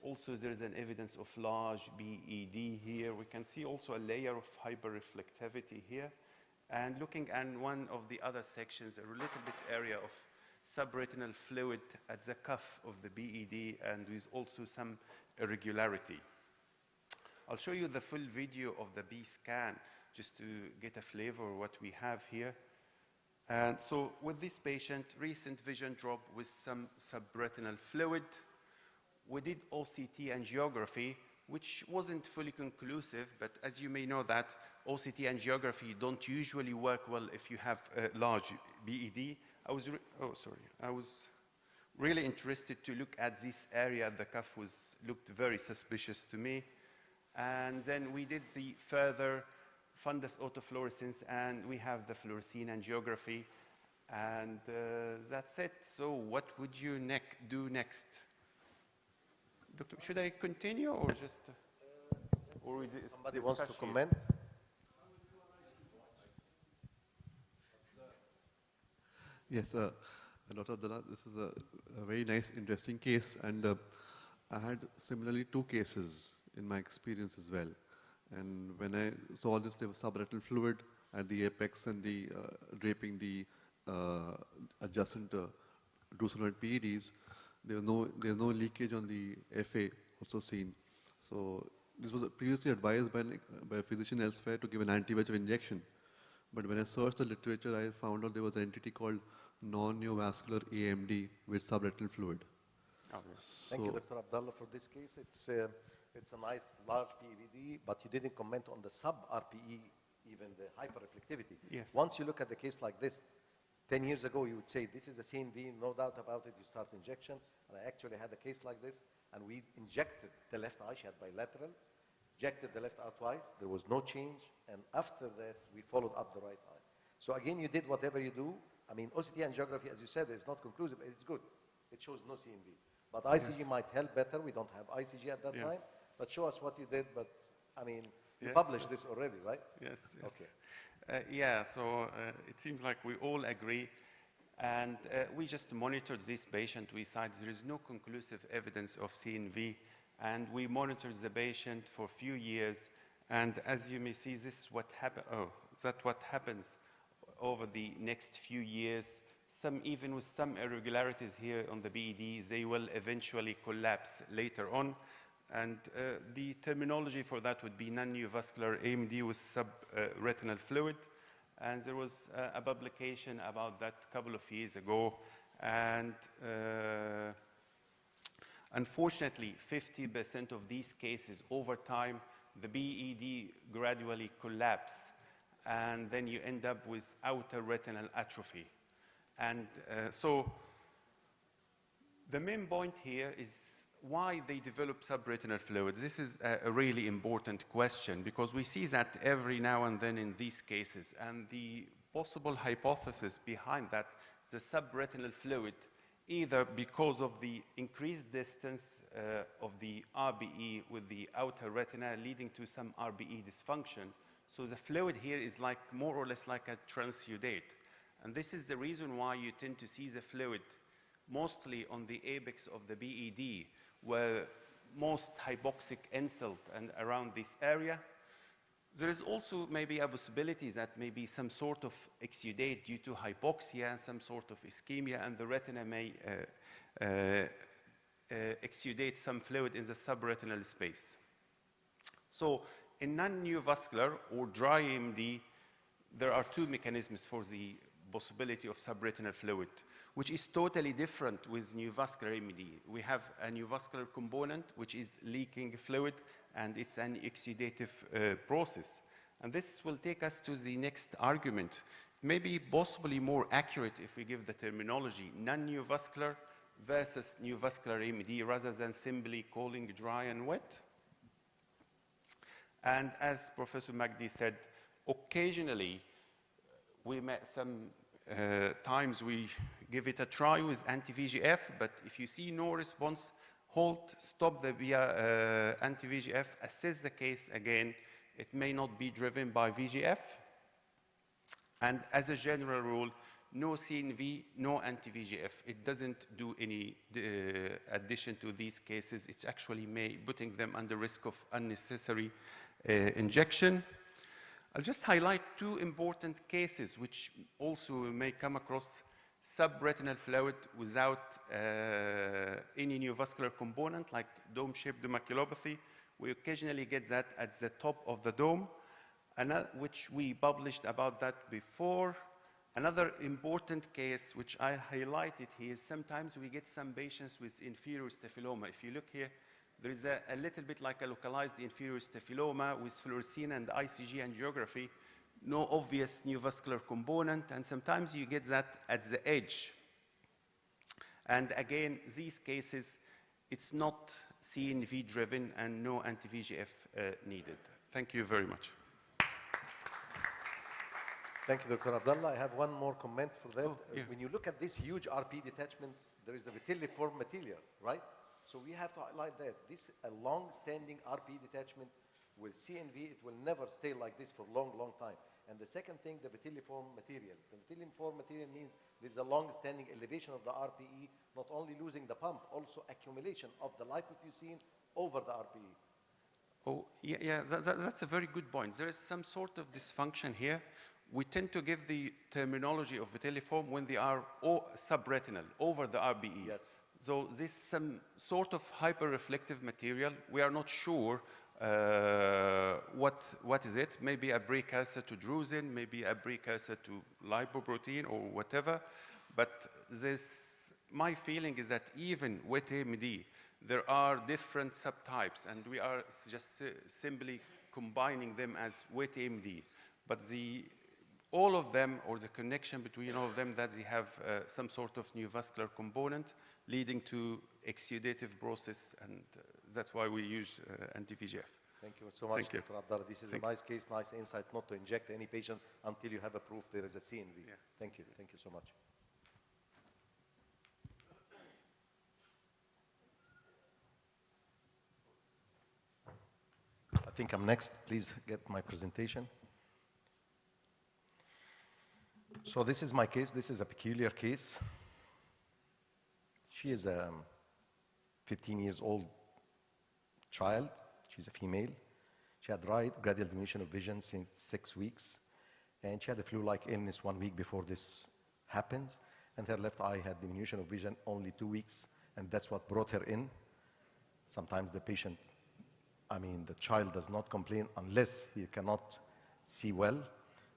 [SPEAKER 9] Also, there's an evidence of large BED here. We can see also a layer of hyperreflectivity here. And looking at one of the other sections, a little bit area of subretinal fluid at the cuff of the BED, and with also some irregularity. I'll show you the full video of the B scan just to get a flavor of what we have here. And so with this patient, recent vision drop with some subretinal fluid. We did OCT angiography, which wasn't fully conclusive, but as you may know that OCT angiography don't usually work well if you have a large BED. I was really interested to look at this area. The cuff looked very suspicious to me. And then we did the further fundus autofluorescence, and we have the fluorescein angiography. And that's it. So what would you do next? Doctor, should I continue or just? Or
[SPEAKER 17] somebody wants to comment?
[SPEAKER 19] Yes, Dr. Abdullah, this is a very nice, interesting case. And I had similarly 2 cases in my experience as well. And when I saw this, there was subretinal fluid at the apex and the draping the adjacent drusen PEDs. There's no leakage on the FA also seen. So this was previously advised by a physician elsewhere to give an anti-VEGF injection. But when I searched the literature, I found out there was an entity called non-neovascular AMD with subretinal fluid.
[SPEAKER 17] Oh, yes. Thank you, Dr. Abdullah, for this case. It's a nice large PVD, but you didn't comment on the sub-RPE, even the hyperreflectivity.
[SPEAKER 9] Yes.
[SPEAKER 17] Once you look at the case like this, 10 years ago, you would say, this is a CNV, no doubt about it, you start injection. And I actually had a case like this, and we injected the left eye, she had bilateral, injected the left eye twice, there was no change, and after that, we followed up the right eye. So again, you did whatever you do. I mean, OCT angiography, as you said, is not conclusive, it's good. It shows no CNV. But ICG
[SPEAKER 9] Yes.
[SPEAKER 17] might help better, we don't have ICG at that
[SPEAKER 9] Yeah.
[SPEAKER 17] time, but show us what you did, but I mean, you
[SPEAKER 9] Yes,
[SPEAKER 17] published
[SPEAKER 9] yes.
[SPEAKER 17] this already, right?
[SPEAKER 9] Yes, yes.
[SPEAKER 17] Okay.
[SPEAKER 9] Yeah, so it seems like we all agree. And we just monitored this patient. We said there is no conclusive evidence of CNV, and we monitored the patient for a few years. And as you may see, this is what happened. Oh, that's what happens over the next few years. Even with some irregularities here on the BED, they will eventually collapse later on. And the terminology for that would be non-neovascular AMD with subretinal fluid. And there was a publication about that a couple of years ago. And unfortunately, 50% of these cases over time, the BED gradually collapse. And then you end up with outer retinal atrophy. And so the main point here is why they develop subretinal fluid. This is a really important question because we see that every now and then in these cases. And the possible hypothesis behind that, the subretinal fluid, either because of the increased distance of the RBE with the outer retina leading to some RBE dysfunction. So the fluid here is like more or less like a transudate. And this is the reason why you tend to see the fluid mostly on the apex of the BED, where most hypoxic insult and around this area. There is also maybe a possibility that maybe some sort of exudate due to hypoxia, some sort of ischemia, and the retina may exudate some fluid in the subretinal space. So in non-neovascular or dry AMD, there are two mechanisms for the possibility of subretinal fluid, which is totally different with neovascular AMD. We have a neovascular component, which is leaking fluid, and it's an exudative process. And this will take us to the next argument. It may be possibly more accurate if we give the terminology non-neovascular versus neovascular AMD rather than simply calling dry and wet. And as Professor Magdi said, occasionally we met some times we give it a try with anti-VEGF, but if you see no response, halt, stop the anti-VEGF, assess the case again. It may not be driven by VEGF. And as a general rule, no CNV, no anti-VEGF. It doesn't do any addition to these cases. It's actually putting them under risk of unnecessary injection. I'll just highlight two important cases which also may come across subretinal fluid without any neovascular component like dome-shaped maculopathy. We occasionally get that at the top of the dome, which we published about that before. Another important case which I highlighted here, sometimes we get some patients with inferior staphyloma. If you look here, there is a little bit like a localized inferior staphyloma with fluorescein and ICG angiography, no obvious neovascular component, and sometimes you get that at the edge. And again, these cases, it's not CNV driven and no anti-VEGF needed. Thank you very much.
[SPEAKER 17] Thank you, Dr. Abdallah. I have one more comment for that.
[SPEAKER 9] Oh, yeah.
[SPEAKER 17] When you look at this huge RP detachment, there is a vitelliform material, right? So we have to highlight that. This a long-standing RP detachment with CNV, it will never stay like this for a long, long time. And the second thing, the vitelliform material. The vitelliform material means there's a long-standing elevation of the RPE, not only losing the pump, also accumulation of the lipofuscin over the RPE.
[SPEAKER 9] Oh, yeah, that's a very good point. There is some sort of dysfunction here. We tend to give the terminology of vitelliform when they are subretinal, over the RBE.
[SPEAKER 17] Yes.
[SPEAKER 9] So this some sort of hyperreflective material. We are not sure what is it. Maybe a precursor to drusen, maybe a precursor to lipoprotein or whatever. But my feeling is that even with AMD, there are different subtypes, and we are just simply combining them as wet AMD. But all of them, or the connection between all of them, that they have some sort of neovascular component leading to exudative process, and that's why we use anti-VEGF.
[SPEAKER 17] Thank you so much, Dr. Abdallah. This is a nice case, nice insight not to inject any patient until you have a proof there is a CNV.
[SPEAKER 9] Yeah.
[SPEAKER 17] Thank you. Thank you so much. I think I'm next. Please get my presentation. So this is my case. This is a peculiar case. She is a 15 years old child. She's a female. She had gradual diminution of vision since 6 weeks. And she had a flu-like illness 1 week before this happens. And her left eye had diminution of vision only 2 weeks. And that's what brought her in. Sometimes the patient, the child does not complain unless he cannot see well.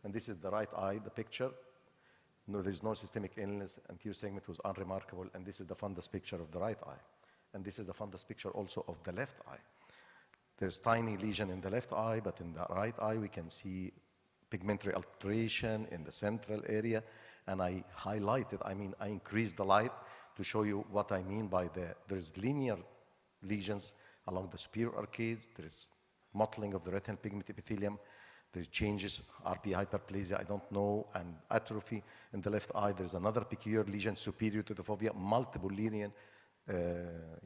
[SPEAKER 17] And this is the right eye, the picture. No, there's no systemic illness. Anterior segment was unremarkable. And this is the fundus picture of the right eye. And this is the fundus picture also of the left eye. There's tiny lesion in the left eye, but in the right eye we can see pigmentary alteration in the central area. And I highlighted, I increased the light to show you what I mean by there's linear lesions along the superior arcades. There's mottling of the retinal pigment epithelium. There's changes, RP hyperplasia, I don't know, and atrophy in the left eye. There's another peculiar lesion superior to the fovea, multiple linear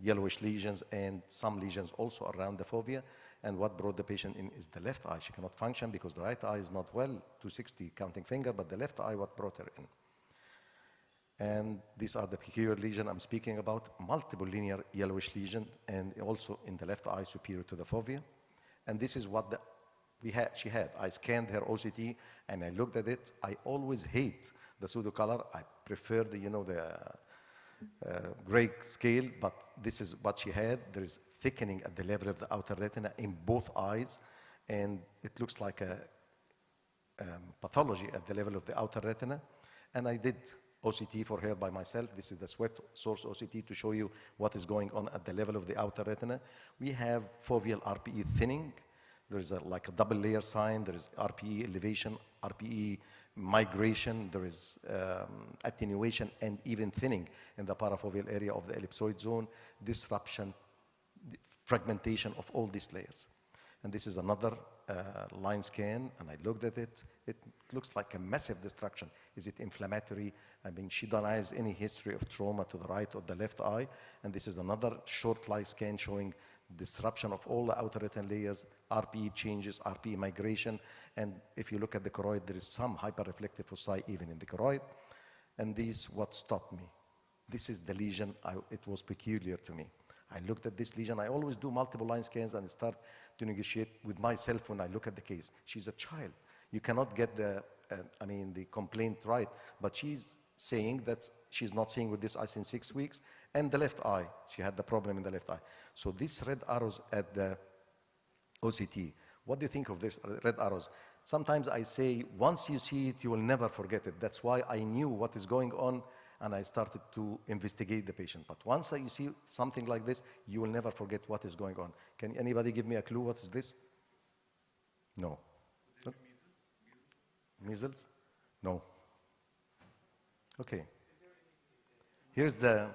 [SPEAKER 17] yellowish lesions, and some lesions also around the fovea. And what brought the patient in is the left eye. She cannot function because the right eye is not well, 260 counting finger, but the left eye what brought her in. And these are the peculiar lesion I'm speaking about, multiple linear yellowish lesion, and also in the left eye superior to the fovea. And this is what she had. I scanned her OCT and I looked at it. I always hate the pseudo color. I prefer the gray scale, but this is what she had. There is thickening at the level of the outer retina in both eyes, and it looks like a pathology at the level of the outer retina. And I did OCT for her by myself. This is the sweat source OCT to show you what is going on at the level of the outer retina. We have foveal RPE thinning. There is like a double layer sign. There is RPE elevation, RPE migration. There is attenuation and even thinning in the parafoveal area of the ellipsoid zone, disruption, fragmentation of all these layers. And this is another line scan, and I looked at it. It looks like a massive destruction. Is it inflammatory? She denies any history of trauma to the right or the left eye. And this is another short line scan showing disruption of all the outer retinal layers, RPE changes, RPE migration. And if you look at the choroid, there is some hyperreflective foci even in the choroid. And this what stopped me. This is the lesion. It was peculiar to me. I looked at this lesion. I always do multiple line scans and start to negotiate with myself when I look at the case. She's a child. You cannot get the complaint right, but she's saying that she's not seeing with this eye since 6 weeks, and the left eye, she had the problem in the left eye. So these red arrows at the OCT, what do you think of these red arrows? Sometimes I say, once you see it, you will never forget it. That's why I knew what is going on, and I started to investigate the patient. But once you see something like this, you will never forget what is going on. Can anybody give me a clue? What is this? No. Measles? No. Okay. Here's the...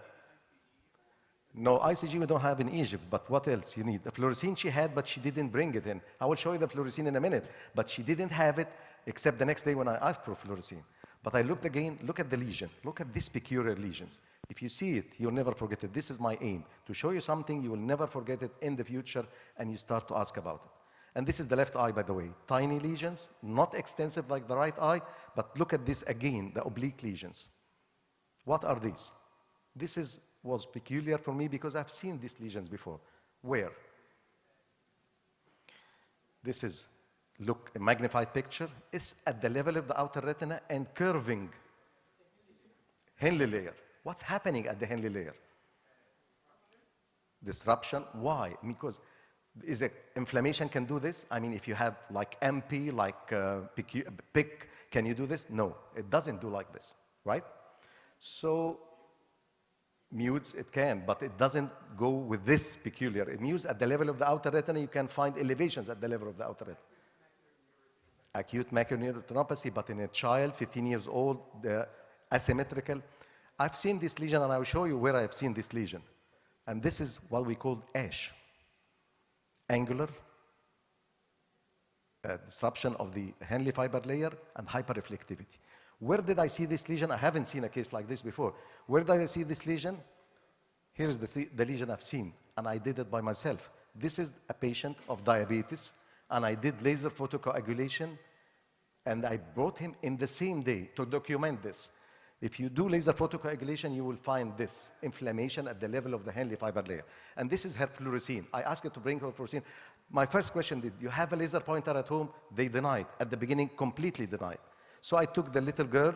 [SPEAKER 17] No, ICG we don't have in Egypt, but what else you need? The fluorescein she had, but she didn't bring it in. I will show you the fluorescein in a minute, but she didn't have it except the next day when I asked for fluorescein. But I looked again, look at the lesion. Look at these peculiar lesions. If you see it, you'll never forget it. This is my aim, to show you something you will never forget it in the future, and you start to ask about it. And this is the left eye, by the way. Tiny lesions, not extensive like the right eye, but look at this again, the oblique lesions. What are these? This was peculiar for me because I've seen these lesions before. Where? This is, look, a magnified picture. It's at the level of the outer retina and curving. Henle layer. What's happening at the Henle layer? Disruption. Why? Because is it inflammation can do this? If you have like MP, like PIC, can you do this? No, it doesn't do like this, right? So mutes, it can, but it doesn't go with this peculiar. It mutes at the level of the outer retina. You can find elevations at the level of the outer retina. Acute macular neuropathy, but in a child, 15 years old, asymmetrical. I've seen this lesion, and I will show you where I've seen this lesion. And this is what we call ASH. Angular disruption of the Henle fiber layer and hyperreflectivity. Where did I see this lesion? I haven't seen a case like this before. Where did I see this lesion? Here is the lesion I've seen, and I did it by myself. This is a patient of diabetes, and I did laser photocoagulation And I brought him in the same day to document this. If you do laser photocoagulation, you will find this inflammation at the level of the Henle fiber layer. And this is her fluorescein. I asked her to bring her fluorescein. My first question, did you have a laser pointer at home? They denied. At the beginning, completely denied. So I took the little girl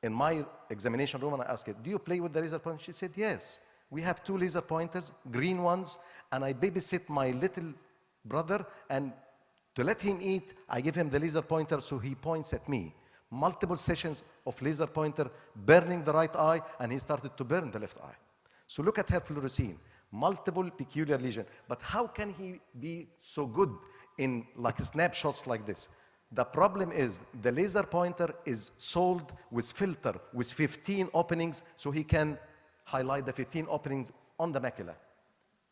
[SPEAKER 17] in my examination room and I asked her, do you play with the laser pointer? She said, yes. We have 2 laser pointers, green ones, and I babysit my little brother, and to let him eat, I give him the laser pointer so he points at me. Multiple sessions of laser pointer, burning the right eye, and he started to burn the left eye. So look at her fluorescein, multiple peculiar lesion. But how can he be so good in like snapshots like this? The problem is the laser pointer is sold with filter with 15 openings, so he can highlight the 15 openings on the macula.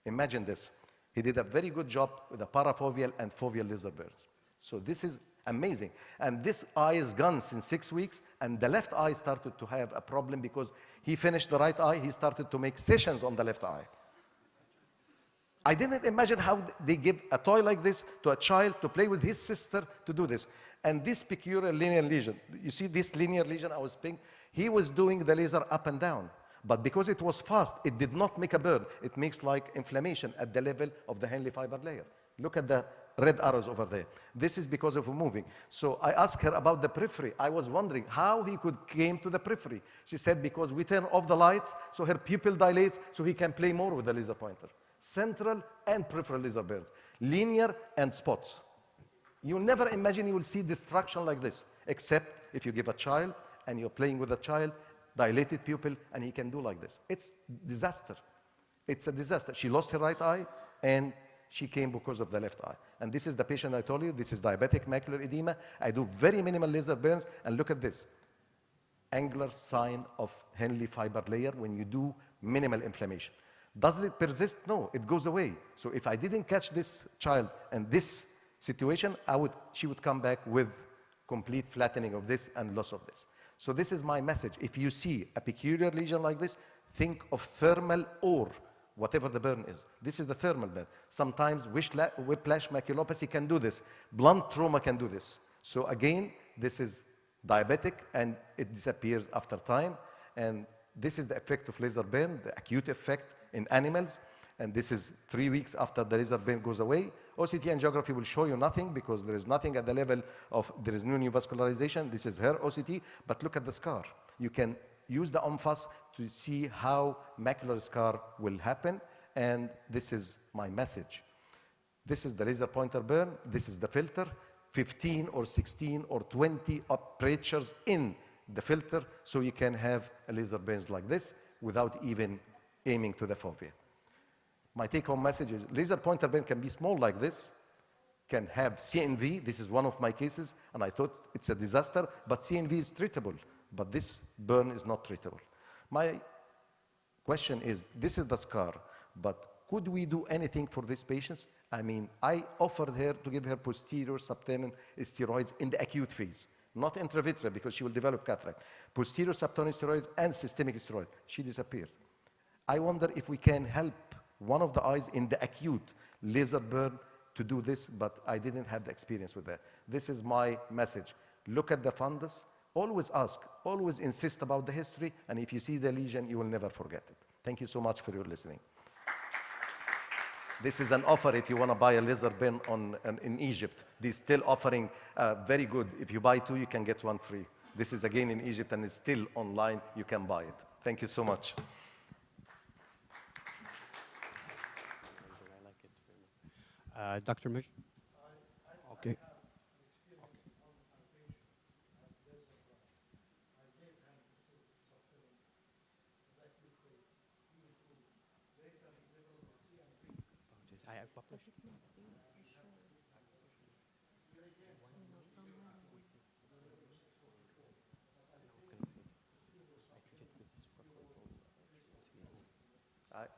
[SPEAKER 17] Imagine this. He did a very good job with the parafoveal and foveal laser burns. So this is amazing. And this eye is gone since 6 weeks, and the left eye started to have a problem because he finished the right eye, he started to make sessions on the left eye. I didn't imagine how they give a toy like this to a child to play with his sister to do this. And this peculiar linear lesion, you see this linear lesion I was saying, he was doing the laser up and down. But because it was fast, it did not make a burn. It makes like inflammation at the level of the Henle fiber layer. Look at the red arrows over there. This is because of moving. So I asked her about the periphery. I was wondering how he could came to the periphery. She said because we turn off the lights, so her pupil dilates, so he can play more with the laser pointer. Central and peripheral laser burns, linear and spots. You never imagine you will see destruction like this, except if you give a child and you're playing with a child, dilated pupil, and he can do like this. It's disaster. It's a disaster. She lost her right eye, and she came because of the left eye. And this is the patient I told you. This is diabetic macular edema. I do very minimal laser burns, and look at this. Angular sign of Henle fiber layer when you do minimal inflammation. Does it persist? No, it goes away. So if I didn't catch this child and this situation, she would come back with complete flattening of this and loss of this. So this is my message. If you see a peculiar lesion like this, think of thermal or whatever the burn is. This is the thermal burn. Sometimes whiplash maculopathy can do this. Blunt trauma can do this. So again, this is diabetic and it disappears after time. And this is the effect of laser burn, the acute effect in animals. And this is 3 weeks after the laser burn goes away. OCT angiography will show you nothing because there is nothing at the level of, there is no new vascularization. This is her OCT, but look at the scar. You can use the OMFAS to see how macular scar will happen, and this is my message. This is the laser pointer burn. This is the filter, 15 or 16 or 20 apertures in the filter, so you can have a laser burns like this without even aiming to the fovea. My take-home message is laser pointer burn can be small like this, can have CNV. This is one of my cases, and I thought it's a disaster, but CNV is treatable, but this burn is not treatable. My question is, this is the scar, but could we do anything for these patients? I mean, I offered her to give her posterior subtenon steroids in the acute phase, not intravitreal because she will develop cataract. Posterior subtenon steroids and systemic steroids. She disappeared. I wonder if we can help one of the eyes in the acute laser burn to do this, but I didn't have the experience with that. This is my message. Look at the fundus, always ask, always insist about the history, and if you see the lesion, you will never forget it. Thank you so much for your listening. This is an offer if you want to buy a laser pen in Egypt. They're still offering very good. If you buy 2, you can get 1 free. This is again in Egypt, and it's still online. You can buy it. Thank you so much.
[SPEAKER 4] Dr. Mish? Okay. I have published.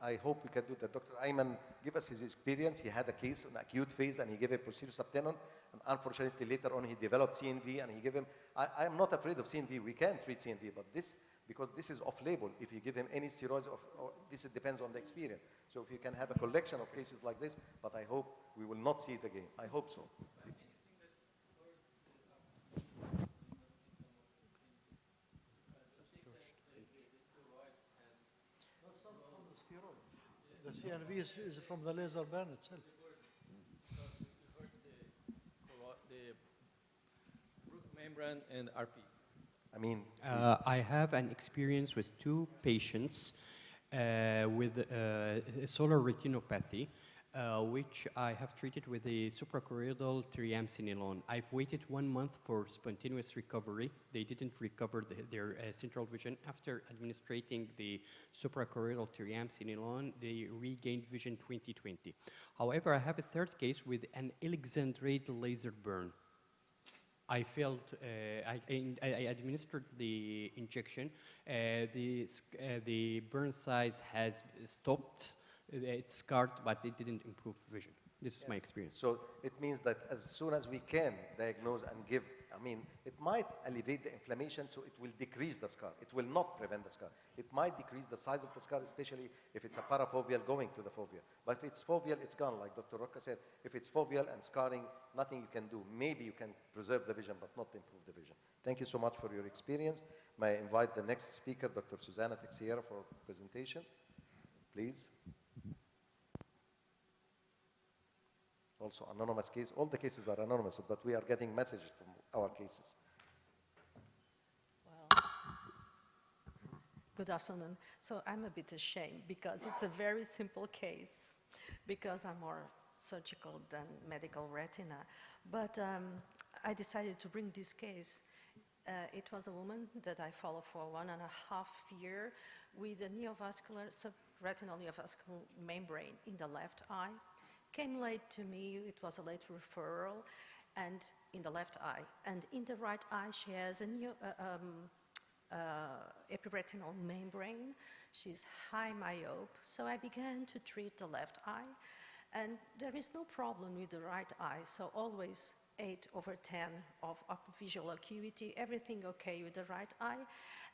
[SPEAKER 17] I hope we can do that. Dr. Ayman gave us his experience. He had a case in acute phase, and he gave a posterior subtenon. And unfortunately, later on, he developed CNV, and he gave him. I am not afraid of CNV. We can treat CNV, but this, because this is off-label. If you give him any steroids, this depends on the experience. So if you can have a collection of cases like this, but I hope we will not see it again. I hope so.
[SPEAKER 7] The CNV is from the laser burn itself.
[SPEAKER 20] The root membrane and RP.
[SPEAKER 17] I mean,
[SPEAKER 4] I have an experience with two patients with solar retinopathy, which I have treated with a suprachoroidal triamcinolone. I've waited 1 month for spontaneous recovery. They didn't recover their central vision. After administrating the suprachoroidal triamcinolone, they regained vision 20/20. However, I have a third case with an Alexandrite laser burn. I felt, I administered the injection. The burn size has stopped. It's scarred, but it didn't improve vision. This is my experience.
[SPEAKER 17] So it means that as soon as we can diagnose and give, I mean, it might alleviate the inflammation, so it will decrease the scar. It will not prevent the scar. It might decrease the size of the scar, especially if it's a parafoveal going to the fovea. But if it's foveal, it's gone, like Dr. Rocca said. If it's foveal and scarring, nothing you can do. Maybe you can preserve the vision, but not improve the vision. Thank you so much for your experience. May I invite the next speaker, Dr. Susanna Texiera, for presentation, please. Also anonymous case. All the cases are anonymous, but we are getting messages from our cases.
[SPEAKER 21] Well, good afternoon. So I'm a bit ashamed because it's a very simple case because I'm more surgical than medical retina. But I decided to bring this case. It was a woman that I followed for 1.5 years with a neovascular, subretinal neovascular membrane in the left eye. Came late to me, it was a late referral, and in the left eye. And in the right eye, she has a new epiretinal membrane. She's high myope, so I began to treat the left eye. And there is no problem with the right eye, so always 8/10 of visual acuity, everything okay with the right eye.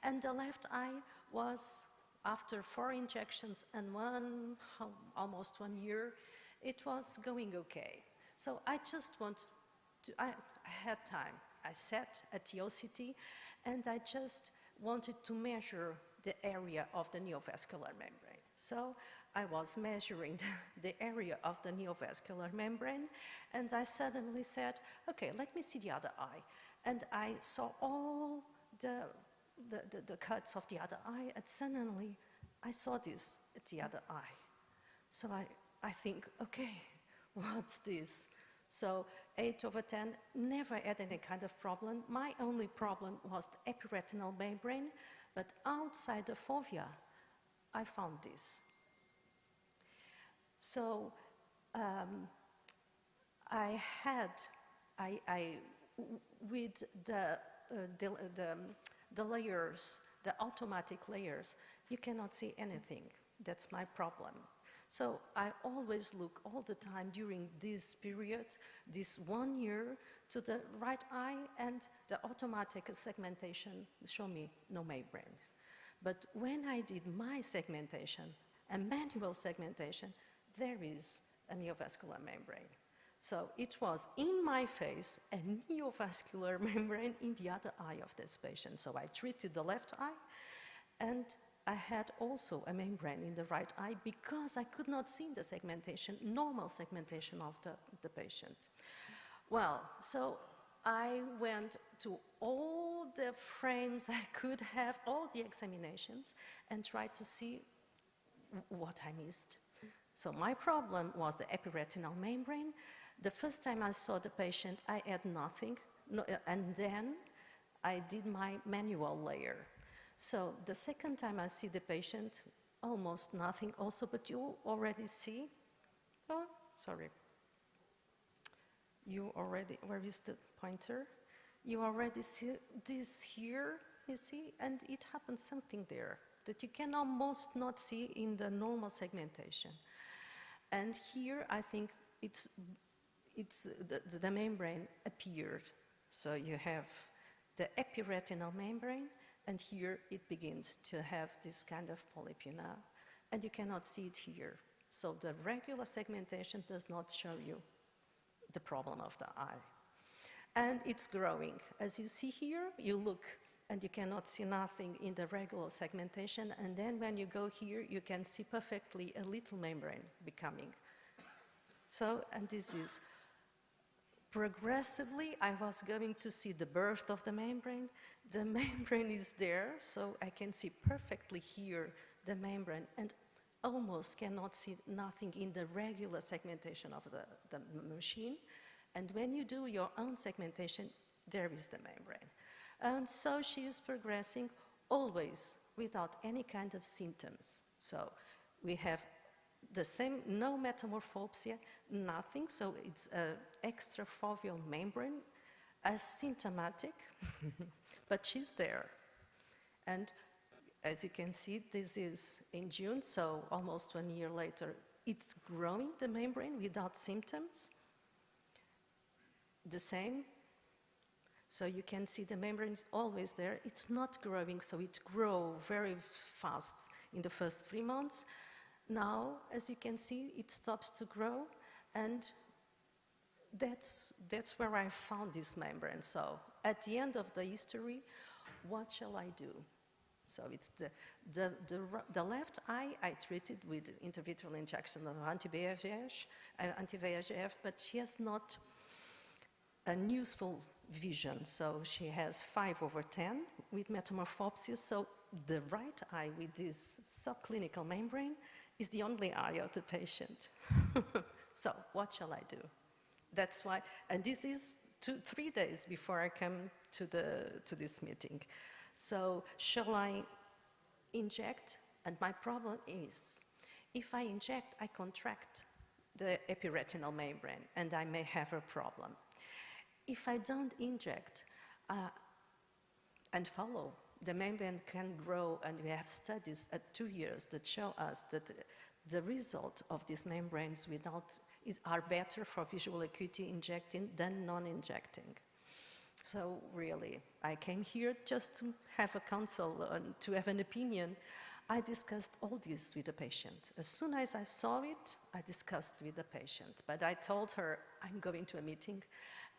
[SPEAKER 21] And the left eye was, after 4 injections and almost 1 year, it was going okay. So I just want to, I had time. I sat at the OCT and I just wanted to measure the area of the neovascular membrane. So I was measuring the area of the neovascular membrane and I suddenly said, okay, let me see the other eye. And I saw all the cuts of the other eye and suddenly I saw this at the other eye. So I think, okay, what's this? So 8/10, never had any kind of problem. My only problem was the epiretinal membrane, but outside the fovea, I found this. So with the layers, the automatic layers, you cannot see anything. That's my problem. So I always look all the time during this period, this 1 year, to the right eye, and the automatic segmentation show me no membrane. But when I did my segmentation, a manual segmentation, there is a neovascular membrane. So it was in my face a neovascular membrane in the other eye of this patient. So I treated the left eye, and I had also a membrane in the right eye because I could not see the segmentation, normal segmentation of the patient. Well, so I went to all the frames I could have, all the examinations, and tried to see what I missed. So my problem was the epiretinal membrane. The first time I saw the patient, I had nothing, and then I did my manual layer. So the second time I see the patient, almost nothing also, but you already see, oh, sorry. You already, where is the pointer? You already see this here, you see, and it happens something there that you can almost not see in the normal segmentation. And here I think the membrane appeared. So you have the epiretinal membrane, and here it begins to have this kind of polypuna, and you cannot see it here. So the regular segmentation does not show you the problem of the eye. And it's growing. As you see here, you look and you cannot see nothing in the regular segmentation. And then when you go here, you can see perfectly a little membrane becoming. So, and this is progressively, I was going to see the birth of the membrane. The membrane is there, so I can see perfectly here the membrane, and almost cannot see nothing in the regular segmentation of the machine. And when you do your own segmentation, there is the membrane. And so she is progressing always without any kind of symptoms. So we have the same, no metamorphopsia, nothing, so it's an extrafoveal membrane, asymptomatic, but she's there. And as you can see, this is in June, so almost 1 year later, it's growing, the membrane, without symptoms. The same. So you can see the membrane is always there. It's not growing, so it grows very fast in the first 3 months. Now, as you can see, it stops to grow, and that's where I found this membrane. So at the end of the history, what shall I do? So it's the left eye I treated with intravitreal injection of anti-VEGF, but she has not an useful vision. So she has 5/10 with metamorphopsia. So the right eye with this subclinical membrane is the only eye of the patient. So what shall I do? That's why, and this is 3 days before I come to this meeting. So shall I inject? And my problem is, if I inject, I contract the epiretinal membrane, and I may have a problem. If I don't inject and follow, the membrane can grow, and we have studies at 2 years that show us that the result of these membranes are better for visual acuity injecting than non-injecting. So really, I came here just to have a counsel and to have an opinion. I discussed all this with the patient. As soon as I saw it, I discussed with the patient. But I told her, I'm going to a meeting,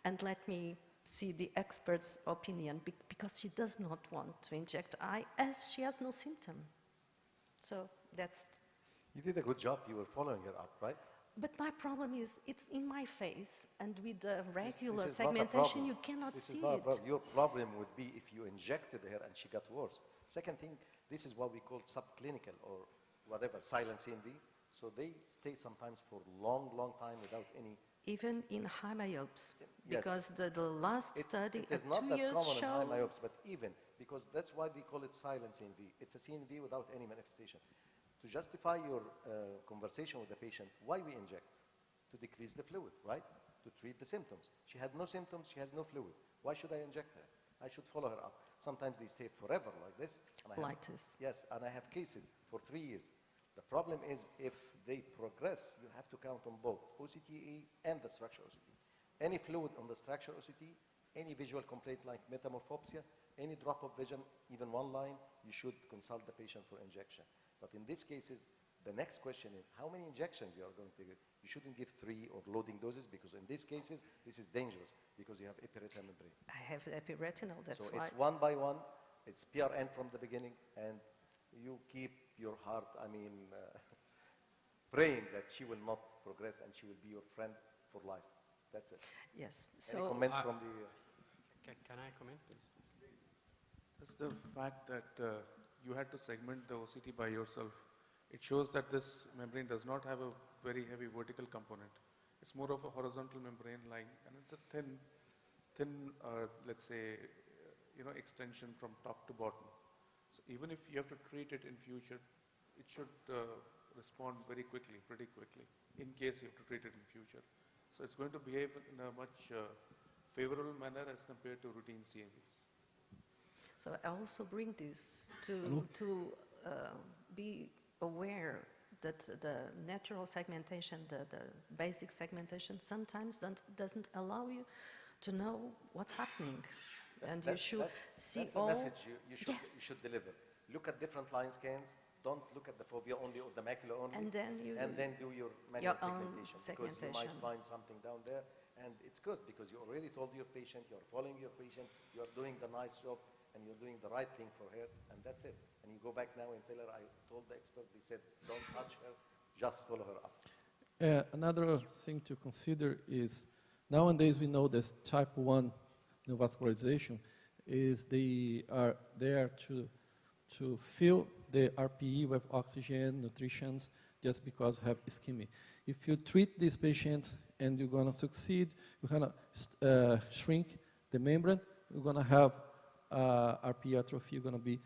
[SPEAKER 21] and let me see the expert's opinion, because she does not want to inject eye as she has no symptom. So that's...
[SPEAKER 17] You did a good job. You were following her up, right?
[SPEAKER 21] But my problem is, it's in my face, and with the regular
[SPEAKER 17] this is
[SPEAKER 21] segmentation, you cannot see it.
[SPEAKER 17] Your problem would be if you injected her and she got worse. Second thing, this is what we call subclinical or whatever, silent CNV. So they stay sometimes for long, long time without any...
[SPEAKER 21] Even in high myopes,
[SPEAKER 17] yes.
[SPEAKER 21] because the last study
[SPEAKER 17] it is
[SPEAKER 21] at
[SPEAKER 17] not
[SPEAKER 21] 2
[SPEAKER 17] that
[SPEAKER 21] years
[SPEAKER 17] common in high
[SPEAKER 21] showed...
[SPEAKER 17] myopes, but even, because that's why they call it silent CNV. It's a CNV without any manifestation. To justify your conversation with the patient, why we inject? To decrease the fluid, right? To treat the symptoms. She had no symptoms, she has no fluid. Why should I inject her? I should follow her up. Sometimes they stay forever like this.
[SPEAKER 21] Like this.
[SPEAKER 17] Yes, and I have cases for 3 years. The problem is if they progress, you have to count on both OCTA and the structural OCT. Any fluid on the structural OCT, any visual complaint like metamorphopsia, any drop of vision, even one line, you should consult the patient for injection. But in these cases, the next question is how many injections you are going to give. You shouldn't give 3 or loading doses, because in these cases, this is dangerous because you have epiretinal membrane.
[SPEAKER 21] I have epiretinal, that's why.
[SPEAKER 17] So it's 1 by 1, it's PRN from the beginning, and you keep your heart, praying that she will not progress and she will be your friend for life. That's it.
[SPEAKER 21] Yes.
[SPEAKER 17] Any comments from the...
[SPEAKER 11] Can I comment, please?
[SPEAKER 13] That's the fact that you had to segment the OCT by yourself. It shows that this membrane does not have a very heavy vertical component. It's more of a horizontal membrane line, and it's a thin, let's say, extension from top to bottom. So even if you have to treat it in future, it should respond very quickly, pretty quickly, in case you have to treat it in future. So it's going to behave in a much favorable manner as compared to routine CMVs.
[SPEAKER 21] So I also bring this to be aware that the natural segmentation, the basic segmentation, sometimes doesn't allow you to know what's happening. And you should see
[SPEAKER 17] that's
[SPEAKER 21] all...
[SPEAKER 17] the message you should deliver. Look at different line scans. Don't look at the fovea only or the macula only.
[SPEAKER 21] And then
[SPEAKER 17] do your manual
[SPEAKER 21] own
[SPEAKER 17] segmentation. Because you might find something down there. And it's good because you already told your patient, you're following your patient, you're doing the nice job. and you're doing the right thing for her, and that's it. And you go back now and tell her, I told the expert, they said, don't touch her, just follow her up.
[SPEAKER 15] Another thing to consider is nowadays we know this type 1 neovascularization is they are there to fill the RPE with oxygen, nutrition, just because you have ischemia. If you treat these patients and you're going to succeed, you're going to shrink the membrane, you're going to have RPE atrophy, you're going to be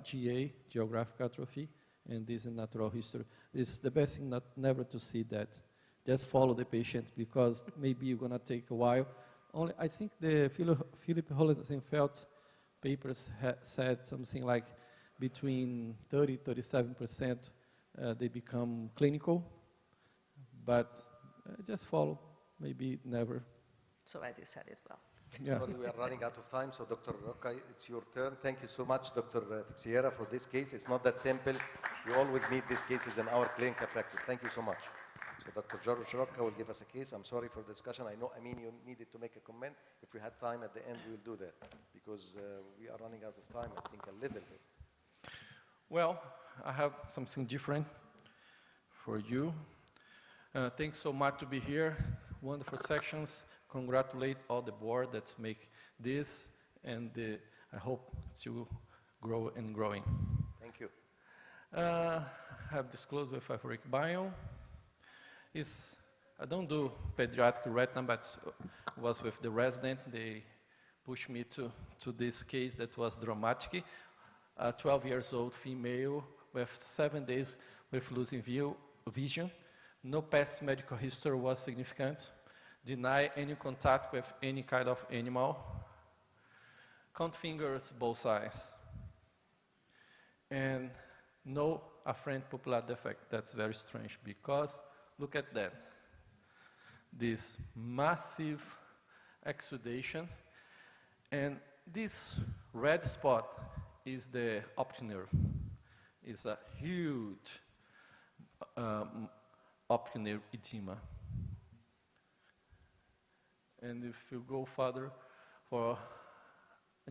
[SPEAKER 15] GA, geographic atrophy, and this is natural history. It's the best thing never to see that. Just follow the patient because maybe you're going to take a while. Only, I think the Philip Hohenfeld papers said something like between 30-37% they become clinical, but just follow, maybe never.
[SPEAKER 21] So Eddie said it well.
[SPEAKER 15] Yeah.
[SPEAKER 17] Sorry, we are running out of time, so Dr. Rocca, it's your turn. Thank you so much, Dr. Teixeira, for this case. It's not that simple. You always meet these cases in our clinical practice. Thank you so much. So Dr. George Rocca will give us a case. I'm sorry for the discussion. I know, you needed to make a comment. If we had time at the end, we'll do that, because we are running out of time, I think, a little bit.
[SPEAKER 15] Well, I have something different for you. Thanks so much to be here. Wonderful sections. Congratulate all the board that make this, and I hope to grow and growing.
[SPEAKER 17] Thank you.
[SPEAKER 15] I have disclosed with Fabric Bio. I don't do pediatric retina, but was with the resident. They pushed me to this case that was dramatic. A 12 years old female with 7 days with losing vision. No past medical history was significant. Deny any contact with any kind of animal. Count fingers, both sides. And no afferent pupillar defect. That's very strange because look at that. This massive exudation. And this red spot is the optic nerve. It's a huge optic nerve edema. And if you go further for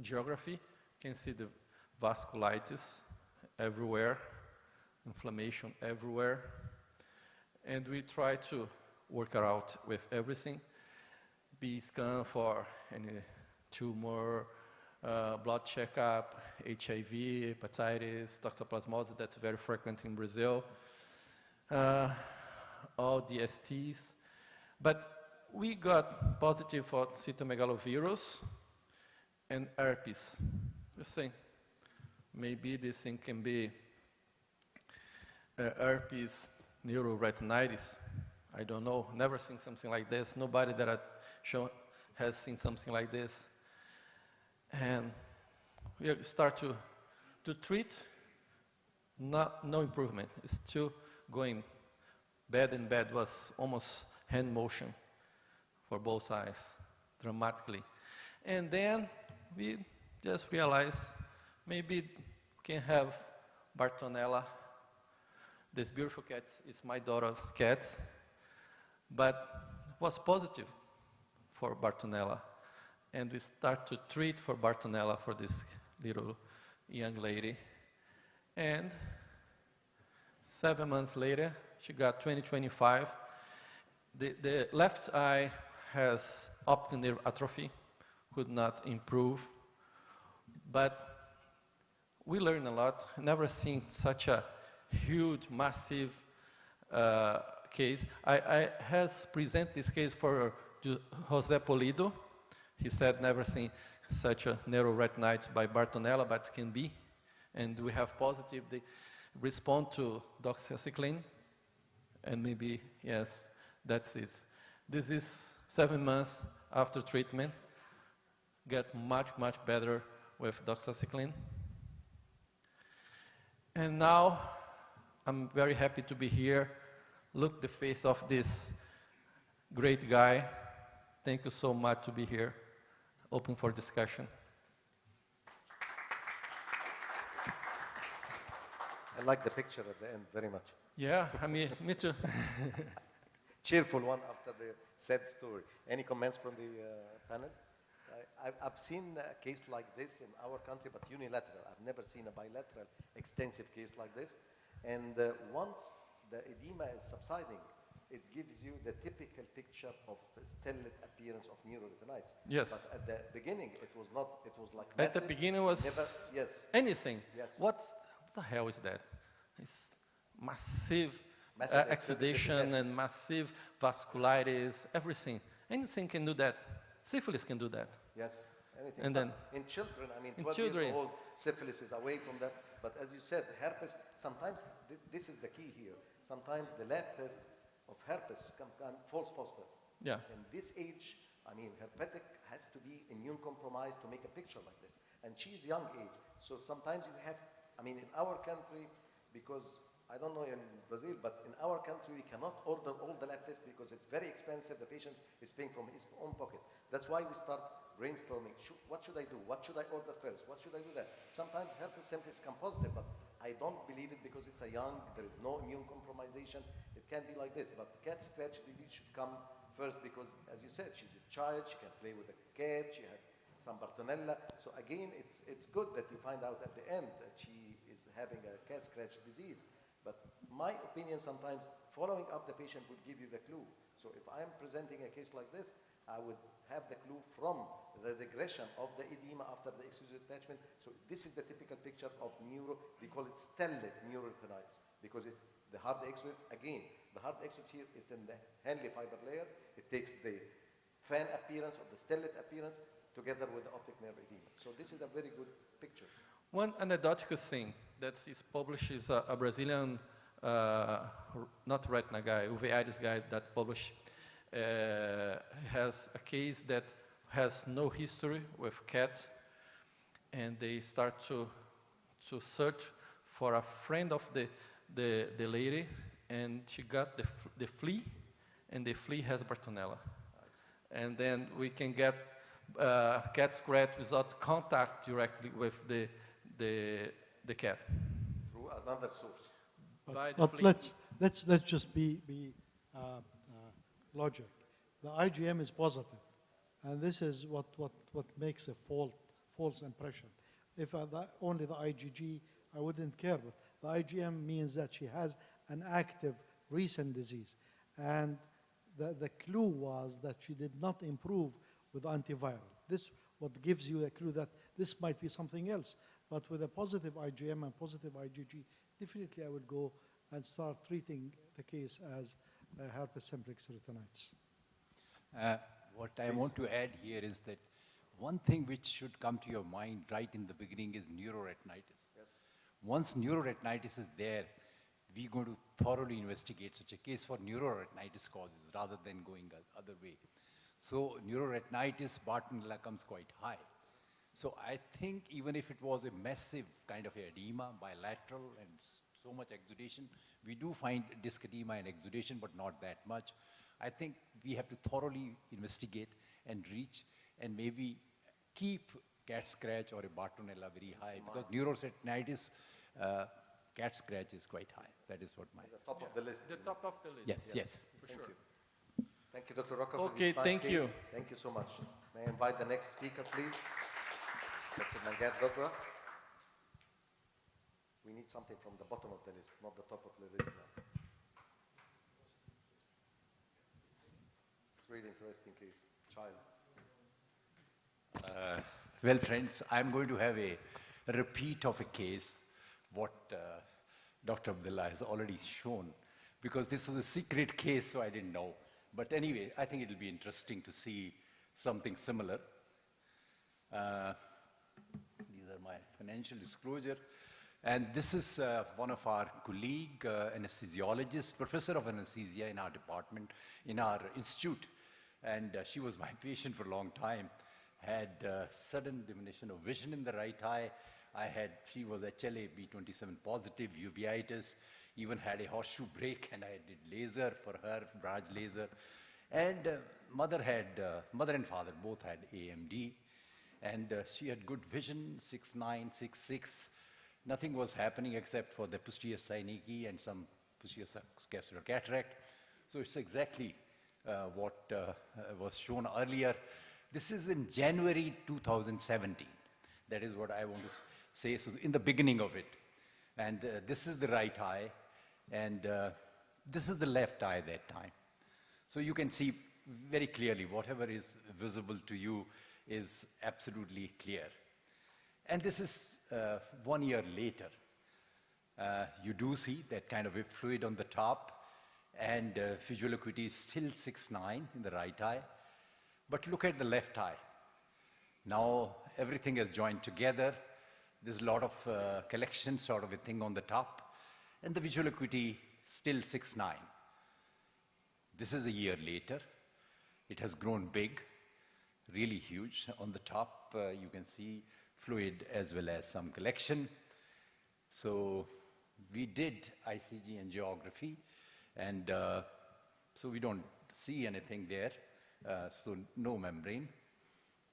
[SPEAKER 15] geography, you can see the vasculitis everywhere, inflammation everywhere. And we try to work it out with everything. Be scan for any tumor, blood checkup, HIV, hepatitis, toxoplasmosis, that's very frequent in Brazil, all DSTs. But we got positive for cytomegalovirus and herpes. Just saying, maybe this thing can be herpes neuroretinitis. I don't know, never seen something like this. Nobody that I've shown has seen something like this. And we start to treat, no improvement. It's still going bad and bad, was almost hand motion for both eyes, dramatically. And then we just realized maybe can have Bartonella. This beautiful cat is my daughter's cat, but was positive for Bartonella. And we start to treat for Bartonella for this little young lady. And 7 months later, she got 20/25. The left eye has optic nerve atrophy, could not improve. But we learned a lot. Never seen such a huge, massive case. I has presented this case for Jose Polido. He said never seen such a neuroretinitis by Bartonella, but it can be. And we have positive, they respond to doxycycline. And maybe, yes, that's it. This is 7 months after treatment. Get much, much better with doxycycline. And now, I'm very happy to be here. Look the face of this great guy. Thank you so much to be here. Open for discussion.
[SPEAKER 17] I like the picture at the end very much.
[SPEAKER 15] Yeah, I mean, me too.
[SPEAKER 17] Cheerful one after the sad story. Any comments from the panel? I've seen a case like this in our country, but unilateral. I've never seen a bilateral extensive case like this. And once the edema is subsiding, it gives you the typical picture of stellate appearance of neuroretinitis.
[SPEAKER 15] Yes.
[SPEAKER 17] But at the beginning, it was not, it was like
[SPEAKER 15] At the
[SPEAKER 17] massive,
[SPEAKER 15] beginning was
[SPEAKER 17] yes.
[SPEAKER 15] anything.
[SPEAKER 17] Yes.
[SPEAKER 15] What the hell is that? It's massive,
[SPEAKER 17] Massive
[SPEAKER 15] exudation and massive vasculitis, everything. Anything can do that. Syphilis can do that.
[SPEAKER 17] Yes, anything.
[SPEAKER 15] And
[SPEAKER 17] But
[SPEAKER 15] then
[SPEAKER 17] in children, I mean,
[SPEAKER 15] in
[SPEAKER 17] 12
[SPEAKER 15] children.
[SPEAKER 17] years old, syphilis is away from that. But as you said, herpes, sometimes, this is the key here. Sometimes the lab test of herpes can false positive.
[SPEAKER 15] Yeah.
[SPEAKER 17] In this age, I mean, herpetic has to be immune compromised to make a picture like this. And she's young age. So sometimes you have, I mean, in our country, because I don't know in Brazil, but in our country, we cannot order all the lab tests because it's very expensive. The patient is paying from his own pocket. That's why we start brainstorming. What should I do? What should I order first? What should I do that? Sometimes herpes simplex come positive, but I don't believe it because it's a young, there is no immune compromisation. It can be like this, but cat scratch disease should come first because, as you said, she's a child, she can play with a cat, she had some Bartonella. So again, it's good that you find out at the end that she is having a cat scratch disease. But my opinion sometimes, following up the patient would give you the clue. So if I'm presenting a case like this, I would have the clue from the regression of the edema after the exclusive attachment. So this is the typical picture of neuro, we call it stellate neuroretinitis, because it's the hard exudates. Again, the hard exudate here is in the Henle fiber layer. It takes the fan appearance or the stellate appearance together with the optic nerve edema. So this is a very good picture.
[SPEAKER 15] one anecdotal thing that is published is a Brazilian, not retina guy, uveitis guy that published, has a case that has no history with cat, and they start to search for a friend of the lady, and she got the flea, and the flea has Bartonella. And then we can get cat scratch without contact directly with the cat.
[SPEAKER 17] Through another source.
[SPEAKER 7] But let's just be logic. The IgM is positive, and this is what makes a false impression. If only the IgG, I wouldn't care, but the IgM means that she has an active recent disease, and the clue was that she did not improve with antiviral. This what gives you a clue that this might be something else. But with a positive IgM and positive IgG, definitely I would go and start treating the case as herpes simplex retinitis.
[SPEAKER 1] What I want to add here is that one thing which should come to your mind right in the beginning is neuroretinitis.
[SPEAKER 17] Yes.
[SPEAKER 1] Once neuroretinitis is there, we're going to thoroughly investigate such a case for neuroretinitis causes rather than going the other way. So neuroretinitis, Bartonella comes quite high. So I think even if it was a massive kind of edema, bilateral and so much exudation, we do find disc edema and exudation, but not that much. I think we have to thoroughly investigate and reach and maybe keep cat scratch or a Bartonella very high, because neuroretinitis, cat scratch is quite high. That is what my...
[SPEAKER 17] The top of the list.
[SPEAKER 15] The top of the list.
[SPEAKER 1] Yes, yes.
[SPEAKER 15] For
[SPEAKER 17] Thank
[SPEAKER 15] sure.
[SPEAKER 17] you. Thank you, Dr. Rocca, for
[SPEAKER 15] Okay,
[SPEAKER 17] this nice
[SPEAKER 15] thank
[SPEAKER 17] case.
[SPEAKER 15] you.
[SPEAKER 17] Thank you so much. May I invite the next speaker, please? Dr. Nagat Dogra. We need something from the bottom of the list, not the top of the list now. It's a really interesting case. Child.
[SPEAKER 1] Well, friends, I'm going to have a repeat of a case, what Dr. Abdullah has already shown, because this was a secret case, so I didn't know. But anyway, I think it'll be interesting to see something similar. These are my financial disclosure. And this is one of our colleague, anesthesiologist, professor of anesthesia in our department, in our institute. And she was my patient for a long time. Had sudden diminution of vision in the right eye. She was HLA B27 positive, uveitis, even had a horseshoe break, and I did laser for her, barrage laser. And mother and father both had AMD, and she had good vision, 6'9", 6'6". Nothing was happening except for the posterior synecdoche and some posterior scapular cataract. So it's exactly what was shown earlier. This is in January 2017. That is what I want to say, so in the beginning of it. And this is the right eye, and this is the left eye that time. So you can see very clearly whatever is visible to you is absolutely clear. And this is 1 year later. You do see that kind of a fluid on the top, and visual acuity is still 6/9 in the right eye. But look at the left eye. Now everything is joined together. There's a lot of collection sort of a thing on the top, and the visual acuity still 6/9. This is a year later. It has grown big, really huge. On the top, you can see fluid as well as some collection. So we did ICG and geography, and so we don't see anything there, so no membrane.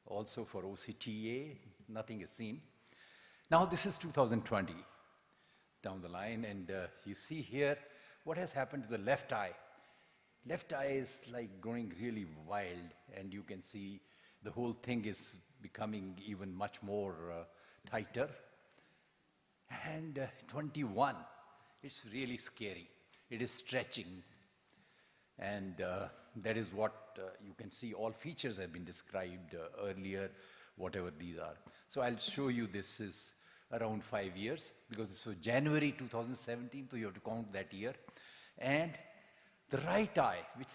[SPEAKER 1] Also for OCTA, nothing is seen. Now this is 2020 down the line, and you see here what has happened to the left eye. Left eye is like going really wild, and you can see the whole thing is becoming even much more tighter. And 21, it's really scary. It is stretching, and that is what you can see. All features have been described earlier, whatever these are. So I'll show you this is around 5 years, because this was January 2017, so you have to count that year. And the right eye, which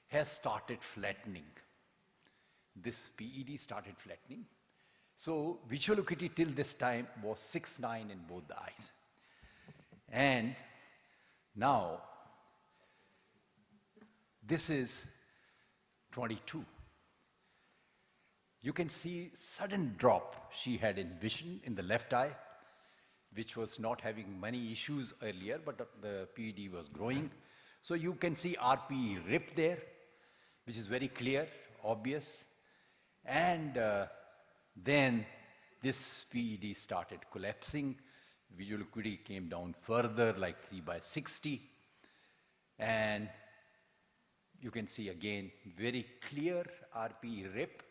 [SPEAKER 1] has started flattening. This PED started flattening. So visual acuity till this time was 6/9 in both the eyes. And now, this is 22. You can see sudden drop she had in vision in the left eye, which was not having many issues earlier, but the PED was growing. So you can see RPE rip there, which is very clear, obvious. And then this PED started collapsing. Visual acuity came down further, like 3/60. And you can see again, very clear RPE rip.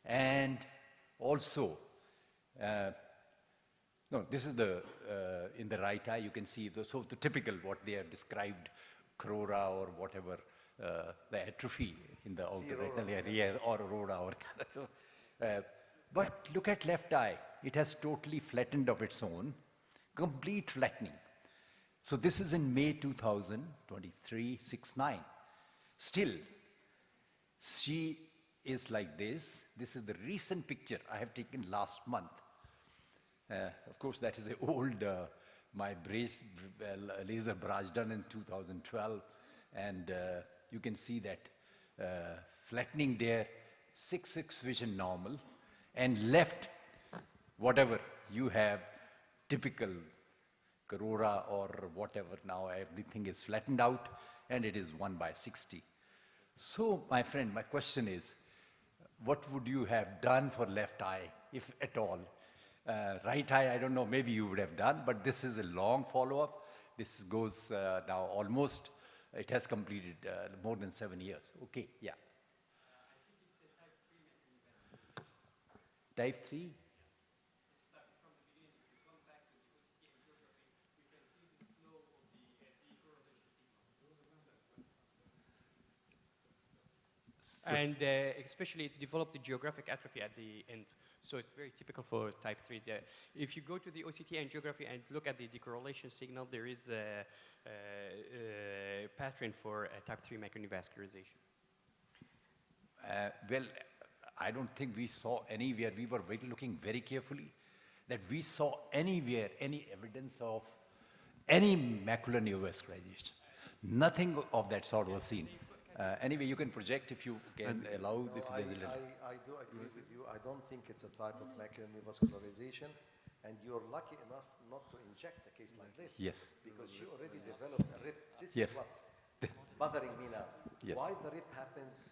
[SPEAKER 1] And also, no, this is the, in the right eye, you can see, so the typical, what they have described, crora or whatever, the atrophy in the outer area, or aurora, or so. But look at left eye. It has totally flattened of its own, complete flattening. So this is in May 2023, 6/9. Still, she is like this. This is the recent picture I have taken last month. Of course, that is an old, my laser barrage done in 2012. And you can see that flattening there, 6/6 vision normal. And left, whatever you have, typical Corora or whatever, now everything is flattened out, and it is 1/60. So, my friend, my question is, what would you have done for left eye, if at all? Right eye, I don't know, maybe you would have done, but this is a long follow-up. This goes now almost, it has completed more than 7 years. Okay, yeah. Type 3?
[SPEAKER 4] And especially it developed the geographic atrophy at the end. So it's very typical for type 3. If you go to the OCT and geography and look at the decorrelation signal, there is a pattern for type 3 micronevascularization.
[SPEAKER 1] Well, I don't think we saw anywhere, we were looking very carefully, that we saw anywhere any evidence of any macular neovascularization. Nothing of that sort was seen. Anyway, you can project if you can allow.
[SPEAKER 17] No,
[SPEAKER 1] if there's a little.
[SPEAKER 17] I do agree with you. I don't think it's a type of macular neovascularization, and you're lucky enough not to inject a case like this.
[SPEAKER 1] Yes.
[SPEAKER 17] Because you already developed a rip. This
[SPEAKER 1] Yes.
[SPEAKER 17] is what's bothering me now.
[SPEAKER 1] Yes.
[SPEAKER 17] Why the rip happens?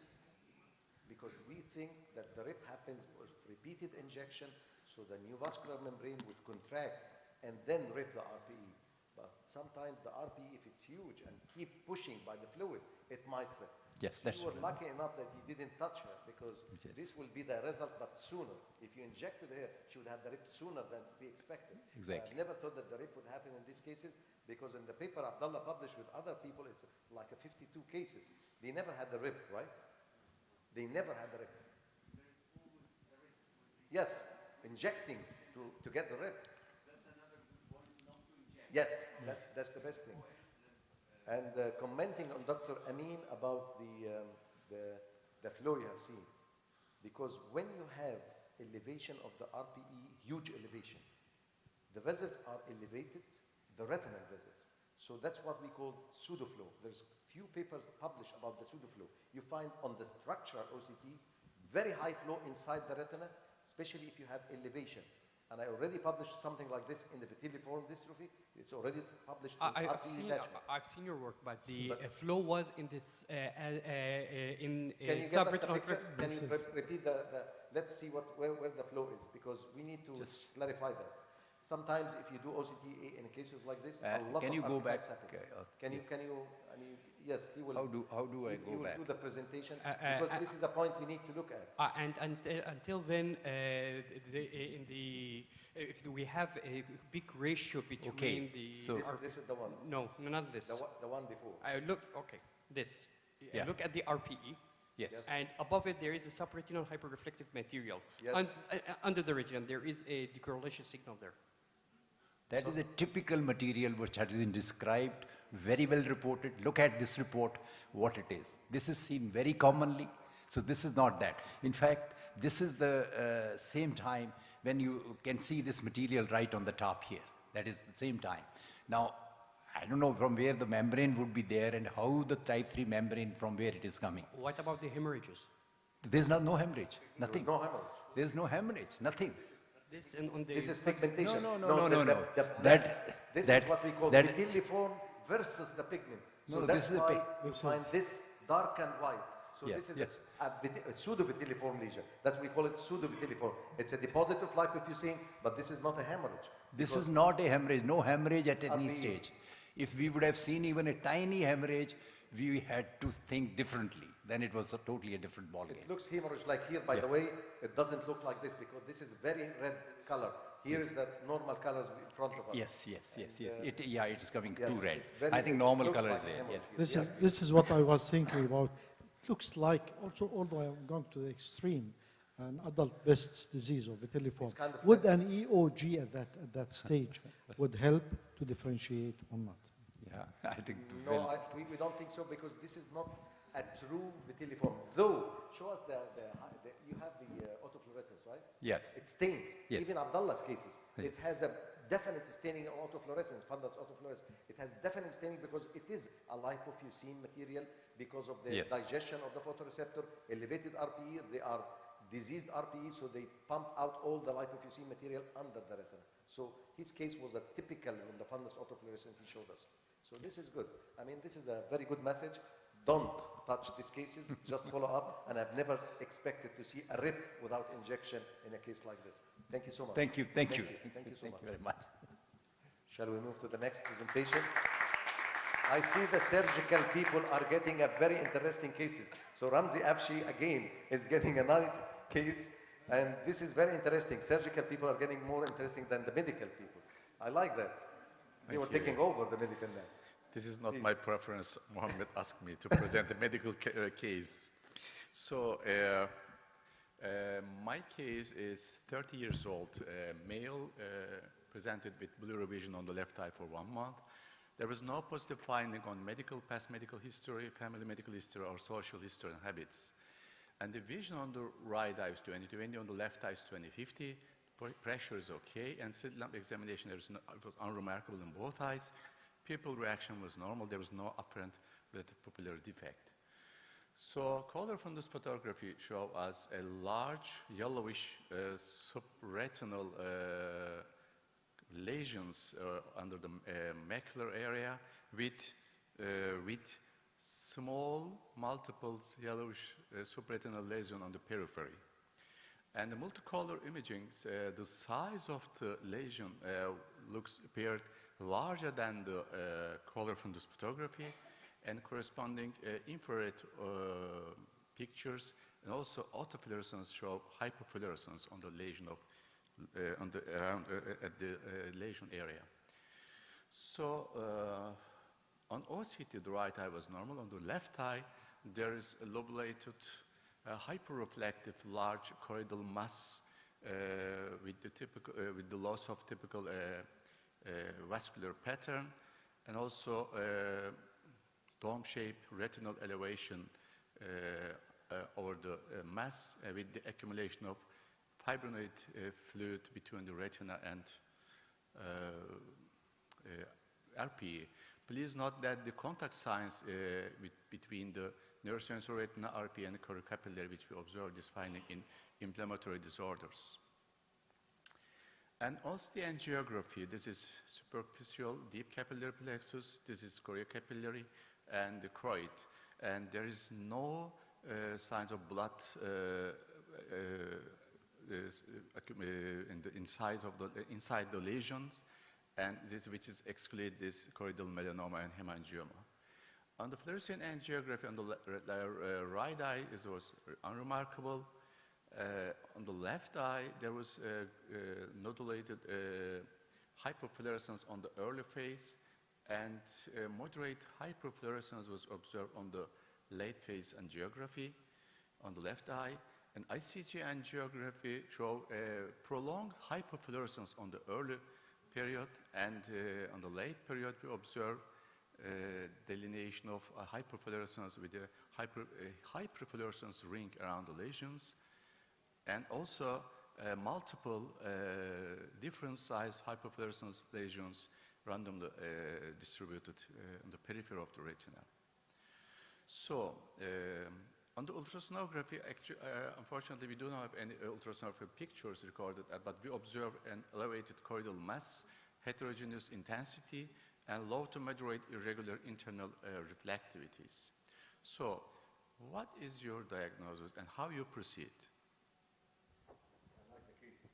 [SPEAKER 17] Because we think that the rip happens with repeated injection, so the neovascular membrane would contract and then rip the RPE. But sometimes the RPE, if it's huge and keep pushing by the fluid, it might rip.
[SPEAKER 1] Yes, that's
[SPEAKER 17] You were
[SPEAKER 1] right.
[SPEAKER 17] lucky enough that you didn't touch her because
[SPEAKER 1] Yes.
[SPEAKER 17] this will be the result, but sooner. If you injected her, she would have the rip sooner than we expected.
[SPEAKER 1] Exactly.
[SPEAKER 17] I've never thought that the rip would happen in these cases because in the paper Abdullah published with other people, it's like a 52 cases. They never had the rip, right? They never had the rip. Yes, injecting to get the rip. Yes, that's the best thing. And commenting on Dr. Amin about the flow you have seen, because when you have elevation of the RPE, huge elevation, the vessels are elevated, the retinal vessels. So that's what we call pseudoflow. There's few papers published about the pseudoflow. You find on the structural OCT, very high flow inside the retina, especially if you have elevation. And I already published something like this in the vitelliform dystrophy. It's already published in RPE attachment.
[SPEAKER 4] I've seen your work, but the flow was in this
[SPEAKER 17] Can you give us the
[SPEAKER 4] subretinal
[SPEAKER 17] picture? Can you repeat let's see where the flow is, because we need to clarify that. Sometimes if you do OCT in cases like this, a lot
[SPEAKER 1] can
[SPEAKER 17] of
[SPEAKER 1] you go back?
[SPEAKER 17] artifacts happens.
[SPEAKER 1] Okay,
[SPEAKER 17] Can you, I mean, yes, he will.
[SPEAKER 1] How do I
[SPEAKER 17] he
[SPEAKER 1] go
[SPEAKER 17] will
[SPEAKER 1] back?
[SPEAKER 17] do the presentation, because this is a point we need to look at.
[SPEAKER 4] Until then, if we have a big ratio between
[SPEAKER 17] This is the one.
[SPEAKER 4] No, not this.
[SPEAKER 17] The one before.
[SPEAKER 4] This.
[SPEAKER 1] Yeah.
[SPEAKER 4] Look at the RPE.
[SPEAKER 1] Yes.
[SPEAKER 4] And above it, there is a subretinal hyperreflective material.
[SPEAKER 17] Yes.
[SPEAKER 4] Under the retina, there is a decorrelation signal there.
[SPEAKER 1] That is a typical material which has been described, very well reported. Look at this report, what it is. This is seen very commonly, so this is not that. In fact, this is the same time when you can see this material right on the top here. That is the same time. Now, I don't know from where the membrane would be there and how the type 3 membrane, from where it is coming.
[SPEAKER 4] What about the hemorrhages?
[SPEAKER 1] There's no hemorrhage, nothing.
[SPEAKER 17] There was no hemorrhage.
[SPEAKER 1] There's no hemorrhage, nothing.
[SPEAKER 4] This on the
[SPEAKER 17] This is pigmentation.
[SPEAKER 1] No.
[SPEAKER 17] This is what we call vitelliform versus the pigment. So
[SPEAKER 1] No,
[SPEAKER 17] that's
[SPEAKER 1] this is
[SPEAKER 17] why
[SPEAKER 1] a
[SPEAKER 17] you find this dark and white. So
[SPEAKER 1] Yes,
[SPEAKER 17] this is
[SPEAKER 1] yes.
[SPEAKER 17] a pseudo-vitelliform lesion. That's we call it pseudo-vitelliform. It's a deposit of lipofuscin, but this is not a hemorrhage.
[SPEAKER 1] This is not a hemorrhage, no hemorrhage at any
[SPEAKER 17] RPE.
[SPEAKER 1] stage. If we would have seen even a tiny hemorrhage, we had to think differently. Then it was totally a different ballgame.
[SPEAKER 17] It looks hemorrhage like here, by the way. It doesn't look like this because this is very red color. Here is the normal colors in front of us.
[SPEAKER 1] Yes.
[SPEAKER 17] And,
[SPEAKER 1] It's coming
[SPEAKER 17] yes,
[SPEAKER 1] too red.
[SPEAKER 17] it's very-
[SPEAKER 1] I think
[SPEAKER 17] it
[SPEAKER 1] normal
[SPEAKER 17] looks
[SPEAKER 1] color
[SPEAKER 17] like
[SPEAKER 1] is there.
[SPEAKER 17] hemorrhage.
[SPEAKER 1] Yes.
[SPEAKER 7] This is what I was thinking about. It looks like, also, although I'm going to the extreme, an adult Best's disease or vitelliform.
[SPEAKER 17] Kind of
[SPEAKER 7] Would an EOG at that stage would help to differentiate or not?
[SPEAKER 1] Yeah, I think.
[SPEAKER 17] No, we don't think so because this is not a true vitelliform. Though, show us you have the autofluorescence, right?
[SPEAKER 1] Yes.
[SPEAKER 17] It stains.
[SPEAKER 1] Yes.
[SPEAKER 17] Even Abdullah's cases.
[SPEAKER 1] Yes.
[SPEAKER 17] It has a definite staining of autofluorescence, fundus autofluorescence. It has definite staining because it is a lipofuscin material because of the
[SPEAKER 1] Yes.
[SPEAKER 17] digestion of the photoreceptor, elevated RPE. They are diseased RPE, so they pump out all the lipofuscin material under the retina. So his case was a typical in the fundus autofluorescence he showed us. So this is good. I mean, this is a very good message. Don't touch these cases, just follow up. And I've never expected to see a rip without injection in a case like this. Thank you so much.
[SPEAKER 1] Thank you.
[SPEAKER 17] Thank you so
[SPEAKER 1] Thank
[SPEAKER 17] much.
[SPEAKER 1] you very much.
[SPEAKER 17] Shall we move to the next presentation? I see the surgical people are getting a very interesting cases. So Ramzi Afshi again is getting a nice case. And this is very interesting. Surgical people are getting more interesting than the medical people. I like that. They were taking over the medical now.
[SPEAKER 10] This is not my preference. Mohammed asked me to present the medical case. So my case is 30 years old, male, presented with blurry vision on the left eye for 1 month. There was no positive finding on past medical history, family medical history, or social history and habits. And the vision on the right eye is 20/20, on the left eye is 20/50. Pressure is okay, and slit lamp examination it was unremarkable in both eyes. Pupil reaction was normal. There was no apparent relative pupillary defect. So color from this photography show us a large yellowish subretinal lesions under the macular area with small multiples yellowish subretinal lesion on the periphery. And the multicolor imaging, the size of the lesion appeared larger than the color from this photography, and corresponding infrared pictures, and also autofluorescence show hyperfluorescence on the lesion of at the lesion area. So on OCT, the right eye was normal. On the left eye, there is a lobulated, hyperreflective, large choroidal mass with the loss of typical vascular pattern, and also dome-shaped retinal elevation over the mass with the accumulation of fibrinoid fluid between the retina and RPE. Please note that the contact signs between the neurosensory retina, RPE, and choricapillary, which we observed this finding in inflammatory disorders. And also the angiography, this is superficial deep capillary plexus, this is choriocapillary, and the choroid. And there is no signs of blood inside the lesions, and this which is exclude this choroidal melanoma and hemangioma. On the fluorescein angiography on the right eye, it was unremarkable. On the left eye, there was nodulated hyperfluorescence on the early phase, and moderate hyperfluorescence was observed on the late phase angiography on the left eye. And ICG angiography showed prolonged hyperfluorescence on the early period, and on the late period we observed delineation of hyperfluorescence with a hyperfluorescence ring around the lesions, and also multiple different size hyperfluorescence lesions randomly distributed on the periphery of the retina. So on the ultrasonography, actually, unfortunately, we do not have any ultrasonography pictures recorded, but we observe an elevated choroidal mass, heterogeneous intensity, and low to moderate irregular internal reflectivities. So what is your diagnosis and how you proceed?
[SPEAKER 17] I like the case.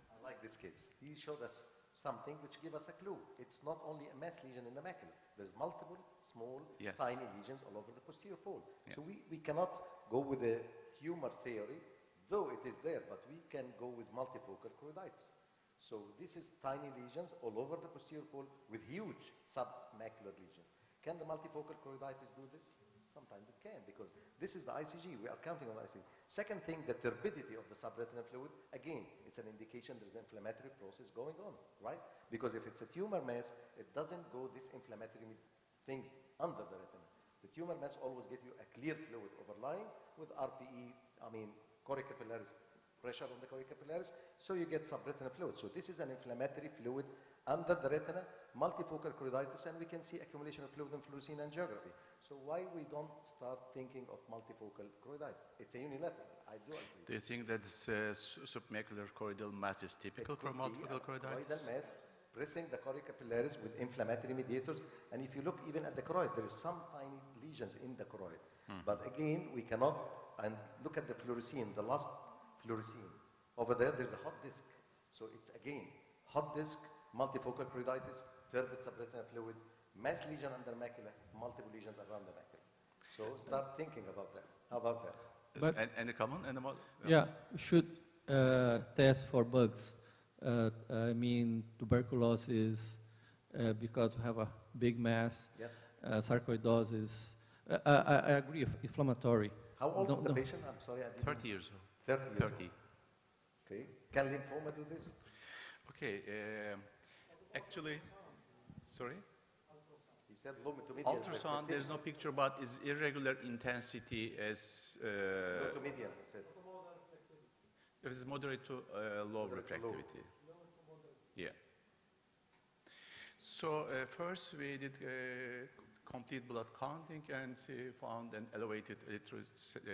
[SPEAKER 17] I like this case. He showed us something which gives us a clue. It's not only a mass lesion in the macula. There's multiple small,
[SPEAKER 10] yes,
[SPEAKER 17] tiny lesions all over the posterior fold.
[SPEAKER 10] Yeah.
[SPEAKER 17] So we cannot go with a tumor theory, though it is there, but we can go with multifocal choroiditis. So this is tiny lesions all over the posterior fold with huge submacular lesion. Can the multifocal choroiditis do this? Sometimes it can, because this is the ICG. We are counting on the ICG. Second thing, the turbidity of the subretinal fluid. Again, it's an indication there's an inflammatory process going on, right? Because if it's a tumor mass, it doesn't go this inflammatory things under the retina. The tumor mass always gives you a clear fluid overlying with RPE, choricapillaris, pressure on the choricapillaris, so you get subretinal fluid. So this is an inflammatory fluid under the retina, multifocal choroiditis, and we can see accumulation of fluid in fluorescein angiography. So why we don't start thinking of multifocal choroiditis? It's a unilateral, I do agree.
[SPEAKER 10] Do you think that submacular choroidal mass is typical for multifocal choroiditis?
[SPEAKER 17] Choroidal mass pressing the choricapillaris with inflammatory mediators, and if you look even at the choroid, there is some tiny lesions in the choroid. But again, we cannot, and look at the fluorescein, the last fluorescein. Over there's a hot disc. So it's again, hot disc, multifocal choroiditis, turbid subretinal fluid, mass lesion under macula, multiple lesions around the macula. So start thinking about that. How about that?
[SPEAKER 15] But
[SPEAKER 10] and the common animal?
[SPEAKER 15] Yeah, we should test for bugs. I mean, tuberculosis, because we have a big mass.
[SPEAKER 17] Yes.
[SPEAKER 15] Sarcoidosis. I agree, inflammatory.
[SPEAKER 17] How old is the patient? I'm sorry, I didn't.
[SPEAKER 10] 30 years old.
[SPEAKER 17] 30 years
[SPEAKER 10] 30.
[SPEAKER 17] old. Okay. Can lymphoma do this?
[SPEAKER 10] Okay. Actually, sorry?
[SPEAKER 17] He said low to medium.
[SPEAKER 10] Ultrasound, there's no picture, but is irregular intensity as...
[SPEAKER 17] low to medium, he said.
[SPEAKER 10] It is moderate to low refractivity. Yeah. So first we did complete blood counting and found an elevated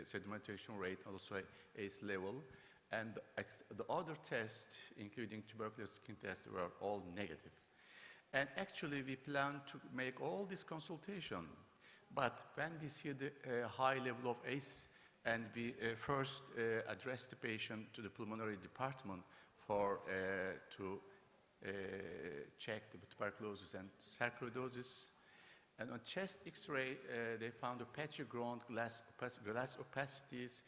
[SPEAKER 10] sedimentation rate, also ACE level. And the other tests, including tuberculosis skin test, were all negative. And actually, we plan to make all this consultation. But when we see the high level of ACE, and we first address the patient to the pulmonary department to check the tuberculosis and sarcoidosis. And on chest X-ray, they found a patchy grown glass opacities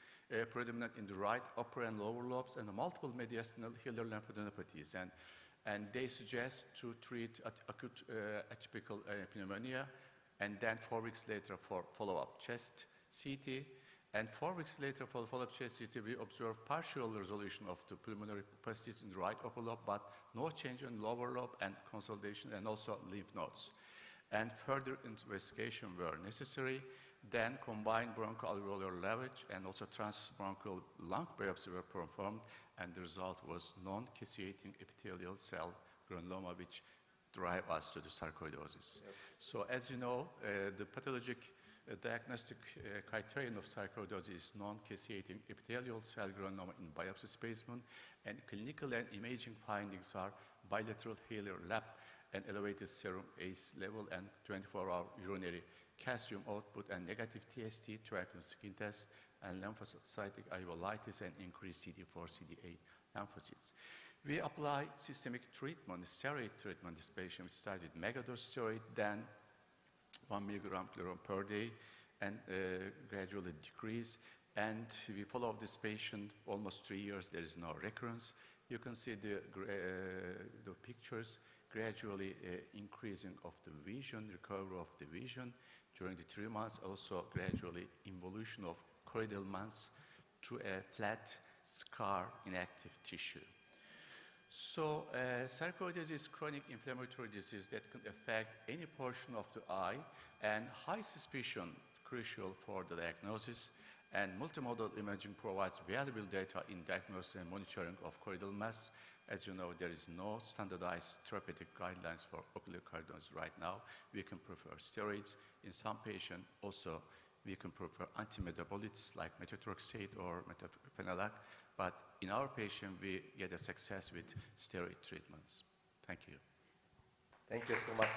[SPEAKER 10] predominant in the right upper and lower lobes and multiple mediastinal hilar lymphadenopathies. And they suggest to treat acute atypical pneumonia, and then 4 weeks later for follow-up chest CT. And 4 weeks later for follow-up chest CT, we observed partial resolution of the pulmonary opacities in the right upper lobe, but no change in lower lobe and consolidation and also lymph nodes. And further investigation were necessary. Then combined bronchoalveolar lavage and also transbronchial lung biopsy were performed, and the result was non-caseating epithelial cell granuloma, which drive us to the sarcoidosis. Yes. So as you know, the pathologic diagnostic criterion of sarcoidosis is non-caseating epithelial cell granuloma in biopsy specimen, and clinical and imaging findings are bilateral hilar lap and elevated serum ACE level and 24-hour urinary calcium output and negative TST, tuberculin skin test, and lymphocytic alveolitis and increased CD4, CD8 lymphocytes. We apply systemic treatment, steroid treatment. This patient started megadose steroid, then 1 milligram chlorine per day, and gradually decrease. And we follow this patient almost 3 years. There is no recurrence. You can see the pictures gradually increasing of the vision, recovery of the vision during the 3 months, also gradually involution of choroidal mass to a flat scar inactive tissue. So sarcoidosis is chronic inflammatory disease that can affect any portion of the eye, and high suspicion crucial for the diagnosis, and multimodal imaging provides valuable data in diagnosis and monitoring of choroidal mass. As you know, there is no standardized therapeutic guidelines for ocular carditis right now. We can prefer steroids. In some patients also, we can prefer antimetabolites like methotrexate or methylphenolac. But in our patient, we get a success with steroid treatments. Thank you.
[SPEAKER 17] Thank you so much.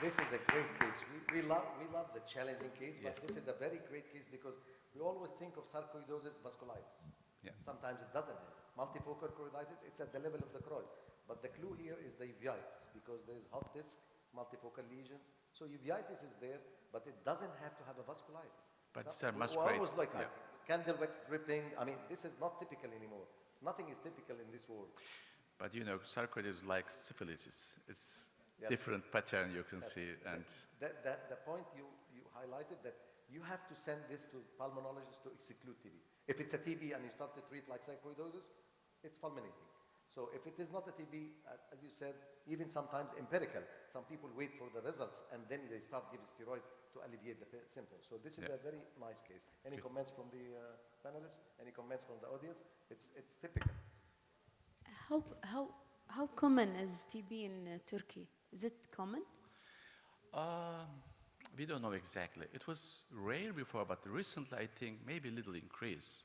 [SPEAKER 17] This is a great case. We love the challenging case, but
[SPEAKER 10] Yes.
[SPEAKER 17] this is a very great case because we always think of sarcoidosis vasculitis.
[SPEAKER 10] Yeah.
[SPEAKER 17] Sometimes it doesn't have. Multifocal choroiditis, it's at the level of the choroid. But the clue here is the uveitis because there is hot disc, multifocal lesions. So uveitis is there, but it doesn't have to have a vasculitis.
[SPEAKER 10] But these
[SPEAKER 17] So
[SPEAKER 10] are
[SPEAKER 17] we
[SPEAKER 10] masquerade.
[SPEAKER 17] always like
[SPEAKER 10] Yeah.
[SPEAKER 17] candle wax dripping. I mean, this is not typical anymore. Nothing is typical in this world.
[SPEAKER 10] But you know, sarcoidosis is like syphilis. It's
[SPEAKER 17] Yes.
[SPEAKER 10] different pattern you can
[SPEAKER 17] Yes.
[SPEAKER 10] see. And
[SPEAKER 17] The point you highlighted that you have to send this to pulmonologists to exclude TB. If it's a TB and you start to treat like sarcoidosis, it's fulminating. So if it is not a TB, as you said, even sometimes empirical, some people wait for the results and then they start giving steroids to alleviate the symptoms. So this is a very nice case. Any comments from the panelists? Any comments from the audience? It's typical.
[SPEAKER 12] How common is TB in Turkey? Is it common?
[SPEAKER 10] we don't know exactly. It was rare before, but recently I think maybe a little increase.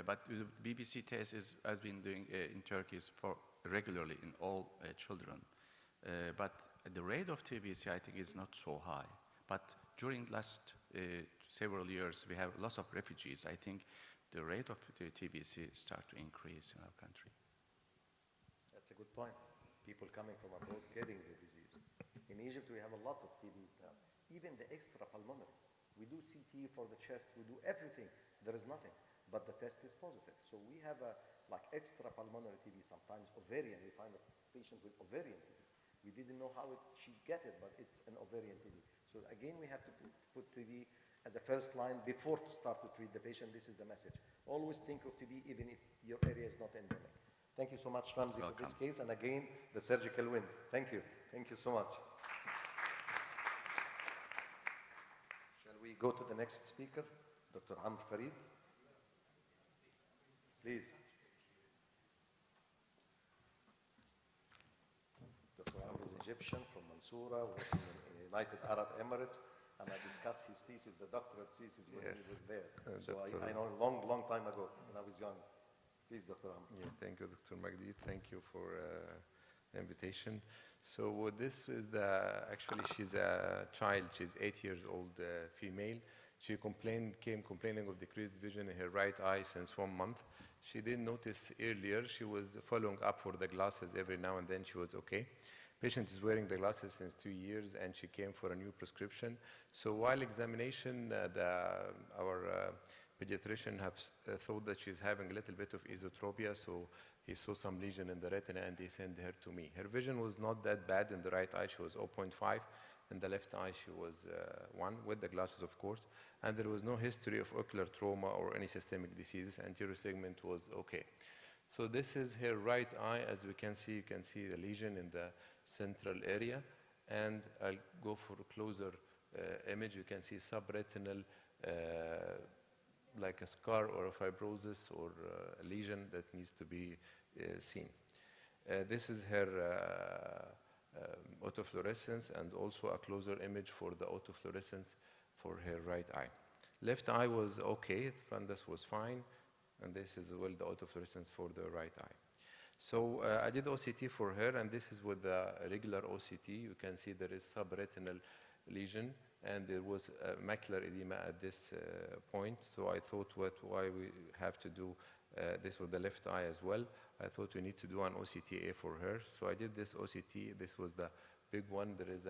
[SPEAKER 10] But the BBC test has been doing in Turkey for regularly in all children. But the rate of TBC, I think, is not so high. But during last several years, we have lots of refugees. I think the rate of the TBC start to increase in our country.
[SPEAKER 17] That's a good point. People coming from abroad getting the disease. In Egypt, we have a lot of TB. Even the extrapulmonary. We do CT for the chest. We do everything. There is nothing. But the test is positive. So we have like extrapulmonary TB, sometimes ovarian. We find a patient with ovarian TB. We didn't know how she get it, but it's an ovarian TB. So again, we have to put TB as a first line before to start to treat the patient. This is the message. Always think of TB even if your area is not endemic. Thank you so much, Ramzi, for this case. And again, the surgical wins. Thank you. Thank you so much. Shall we go to the next speaker, Dr. Amr Farid? Please. Dr. Amr is Egyptian from Mansoura, working in United Arab Emirates, and I discussed his thesis, the doctorate thesis, when he was there. So I know a long, long time ago when I was young. Please, Dr. Amr.
[SPEAKER 14] Yeah, thank you, Dr. Magdi. Thank you for the invitation. So this is actually she's a child. She's 8 years old, female. She came complaining of decreased vision in her right eye since 1 month. She didn't notice earlier. She was following up for the glasses every now and then. She was okay. Patient is wearing the glasses since 2 years, and she came for a new prescription. So while examination, our pediatrician thought that she's having a little bit of esotropia, so he saw some lesion in the retina, and he sent her to me. Her vision was not that bad. In the right eye, she was 0.5. In the left eye, she was 1, with the glasses, of course. And there was no history of ocular trauma or any systemic diseases. Anterior segment was okay. So this is her right eye. As we can see, you can see the lesion in the central area. And I'll go for a closer image. You can see subretinal, like a scar or a fibrosis or a lesion that needs to be seen. This is her autofluorescence, and also a closer image for the autofluorescence for her right eye. Left eye was okay, the fundus was fine, and this is well the autofluorescence for the right eye. So I did OCT for her, and this is with the regular OCT. You can see there is subretinal lesion, and there was macular edema at this point. So I thought, why we have to do this with the left eye as well? I thought we need to do an OCTA for her. So I did this OCT. This was the big one. There is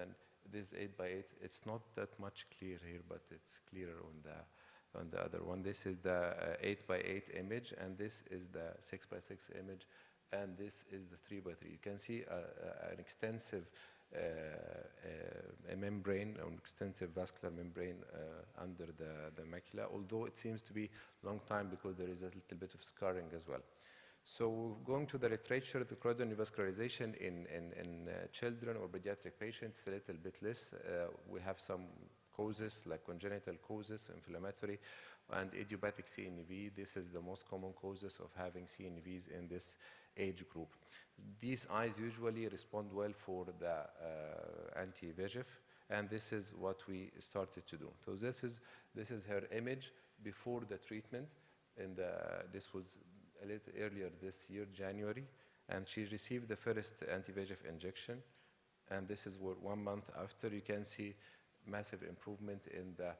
[SPEAKER 14] this 8x8. It's not that much clear here, but it's clearer on the other one. This is the 8x8 image, and this is the 6x6 image, and this is the 3x3. You can see an extensive a membrane, an extensive vascular membrane under the macula, although it seems to be a long time because there is a little bit of scarring as well. So going to the literature, the choroidal neovascularization in children or pediatric patients is a little bit less. We have some causes like congenital causes, inflammatory, and idiopathic CNV. This is the most common causes of having CNVs in this age group. These eyes usually respond well for the anti-VEGF, and this is what we started to do. So this is her image before the treatment, and this was a little earlier this year, January, and she received the first anti-VEGF injection, and this is 1 month after. You can see massive improvement in the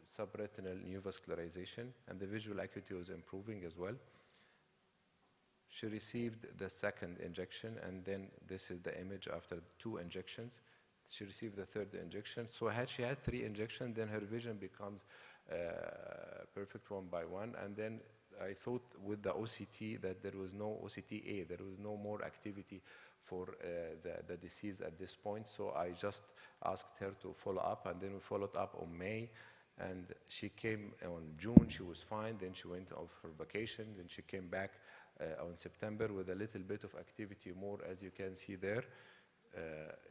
[SPEAKER 14] subretinal neovascularization, and the visual acuity was improving as well. She received the second injection, and then this is the image after 2 injections. She received the third injection. So she had 3 injections, then her vision becomes perfect one by one, and then I thought with the OCT that there was no OCTA, there was no more activity for the disease at this point. So I just asked her to follow up, and then we followed up on May, and she came on June, she was fine, then she went off for vacation, then she came back on September with a little bit of activity more, as you can see there,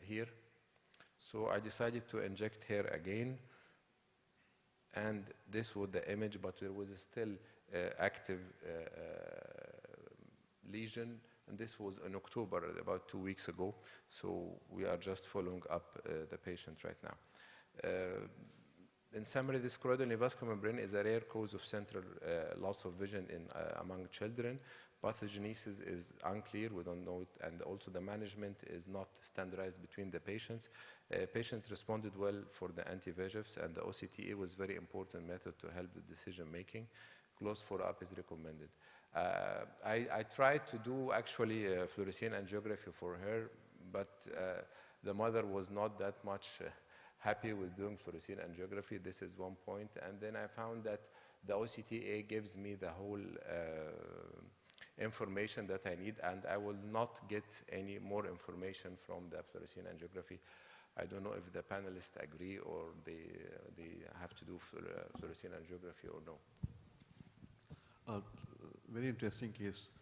[SPEAKER 14] here. So I decided to inject her again, and this was the image, but there was still active lesion, and this was in October, about 2 weeks ago. So we are just following up the patient right now. In summary, this choroidal neovascular membrane is a rare cause of central loss of vision among children. Pathogenesis is unclear, we don't know it, and also the management is not standardized between the patients. Patients responded well for the anti-VEGFs, and the OCTA was a very important method to help the decision making. Close follow-up is recommended. I tried to do actually fluorescein angiography for her, but the mother was not that much happy with doing fluorescein angiography. This is one point. And then I found that the OCTA gives me the whole information that I need, and I will not get any more information from the fluorescein angiography. I don't know if the panelists agree or they have to do fluorescein angiography or no.
[SPEAKER 19] Very interesting case.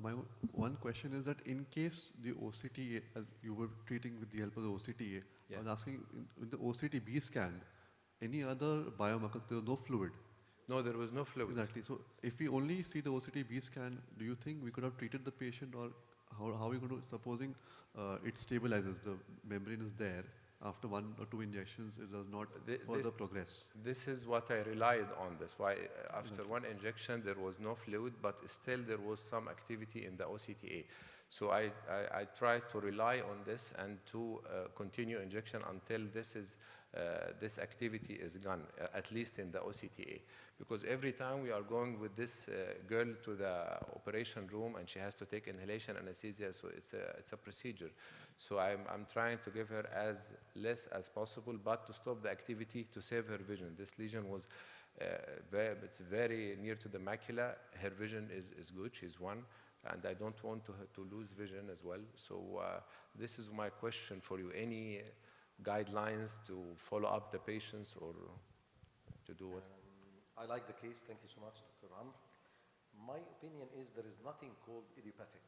[SPEAKER 19] My one question is that in case the OCTA, as you were treating with the help of the OCTA, I was asking, in the OCT-B scan, any other biomarkers, there was no fluid?
[SPEAKER 14] No, there was no fluid.
[SPEAKER 19] Exactly. So if we only see the OCT-B scan, do you think we could have treated the patient, or how are we going to, supposing it stabilizes, the membrane is there, after 1 or 2 injections, it does not further progress?
[SPEAKER 14] This is what I relied on. That's why after 1 injection, there was no fluid, but still there was some activity in the OCTA. So I tried to rely on this and to continue injection until this is this activity is gone, at least in the OCTA. Because every time we are going with this girl to the operation room and she has to take inhalation anesthesia, so it's a procedure. So I'm trying to give her as less as possible, but to stop the activity to save her vision. This lesion was, it's very near to the macula. Her vision is good, she's one, and I don't want to lose vision as well. So this is my question for you. Any guidelines to follow up the patients or to do what?
[SPEAKER 17] I like the case. Thank you so much, Dr. Amr. My opinion is there is nothing called idiopathic.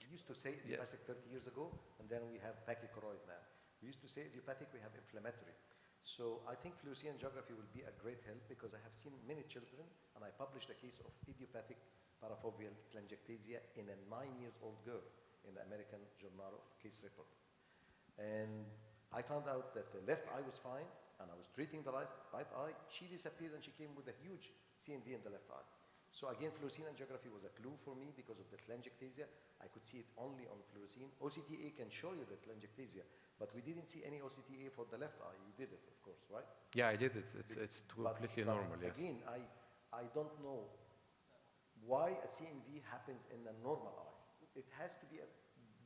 [SPEAKER 17] We used to say idiopathic 30 years ago, and then we have pachychoroid now. We used to say idiopathic, we have inflammatory. So I think fluorescein angiography will be a great help because I have seen many children, and I published a case of idiopathic parafoveal telangiectasia in a 9-year-old girl in the American Journal of Case Report. And I found out that the left eye was fine, and I was treating the right eye. She disappeared, and she came with a huge CNV in the left eye. So again, fluorescein angiography was a clue for me because of the telangiectasia. I could see it only on fluorescein. OCTA can show you the telangiectasia, but we didn't see any OCTA for the left eye. You did it, of course, right?
[SPEAKER 14] Yeah, I did it. It's completely normal, yes.
[SPEAKER 17] Again, I don't know why a CNV happens in a normal eye. It has to be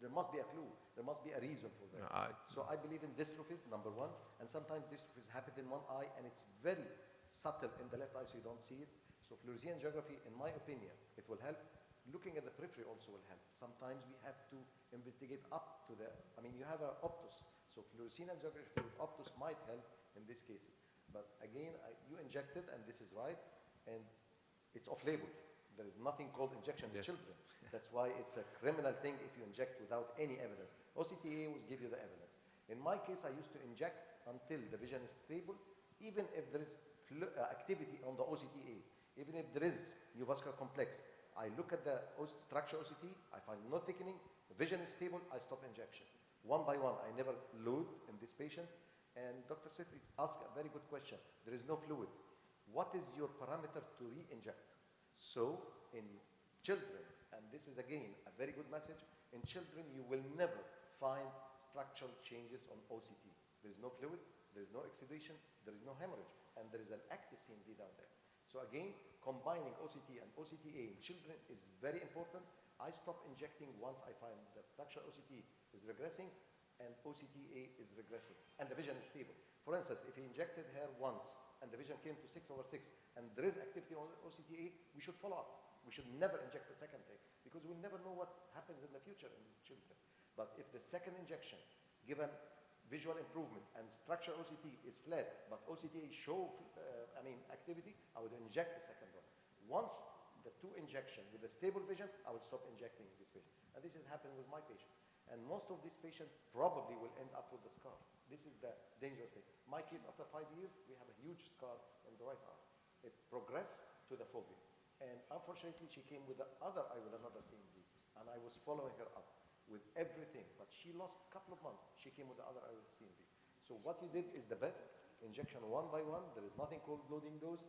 [SPEAKER 17] there must be a clue. There must be a reason for that. So I believe in dystrophies, number one, and sometimes dystrophies happen in one eye, and it's very subtle in the left eye, so you don't see it. So fluorescein angiography, in my opinion, it will help. Looking at the periphery also will help. Sometimes we have to investigate up to the, you have an optus. So fluorescein angiography with optus might help in this case. But again, you injected, and this is right, and it's off-label. There is nothing called injection in children. That's why it's a criminal thing if you inject without any evidence. OCTA will give you the evidence. In my case, I used to inject until the vision is stable, even if there is activity on the OCTA, even if there is neovascular complex. I look at the structure OCT, I find no thickening, the vision is stable, I stop injection. One by one, I never load in these patients. And Dr. Setri asked a very good question. There is no fluid. What is your parameter to re-inject? So in children, and this is again a very good message, in children you will never find structural changes on OCT. There is no fluid, there is no exudation, there is no hemorrhage, and there is an active CNV down there. So again, combining OCT and OCTA in children is very important. I stop injecting once I find the structural OCT is regressing and OCTA is regressing, and the vision is stable. For instance, if he injected her once and the vision came to 6/6, and there is activity on OCTA, we should follow up. We should never inject the second time because we'll never know what happens in the future in these children. But if the second injection, given visual improvement and structural OCT is flat, but OCTA show activity, I would inject the second one. Once the 2 injection with a stable vision, I would stop injecting this patient. And this is happening with my patient. And most of these patients probably will end up with a scar. This is the dangerous thing. My case, after 5 years, we have a huge scar in the right eye. It progressed to the fovea. And unfortunately, she came with the other eye with another CNV. And I was following her up with everything. But she lost a couple of months. She came with the other eye with CNV. So what we did is the best. Injection one by one. There is nothing called loading dose.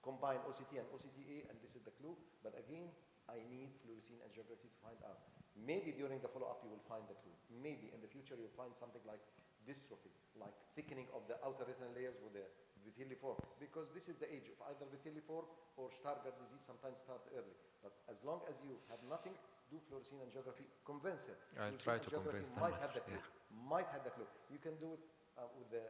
[SPEAKER 17] Combine OCT and OCTA, and this is the clue. But again, I need fluorescein angiography to find out. Maybe during the follow-up you will find the clue. Maybe in the future you'll find something like dystrophy, like thickening of the outer retinal layers with the vitelliform. Because this is the age of either vitelliform or Stargardt disease, sometimes start early. But as long as you have nothing, do fluorescein angiography, convince her.
[SPEAKER 14] I'll try to convince them.
[SPEAKER 17] Might have the clue. Might have the clue. You can do it with the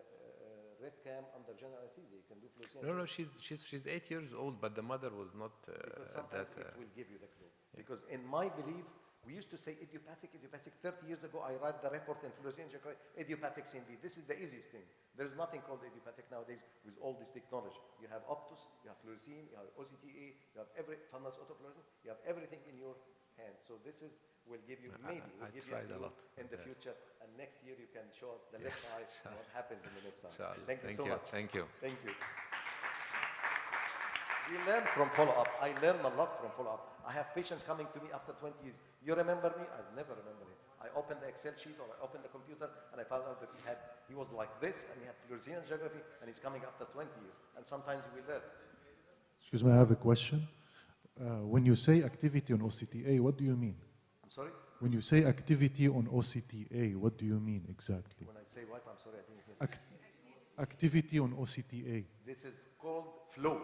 [SPEAKER 17] red cam under general anesthesia. You can do fluorescein.
[SPEAKER 14] No, she's 8 years old, but the mother was not
[SPEAKER 17] because sometimes it will give you the clue. Yeah. Because in my belief, we used to say idiopathic. 30 years ago, I read the report in fluorescein angiography, idiopathic CNV. This is the easiest thing. There is nothing called idiopathic nowadays with all this technology. You have optus, you have fluorescein, you have OCTA, you have every fundus autofluorescence, you have everything in your hand. So this will give you maybe will give you a lot in the future. And next year you can show us the left eye and what happens in the next eye. Thank you so much.
[SPEAKER 14] Thank you.
[SPEAKER 17] Thank you. We learn from follow-up. I learn a lot from follow-up. I have patients coming to me after 20 years. You remember me? I've never remembered him. I opened the Excel sheet or I opened the computer and I found out that he was like this and he had fluorescein angiography and he's coming after 20 years. And sometimes we learn.
[SPEAKER 5] Excuse me, I have a question. When you say activity on OCTA, what do you mean?
[SPEAKER 17] I'm sorry?
[SPEAKER 5] When you say activity on OCTA, what do you mean exactly?
[SPEAKER 17] When I say what? I'm sorry, I didn't hear.
[SPEAKER 5] activity on OCTA?
[SPEAKER 17] This is called flow.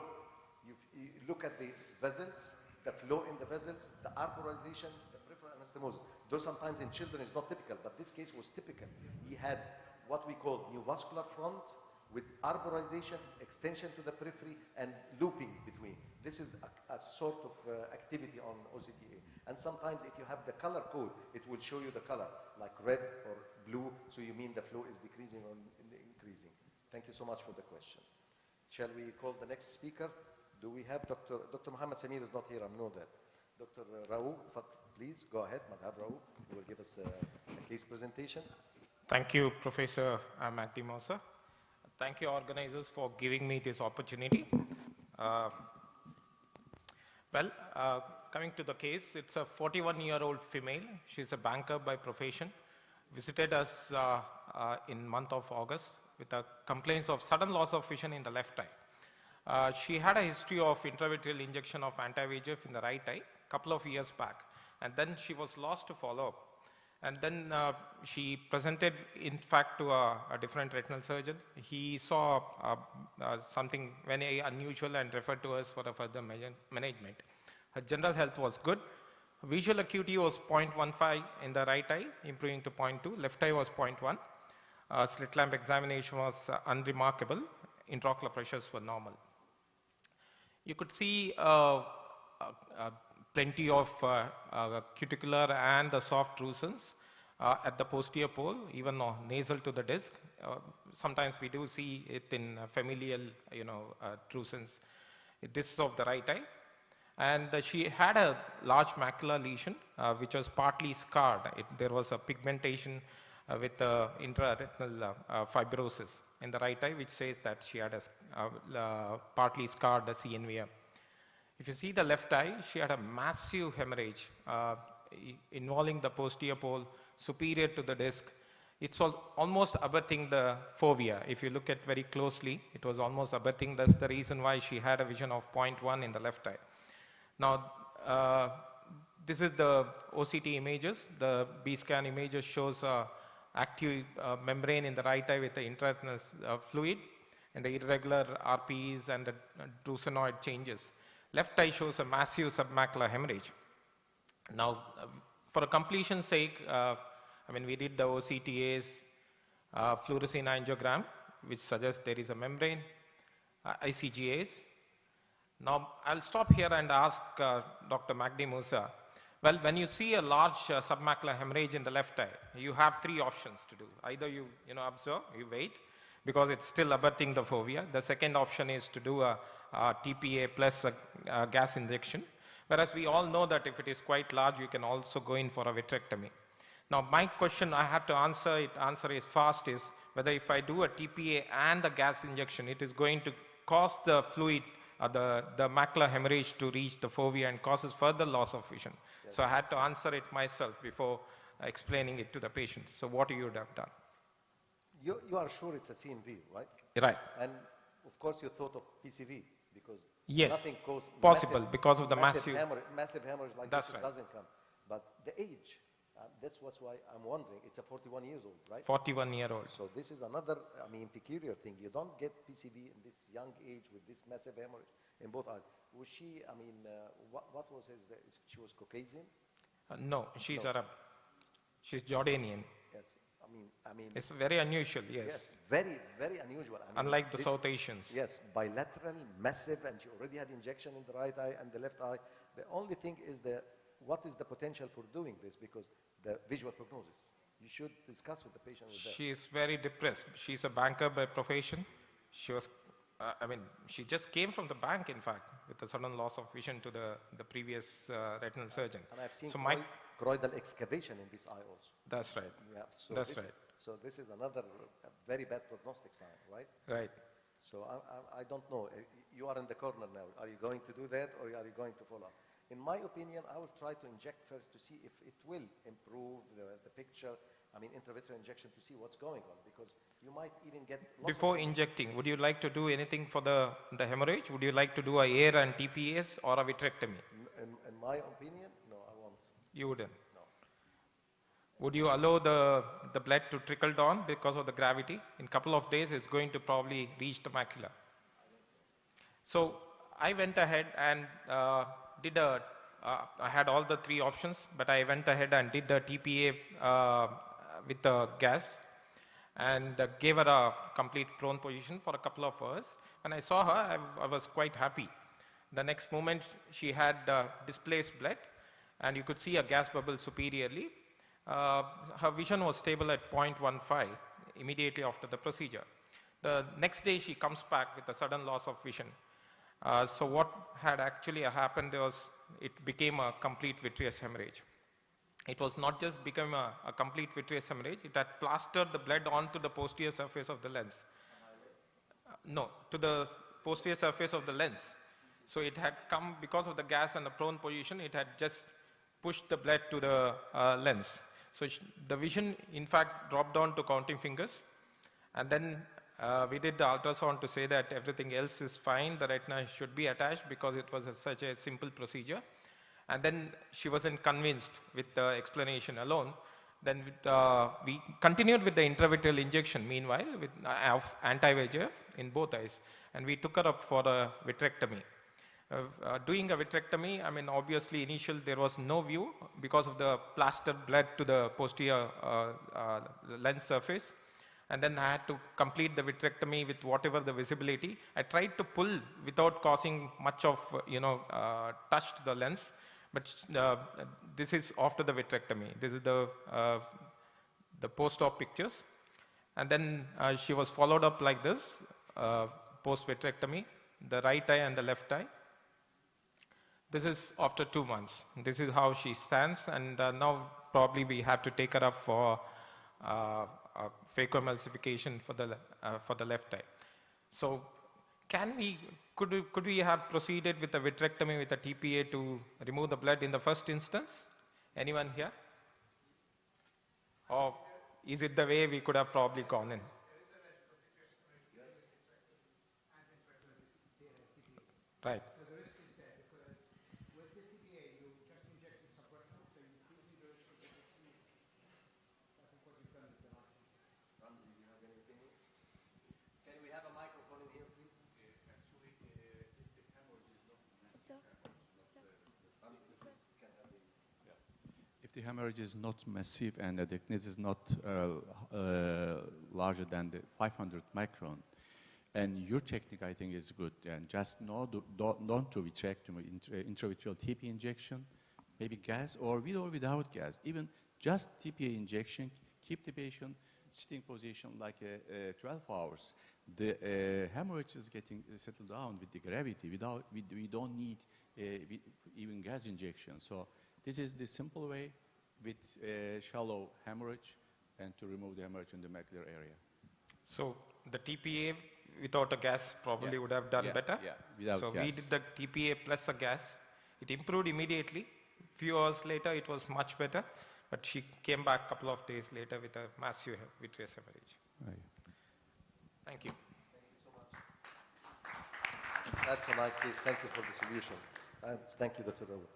[SPEAKER 17] You look at the vessels, the flow in the vessels, the arborization, the peripheral anastomosis. Though sometimes in children it's not typical, but this case was typical. He had what we call neovascular front with arborization, extension to the periphery, and looping between. This is a sort of activity on OCTA. And sometimes if you have the color code, it will show you the color, like red or blue, so you mean the flow is decreasing or increasing. Thank you so much for the question. Shall we call the next speaker? Do we have Dr. Muhammad Samir is not here, I know that. Dr. Rao, please go ahead, Madhab Rao, who will give us a case presentation.
[SPEAKER 3] Thank you, Professor Magdi Mosa. Thank you, organizers, for giving me this opportunity. Coming to the case, it's a 41-year-old female. She's a banker by profession. Visited us in month of August with a complaints of sudden loss of vision in the left eye. She had a history of intravitreal injection of anti-VEGF in the right eye a couple of years back, and then she was lost to follow-up. And then she presented, in fact, to a different retinal surgeon. He saw something very unusual and referred to us for a further management. Her general health was good. Visual acuity was 0.15 in the right eye, improving to 0.2. Left eye was 0.1. Slit lamp examination was unremarkable. Intraocular pressures were normal. You could see plenty of cuticular and the soft drusen's at the posterior pole, even nasal to the disc. Sometimes we do see it in familial, drusen's. This is of the right eye. And she had a large macular lesion, which was partly scarred. There was a pigmentation with intraretinal fibrosis in the right eye, which says that she had a partly scarred CNVM. If you see the left eye, she had a massive hemorrhage involving the posterior pole superior to the disc. It was almost abutting the fovea. If you look at very closely, it was almost abutting. That's the reason why she had a vision of 0.1 in the left eye. Now, this is the OCT images. The B-scan images shows active membrane in the right eye with the intraretinal fluid and the irregular RPEs and the drusenoid changes. Left eye shows a massive submacular hemorrhage. Now, for a completion's sake, we did the OCTAs, fluorescein angiogram, which suggests there is a membrane, ICGAs. Now, I'll stop here and ask Dr. Magdi Musa. Well, when you see a large submacular hemorrhage in the left eye, you have three options to do. Either you observe, you wait, because it's still abutting the fovea. The second option is to do a TPA plus a gas injection. Whereas we all know that if it is quite large, you can also go in for a vitrectomy. Now, my question I have to answer is fast, is whether if I do a TPA and the gas injection, it is going to cause the fluid, the macular hemorrhage to reach the fovea and causes further loss of vision. Yes. So I had to answer it myself before explaining it to the patient. So what you would have done?
[SPEAKER 17] You are sure it's a CNV, right?
[SPEAKER 3] Right.
[SPEAKER 17] And of course you thought of PCV because
[SPEAKER 3] yes,
[SPEAKER 17] nothing caused
[SPEAKER 3] possible
[SPEAKER 17] massive,
[SPEAKER 3] because of the
[SPEAKER 17] massive hemorrhage like
[SPEAKER 3] that's
[SPEAKER 17] this,
[SPEAKER 3] right.
[SPEAKER 17] It doesn't come. But the age, that's what's why I'm wondering. It's a 41 years old, right?
[SPEAKER 3] 41-year-old.
[SPEAKER 17] So this is another, peculiar thing. You don't get PCV in this young age with this massive hemorrhage in both eyes. Was she, what was his, she was Caucasian?
[SPEAKER 3] No, she's Arab. She's Jordanian.
[SPEAKER 17] Yes,
[SPEAKER 3] it's very unusual, yes.
[SPEAKER 17] Yes, very, very unusual.
[SPEAKER 3] Unlike the South Asians.
[SPEAKER 17] Yes, bilateral, massive, and she already had injection in the right eye and the left eye. The only thing is what is the potential for doing this? Because the visual prognosis. You should discuss with the patient with that.
[SPEAKER 3] She is very depressed. She's a banker by profession. She was, she just came from the bank, in fact, with a sudden loss of vision to the previous retinal surgeon.
[SPEAKER 17] And I've seen
[SPEAKER 3] so
[SPEAKER 17] choroidal excavation in this eye also.
[SPEAKER 3] That's right.
[SPEAKER 17] Yeah, so
[SPEAKER 3] that's right.
[SPEAKER 17] So this is another very bad prognostic sign, right?
[SPEAKER 3] Right.
[SPEAKER 17] So I don't know. You are in the corner now. Are you going to do that or are you going to follow up? In my opinion, I will try to inject first to see if it will improve the picture. Intravitreal injection to see what's going on, because you might even get...
[SPEAKER 3] Before injecting, would you like to do anything for the hemorrhage? Would you like to do a AIR and TPAs or a vitrectomy?
[SPEAKER 17] In my opinion, no, I won't.
[SPEAKER 3] You wouldn't?
[SPEAKER 17] No.
[SPEAKER 3] Would you allow the blood to trickle down because of the gravity? In a couple of days, it's going to probably reach the macula. So I went ahead and I had all the 3 options, but I went ahead and did the TPA with the gas and gave her a complete prone position for a couple of hours. When I saw her, I was quite happy. The next moment, she had displaced blood, and you could see a gas bubble superiorly. Her vision was stable at 0.15 immediately after the procedure. The next day, she comes back with a sudden loss of vision. So what had actually happened was it became a complete vitreous hemorrhage. It was not just become a complete vitreous hemorrhage, it had plastered the blood onto the posterior surface of the lens. No, to the posterior surface of the lens. So it had come, because of the gas and the prone position, it had just pushed the blood to the lens. So the vision, in fact, dropped down to counting fingers. And then we did the ultrasound to say that everything else is fine, the retina should be attached because it was such a simple procedure. And then she wasn't convinced with the explanation alone. Then we continued with the intravitreal injection meanwhile with anti-VEGF in both eyes. And we took her up for a vitrectomy. Doing a vitrectomy, I mean, obviously initial there was no view because of the plastered blood to the posterior lens surface. And then I had to complete the vitrectomy with whatever the visibility. I tried to pull without causing much of, touch to the lens. But this is after the vitrectomy. This is the post-op pictures. And then she was followed up like this, post-vitrectomy, the right eye and the left eye. This is after 2 months. This is how she stands. And now probably we have to take her up for phacoemulsification for the left eye. So could we have proceeded with a vitrectomy with a TPA to remove the blood in the first instance? Anyone here? Or is it the way we could have probably gone in? Right.
[SPEAKER 10] If the hemorrhage is not massive and the thickness is not larger than the 500 micron, and your technique, I think, is good. And just don't do vitrectomy, intravitreal TPA injection, maybe gas, or with or without gas. Even just TPA injection, keep the patient sitting position like 12 hours. The hemorrhage is getting settled down with the gravity. We don't need even gas injection. So this is the simple way with shallow hemorrhage and to remove the hemorrhage in the macular area.
[SPEAKER 3] So the TPA without a gas probably would have done better.
[SPEAKER 10] Yeah, without
[SPEAKER 3] so
[SPEAKER 10] gas.
[SPEAKER 3] We did the TPA plus a gas. It improved immediately. Few hours later, it was much better. But she came back a couple of days later with a massive vitreous hemorrhage.
[SPEAKER 10] Right.
[SPEAKER 3] Thank you.
[SPEAKER 17] Thank you so much. That's a nice case. Thank you for the solution. Thank you, Dr. Raoul.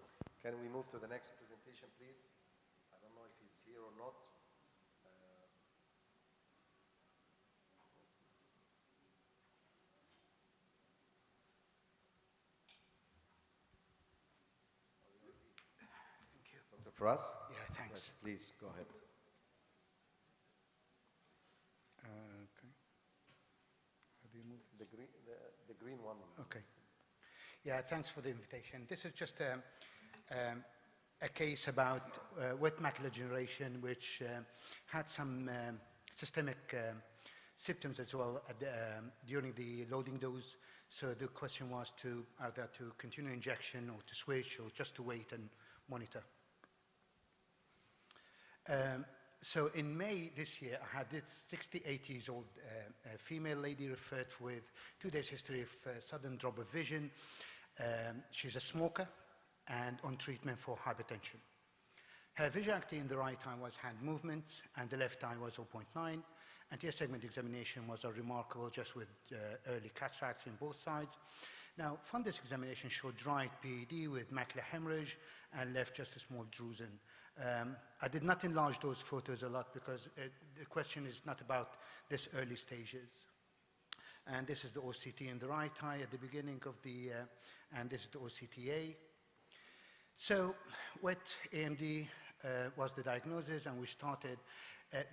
[SPEAKER 17] Can we move to the next presentation, please? I don't know if he's here or not.
[SPEAKER 16] Thank you.
[SPEAKER 17] Dr. Faraz?
[SPEAKER 16] Yeah, thanks.
[SPEAKER 17] Yes, please, go ahead.
[SPEAKER 16] Okay. How do you move?
[SPEAKER 17] The green one.
[SPEAKER 16] Okay. Yeah, thanks for the invitation. This is just a case about wet macular degeneration, which had some systemic symptoms as well during the loading dose. So the question was either to continue injection or to switch or just to wait and monitor. So in May this year, I had this 68 years old female lady referred with 2 days history of sudden drop of vision. She's a smoker and on treatment for hypertension. Her vision acuity in the right eye was hand movement and the left eye was 0.9. Anterior segment examination was remarkable, just with early cataracts in both sides. Now, fundus examination showed right PED with macular hemorrhage and left just a small drusen. I did not enlarge those photos a lot because the question is not about this early stages. And this is the OCT in the right eye at the beginning of the, and this is the OCTA. So wet AMD was the diagnosis, and we started.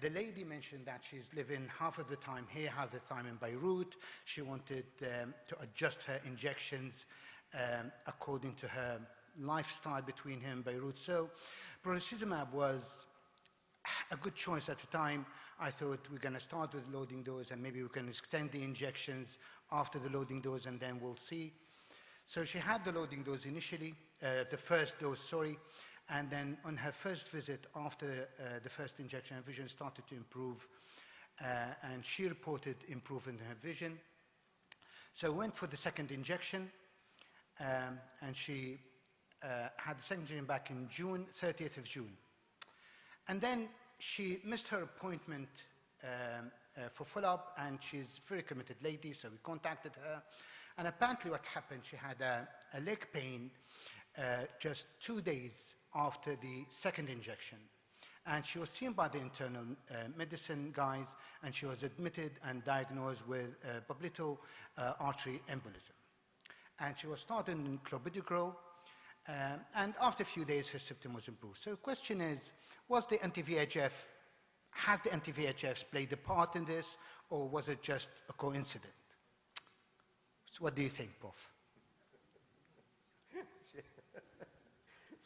[SPEAKER 16] The lady mentioned that she's living half of the time here, half the time in Beirut. She wanted to adjust her injections according to her lifestyle between here and Beirut. So brolucizumab was a good choice at the time. I thought we're going to start with loading dose, and maybe we can extend the injections after the loading dose, and then we'll see. So she had the loading dose initially, the first dose, sorry, and then on her first visit after the first injection, her vision started to improve, and she reported improvement in her vision. So we went for the second injection, and she had the second injection back in June, 30th of June. And then she missed her appointment for follow-up, and she's a very committed lady, so we contacted her. And apparently what happened, she had a leg pain just 2 days after the second injection. And she was seen by the internal medicine guys, and she was admitted and diagnosed with popliteal artery embolism. And she was started in clopidogrel, and after a few days, her symptom was improved. So the question is, was the anti-VEGF, has the anti-VEGFs played a part in this, or was it just a coincidence? So what do you think, Prof?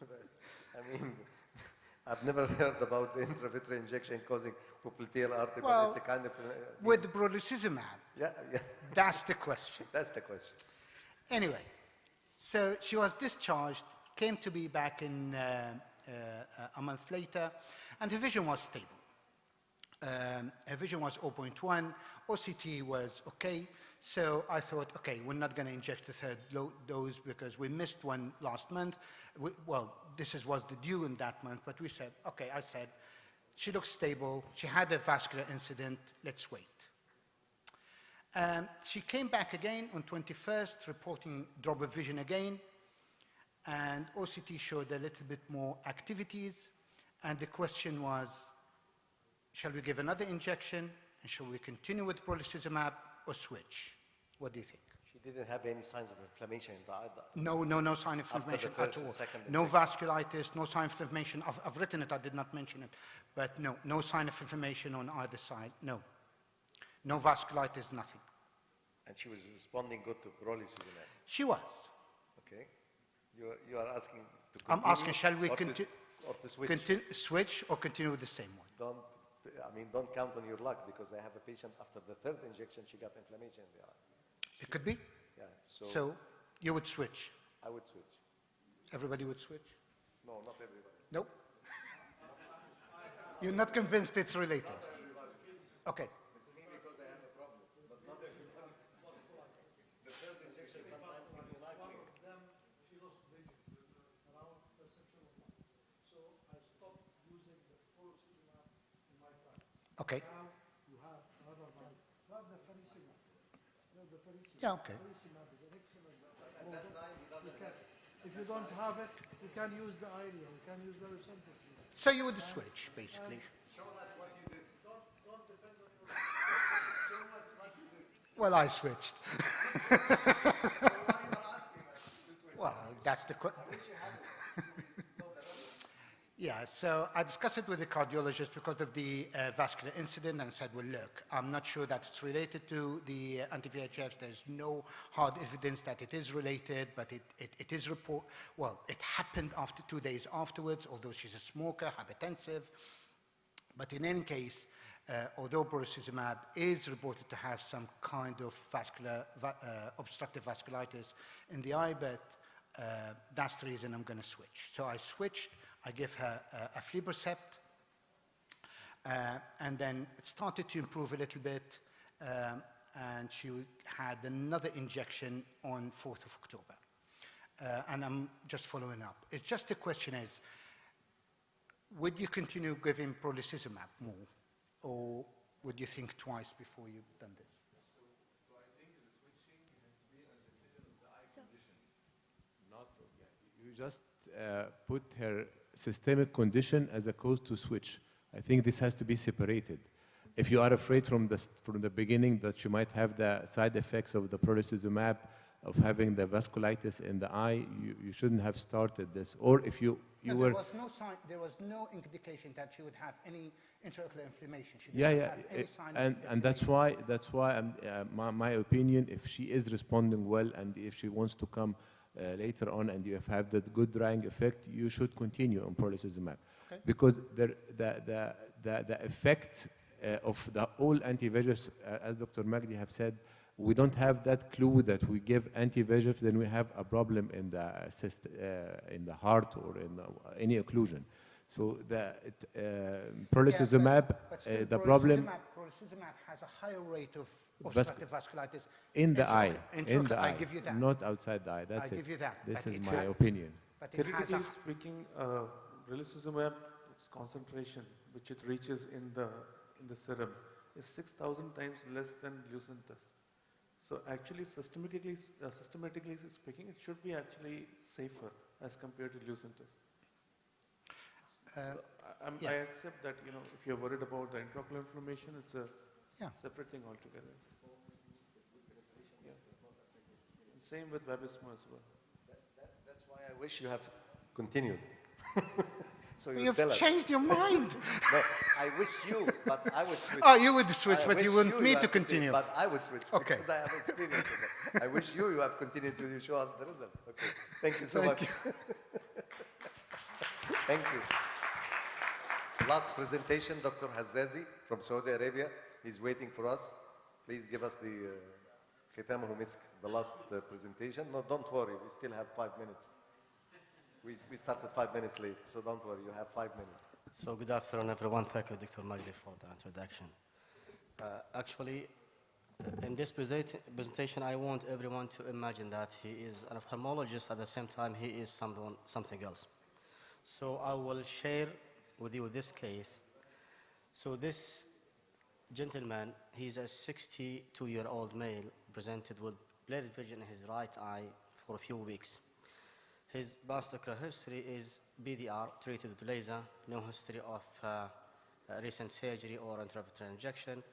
[SPEAKER 17] I mean, I've never heard about the intravitreal injection causing popliteal artery,
[SPEAKER 16] Well,
[SPEAKER 17] but it's a kind of...
[SPEAKER 16] with brolucizumab,
[SPEAKER 17] yeah.
[SPEAKER 16] That's the question.
[SPEAKER 17] That's the question.
[SPEAKER 16] Anyway, so she was discharged, came to be back in a month later, and her vision was stable. Her vision was 0.1, OCT was okay, so I thought, okay, we're not going to inject the third dose because we missed one last month. Well, this was the due in that month, but we said, okay, I said, she looks stable, she had a vascular incident, let's wait. She came back again on 21st, reporting drop of vision again, and OCT showed a little bit more activities, and the question was, shall we give another injection, and shall we continue with brolucizumab or switch? What do you think?
[SPEAKER 17] She didn't have any signs of inflammation in the eye.
[SPEAKER 16] No sign of inflammation at all. No vasculitis, no sign of inflammation. I've written it, I did not mention it, but no sign of inflammation on either side, no. No vasculitis, nothing.
[SPEAKER 17] And she was responding good to brolucizumab?
[SPEAKER 16] She was.
[SPEAKER 17] Okay. You are asking to
[SPEAKER 16] I'm
[SPEAKER 17] continue?
[SPEAKER 16] asking, shall we
[SPEAKER 17] switch
[SPEAKER 16] or continue with the same one?
[SPEAKER 17] Don't count on your luck, because I have a patient after the third injection, she got inflammation in the eye.
[SPEAKER 16] It could be.
[SPEAKER 17] Yeah.
[SPEAKER 16] So you would switch?
[SPEAKER 17] I would switch.
[SPEAKER 16] Everybody would switch?
[SPEAKER 17] No, not everybody.
[SPEAKER 16] Nope. You're not convinced it's related? Okay.
[SPEAKER 17] It's me because I have a problem, but not everybody. The third injection sometimes give me eye pain.
[SPEAKER 7] She lost vision around perception of light. So I stopped using the brolucizumab in my practice.
[SPEAKER 16] Okay.
[SPEAKER 7] Now you have another one. You have the faricimab.
[SPEAKER 16] Yeah, okay.
[SPEAKER 7] Faricimab is an excellent.
[SPEAKER 17] At that time, he doesn't have it.
[SPEAKER 7] If you don't have it, you can use the Eylea, you can use the Lucentis.
[SPEAKER 16] So you would switch, basically.
[SPEAKER 17] Show us what you did.
[SPEAKER 7] Don't depend on your...
[SPEAKER 17] Show us what you did.
[SPEAKER 16] Well, I switched.
[SPEAKER 17] So why you are asking us to switch?
[SPEAKER 16] Well, that's the question. Yeah, so I discussed it with the cardiologist because of the vascular incident and said, well, look, I'm not sure that it's related to the anti-VEGFs. There's no hard evidence that it is related, but it is it happened after 2 days afterwards, although she's a smoker, hypertensive. But in any case, although brolucizumab is reported to have some kind of vascular, obstructive vasculitis in the eye, but that's the reason I'm going to switch. So I switched. I gave her a aflibercept, and then it started to improve a little bit, and she had another injection on 4th of October. And I'm just following up. It's just the question is, would you continue giving brolucizumab more, or would you think twice before you've done this?
[SPEAKER 14] So I think the switching has to be a decision of the eye condition, not
[SPEAKER 6] You just put her systemic condition as a cause to switch. I think this has to be separated. If you are afraid from the beginning that you might have the side effects of the pralicizumab, of having the vasculitis in the eye, you shouldn't have started this. Or if you
[SPEAKER 16] No,
[SPEAKER 6] were...
[SPEAKER 16] there was no indication that she would have any intraocular inflammation. She
[SPEAKER 6] Yeah,
[SPEAKER 16] didn't
[SPEAKER 6] yeah,
[SPEAKER 16] have any sign of
[SPEAKER 6] and
[SPEAKER 16] inflammation.
[SPEAKER 6] that's why my opinion, if she is responding well and if she wants to come later on and you have that good drying effect, you should continue on pralicizumab.
[SPEAKER 16] Okay.
[SPEAKER 6] Because the effect of the all anti-VEGFs, as Dr. Magdi have said, we don't have that clue that we give anti-VEGF, then we have a problem in the heart or in any occlusion. So the pralicizumab, the problem...
[SPEAKER 16] Pralicizumab has a higher rate of obstructive vasculitis.
[SPEAKER 6] In the eye,
[SPEAKER 16] in the eye. I give you that.
[SPEAKER 6] Not outside the eye, that's
[SPEAKER 16] I
[SPEAKER 6] it.
[SPEAKER 16] give you that.
[SPEAKER 6] This
[SPEAKER 16] But
[SPEAKER 6] is
[SPEAKER 16] it
[SPEAKER 6] my
[SPEAKER 16] has-
[SPEAKER 6] opinion.
[SPEAKER 16] But it has a,
[SPEAKER 13] Theoretically speaking, pralicizumab concentration, which it reaches in the serum, is 6,000 times less than Lucentis. So actually, systematically speaking, it should be actually safer as compared to Lucentis. I accept that, you know, if you're worried about the intraocular inflammation, it's a separate thing altogether. Yeah. And same with Vabysmo as well.
[SPEAKER 17] That's why I wish you have continued. So
[SPEAKER 16] You've
[SPEAKER 17] tell us.
[SPEAKER 16] changed your mind.
[SPEAKER 17] No, I wish you, but I would switch.
[SPEAKER 16] Oh, you would switch,
[SPEAKER 17] I
[SPEAKER 16] but you
[SPEAKER 17] wish
[SPEAKER 16] want me
[SPEAKER 17] have
[SPEAKER 16] to continue.
[SPEAKER 17] But I would switch
[SPEAKER 16] Okay.
[SPEAKER 17] because I have experience with it. I wish you have continued to you show us the results. Okay. Thank you so
[SPEAKER 16] Thank
[SPEAKER 17] much. Thank you. Last presentation, Dr. Hazazi from Saudi Arabia. He's waiting for us. Please give us the ختامه مسك, the last presentation. No, don't worry. We still have 5 minutes. We started 5 minutes late, so don't worry. You have 5 minutes.
[SPEAKER 11] So good afternoon, everyone. Thank you, Dr. Magdi, for the introduction. Actually, in this presentation, I want everyone to imagine that he is an ophthalmologist. At the same time, he is something else. So I will share with you this case. So this gentleman, he's a 62-year-old male, presented with blurred vision in his right eye for a few weeks. His past ocular history is BDR, treated with laser, no history of recent surgery or intravitreal injection.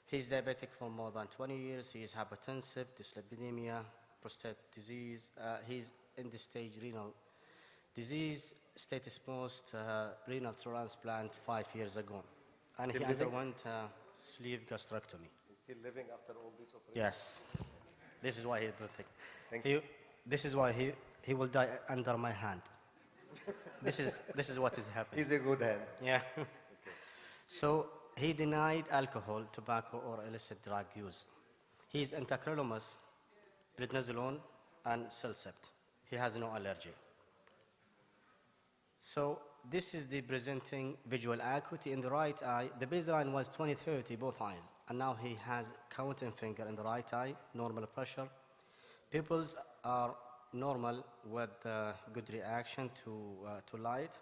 [SPEAKER 11] He's diabetic for more than 20 years. He is hypertensive, dyslipidemia, prostate disease. He's end-stage renal disease, status post renal transplant 5 years ago. And
[SPEAKER 17] Still
[SPEAKER 11] he
[SPEAKER 17] living?
[SPEAKER 11] underwent sleeve gastrectomy.
[SPEAKER 17] He's still living after all this operation?
[SPEAKER 11] Yes. This is why he's protected.
[SPEAKER 17] Thank you.
[SPEAKER 11] This is why he will die under my hand. This is what is happening.
[SPEAKER 17] He's in good hands.
[SPEAKER 11] Yeah. Okay. So he denied alcohol, tobacco, or illicit drug use. He's anti-tacrolimus, prednisolone, and Celcept. He has no allergy. So this is the presenting visual acuity in the right eye. The baseline was 20/30, both eyes. And now he has counting finger in the right eye, normal pressure. Pupils are normal with good reaction to light.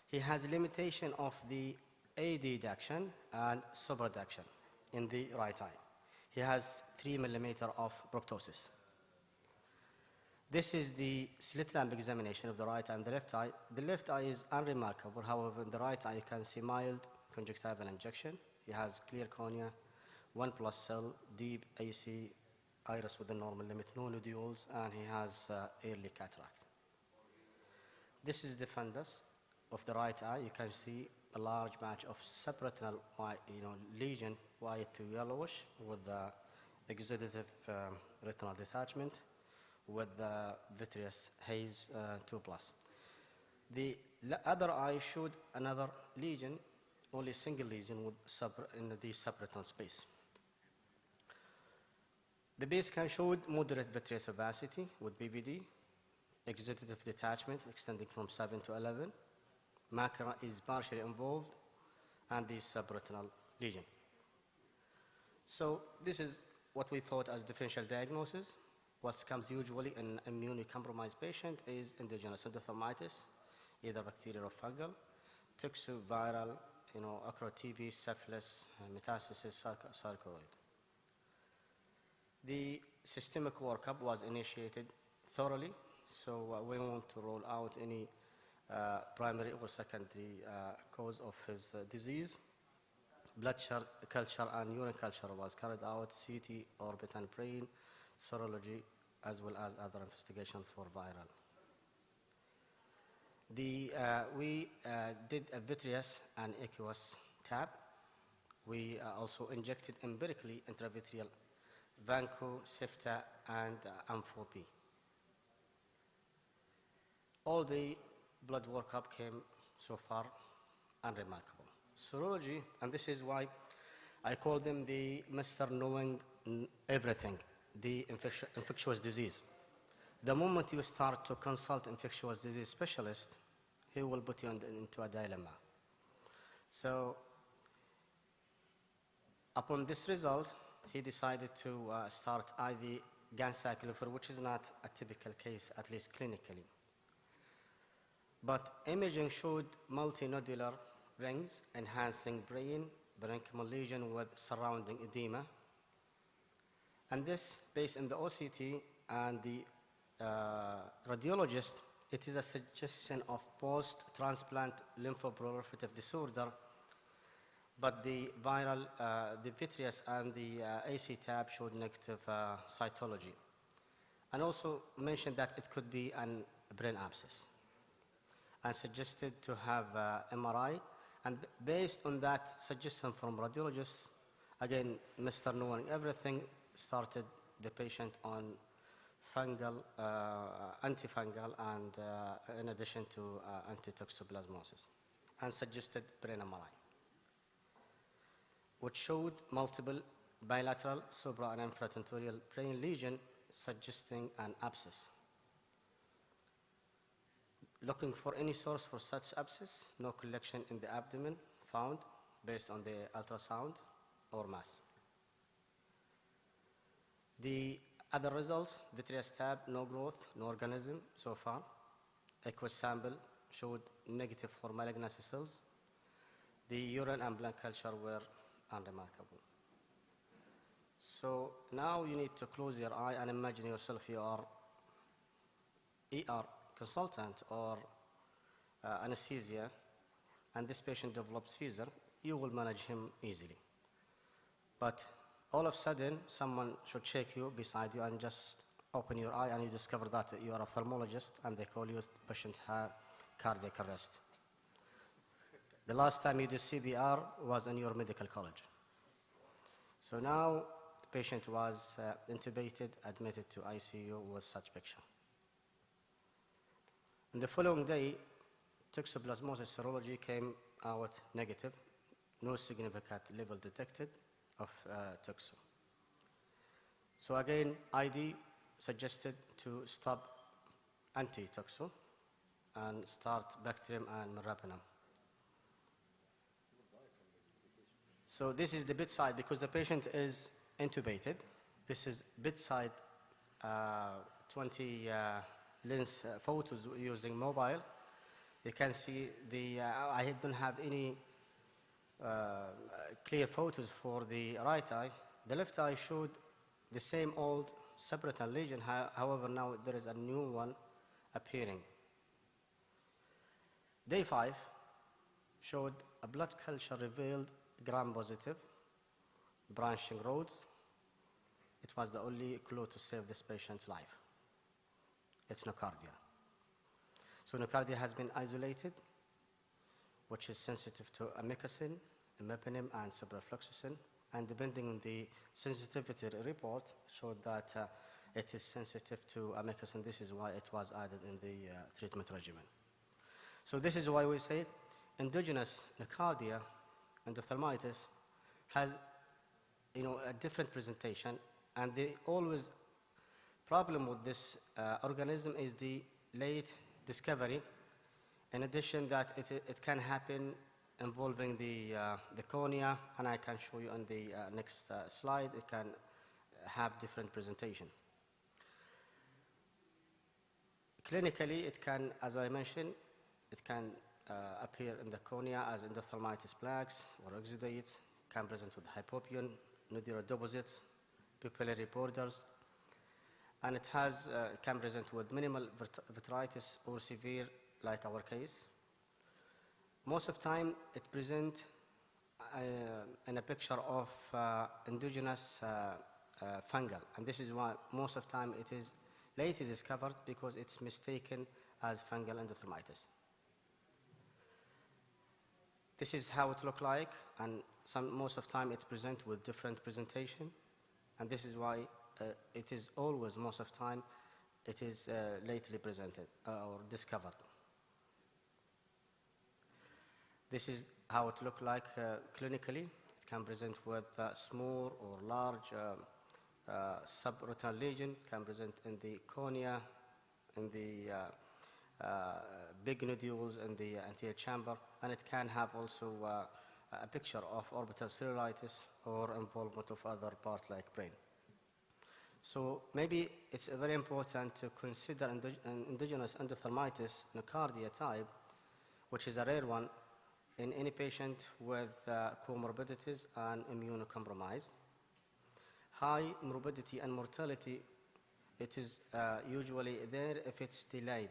[SPEAKER 11] He has limitation of the adduction and subreduction in the right eye. He has 3 millimeter of proptosis. This is the slit lamp examination of the right eye and the left eye. The left eye is unremarkable. However, in the right eye, you can see mild conjunctival injection. He has clear cornea, 1+ cell, deep AC, iris with a normal limit, no nodules, and he has early cataract. This is the fundus of the right eye. You can see a large patch of subretinal lesion, white to yellowish, with the exudative retinal detachment, with the vitreous haze 2+. The other eye showed another lesion, only single lesion with in the subretinal space. The base scan showed moderate vitreous opacity with BVD, exudative detachment extending from 7 to 11. Macula is partially involved, and the subretinal lesion. So this is what we thought as differential diagnosis. What comes usually in immunocompromised patient is endogenous endophthalmitis, either bacterial or fungal, toxoviral, ocular TB, syphilis, metastasis, sarcoid. The systemic workup was initiated thoroughly, so we want to rule out any primary or secondary cause of his disease. Blood culture and urine culture was carried out, CT, orbit and brain, serology, as well as other investigation for viral. We did a vitreous and aqueous tab. We also injected empirically intravitreal Vanco, Sifta, and M4P. All the blood workup came so far unremarkable. Serology, and this is why I call them the Mr. Knowing Everything, the infectious disease. The moment you start to consult infectious disease specialist, he will put you into a dilemma. So, upon this result, he decided to start IV ganciclovir, which is not a typical case, at least clinically. But imaging showed multinodular rings enhancing brain, parenchymal lesion with surrounding edema. And this, based on the OCT and the radiologist, it is a suggestion of post-transplant lymphoproliferative disorder, but the viral, the vitreous and the AC tab showed negative cytology. And also mentioned that it could be a brain abscess, and suggested to have MRI. And based on that suggestion from radiologists, again, Mr. Knowing Everything started the patient on fungal, antifungal, and in addition to antitoxoplasmosis, and suggested brain MRI, which showed multiple bilateral supra and infratentorial brain lesion suggesting an abscess. Looking for any source for such abscess, no collection in the abdomen found based on the ultrasound or mass. The other results, vitreous tab, no growth, no organism so far. Aqueous sample showed negative for malignancy cells. The urine and blood culture were unremarkable. So now you need to close your eye and imagine yourself you are ER consultant or anesthesia, and this patient develops seizure, you will manage him easily. But all of a sudden, someone should shake you beside you and just open your eye, and you discover that you are a ophthalmologist, and they call you the patient had cardiac arrest. The last time you did CPR was in your medical college. So now the patient was intubated, admitted to ICU with such picture. And the following day, toxoplasmosis serology came out negative, no significant level detected of toxo. So again, ID suggested to stop anti-toxo and start bacterium and meropenem. So this is the bedside, because the patient is intubated. This is bedside 20 lens photos using mobile. You can see I don't have any clear photos for the right eye. The left eye showed the same old separatal lesion, however now there is a new one appearing. Day 5 showed a blood culture revealed gram-positive, branching roads. It was the only clue to save this patient's life. It's nocardia. So nocardia has been isolated, which is sensitive to amikacin, imipenem, and ciprofloxacin, and depending on the sensitivity report, showed that it is sensitive to amikacin. This is why it was added in the treatment regimen. So this is why we say endogenous nocardia endophthalmitis has, a different presentation, and the always problem with this organism is the late discovery. In addition, that it can happen involving the cornea, and I can show you on the next slide. It can have different presentation. Clinically, it can, as I mentioned, it can appear in the cornea as endophthalmitis plaques or exudates, can present with hypopyon, nodular deposits, pupillary borders, and it can present with minimal vitritis or severe, like our case. Most of the time, it presents in a picture of endogenous fungal, and this is why most of the time it is later discovered because it's mistaken as fungal endophthalmitis. This is how it looks like, and most of the time it presents with different presentation, and this is why it is always, most of the time, it is lately presented or discovered. This is how it looks like clinically. It can present with small or large subretinal lesion, can present in the cornea, in the big nodules in the anterior chamber, and it can have also a picture of orbital cellulitis or involvement of other parts like brain. So maybe it's very important to consider endogenous endophthalmitis nocardia type, which is a rare one, in any patient with comorbidities and immunocompromised. High morbidity and mortality, it is usually there if it's delayed,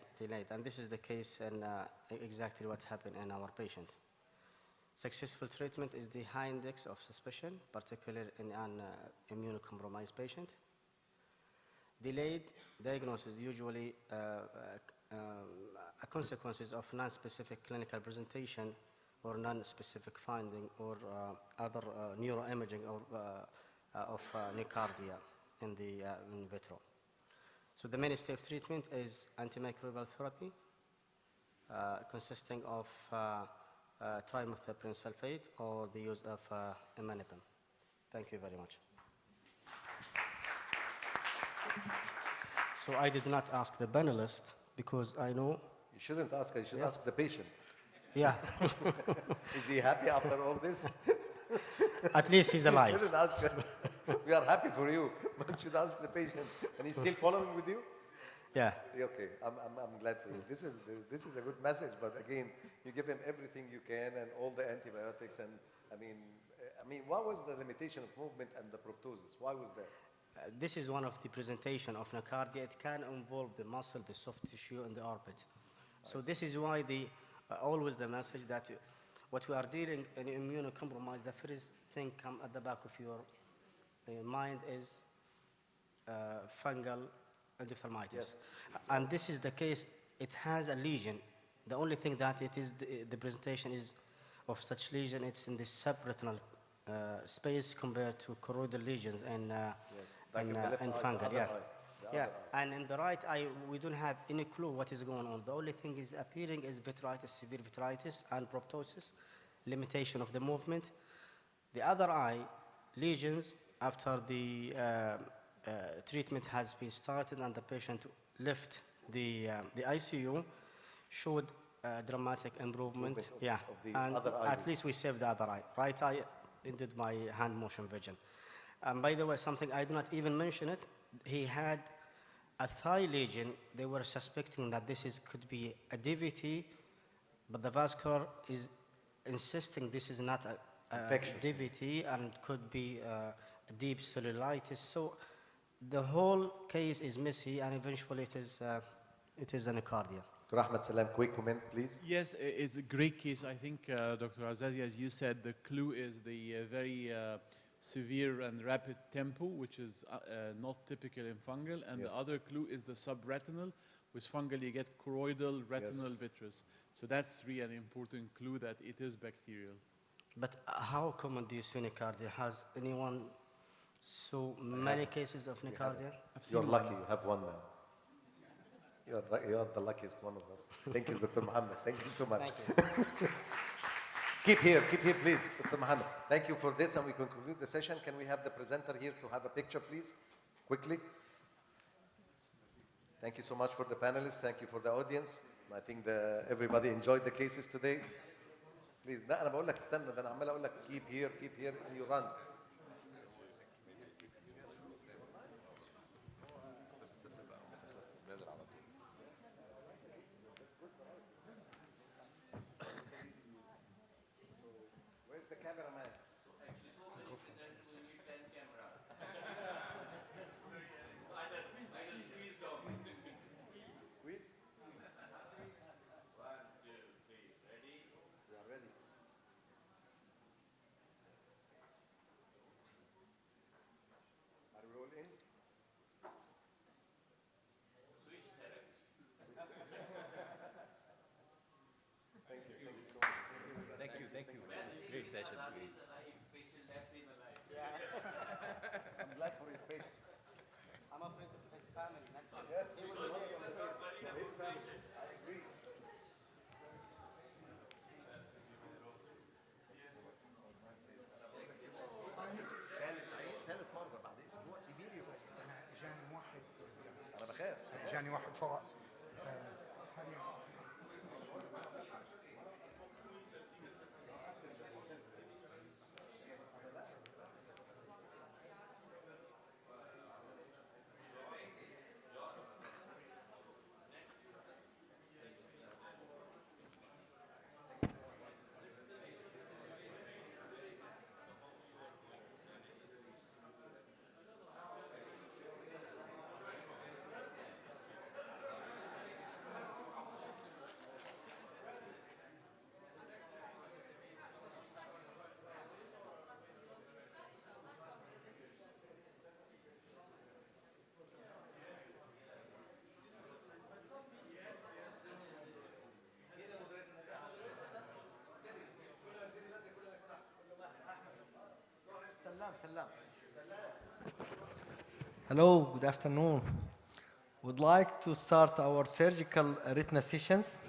[SPEAKER 11] and this is the case and exactly what happened in our patient. Successful treatment is the high index of suspicion, particularly in an immunocompromised patient. Delayed diagnosis usually a consequences of non-specific clinical presentation or non-specific finding or other neuroimaging or of nocardia in the in vitro. So the mainstay of treatment is antimicrobial therapy consisting of trimethoprim sulfate or the use of imanibim. Thank you very much. So I did not ask the panelist because I know...
[SPEAKER 17] You shouldn't ask, you should ask the patient.
[SPEAKER 11] Yeah.
[SPEAKER 17] Is he happy after all this?
[SPEAKER 11] At least he's alive.
[SPEAKER 17] You shouldn't ask him. We are happy for you, but you should ask the patient. And he's still following with you?
[SPEAKER 11] Yeah.
[SPEAKER 17] Okay, I'm glad for you. This is a good message, but again, you give him everything you can and all the antibiotics, and I mean, what was the limitation of movement and the proptosis? Why was that?
[SPEAKER 11] This is one of the presentation of nocardia. It can involve the muscle, the soft tissue, and the orbit. So this is why always the message that what we are dealing in immunocompromised, the first thing come at the back of your mind is fungal endophthalmitis.
[SPEAKER 17] Yes.
[SPEAKER 11] And this is the case. It has a lesion. The only thing that it is the presentation is of such lesion. It's in the subretinal space compared to choroidal lesions and fungal. Yeah. And in the right eye, we don't have any clue what is going on. The only thing is appearing is vitritis, severe vitritis, and proptosis, limitation of the movement. The other eye, lesions, after the treatment has been started and the patient left the ICU, showed dramatic improvement. Yeah, and at least we saved the other eye. Right eye ended my hand motion vision. And by the way, something I do not even mention it, he had a thigh lesion. They were suspecting that could be a DVT, but the vascular is insisting this is not a DVT and could be a deep cellulitis. So the whole case is messy, and eventually it is a nocardia.
[SPEAKER 17] Dr. Ahmed Salam, quick comment, please.
[SPEAKER 18] Yes, it's a great case. I think, Dr. Azazi, as you said, the clue is the very severe and rapid tempo, which is not typical in fungal, and the other clue is the subretinal. With fungal, you get choroidal retinal vitreous. So that's really an important clue that it is bacterial.
[SPEAKER 11] But how common do you see nocardia? Has anyone so many cases of nocardia?
[SPEAKER 17] You're lucky, you have one now. You're the luckiest one of us. Thank you, Dr. Mohammed. Thank you so much. Keep here, please, Dr. Mohammed. Thank you for this, and we can conclude the session. Can we have the presenter here to have a picture, please, quickly? Thank you so much for the panelists. Thank you for the audience. I think everybody enjoyed the cases today. Please, لا أنا بقول لك استنى، ده أنا عمال أقول لك keep here, and you run. patient. I'm glad for his patient.
[SPEAKER 11] I'm afraid of his family, not him.
[SPEAKER 17] Yes,
[SPEAKER 11] He will be there.
[SPEAKER 17] his family. I agree. ثالث مرة بعد أسبوع سيبيري وقت.
[SPEAKER 16] أنا جاني واحد
[SPEAKER 17] أنا بخاف.
[SPEAKER 16] جاني واحد فوق
[SPEAKER 8] Hello, good afternoon. Would like to start our surgical retina sessions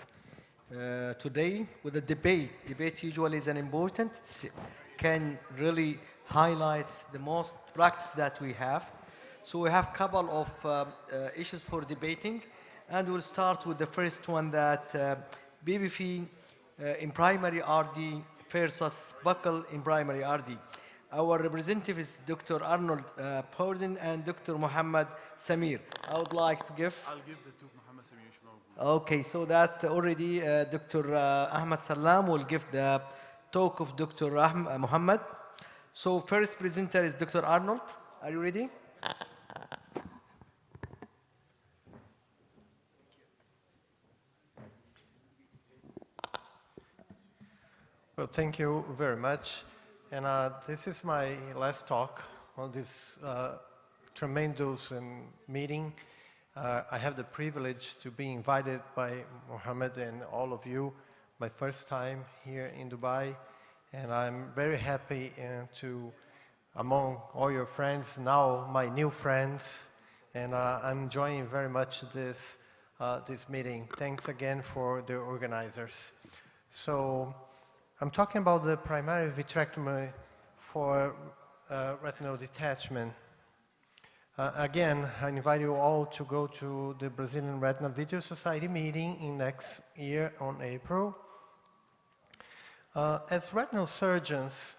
[SPEAKER 8] today with a debate. Debate usually is an important, can really highlights the most practice that we have. So we have couple of issues for debating, and we'll start with the first one that BBF in primary RD versus buccal in primary RD. Our representative is Dr. Arnold Porden and Dr. Mohammed Samir. I would like to give.
[SPEAKER 18] I'll give the two Mohammed Samir.
[SPEAKER 8] Okay, so that already Dr. Ahmed Salam will give the talk of Dr. Mohammed. So first presenter is Dr. Arnold. Are you ready?
[SPEAKER 22] Well, thank you very much. And this is my last talk on this tremendous meeting. I have the privilege to be invited by Mohammed and all of you, my first time here in Dubai. And I'm very happy to, among all your friends, now my new friends. And I'm enjoying very much this meeting. Thanks again for the organizers. So I'm talking about the primary vitrectomy for retinal detachment. Again, I invite you all to go to the Brazilian Retina Video Society meeting in next year on April. As retinal surgeons,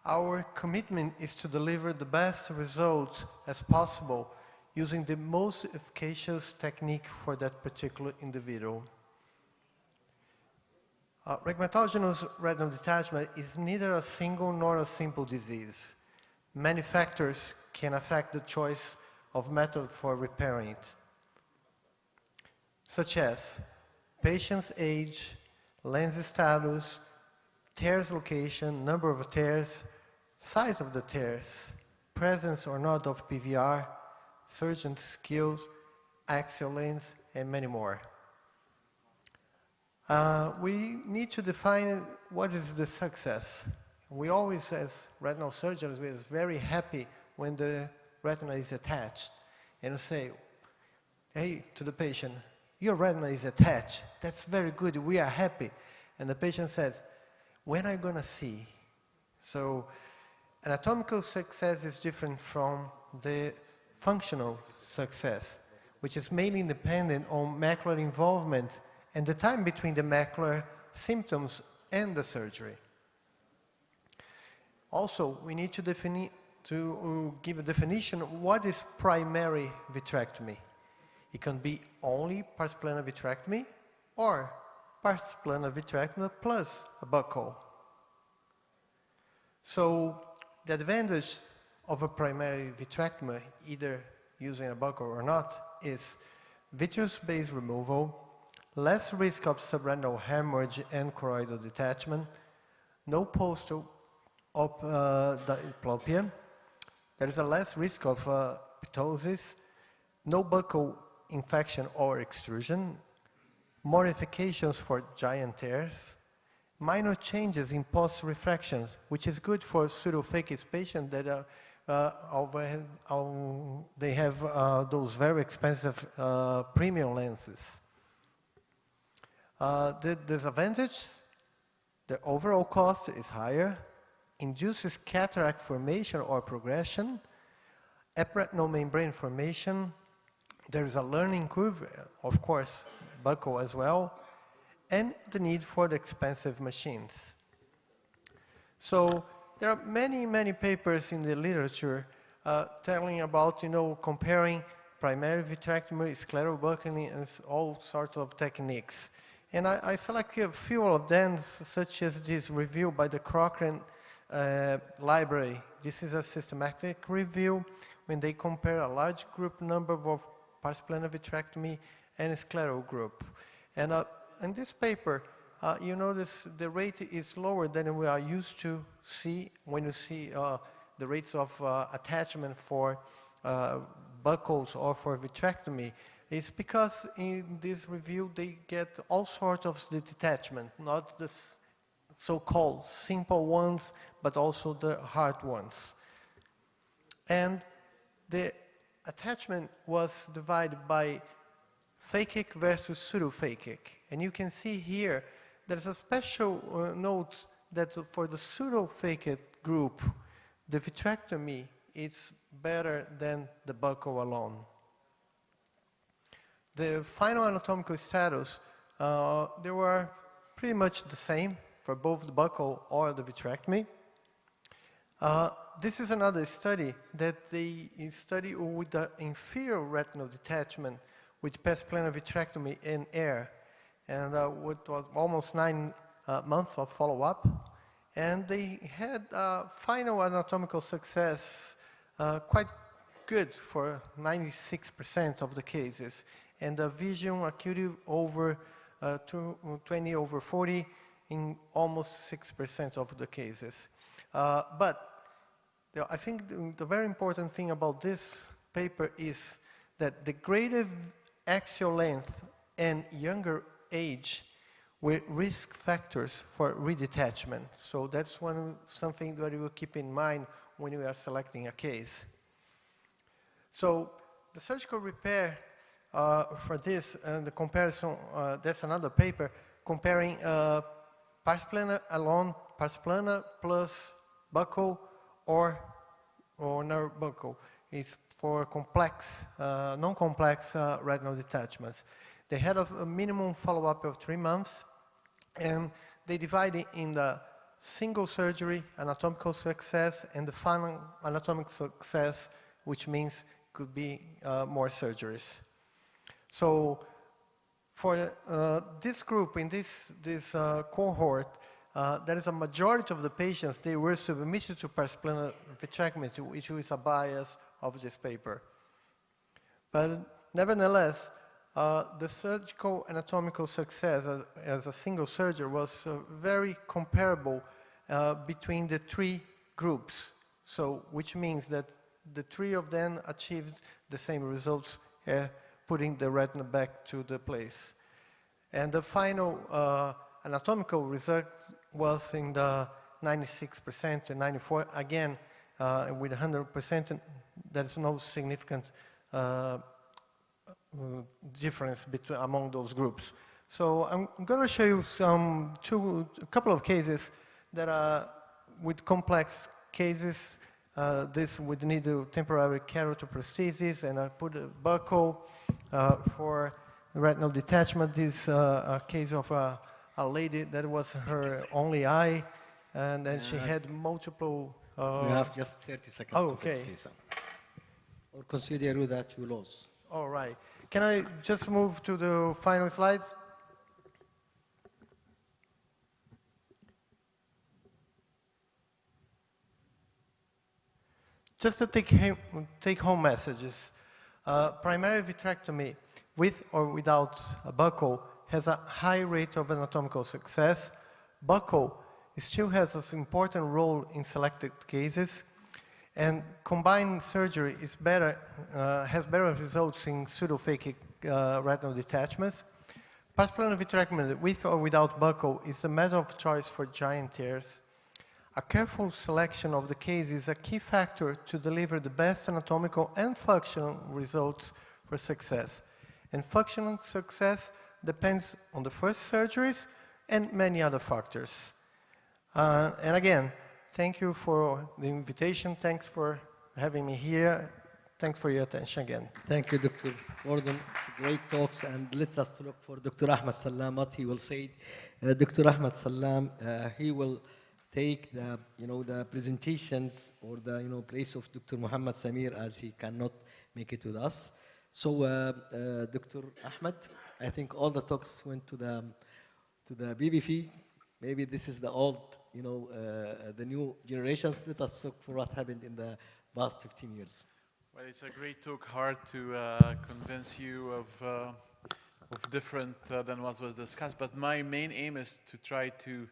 [SPEAKER 22] our commitment is to deliver the best result as possible using the most efficacious technique for that particular individual. Rhegmatogenous retinal detachment is neither a single nor a simple disease. Many factors can affect the choice of method for repairing it, such as patient's age, lens status, tears location, number of tears, size of the tears, presence or not of PVR, surgeon skills, axial lens, and many more. We need to define what is the success. We always, as retinal surgeons, we're very happy when the retina is attached. And we say, hey, to the patient, your retina is attached. That's very good. We are happy. And the patient says, when are you going to see? So anatomical success is different from the functional success, which is mainly dependent on macular involvement and the time between the macular symptoms and the surgery. Also, we need to give a definition of what is primary vitrectomy. It can be only pars plana vitrectomy or pars plana vitrectomy plus a buccal. So the advantage of a primary vitrectomy, either using a buccal or not, is vitreous-based removal, less risk of subretinal hemorrhage and choroidal detachment, no postal diplopia, there is a less risk of ptosis, no buccal infection or extrusion, more efficacious for giant tears, minor changes in post-refractions, which is good for pseudophakic patients that they have those very expensive premium lenses. The disadvantage, the overall cost is higher, induces cataract formation or progression, epiretinal membrane formation. There is a learning curve, of course, buccal as well, and the need for the expensive machines. So there are many, many papers in the literature telling about, comparing primary vitrectomy, sclerobuccal, and all sorts of techniques. And I selected a few of them, such as this review by the Cochrane Library. This is a systematic review when they compare a large group number of parsplanar vitrectomy and a sclero group. And in this paper, you notice the rate is lower than we are used to see when you see the rates of attachment for buccals or for vitrectomy. It's because in this review they get all sorts of the detachment, not the so-called simple ones, but also the hard ones. And the attachment was divided by phakic versus pseudophakic. And you can see here there's a special note that for the pseudophakic group, the vitrectomy is better than the buccal alone. The final anatomical status, they were pretty much the same for both the buccal or the vitrectomy. This is another study that they study with the inferior retinal detachment with parsplanar vitrectomy in air, and it was almost 9 months of follow-up, and they had final anatomical success quite good for 96% of the cases, and the vision acuity over 20/40 in almost 6% of the cases. But I think the very important thing about this paper is that the greater axial length and younger age were risk factors for redetachment. So that's something that we will keep in mind when we are selecting a case. So the surgical repair for this and the comparison, that's another paper comparing parsplanar alone, parsplanar plus buccal or neurobuccal is for complex, non-complex retinal detachments. They had a minimum follow-up of 3 months, and they divided in the single surgery, anatomical success, and the final anatomic success, which means could be more surgeries. So for this group, in this cohort, there is a majority of the patients, they were submitted to parsplanar vitrectomy, which is a bias of this paper. But nevertheless, the surgical anatomical success as a single surgery was very comparable between the 3 groups. So, which means that the 3 of them achieved the same results, putting the retina back to the place. And the final anatomical result was in the 96% and 94%. Again, with 100%, there is no significant difference among those groups. So I'm going to show you a couple of cases that are with complex cases. This would need a temporary keratoprosthesis, and I put a buccal for retinal detachment. This is a case of a lady that was her only eye, and then she had multiple...
[SPEAKER 2] we have just 30 seconds
[SPEAKER 22] to
[SPEAKER 2] finish, please. Or consider that you lost.
[SPEAKER 22] All right. Can I just move to the final slide? Just to take home messages. Primary vitrectomy with or without a buccal has a high rate of anatomical success. Buccal still has an important role in selected cases, and combined surgery is better, has better results in pseudophakic retinal detachments. pars plana vitrectomy with or without buccal is a matter of choice for giant tears. A careful selection of the case is a key factor to deliver the best anatomical and functional results for success. And functional success depends on the first surgeries and many other factors. And again, thank you for the invitation. Thanks for having me here. Thanks for your attention again.
[SPEAKER 2] Thank you, Dr. Gordon. It's great talks, and let us to look for Dr. Ahmed Salam, what he will say. Dr. Ahmed Salam, he will take the, the presentations or the, place of Dr. Muhammad Samir, as he cannot make it with us. So, Dr. Ahmed, I think all the talks went to the BBF. Maybe this is the old, the new generations. Let us look for what happened in the past 15 years.
[SPEAKER 18] Well, it's a great talk, hard to convince you of different than what was discussed. But my main aim is to try to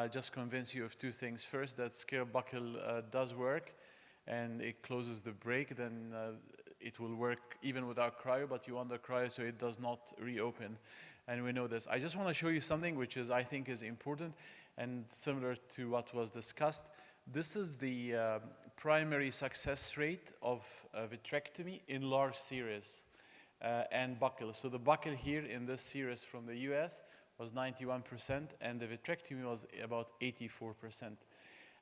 [SPEAKER 18] just convince you of two things. First, that scale buckle does work, and it closes the break. Then it will work even without cryo, but you want the cryo so it does not reopen. And we know this. I just want to show you something which I think is important and similar to what was discussed. This is the primary success rate of vitrectomy in large series and buccal. So the buccal here in this series from the US was 91%, and the vitrectomy was about 84%.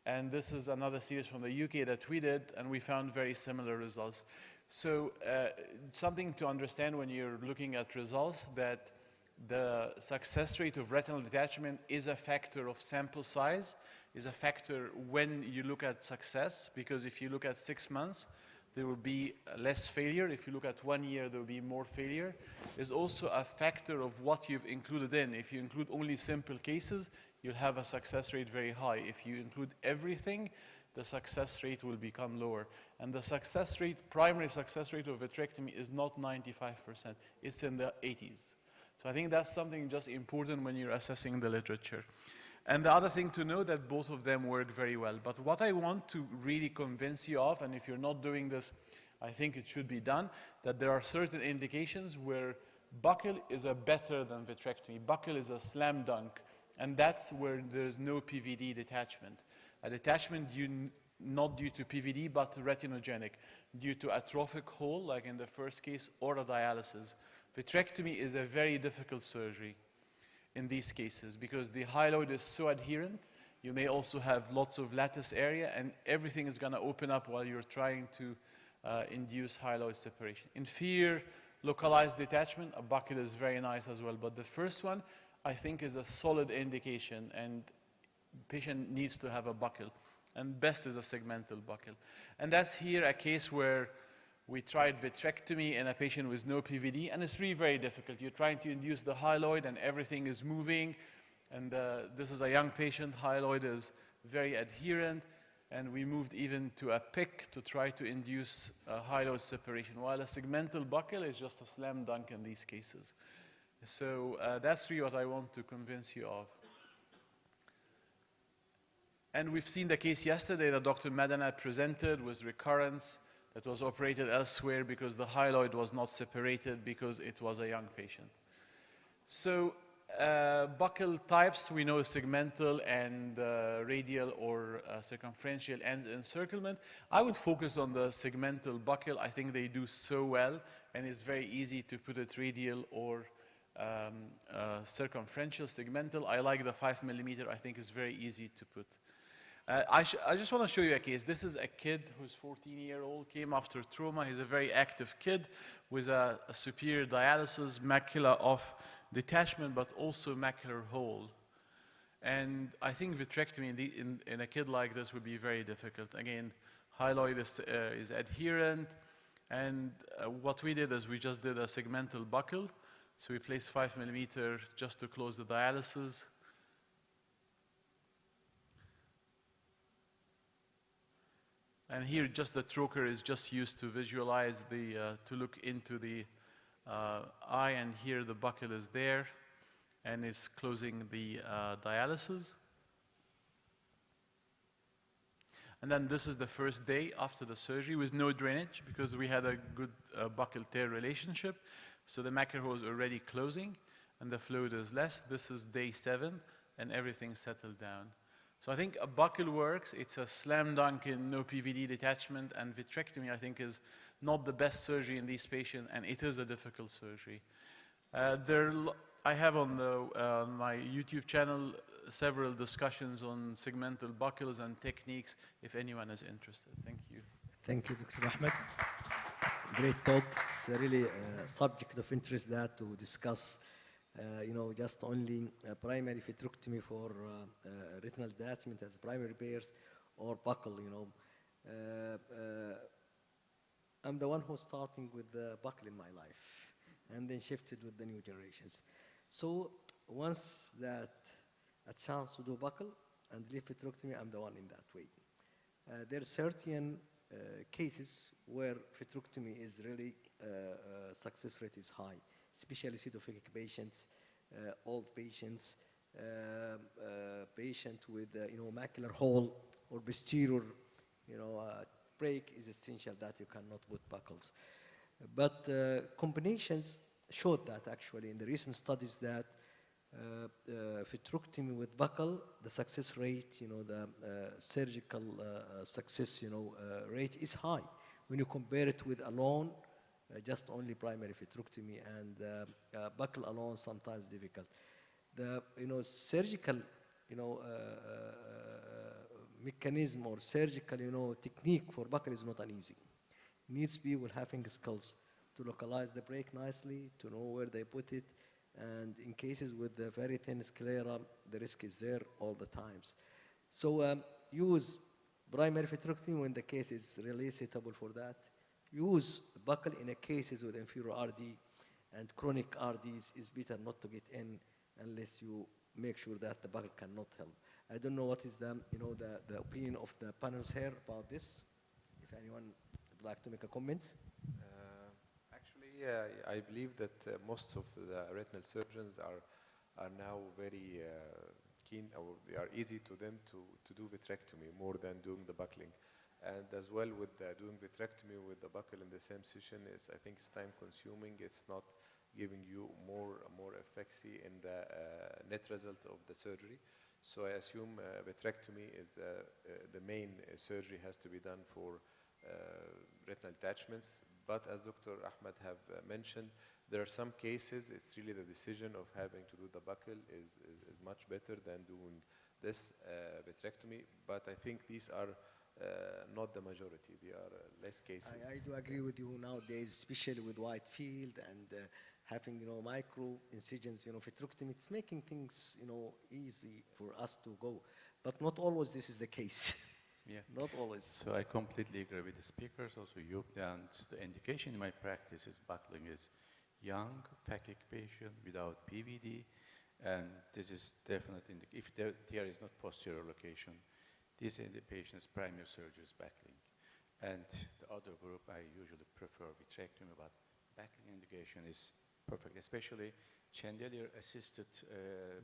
[SPEAKER 18] And this is another series from the UK that we did, and we found very similar results. So something to understand when you're looking at results, that the success rate of retinal detachment is a factor of sample size, is a factor when you look at success, because if you look at 6 months, there will be less failure. If you look at 1 year, there will be more failure. There's also a factor of what you've included in. If you include only simple cases, you'll have a success rate very high. If you include everything, the success rate will become lower. And the success rate, primary success rate of vitrectomy is not 95%. It's in the 80s. So I think that's something just important when you're assessing the literature. And the other thing to know that both of them work very well. But what I want to really convince you of, and if you're not doing this, I think it should be done, that there are certain indications where buccal is a better than vitrectomy. Buccal is a slam dunk, and that's where there's no PVD detachment. A detachment not due to PVD, but retinogenic, due to atrophic hole, like in the first case, or a dialysis. Vitrectomy is a very difficult surgery in these cases because the hyaloid is so adherent. You may also have lots of lattice area, and everything is going to open up while you're trying to induce hyaloid separation. Inferior localized detachment, a buccal is very nice as well, but the first one I think is a solid indication, and patient needs to have a buccal, and best is a segmental buccal. And that's here a case where we tried vitrectomy in a patient with no PVD, and it's really very difficult. You're trying to induce the hyaloid, and everything is moving. And this is a young patient. Hyaloid is very adherent, and we moved even to a PIC to try to induce hyaloid separation, while a segmental buccal is just a slam dunk in these cases. So that's really what I want to convince you of. And we've seen the case yesterday that Dr. Madana presented with recurrence that was operated elsewhere because the hyaloid was not separated because it was a young patient. So buccal types, we know segmental and radial or circumferential and encirclement. I would focus on the segmental buccal. I think they do so well, and it's very easy to put it radial or circumferential. Segmental, I like the 5 millimeter. I think it's very easy to put. I just want to show you a case. This is a kid who's 14-year-old, came after trauma. He's a very active kid with a superior dialysis, macula of detachment, but also macular hole. And I think vitrectomy in a kid like this would be very difficult. Again, hyaloid is adherent. And what we did is we just did a segmental buccal. So we placed 5 millimeter just to close the dialysis. And here, just the trocar is just used to visualize to look into the eye, and here the buccal is there and is closing the dialysis. And then this is the first day after the surgery with no drainage because we had a good buccal tear relationship. So the macular hole is already closing. and the fluid is less. This is day 7, and everything settled down. So I think a buckle works. It's a slam dunk in no PVD detachment, and vitrectomy, I think, is not the best surgery in these patients, and it is a difficult surgery. I have on my YouTube channel several discussions on segmental buckles and techniques if anyone is interested. Thank you.
[SPEAKER 2] Thank you, Dr. Ahmed. Great talk. It's really a subject of interest that to discuss, just only primary vitrectomy for retinal detachment as primary repairs or buckle, I'm the one who's starting with the buckle in my life and then shifted with the new generations. So once that a chance to do buckle and leaf vitrectomy, I'm the one in that way. There are certain cases where vitrectomy is really success rate is high, especially pseudophakic patients, old patients, patient with macular hole or posterior, break is essential that you cannot put buckles. But combinations showed that actually in the recent studies that vitrectomy with buckle, the success rate, the surgical success, rate is high when you compare it with alone, just only primary vitrectomy, and buckle alone sometimes difficult. The surgical mechanism or surgical technique for buckle is not an easy. Needs people having skills to localize the break nicely, to know where they put it, and in cases with the very thin sclera, the risk is there all the times. So use primary vitrectomy when the case is really suitable for that. Use buckle in a cases with inferior RD and chronic RDs is better not to get in unless you make sure that the buckle cannot help. I don't know what is the opinion of the panels here about this. If anyone would like to make a comment.
[SPEAKER 6] Actually, I believe that most of the retinal surgeons are now very keen, or they are easy to them to do vitrectomy more than doing the buckling. And as well with doing vitrectomy with the buckle in the same session, I think it's time consuming. It's not giving you more efficacy in the net result of the surgery. So I assume vitrectomy is the main surgery has to be done for retinal detachments. But as Dr. Ahmed have mentioned, there are some cases it's really the decision of having to do the buckle is much better than doing this vitrectomy. But I think these are not the majority. They are less cases.
[SPEAKER 2] I do agree with you nowadays, especially with wide field and having micro incisions, vitrectomy. It's making things easy for us to go, but not always this is the case.
[SPEAKER 10] Yeah,
[SPEAKER 2] not always.
[SPEAKER 10] So I completely agree with the speakers. Also, you and the indication in my practice is buckling is young phakic patient without PVD, and this is definitely if there is not posterior location. This in the patient's primary surgery is backling. And the other group, I usually prefer vitrectomy, but backling indication is perfect, especially chandelier-assisted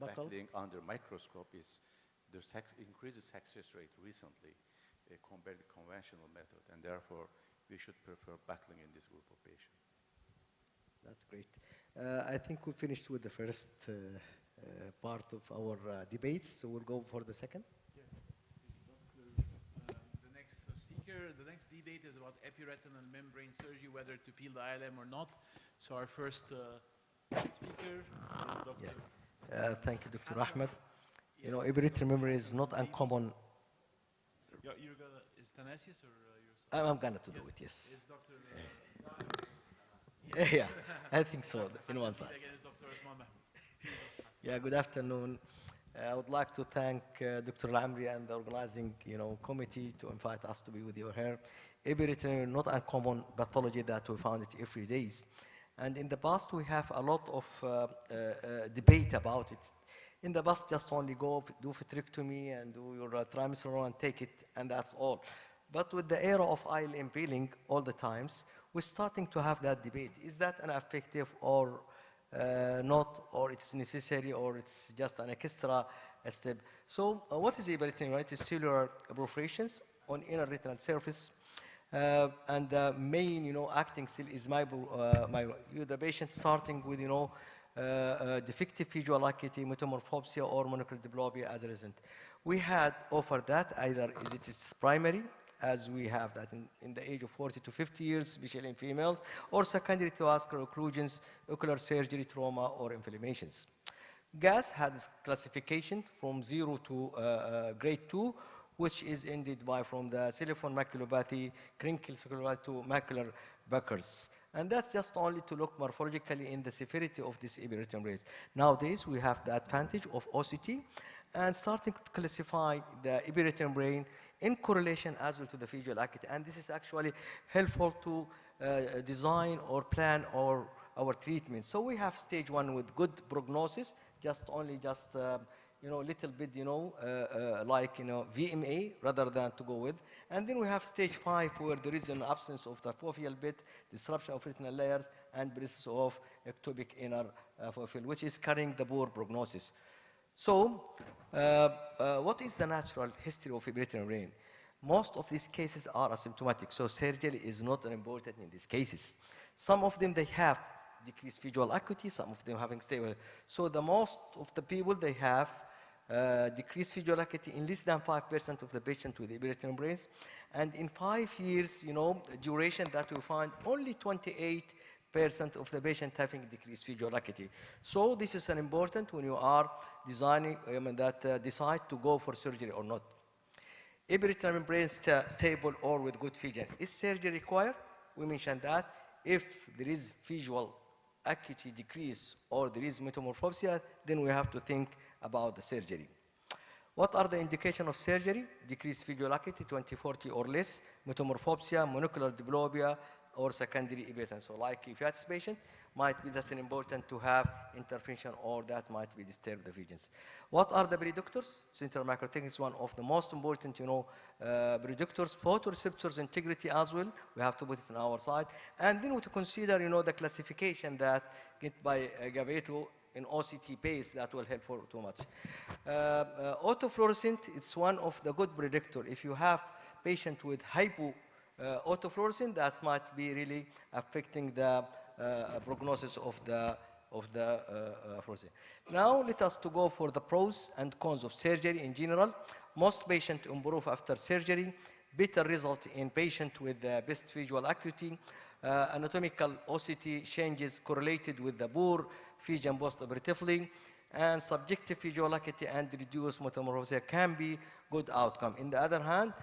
[SPEAKER 10] backling under microscope increases success rate recently compared to conventional method, and therefore we should prefer backling in this group of patients.
[SPEAKER 2] That's great. I think we finished with the first part of our debates, so we'll go for the second.
[SPEAKER 18] The next debate is about epiretinal membrane surgery, whether to peel the ILM or not. So our first speaker is Dr.
[SPEAKER 2] Thank you, Dr. Ahmed. Yes. Epiretinal membrane is not uncommon.
[SPEAKER 18] Is Thanasius or yourself?
[SPEAKER 2] I'm going to do it, yes.
[SPEAKER 18] Is Dr.
[SPEAKER 2] Yeah, I think so, in one side. Yeah, good afternoon. I would like to thank Dr. Lamri and the organizing committee to invite us to be with you here. Epiretinal, not uncommon pathology that we found it every day. And in the past, we have a lot of debate about it. In the past, just only go do vitrectomy and do your triamcinolone and take it, and that's all. But with the era of ILM peeling all the times, we're starting to have that debate. Is that an effective or not, or it's necessary, or it's just an extra step? So what is epiretinal? It is cellular perforations on inner retinal surface. And the main, acting cell is the patient starting with,
[SPEAKER 8] defective visual acuity, metamorphopsia, or monocular diplopia as a result. We had offered that either it is primary, as we have that in the age of 40 to 50 years, especially in females, or secondary to vascular occlusions, ocular surgery, trauma, or inflammations. GAS has classification from 0 to grade 2, which is ended by from the ciliform maculopathy, crinkle maculopathy to macular Beckers. And that's just only to look morphologically in the severity of this epiretinal rays. Nowadays, we have the advantage of OCT and starting to classify the epiretinal brain in correlation as well to the visual acuity. And this is actually helpful to design or plan our treatment. So we have stage 1 with good prognosis, little bit, like, VMA rather than to go with. And then we have stage 5 where there is an absence of the foveal bit, disruption of retinal layers, and presence of ectopic inner foveal, which is carrying the poor prognosis. So, what is the natural history of epiretinal brain? Most of these cases are asymptomatic, so surgery is not important in these cases. Some of them, they have decreased visual acuity, some of them having stable. So the most of the people, they have decreased visual acuity in less than 5% of the patient with epiretinal brains. And in 5 years, duration that we find only 28% of the patient having decreased visual acuity. So this is an important when you are designing, decide to go for surgery or not. Epiretinal membrane stable or with good vision. Is surgery required? We mentioned that. If there is visual acuity decrease or there is metamorphopsia, then we have to think about the surgery. What are the indications of surgery? Decreased visual acuity, 20/40 or less, metamorphopsia, monocular diplopia, or secondary epiretinal. So like if you have this patient, might be that's important to have intervention or that might be disturb the visions. What are the predictors? Central microtech is one of the most important, predictors. Photoreceptors integrity as well, we have to put it on our side. And then we have to consider, the classification that get by Gaveto in OCT base that will help for too much. Autofluorescent is one of the good predictor. If you have patient with hypo autofluorescent, that might be really affecting the prognosis of the fluorescent. Now let us to go for the pros and cons of surgery in general. Most patients improve after surgery. Better result in patient with the best visual acuity. Anatomical OCT changes correlated with the poor vision post-operatively, and subjective visual acuity and reduced metamorphopsia can be good outcome. In the other hand,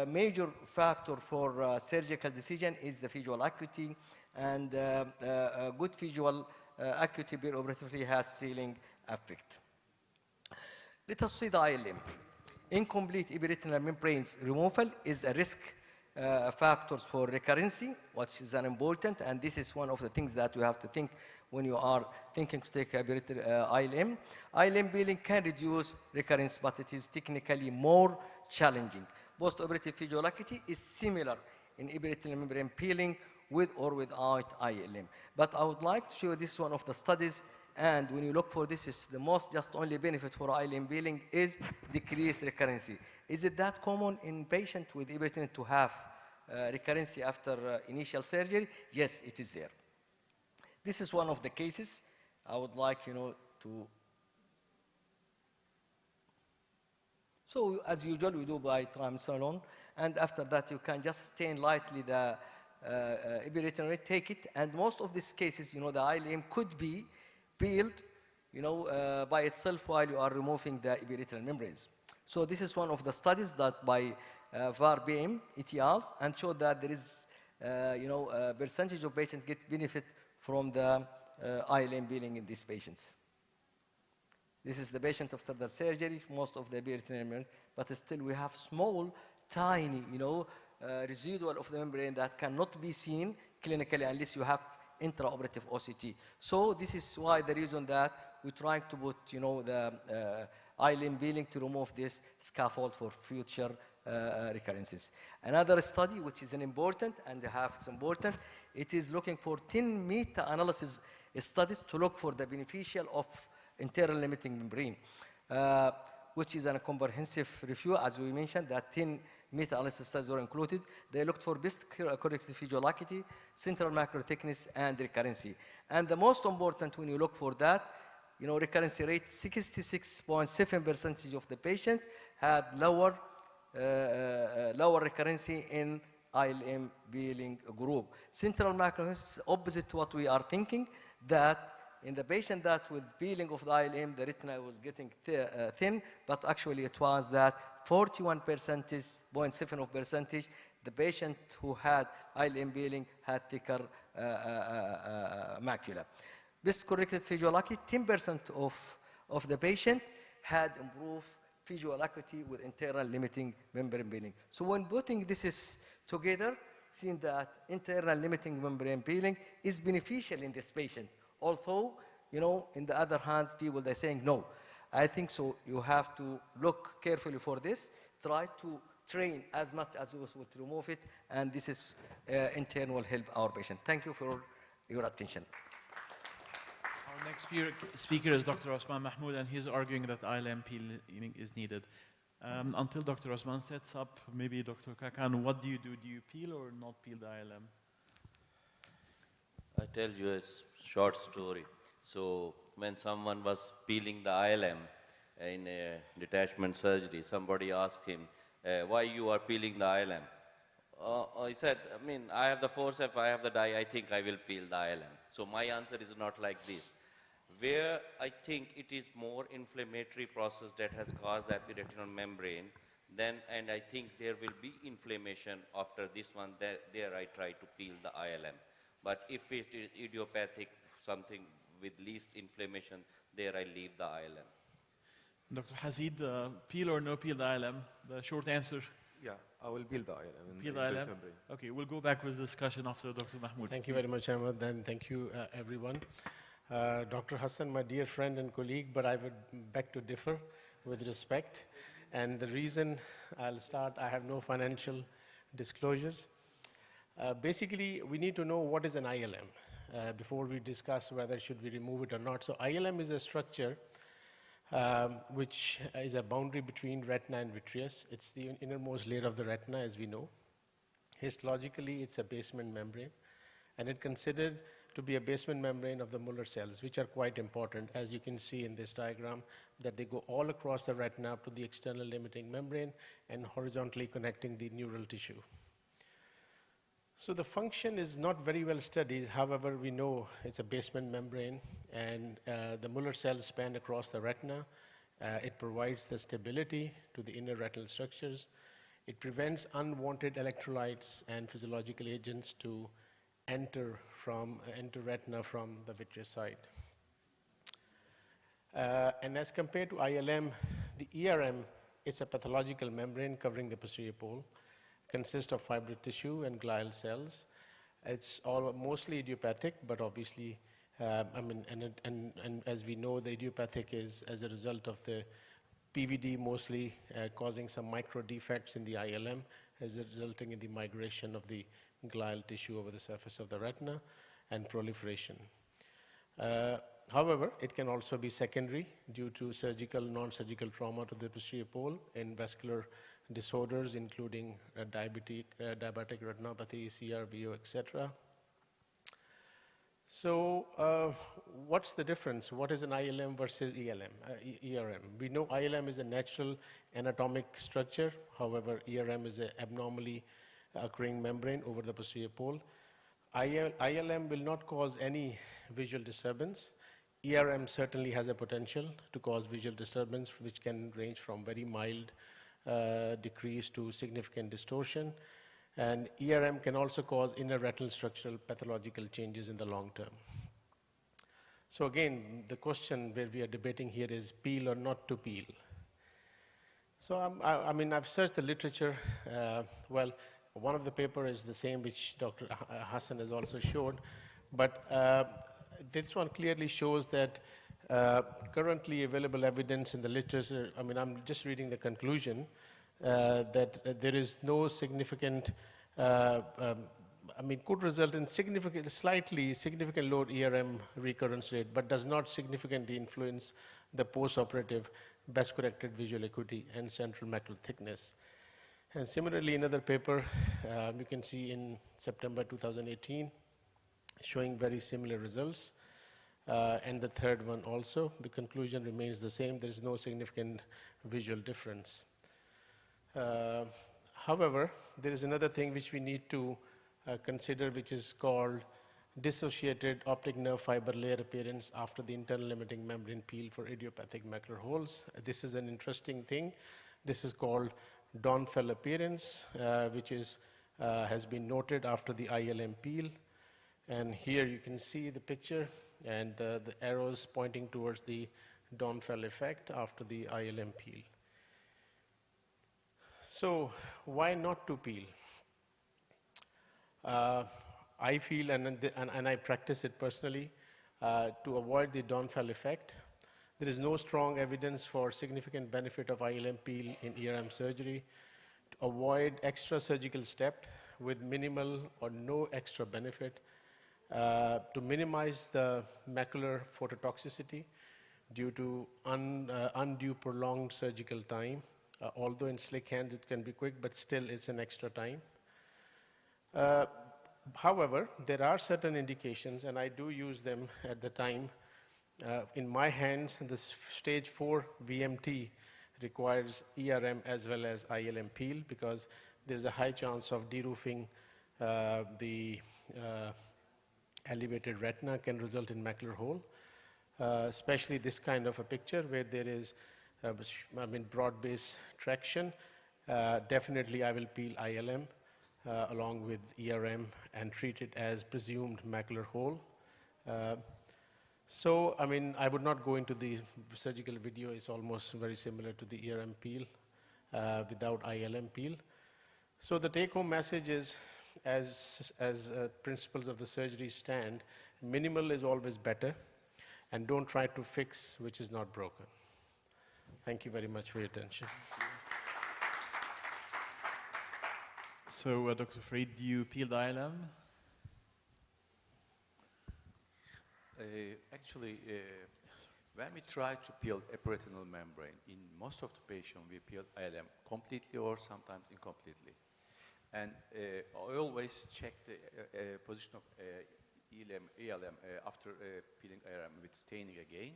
[SPEAKER 8] major factor for surgical decision is the visual acuity, and good visual acuity perioperatively has ceiling effect. Let us see the ILM. Incomplete epiretinal membranes removal is a risk factors for recurrency, which is an important, and this is one of the things that you have to think when you are thinking to take ILM. ILM peeling can reduce recurrence, but it is technically more challenging. Post-operative visual acuity is similar in epiretinal membrane peeling with or without ILM. But I would like to show you this one of the studies, and when you look for this, is the most just only benefit for ILM peeling is decreased recurrency. Is it that common in patients with epiretinal to have recurrency after initial surgery? Yes, it is there. This is one of the cases I would like, to. So as usual, we do by triamcinolone, and after that you can just stain lightly the epiretinal, take it, and most of these cases, the ILM could be peeled, by itself while you are removing the epiretinal membranes. So this is one of the studies that by VAR-BM et al. And showed that there is, a percentage of patients get benefit from the ILM peeling in these patients. This is the patient after the surgery, most of the epiretinal membrane, but still we have small, tiny, residual of the membrane that cannot be seen clinically unless you have intraoperative OCT. So this is why the reason that we're trying to put, the ILM peeling to remove this scaffold for future recurrences. Another study, which is an important, and it's important, it is looking for 10 meta-analysis studies to look for the beneficial of internal limiting membrane, which is a comprehensive review, as we mentioned, that 10 meta-analysis studies were included. They looked for best corrected visual acuity, central macro thickness, and recurrency. And the most important when you look for that, you know, recurrency rate, 66.7% of the patient had lower recurrency in ILM peeling group. Central macro is opposite to what we are thinking, that in the patient that with peeling of the ILM, the retina was getting thin, but actually it was that 41.7%, the patient who had ILM peeling had thicker macula. Best corrected visual acuity, 10% of the patient had improved visual acuity with internal limiting membrane peeling. So when putting this together, seeing that internal limiting membrane peeling is beneficial in this patient. Although, you know, in the other hands, people, they're saying no. I think so you have to look carefully for this, try to train as much as possible to remove it, and this is in turn will help our patient. Thank you for your attention.
[SPEAKER 18] Our next speaker is Dr. Osman Mahmoud, and he's arguing that ILM peeling is needed. Until Dr. Osman sets up, maybe Dr. Kakan, what do you do? Do you peel or not peel the ILM?
[SPEAKER 9] I tell you a short story. So when someone was peeling the ILM in a detachment surgery, somebody asked him, why you are peeling the ILM? He said, I mean, I have the forceps, I have the dye, I think I will peel the ILM. So my answer is not like this. Where I think it is more inflammatory process that has caused the epiretinal membrane, then, and I think there will be inflammation after this one, there I try to peel the ILM. But if it is idiopathic, something with least inflammation, there I leave the ILM.
[SPEAKER 18] Dr. Hasid, peel or no peel the ILM? The short answer?
[SPEAKER 20] Yeah, I will peel the ILM.
[SPEAKER 18] Peel the ILM? Okay, we'll go back with discussion after Dr. Mahmoud.
[SPEAKER 23] Thank you very much, Ahmed, and thank you, everyone. Dr. Hassan, my dear friend and colleague, but I would beg to differ with respect. And the reason I'll start, I have no financial disclosures. Basically, we need to know what is an ILM before we discuss whether should we remove it or not. So ILM is a structure which is a boundary between retina and vitreous. It's the innermost layer of the retina, as we know. Histologically, it's a basement membrane, and it's considered to be a basement membrane of the Muller cells, which are quite important, as you can see in this diagram, that they go all across the retina up to the external limiting membrane and horizontally connecting the neural tissue. So the function is not very well studied. However, we know it's a basement membrane, and the Muller cells span across the retina. It provides the stability to the inner retinal structures. It prevents unwanted electrolytes and physiological agents to enter retina from the vitreous side. And as compared to ILM, the ERM is a pathological membrane covering the posterior pole, consists of fibrous tissue and glial cells. It's all mostly idiopathic, but obviously, and as we know, the idiopathic is as a result of the PVD mostly causing some micro defects in the ILM, as resulting in the migration of the glial tissue over the surface of the retina and proliferation. However, it can also be secondary due to surgical, non-surgical trauma to the posterior pole in vascular disorders, including diabetic retinopathy, CRVO, etc. So what's the difference? What is an ILM versus ERM? We know ILM is a natural anatomic structure. However, ERM is an abnormally occurring membrane over the posterior pole. ILM will not cause any visual disturbance. ERM certainly has a potential to cause visual disturbance, which can range from very mild decrease to significant distortion. And ERM can also cause inner retinal structural pathological changes in the long term. So again, the question where we are debating here is peel or not to peel. So I mean, I've searched the literature. Well, one of the paper is the same which Dr. Hassan has also showed, but this one clearly shows that currently available evidence in the literature, I mean, I'm just reading the conclusion, that there is no significant, I mean, could result in slightly significant lower ERM recurrence rate, but does not significantly influence the post-operative best corrected visual acuity and central macular thickness. And similarly, another paper you can see in September 2018 showing very similar results. And the third one also, the conclusion remains the same. There is no significant visual difference. However, there is another thing which we need to consider, which is called dissociated optic nerve fiber layer appearance after the internal limiting membrane peel for idiopathic macular holes. This is an interesting thing. This is called Donfell appearance, which has been noted after the ILM peel. And here you can see the picture and the arrows pointing towards the Donfell effect after the ILM peel. So why not to peel? I feel, and I practice it personally, to avoid the Donfell effect. There is no strong evidence for significant benefit of ILM peel in ERM surgery. To avoid extra surgical step with minimal or no extra benefit. To minimize the macular phototoxicity due to undue prolonged surgical time. Although in slick hands it can be quick, but still it's an extra time. However, there are certain indications, and I do use them at the time. In my hands, the stage 4 VMT requires ERM as well as ILM peel because there's a high chance of deroofing. The elevated retina can result in macular hole, especially this kind of a picture where there is broad-based traction. Definitely I will peel ILM along with ERM and treat it as presumed macular hole. So, I would not go into the surgical video. It's almost very similar to the ERM peel without ILM peel. So the take-home message is, as principles of the surgery stand, minimal is always better, and don't try to fix which is not broken. Thank you very much for your attention.
[SPEAKER 18] So, Dr. Farid, do you peel the ILM?
[SPEAKER 10] Actually, when we try to peel epiretinal membrane, in most of the patients, we peel ILM completely or sometimes incompletely. And I always check the position of ELM after peeling ILM with staining again,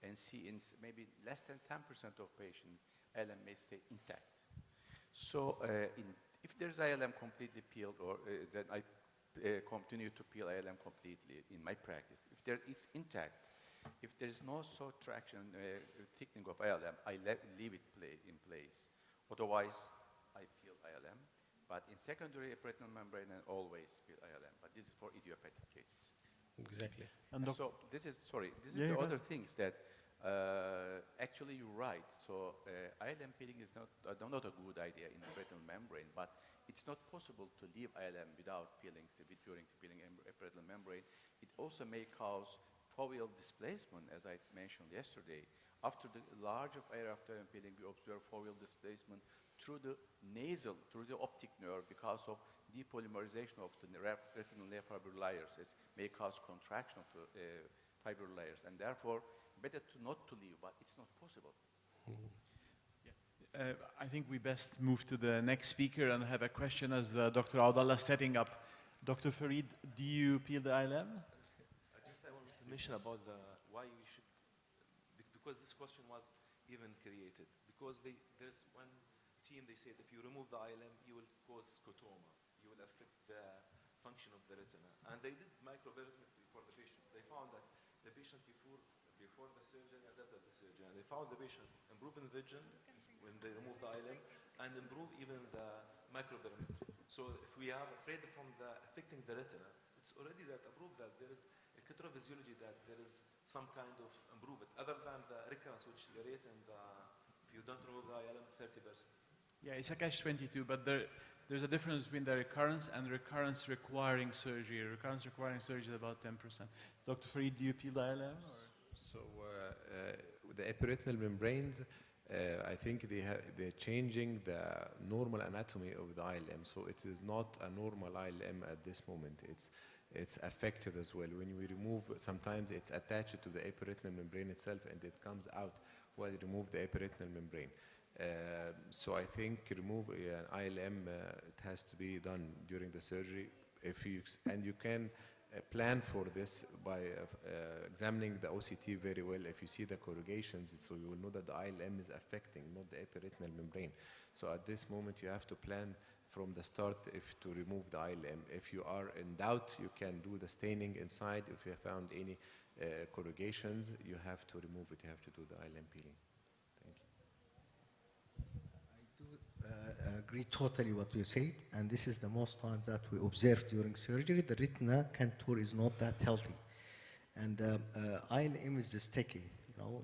[SPEAKER 10] and see in maybe less than 10% of patients, ILM may stay intact. So if there's ILM completely peeled, or then I continue to peel ILM completely in my practice. If there is intact, if there is no sort traction, thickening of ILM, I leave it in place. Otherwise, I peel ILM. But in secondary epiretinal membrane, I always peel ILM. But this is for idiopathic cases.
[SPEAKER 23] Exactly.
[SPEAKER 10] And so this is the other things that actually you're right. So ILM peeling is not a good idea in the epiretinal membrane, but it's not possible to leave ILM without peeling during the peeling epiretinal membrane. It also may cause foveal displacement, as I mentioned yesterday. After the large area after peeling, we observe foveal displacement through the nasal, through the optic nerve, because of depolymerization of the retinal nerve fiber layers. It may cause contraction of the fiber layers, and therefore, better not to leave, but it's not possible.
[SPEAKER 18] I think we best move to the next speaker and have a question as Dr. Abdallah setting up. Dr. Farid, do you peel the ILM?
[SPEAKER 1] I wanted to mention about why we should, because this question was even created. Because there's one team, they said if you remove the ILM, you will cause scotoma. You will affect the function of the retina. And they did microperimetry for the patient. They found that the patient before the surgery and after the surgery, and they found the patient improve in vision when they remove the ILM and improve even the microperimetry. So if we are afraid from affecting the retina, it's already that approved that there is a physiology that there is some kind of improvement other than the recurrence, which the rate and if you don't remove the ILM, 30%.
[SPEAKER 18] Yeah, it's a catch-22, but there's a difference between the recurrence and recurrence requiring surgery. Recurrence requiring surgery is about 10%. Dr. Farid, do you peel the ILM?
[SPEAKER 6] So the epiretinal membranes, I think they're changing the normal anatomy of the ILM. So it is not a normal ILM at this moment. It's affected as well. When we remove, sometimes it's attached to the epiretinal membrane itself and it comes out while you remove the epiretinal membrane. So I think remove an ILM, it has to be done during the surgery. And you can plan for this by examining the OCT very well. If you see the corrugations, so you will know that the ILM is affecting, not the epiretinal membrane. So at this moment, you have to plan from the start if to remove the ILM. If you are in doubt, you can do the staining inside. If you have found any corrugations, you have to remove it. You have to do the ILM peeling. Thank you.
[SPEAKER 2] I do agree totally what you said, and this is the most times that we observe during surgery. The retina contour is not that healthy, and ILM is sticky. You know,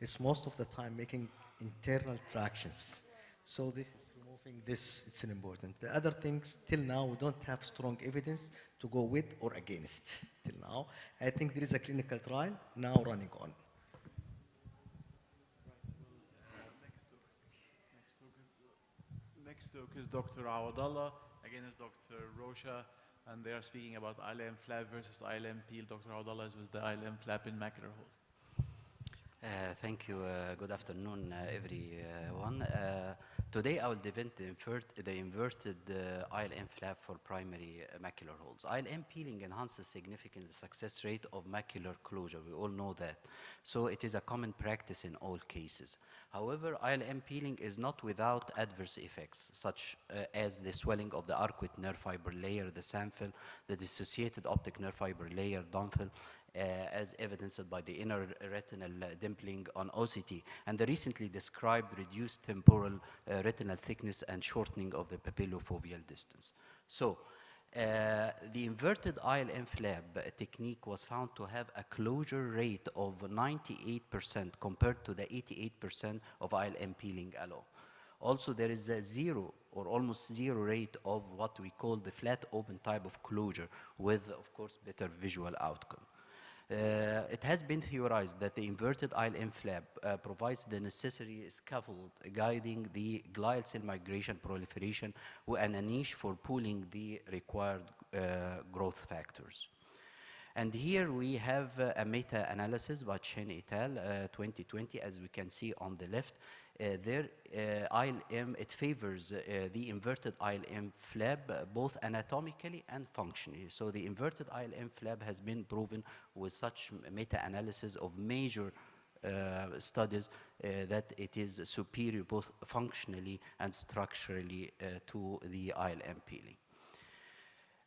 [SPEAKER 2] it's most of the time making internal tractions. So this removing this, it's an important. The other things, till now, we don't have strong evidence to go with or against. Till now, I think there is a clinical trial now running on.
[SPEAKER 18] Next talk is Dr. Awadallah, again is Dr. Rosha, and they are speaking about ILM flap versus ILM peel. Dr. Awadallah is with the ILM flap in macular hole.
[SPEAKER 4] Thank you. Good afternoon, everyone. Today I will defend the inverted ILM flap for primary macular holes. ILM peeling enhances significantly the success rate of macular closure. We all know that. So it is a common practice in all cases. However, ILM peeling is not without adverse effects, such as the swelling of the arcuate nerve fiber layer, the sample, the dissociated optic nerve fiber layer, DUNFL, as evidenced by the inner retinal dimpling on OCT, and the recently described reduced temporal retinal thickness and shortening of the papillofoveal distance. So, the inverted ILM flap technique was found to have a closure rate of 98% compared to the 88% of ILM peeling alone. Also, there is a zero or almost zero rate of what we call the flat open type of closure with, of course, better visual outcome. It has been theorized that the inverted ILM flap provides the necessary scaffold guiding the glial cell migration proliferation and a niche for pooling the required growth factors. And here we have a meta-analysis by Chen et al. 2020, as we can see on the left. ILM, it favors the inverted ILM flap both anatomically and functionally. So the inverted ILM flap has been proven with such meta-analysis of major studies that it is superior both functionally and structurally to the ILM peeling.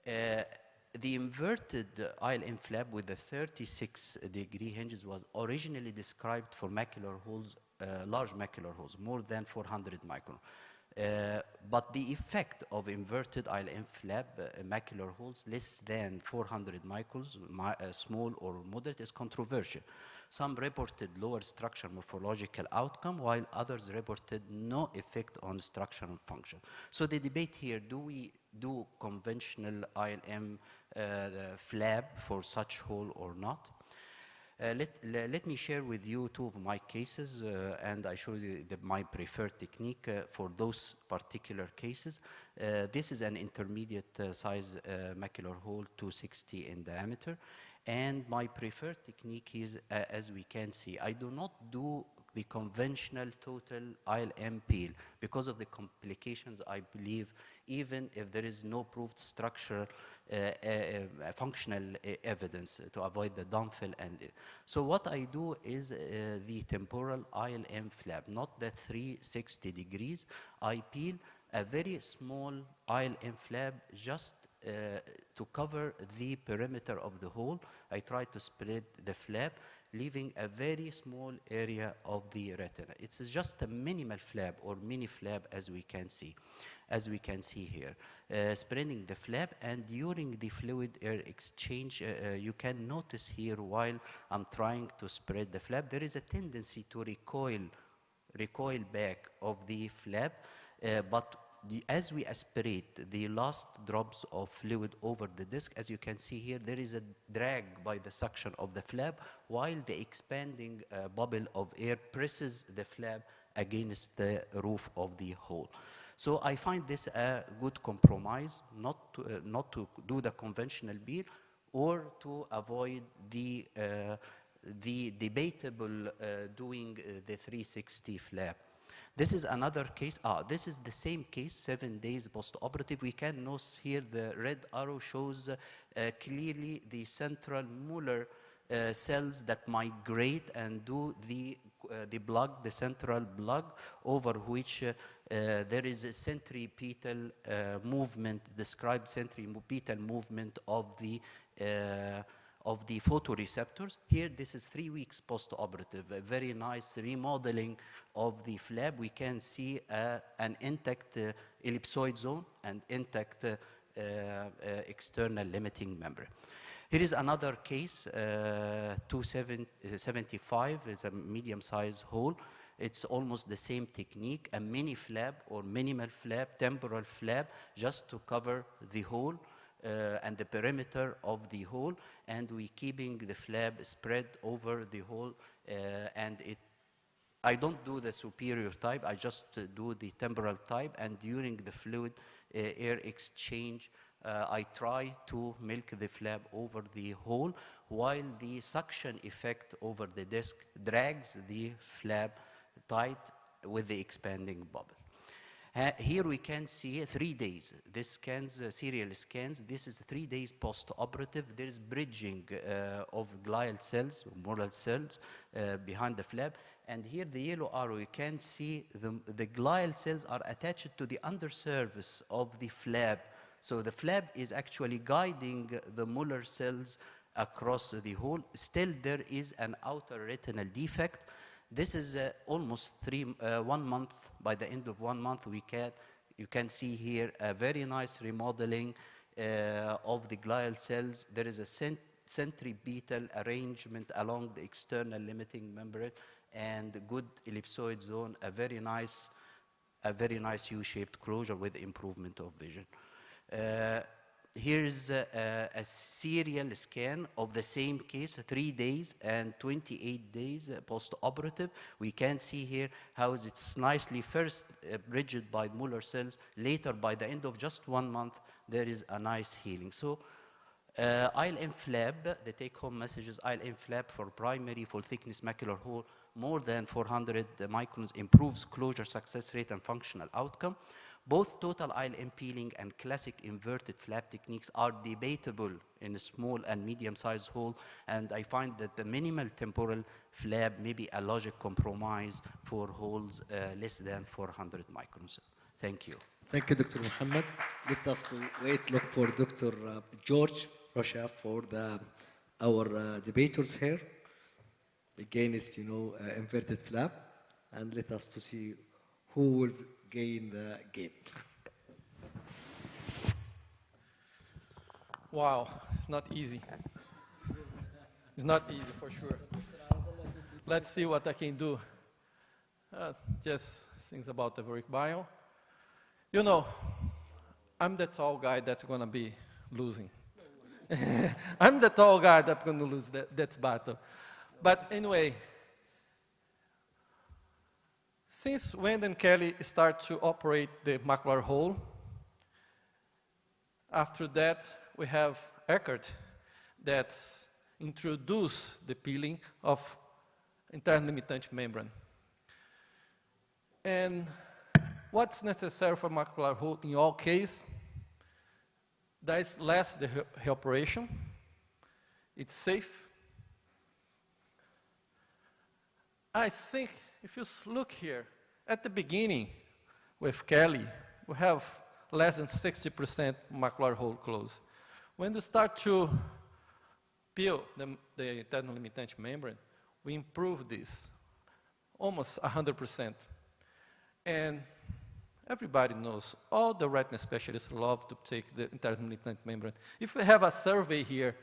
[SPEAKER 4] The inverted ILM flap with the 36-degree hinges was originally described for macular holes, large macular holes, more than 400 micron. But the effect of inverted ILM flap macular holes less than 400 microns, small or moderate, is controversial. Some reported lower structural morphological outcome, while others reported no effect on structural function. So the debate here, do we do conventional ILM flap for such hole or not? Let me share with you two of my cases, and I show you my preferred technique for those particular cases. This is an intermediate size macular hole, 260 in diameter, and my preferred technique is, as we can see, I do not do the conventional total ILM peel because of the complications, I believe, even if there is no proved structural functional evidence to avoid the DUNFL. And so what I do is the temporal ILM flap, not the 360 degrees. I peel a very small ILM flap just to cover the perimeter of the hole. I try to spread the flap, leaving a very small area of the retina. It's just a minimal flap or mini flap, as we can see here. Spreading the flap, and during the fluid air exchange, you can notice here while I'm trying to spread the flap, there is a tendency to recoil back of the flap, but as we aspirate the last drops of fluid over the disc, as you can see here, there is a drag by the suction of the flap, while the expanding bubble of air presses the flap against the roof of the hole. So I find this a good compromise, not to do the conventional peel or to avoid the debatable doing the 360 flap. This is another case. This is the same case, 7 days post-operative. We can notice here the red arrow shows clearly the central molar cells that migrate and do the plug, the central plug, over which there is a centripetal movement, described centripetal movement of the photoreceptors. Here, this is 3 weeks post-operative, a very nice remodeling of the flap. We can see an intact ellipsoid zone and intact external limiting membrane. Here is another case, 275 is a medium-sized hole. It's almost the same technique, a mini flap or minimal flap, temporal flap, just to cover the hole and the perimeter of the hole, and we keeping the flap spread over the hole, and I don't do the superior type, I just do the temporal type, and during the fluid air exchange, I try to milk the flap over the hole, while the suction effect over the disc drags the flap tight with the expanding bubble. Here we can see 3 days. This scans, serial scans. This is 3 days post-operative. There is bridging of glial cells, molar cells, behind the flap. And here the yellow arrow, you can see the glial cells are attached to the undersurface of the flap. So the flap is actually guiding the molar cells across the hole. Still, there is an outer retinal defect. This is almost 1 month. By the end of 1 month, you can see here a very nice remodeling of the glial cells. There is a centripetal arrangement along the external limiting membrane and good ellipsoid zone, a very nice U-shaped closure with improvement of vision. Here is a serial scan of the same case, 3 days and 28 days post-operative. We can see here how it's nicely first bridged by molar cells. Later, by the end of just 1 month, there is a nice healing. So ILM flap, the take-home messages, ILM flap for primary full-thickness macular hole, more than 400 microns, improves closure success rate and functional outcome. Both total ILM peeling and classic inverted flap techniques are debatable in a small and medium-sized hole, and I find that the minimal temporal flap may be a logic compromise for holes less than 400 microns. Thank you.
[SPEAKER 2] Thank you, Dr. Muhammad. Let us look for Dr. George Rocha for our debaters here against, inverted flap, and let us to see who will gain the game.
[SPEAKER 12] Wow, it's not easy. It's not easy for sure. Let's see what I can do. Just things about the Veric Bio. I'm the tall guy that's going to be losing. I'm the tall guy that's going to lose that battle. But anyway, since Wendy and Kelly start to operate the macular hole, after that we have Eckert that introduced the peeling of interlimitant membrane. And what's necessary for macular hole in all cases? That is less the reoperation. It's safe. I think if you look here, at the beginning with Kelly, we have less than 60% macular hole closed. When you start to peel the internal limitant membrane, we improve this almost 100%. And everybody knows, all the retina specialists love to take the internal limitant membrane. If we have a survey here,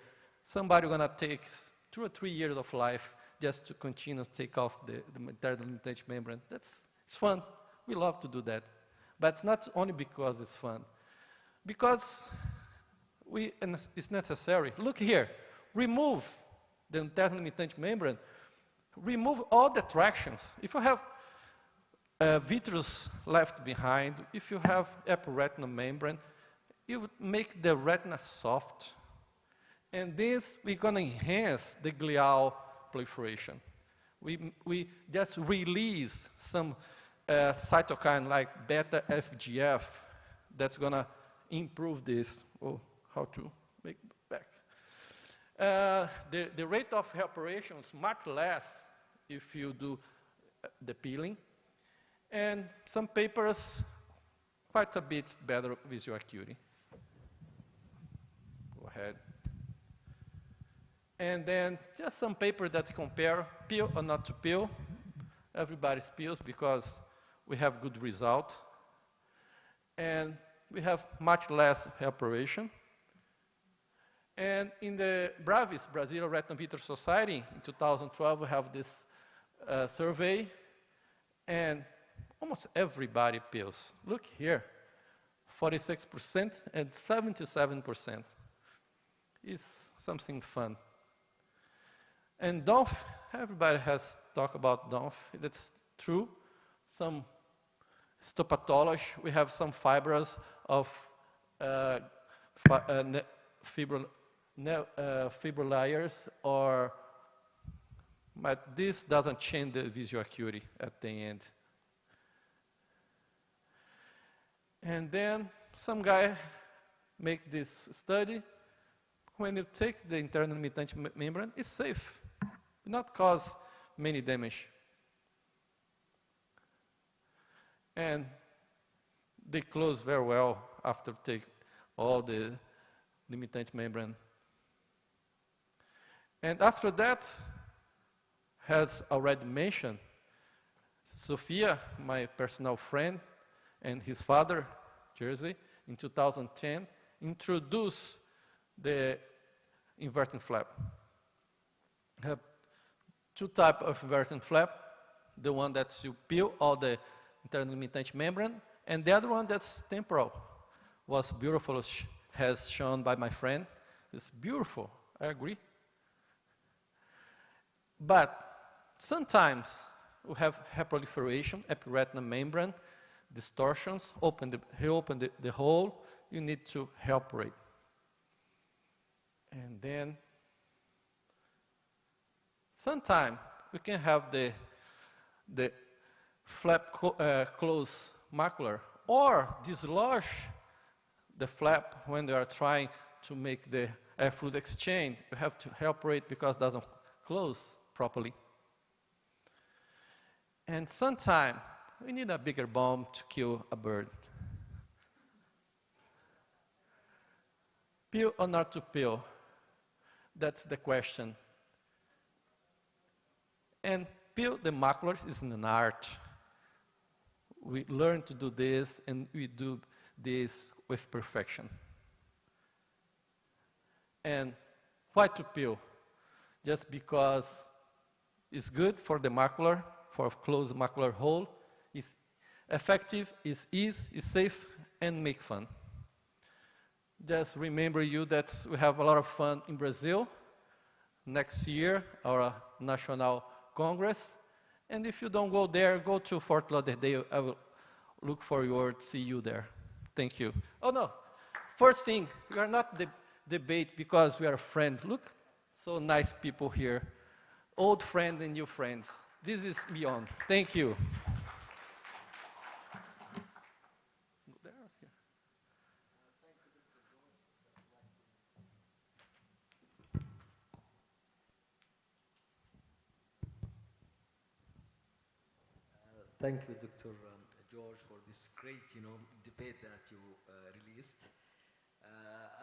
[SPEAKER 12] somebody gonna take 2 or 3 years of life just to continue to take off the internal limitant membrane. It's fun. We love to do that. But it's not only because it's fun. Because it's necessary. Look here. Remove the internal limitant membrane. Remove all the tractions. If you have vitreous left behind, if you have epiretinal membrane, you would make the retina soft. And this, we're going to enhance the glial proliferation. We just release some a cytokine like beta FGF that's going to improve this. Oh, how to make back. The rate of evaporation is much less if you do the peeling. And some papers, quite a bit better visual acuity. Go ahead. And then just some paper that compare peel or not to peel. Everybody's peels because we have good result. And we have much less evaporation. And in the BRAVIS, Brazil Retina Vitor Society, in 2012, we have this survey, and almost everybody peels. Look here, 46% and 77%. It's something fun. And DONF, everybody has talked about DONF. That's true. Some histopathology, we have some fibers of fibrillars, but this doesn't change the visual acuity at the end. And then some guy make this study. When you take the internal limitant membrane, it's safe. Not cause many damage. And they close very well after take all the limitant membrane. And after that, as already mentioned, Sophia, my personal friend, and his father, Jersey, in 2010, introduced the inverting flap. I have two types of inverting flap. The one that you peel all the internal limitant membrane, and the other one that's temporal. Was beautiful, as shown by my friend. It's beautiful, I agree. But sometimes we have hyperproliferation, epiretinal membrane, distortions, reopen the hole, you need to evaporate. And then sometimes we can have the flap close macular or dislodge the flap when they are trying to make the air fluid exchange. You have to evaporate because it doesn't close properly. And sometimes we need a bigger bomb to kill a bird. Peel or not to peel? That's the question. And peel the macular is an art. We learn to do this, and we do this with perfection. And why to peel? Just because it's good for the macular, for a closed macular hole, it's effective, it's easy, it's safe, and make fun. Just remember you that we have a lot of fun in Brazil. Next year, our National Congress. And if you don't go there, go to Fort Lauderdale. I will look forward to see you there. Thank you. Oh no, first thing, we are not debate because we are friends. Look, so nice people here. Old friends and new friends. This is MEOM. Thank you.
[SPEAKER 2] Thank you, Dr. George, for this great, debate that you released.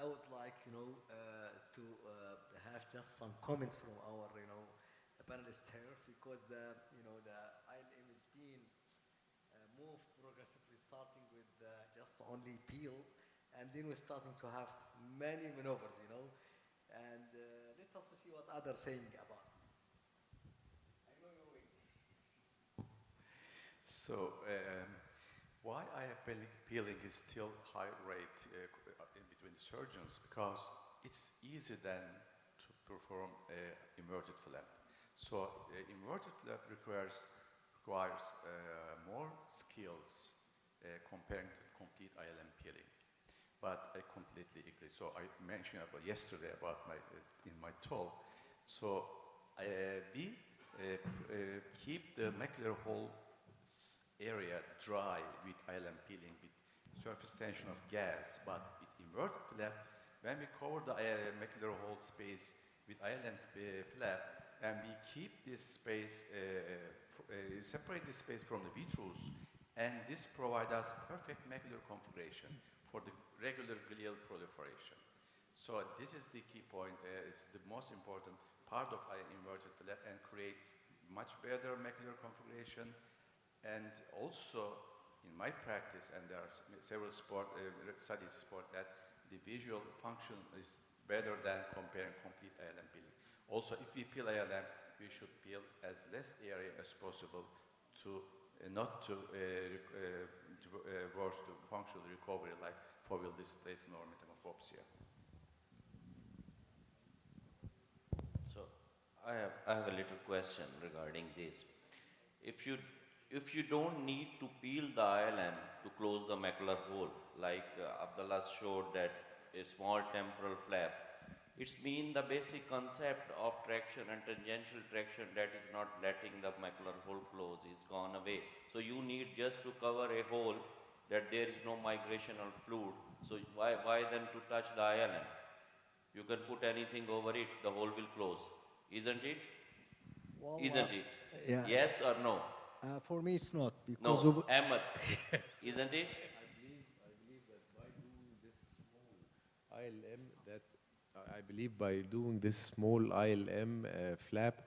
[SPEAKER 2] I would like, to have just some comments from our, panelists here, because the ILM is being moved progressively, starting with just only peel, and then we're starting to have many maneuvers, and let's also see what others saying about it.
[SPEAKER 10] So, why ILM peeling is still high rate in between the surgeons? Because it's easier than to perform inverted flap. So, inverted flap requires more skills comparing to complete ILM peeling. But I completely agree. So, I mentioned yesterday about in my talk. So, we keep the macular hole area dry with ILM peeling, with surface tension of gas, but with inverted flap, when we cover the macular hole space with ILM flap, and we keep this space, separate this space from the vitreous, and this provides us perfect macular configuration for the regular glial proliferation. So this is the key point. It's the most important part of inverted flap and create much better macular configuration. And also, in my practice, and there are several studies support that the visual function is better than comparing complete ILM peeling. Also, if we peel ILM, we should peel as less area as possible to not to worse the functional recovery like foveal displacement or metamorphopsia.
[SPEAKER 9] I have a little question regarding this. If you don't need to peel the ILM to close the macular hole, like Abdullah showed that a small temporal flap, it's mean the basic concept of traction and tangential traction that is not letting the macular hole close is gone away. So you need just to cover a hole that there is no migrational fluid. So why then to touch the ILM? You can put anything over it, the hole will close. Isn't it?
[SPEAKER 2] Well,
[SPEAKER 9] Isn't it?
[SPEAKER 2] yes.
[SPEAKER 9] Yes or no?
[SPEAKER 2] For me, it's not. Because
[SPEAKER 9] No, Ahmed, isn't it?
[SPEAKER 6] I believe by doing this small ILM flap,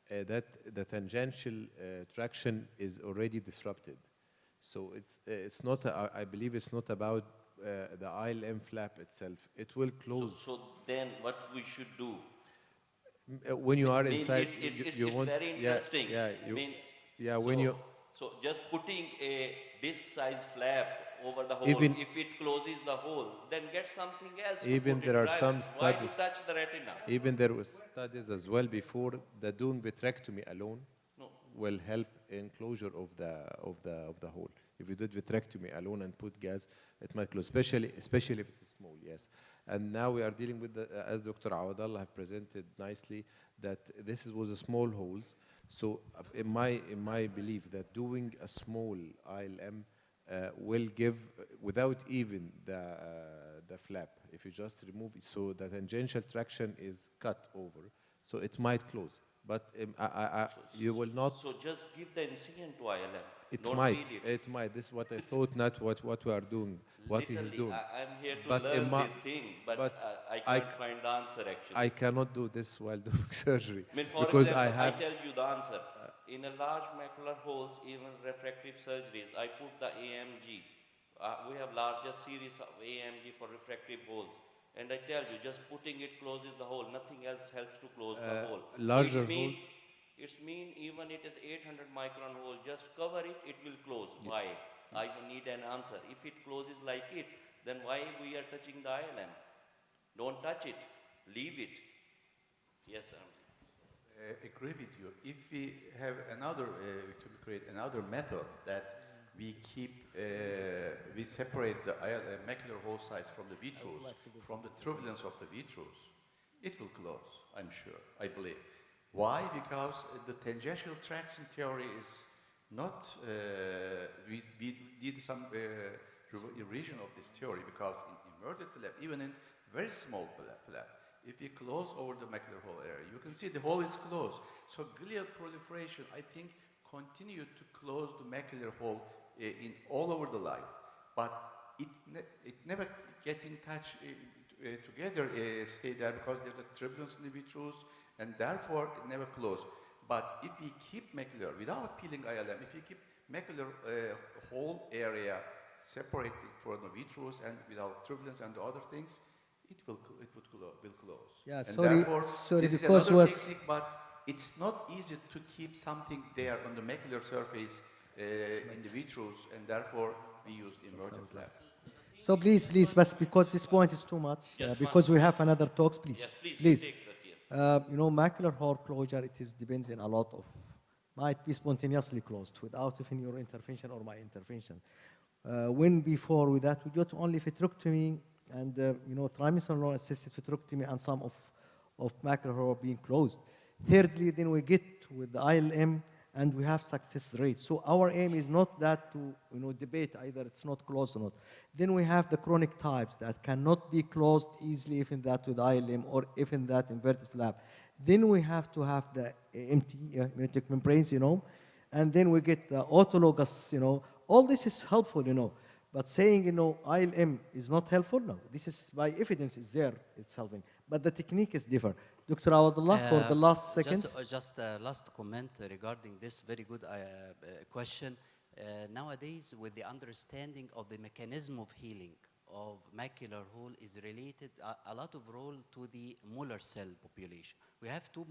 [SPEAKER 6] that the tangential traction is already disrupted. So it's not. I believe it's not about the ILM flap itself. It will close.
[SPEAKER 9] So then, what we should do?
[SPEAKER 6] When you are inside,
[SPEAKER 9] it's
[SPEAKER 6] you want.
[SPEAKER 9] very interesting. So just putting a disc-sized flap over the hole, if it closes the hole, then get something else.
[SPEAKER 6] Even there are some studies.
[SPEAKER 9] Why to touch the retina?
[SPEAKER 6] Even there was studies as well before that doing vitrectomy alone will help in closure of the hole. If you did vitrectomy alone and put gas, it might close, especially if it's small. Yes. And now we are dealing with, as Dr. Awadallah have presented nicely, that this was a small holes. So in my belief that doing a small ILM will give, without even the flap, if you just remove it, so the tangential traction is cut over, so it might close. But you will not.
[SPEAKER 9] So just give the incident to ILM.
[SPEAKER 6] It might. This is what I thought, not what we are doing, what he is doing.
[SPEAKER 9] I'm here to learn this thing, but I can't find the answer actually.
[SPEAKER 6] I cannot do this while doing surgery.
[SPEAKER 9] I mean, for
[SPEAKER 6] because
[SPEAKER 9] example, I tell you the answer. In a large macular holes, even refractive surgeries, I put the AMG. We have largest series of AMG for refractive holes. And I tell you, just putting it closes the hole. Nothing else helps to close the hole.
[SPEAKER 6] Larger holes?
[SPEAKER 9] It's mean even it is 800 micron hole, just cover it, it will close. Yeah. Why? I need an answer. If it closes like it, then why we are touching the ILM? Don't touch it. Leave it. Yes, sir.
[SPEAKER 10] Agree with you. If we have another, we could create another method that we keep, we separate the macular hole size from the vitreous, from the turbulence of the vitreous, it will close, I'm sure, I believe. Why? Because the tangential traction theory is not, we did some revision of this theory because in inverted flap, even in very small flap, if you close over the macular hole area, you can see the hole is closed. So glial proliferation, I think, continued to close the macular hole in all over the life, but it never get in touch together, stay there because there's a turbulence in the vitreous, and therefore it never closed. But if we keep macular, without peeling ILM, if we keep macular whole area separated from the vitreous and without turbulence and the other things, it will close.
[SPEAKER 2] Yeah,
[SPEAKER 10] and
[SPEAKER 2] sorry,
[SPEAKER 10] this is
[SPEAKER 2] because
[SPEAKER 10] another technique, but it's not easy to keep something there on the macular surface in the vitreous, and therefore we use inverted flap.
[SPEAKER 2] So please, but because this point is too much, because we have another talks, please,
[SPEAKER 9] yes,
[SPEAKER 2] please. You know, macular hole closure, it is depends on a lot of, might be spontaneously closed without even your intervention or my intervention. When before with that, we got only vitrectomy and, you know, trimisonal assisted vitrectomy and some of macular hole being closed. Thirdly, then we get with the ILM and we have success rate. So our aim is not that to debate either it's not closed or not. Then we have the chronic types that cannot be closed easily, if in that with ILM or if in that inverted flap. Then we have to have the empty magnetic membranes, and then we get the autologous, all this is helpful, But saying, ILM is not helpful, no. This is by evidence is there, it's helping. But the technique is different. Dr. Awadullah, for the last seconds.
[SPEAKER 4] Just a last comment regarding this very good question. Nowadays, with the understanding of the mechanism of healing of macular hole is related a lot of role to the Muller cell population. We have two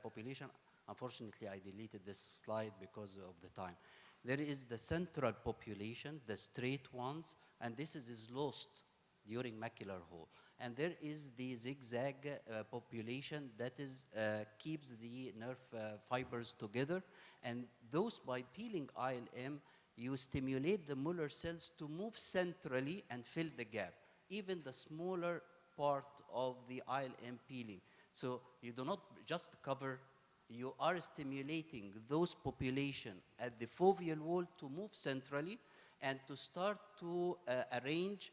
[SPEAKER 4] population. Unfortunately, I deleted this slide because of the time. There is the central population, the straight ones, and this is lost during macular hole. And there is the zigzag population that is keeps the nerve fibers together. And those, by peeling ILM, you stimulate the Muller cells to move centrally and fill the gap, even the smaller part of the ILM peeling. So you do not just cover, you are stimulating those population at the foveal wall to move centrally and to start to arrange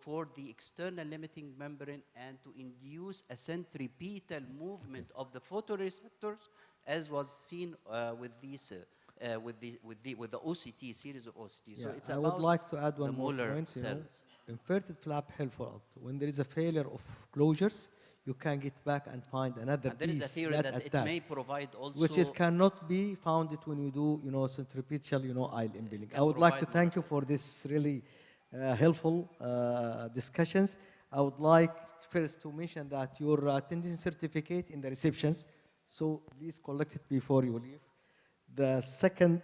[SPEAKER 4] for the external limiting membrane and to induce a centripetal movement of the photoreceptors, as was seen with these with the OCT series of OCT.
[SPEAKER 2] Yeah,
[SPEAKER 4] So it's
[SPEAKER 2] I
[SPEAKER 4] about
[SPEAKER 2] would like to add one more
[SPEAKER 4] Muller
[SPEAKER 2] point.
[SPEAKER 4] cells.
[SPEAKER 2] Inverted flap helpful. When there is a failure of closures, you can get back and find another
[SPEAKER 4] And there
[SPEAKER 2] piece
[SPEAKER 4] is a theory that it
[SPEAKER 2] attach,
[SPEAKER 4] may provide also,
[SPEAKER 2] which is cannot be found it when you do centripetal ILM peeling. I would like to thank you for this really helpful discussions. I would like first to mention that your attendance certificate in the receptions, so please collect it before you leave. The second,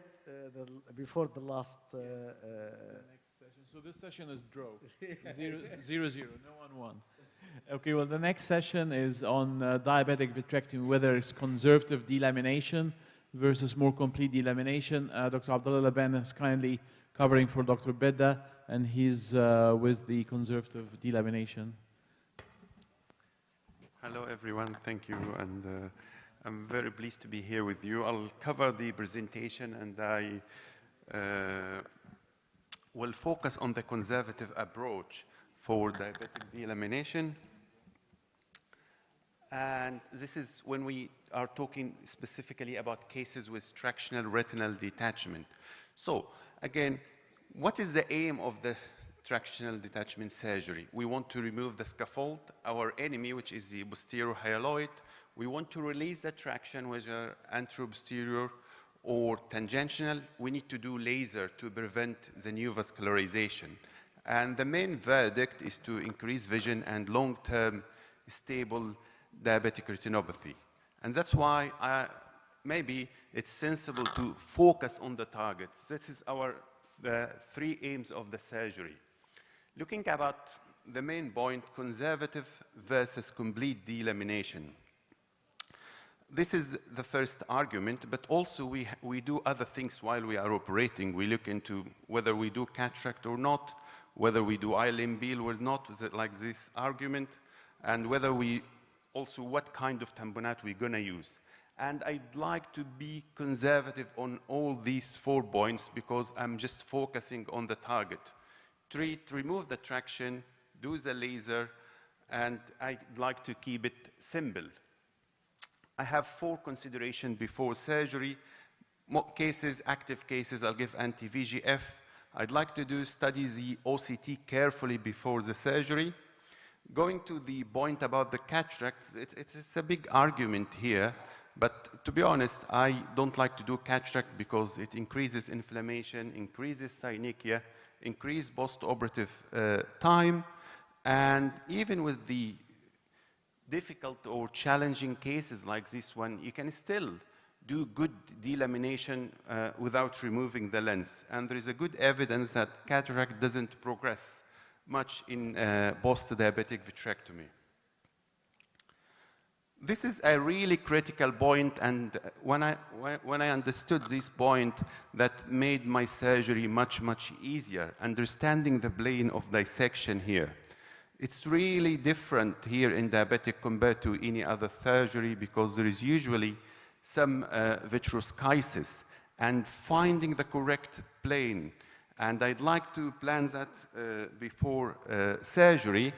[SPEAKER 2] before the last.
[SPEAKER 18] Next session. So this session is draw, 0-0, no 1-1. Okay, well, the next session is on diabetic vitrectomy, whether it's conservative delamination versus more complete delamination. Dr. Abdullah Laban is kindly covering for Dr. Bedda, and he's with the conservative delamination.
[SPEAKER 15] Hello, everyone. Thank you. And I'm very pleased to be here with you. I'll cover the presentation, and I will focus on the conservative approach for diabetic delamination. And this is when we are talking specifically about cases with tractional retinal detachment. So again, what is the aim of the tractional detachment surgery? We want to remove the scaffold, our enemy, which is the posterior hyaloid. We want to release the traction, whether anteroposterior or tangential. We need to do laser to prevent the neovascularization. And the main verdict is to increase vision and long-term stable diabetic retinopathy. And that's why maybe it's sensible to focus on the target. This is the three aims of the surgery. Looking about the main point, conservative versus complete delamination. This is the first argument, but also we do other things while we are operating. We look into whether we do cataract or not, whether we do ILM peel or not, like this argument, and whether we also what kind of tamponade we're going to use. And I'd like to be conservative on all these 4 points because I'm just focusing on the target. Treat, remove the traction, do the laser, and I'd like to keep it simple. I have 4 considerations before surgery. Cases, active cases, I'll give anti-VEGF. I'd like to study the OCT carefully before the surgery. Going to the point about the cataract, it's a big argument here, but to be honest, I don't like to do cataract because it increases inflammation, increases synechia, increases post-operative time, and even with the difficult or challenging cases like this one, you can still do good delamination without removing the lens. And there is a good evidence that cataract doesn't progress much in post-diabetic vitrectomy. This is a really critical point, and when I understood this point, that made my surgery much, much easier, understanding the plane of dissection here. It's really different here in diabetic compared to any other surgery because there is usually some vitreous cases and finding the correct plane. And I'd like to plan that before surgery,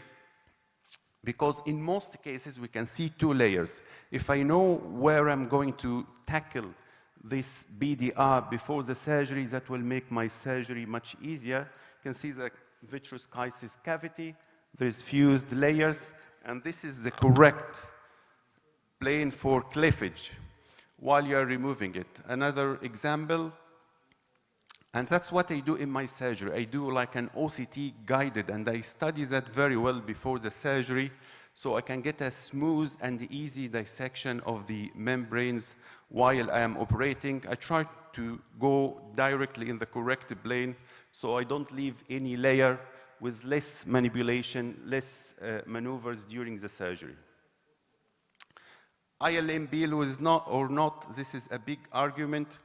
[SPEAKER 15] because in most cases we can see two layers. If I know where I'm going to tackle this BDR before the surgery, that will make my surgery much easier. You can see the vitreous cases cavity, there's fused layers, and this is the correct plane for cleavage while you're removing it. Another example, and that's what I do in my surgery. I do like an OCT guided, and I study that very well before the surgery, so I can get a smooth and easy dissection of the membranes while I am operating. I try to go directly in the correct plane, so I don't leave any layer with less manipulation, less maneuvers during the surgery. ILM bill is not or not, this is a big argument.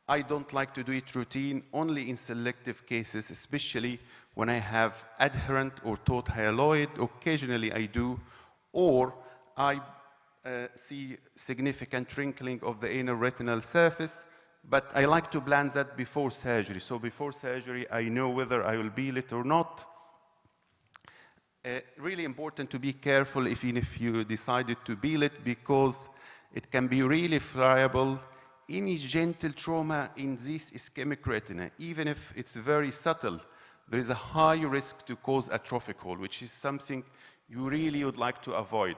[SPEAKER 15] I don't like to do it routine, only in selective cases, especially when I have adherent or taut hyaloid. Occasionally I do, or I see significant wrinkling of the anal retinal surface, but I like to plan that before surgery. So before surgery, I know whether I will peel it or not. Really important to be careful even if you decided to peel it, because it can be really friable. Any gentle trauma in this ischemic retina, even if it's very subtle, there is a high risk to cause atrophic hole, which is something you really would like to avoid.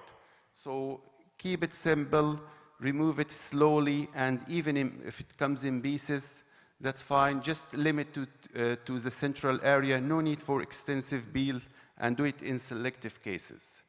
[SPEAKER 15] So keep it simple, remove it slowly, and even if it comes in pieces, that's fine. Just limit to the central area. No need for extensive peel, and do it in selective cases.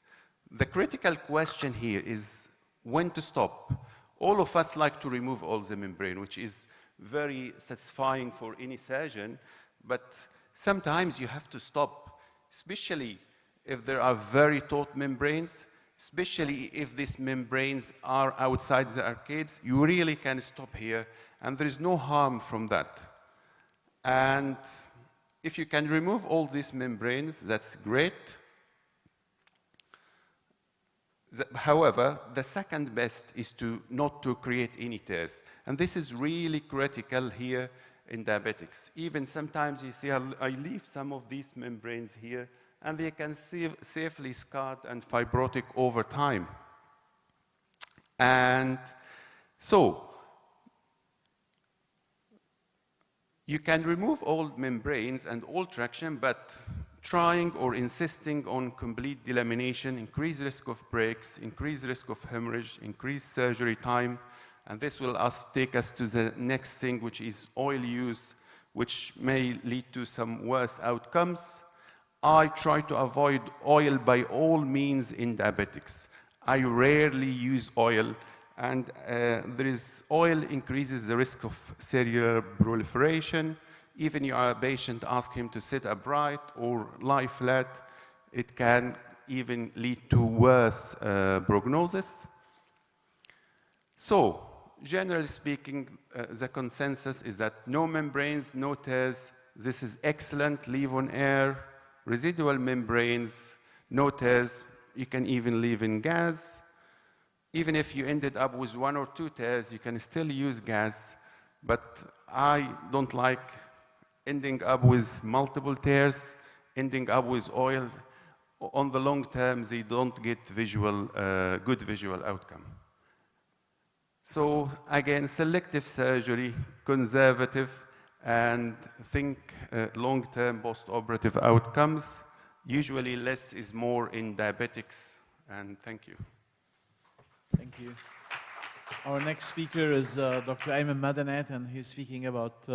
[SPEAKER 15] The critical question here is when to stop. All of us like to remove all the membrane, which is very satisfying for any surgeon, but sometimes you have to stop, especially if there are very taut membranes, especially if these membranes are outside the arcades. You really can stop here, and there is no harm from that. And if you can remove all these membranes, that's great. However, the second best is not to create any tears. And this is really critical here in diabetics. Even sometimes you see I leave some of these membranes here, and they can safely scarred and fibrotic over time. And so, you can remove all membranes and all traction, but trying or insisting on complete delamination, increased risk of breaks, increased risk of hemorrhage, increased surgery time, and this will take us to the next thing, which is oil use, which may lead to some worse outcomes. I try to avoid oil by all means in diabetics. I rarely use oil, and oil increases the risk of cellular proliferation. Even your patient ask him to sit upright or lie flat, it can even lead to worse prognosis. So, generally speaking, the consensus is that no membranes, no tears. This is excellent, leave on air. Residual membranes, no tears. You can even leave in gas. Even if you ended up with 1 or 2 tears, you can still use gas. But I don't like ending up with multiple tears, ending up with oil. On the long term, they don't get good visual outcome. So again, selective surgery, conservative, and think long-term post-operative outcomes. Usually less is more in diabetics, and thank you.
[SPEAKER 18] Thank you. Our next speaker is Dr. Ayman Madanet, and he's speaking about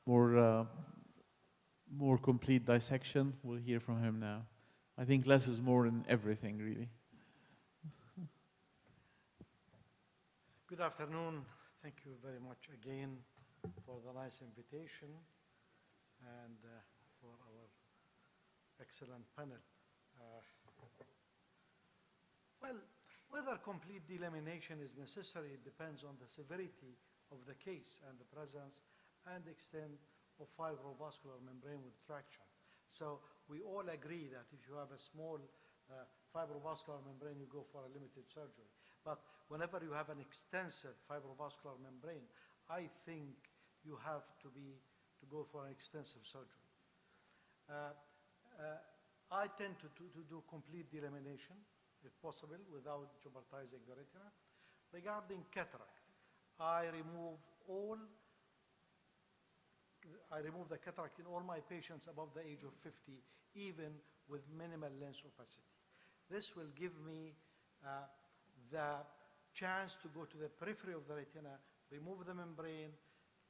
[SPEAKER 18] more complete dissection. We'll hear from him now. I think less is more in everything, really.
[SPEAKER 7] Good afternoon. Thank you very much again for the nice invitation and for our excellent panel. Well, whether complete delamination is necessary depends on the severity of the case and the presence and extent of fibrovascular membrane with traction. So we all agree that if you have a small fibrovascular membrane, you go for a limited surgery. But whenever you have an extensive fibrovascular membrane, I think you have to go for an extensive surgery. I tend to do complete delamination, if possible, without jeopardizing the retina. Regarding cataract, I remove the cataract in all my patients above the age of 50, even with minimal lens opacity. This will give me the chance to go to the periphery of the retina, remove the membrane,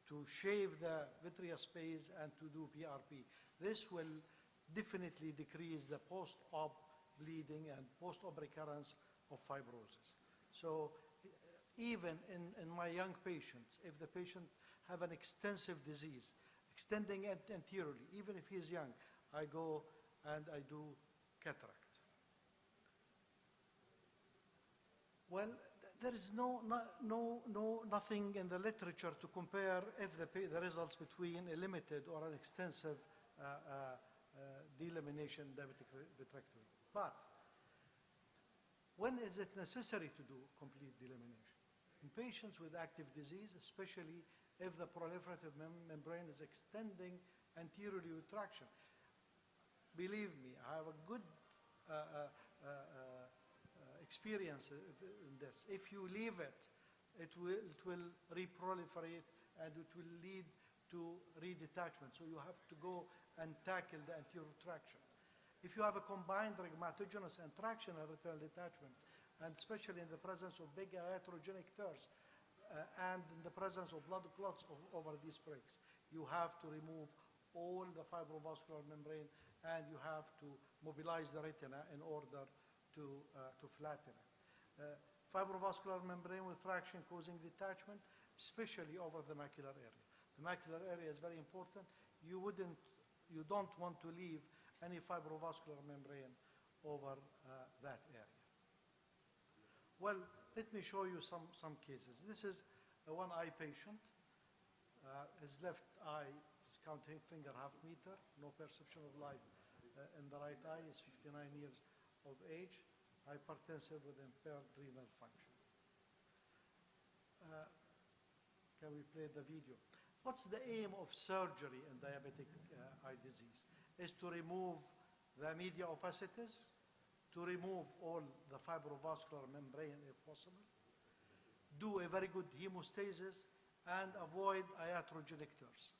[SPEAKER 7] to shave the vitreous space, and to do PRP. This will definitely decrease the post-op bleeding and post-op recurrence of fibrosis. So even in my young patients, if the patient have an extensive disease, extending anteriorly, even if he is young, I go and I do cataract. Well, there is nothing in the literature to compare if the results between a limited or an extensive delamination diabetic vitrectomy. But when is it necessary to do complete delamination? In patients with active disease, especially if the proliferative membrane is extending anteriorly with traction. Believe me, I have a good experience in this. If you leave it, it will reproliferate and it will lead to redetachment. So you have to go and tackle the anterior traction. If you have a combined rheumatogenic and tractional retinal detachment, and especially in the presence of big iatrogenic tears, and in the presence of blood clots over these breaks, you have to remove all the fibrovascular membrane and you have to mobilize the retina in order to flatten it. Fibrovascular membrane with traction causing detachment, especially over the macular area. The macular area is very important. You don't want to leave any fibrovascular membrane over that area. Well, let me show you some cases. This is a one-eye patient. His left eye is counting finger half meter, no perception of light in the right eye, is 59 years of age, hypertensive with impaired renal function. Can we play the video? What's the aim of surgery in diabetic eye disease? Is to remove the media opacities, to remove all the fibrovascular membrane if possible, do a very good hemostasis, and avoid iatrogenic tears.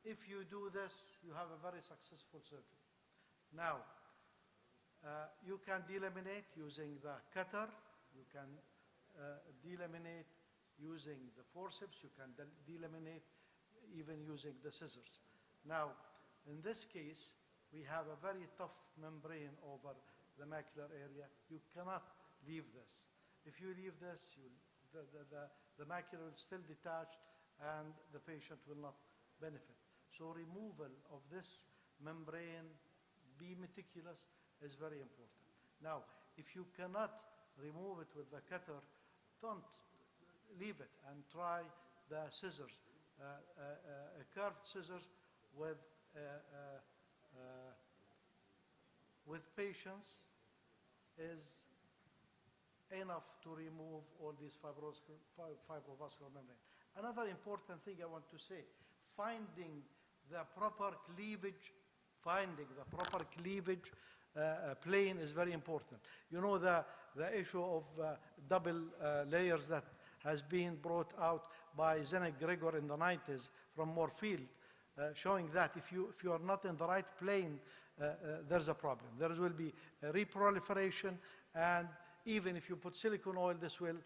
[SPEAKER 7] If you do this, you have a very successful surgery. Now, you can delaminate using the cutter, you can delaminate using the forceps, you can delaminate even using the scissors. Now, in this case, we have a very tough membrane over the macular area. You cannot leave this. If you leave this, the macula will still detach and the patient will not benefit. So removal of this membrane, be meticulous, is very important. Now, if you cannot remove it with the cutter, don't leave it and try the scissors. A curved scissors with patience is enough to remove all these fibrovascular membrane. Another important thing I want to say, finding the proper cleavage plane is very important. You know the issue of double layers that has been brought out by Zenek Gregor in the 90s from Moorfield, showing that if you are not in the right plane, there's a problem. There will be a reproliferation, and even if you put silicone oil, this will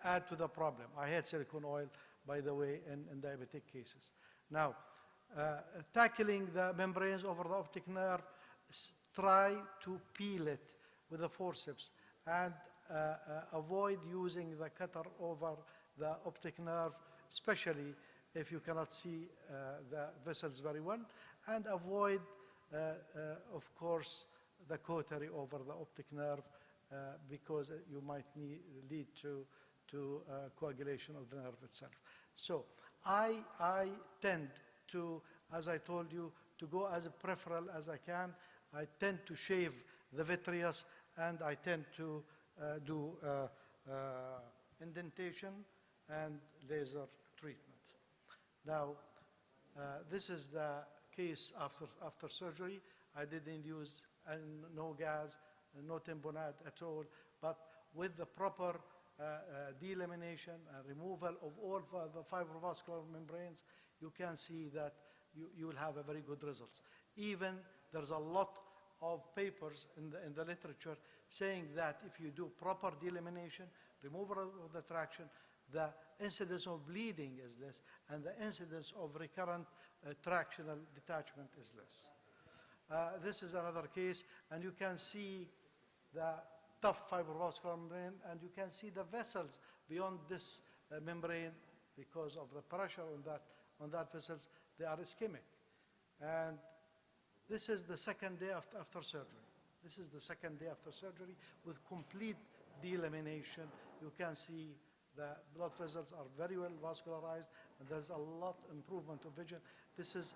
[SPEAKER 7] add to the problem. I had silicone oil, by the way, in diabetic cases. Now, tackling the membranes over the optic nerve, try to peel it with the forceps and avoid using the cutter over the optic nerve, especially if you cannot see the vessels very well, and avoid, of course, the cautery over the optic nerve because you might lead to coagulation of the nerve itself. So I tend to, as I told you, to go as peripheral as I can. I tend to shave the vitreous, and I tend to do indentation and laser treatment. Now, this is the case after surgery. I didn't use no gas, no tamponade at all, but with the proper delamination and removal of all the fibrovascular membranes, you can see that you will have a very good results. Even there's a lot of papers in the literature saying that if you do proper delamination, removal of the traction, the incidence of bleeding is less, and the incidence of recurrent tractional detachment is less. This is another case, and you can see the tough fibrovascular membrane, and you can see the vessels beyond this membrane because of the pressure on that vessels. They are ischemic. And this is the second day after surgery. This is the second day after surgery with complete delamination. You can see the blood vessels are very well vascularized, and there's a lot improvement of vision. This is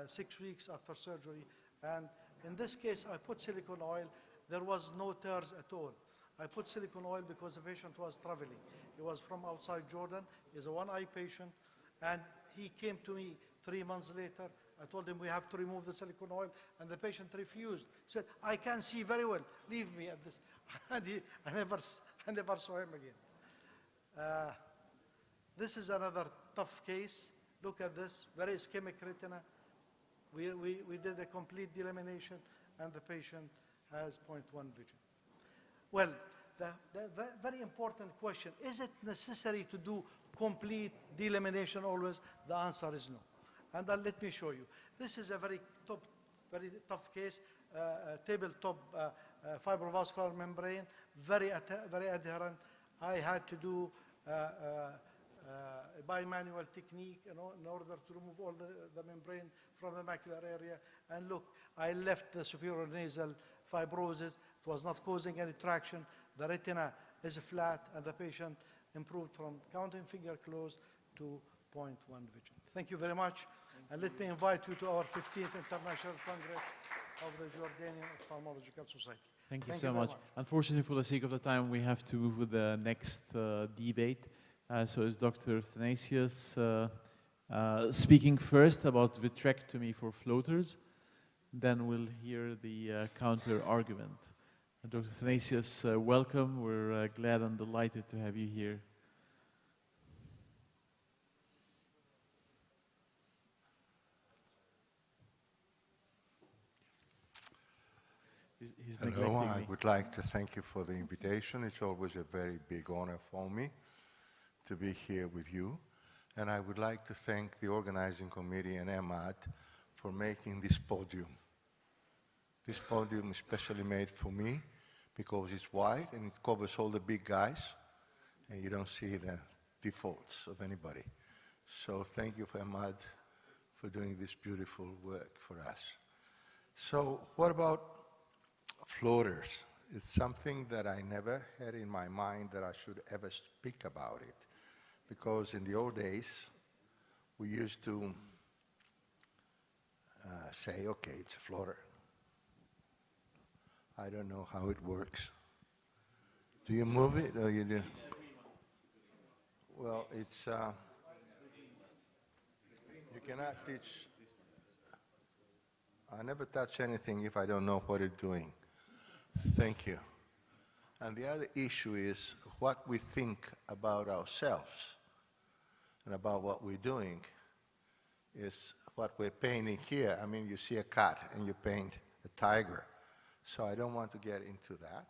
[SPEAKER 7] 6 weeks after surgery. And in this case, I put silicone oil. There was no tears at all. I put silicone oil because the patient was traveling. He was from outside Jordan. He's a one-eye patient. And he came to me 3 months later. I told him we have to remove the silicone oil, and the patient refused. He said, I can see very well. Leave me at this. And I never saw him again. This is another tough case. Look at this, very ischemic retina. We did a complete delamination, and the patient has 0.1 vision. Well, the very important question, is it necessary to do complete delamination always? The answer is no. And let me show you. This is a very tough case, tabletop fibrovascular membrane, very adherent. I had to do a bimanual technique in order to remove all the membrane from the macular area. And look, I left the superior nasal fibrosis. It was not causing any traction. The retina is flat, and the patient improved from counting finger close to 0.1 vision. Thank you very much. And let me invite you to our 15th International Congress of the Jordanian Ophthalmological Society.
[SPEAKER 18] Thank you so much. Unfortunately, for the sake of the time, we have to move with the next debate. So is Dr. Thanasius speaking first about vitrectomy for floaters. Then we'll hear the counter argument. Dr. Thanasius, welcome. We're glad and delighted to have you here.
[SPEAKER 5] Hello, I would like to thank you for the invitation. It's always a very big honor for me to be here with you. And I would like to thank the organizing committee and EMAD for making this podium. This podium is specially made for me because it's wide and it covers all the big guys, and you don't see the defaults of anybody. So thank you, EMAD, for doing this beautiful work for us. So what about floaters? It's something that I never had in my mind that I should ever speak about it, because in the old days, we used to say, okay, it's a floater. I don't know how it works. Do you move it or you do? Well, it's, you cannot teach. I never touch anything if I don't know what it's doing. Thank you. And the other issue is what we think about ourselves and about what we're doing is what we're painting here. I mean, you see a cat and you paint a tiger. So I don't want to get into that.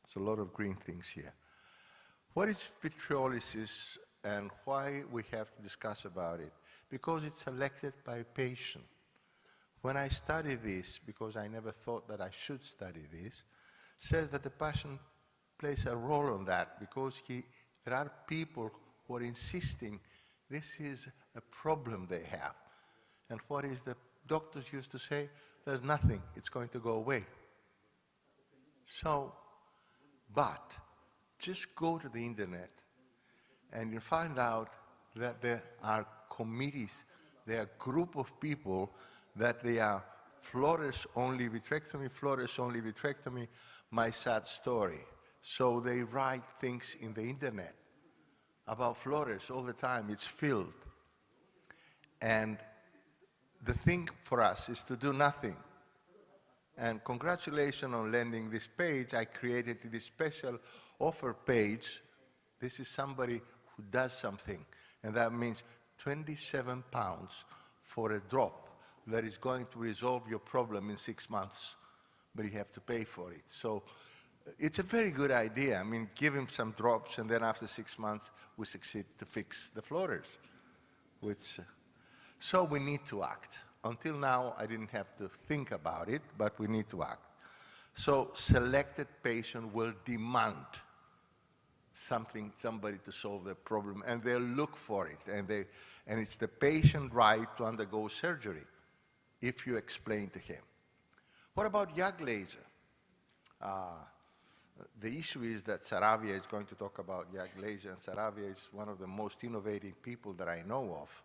[SPEAKER 5] There's a lot of green things here. What is vitreolysis and why we have to discuss about it? Because it's selected by patient. When I study this, because I never thought that I should study this, says that the patient plays a role on that because there are people who are insisting this is a problem they have. And what is the doctors used to say? There's nothing, it's going to go away. So, but just go to the internet and you find out that there are committees, there are a group of people that they are flourish-only vitrectomy, my sad story. So they write things in the internet about flourish all the time. It's filled. And the thing for us is to do nothing. And congratulations on landing this page. I created this special offer page. This is somebody who does something. And that means 27 pounds for a drop that is going to resolve your problem in 6 months. But you have to pay for it. So it's a very good idea. I mean, give him some drops, and then after 6 months, we succeed to fix the floaters. So we need to act. Until now, I didn't have to think about it, but we need to act. So selected patient will demand somebody to solve their problem, and they'll look for it, and it's the patient's right to undergo surgery if you explain to him. What about YAG laser? The issue is that Saravia is going to talk about YAG laser, and Saravia is one of the most innovative people that I know of,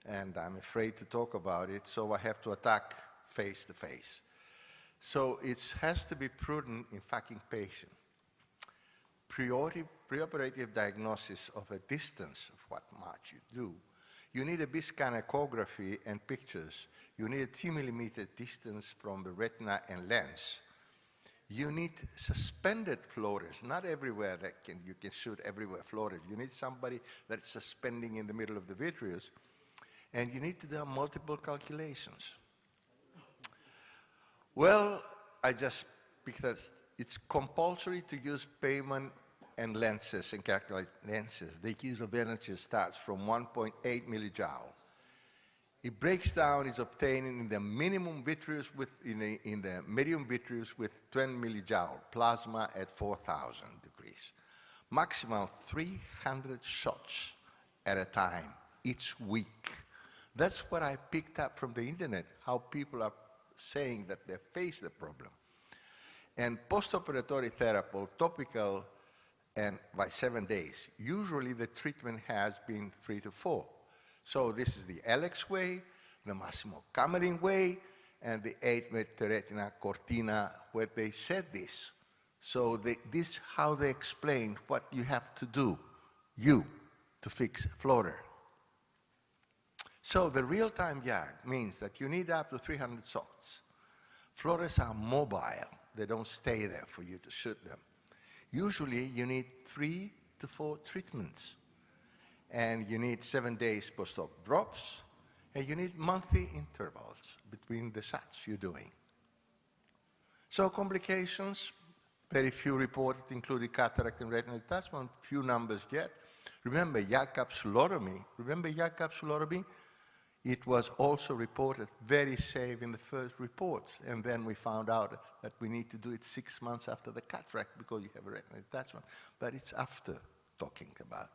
[SPEAKER 5] and I'm afraid to talk about it, so I have to attack face to face. So it has to be prudent in fucking patient. Preoperative diagnosis of a distance of what much you do. You need a B-scan echography and pictures. You need a 2 millimeter distance from the retina and lens. You need suspended floaters, not everywhere that you can shoot everywhere floaters. You need somebody that's suspending in the middle of the vitreous, and you need to do multiple calculations. Well, because it's compulsory to use payment and lenses and calculate lenses. The use of energy starts from 1.8 millijoule. It breaks down, is obtained in the minimum vitreous in the medium vitreous with 10 millijoule, plasma at 4,000 degrees. Maximum 300 shots at a time, each week. That's what I picked up from the internet, how people are saying that they face the problem. And post-operatory therapy, topical, and by 7 days. Usually the treatment has been 3 to 4. So this is the Alex way, the Massimo Camerin way, and the 8-meter retina Cortina, where they said this. So this is how they explained what you have to do, to fix floater. So the real-time YAG means that you need up to 300 shots. Floaters are mobile. They don't stay there for you to shoot them. Usually you need 3 to 4 treatments. And you need 7 days post-op drops, and you need monthly intervals between the shots you're doing. So complications, very few reported, including cataract and retinal detachment, few numbers yet. Remember YAG capsulotomy? It was also reported very safe in the first reports, and then we found out that we need to do it 6 months after the cataract because you have a retinal detachment, but it's after talking about.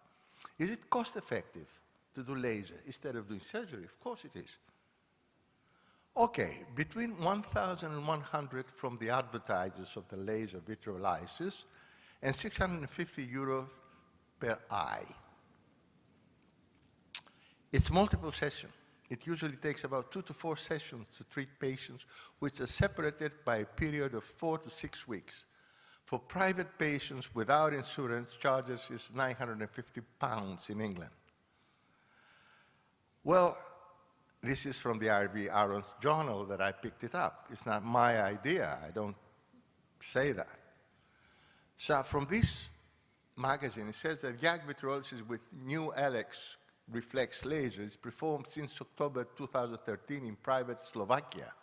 [SPEAKER 5] Is it cost effective to do laser instead of doing surgery? Of course it is. Okay, between 1,100 from the advertisers of the laser vitreolysis and 650 euros per eye. It's multiple sessions. It usually takes about 2 to 4 sessions to treat patients, which are separated by a period of 4 to 6 weeks. For private patients without insurance, charges is 950 pounds in England. Well, this is from the RV Aaron's journal that I picked it up. It's not my idea. I don't say that. So from this magazine, it says that YAG vitreolysis with new Alex reflex laser is performed since October 2013 in private Slovakia.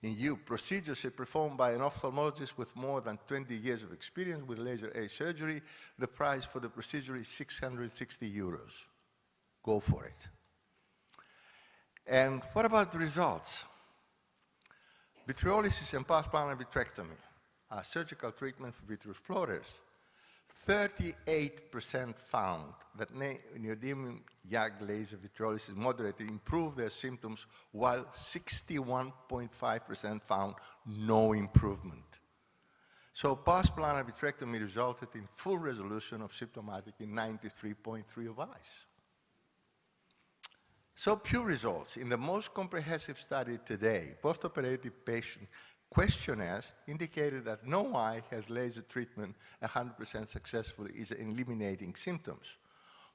[SPEAKER 5] In EU, procedures are performed by an ophthalmologist with more than 20 years of experience with laser eye surgery. The price for the procedure is 660 euros. Go for it. And what about the results? Vitreolysis and post-planar vitrectomy are surgical treatment for vitreous floaters. 38% found that neodymium YAG laser vitreolysis moderately improved their symptoms, while 61.5% found no improvement. So post-planar vitrectomy resulted in full resolution of symptomatic in 93.3% of eyes. So few results. In the most comprehensive study today, postoperative patient questionnaires indicated that no eye has laser treatment 100% successfully is in eliminating symptoms.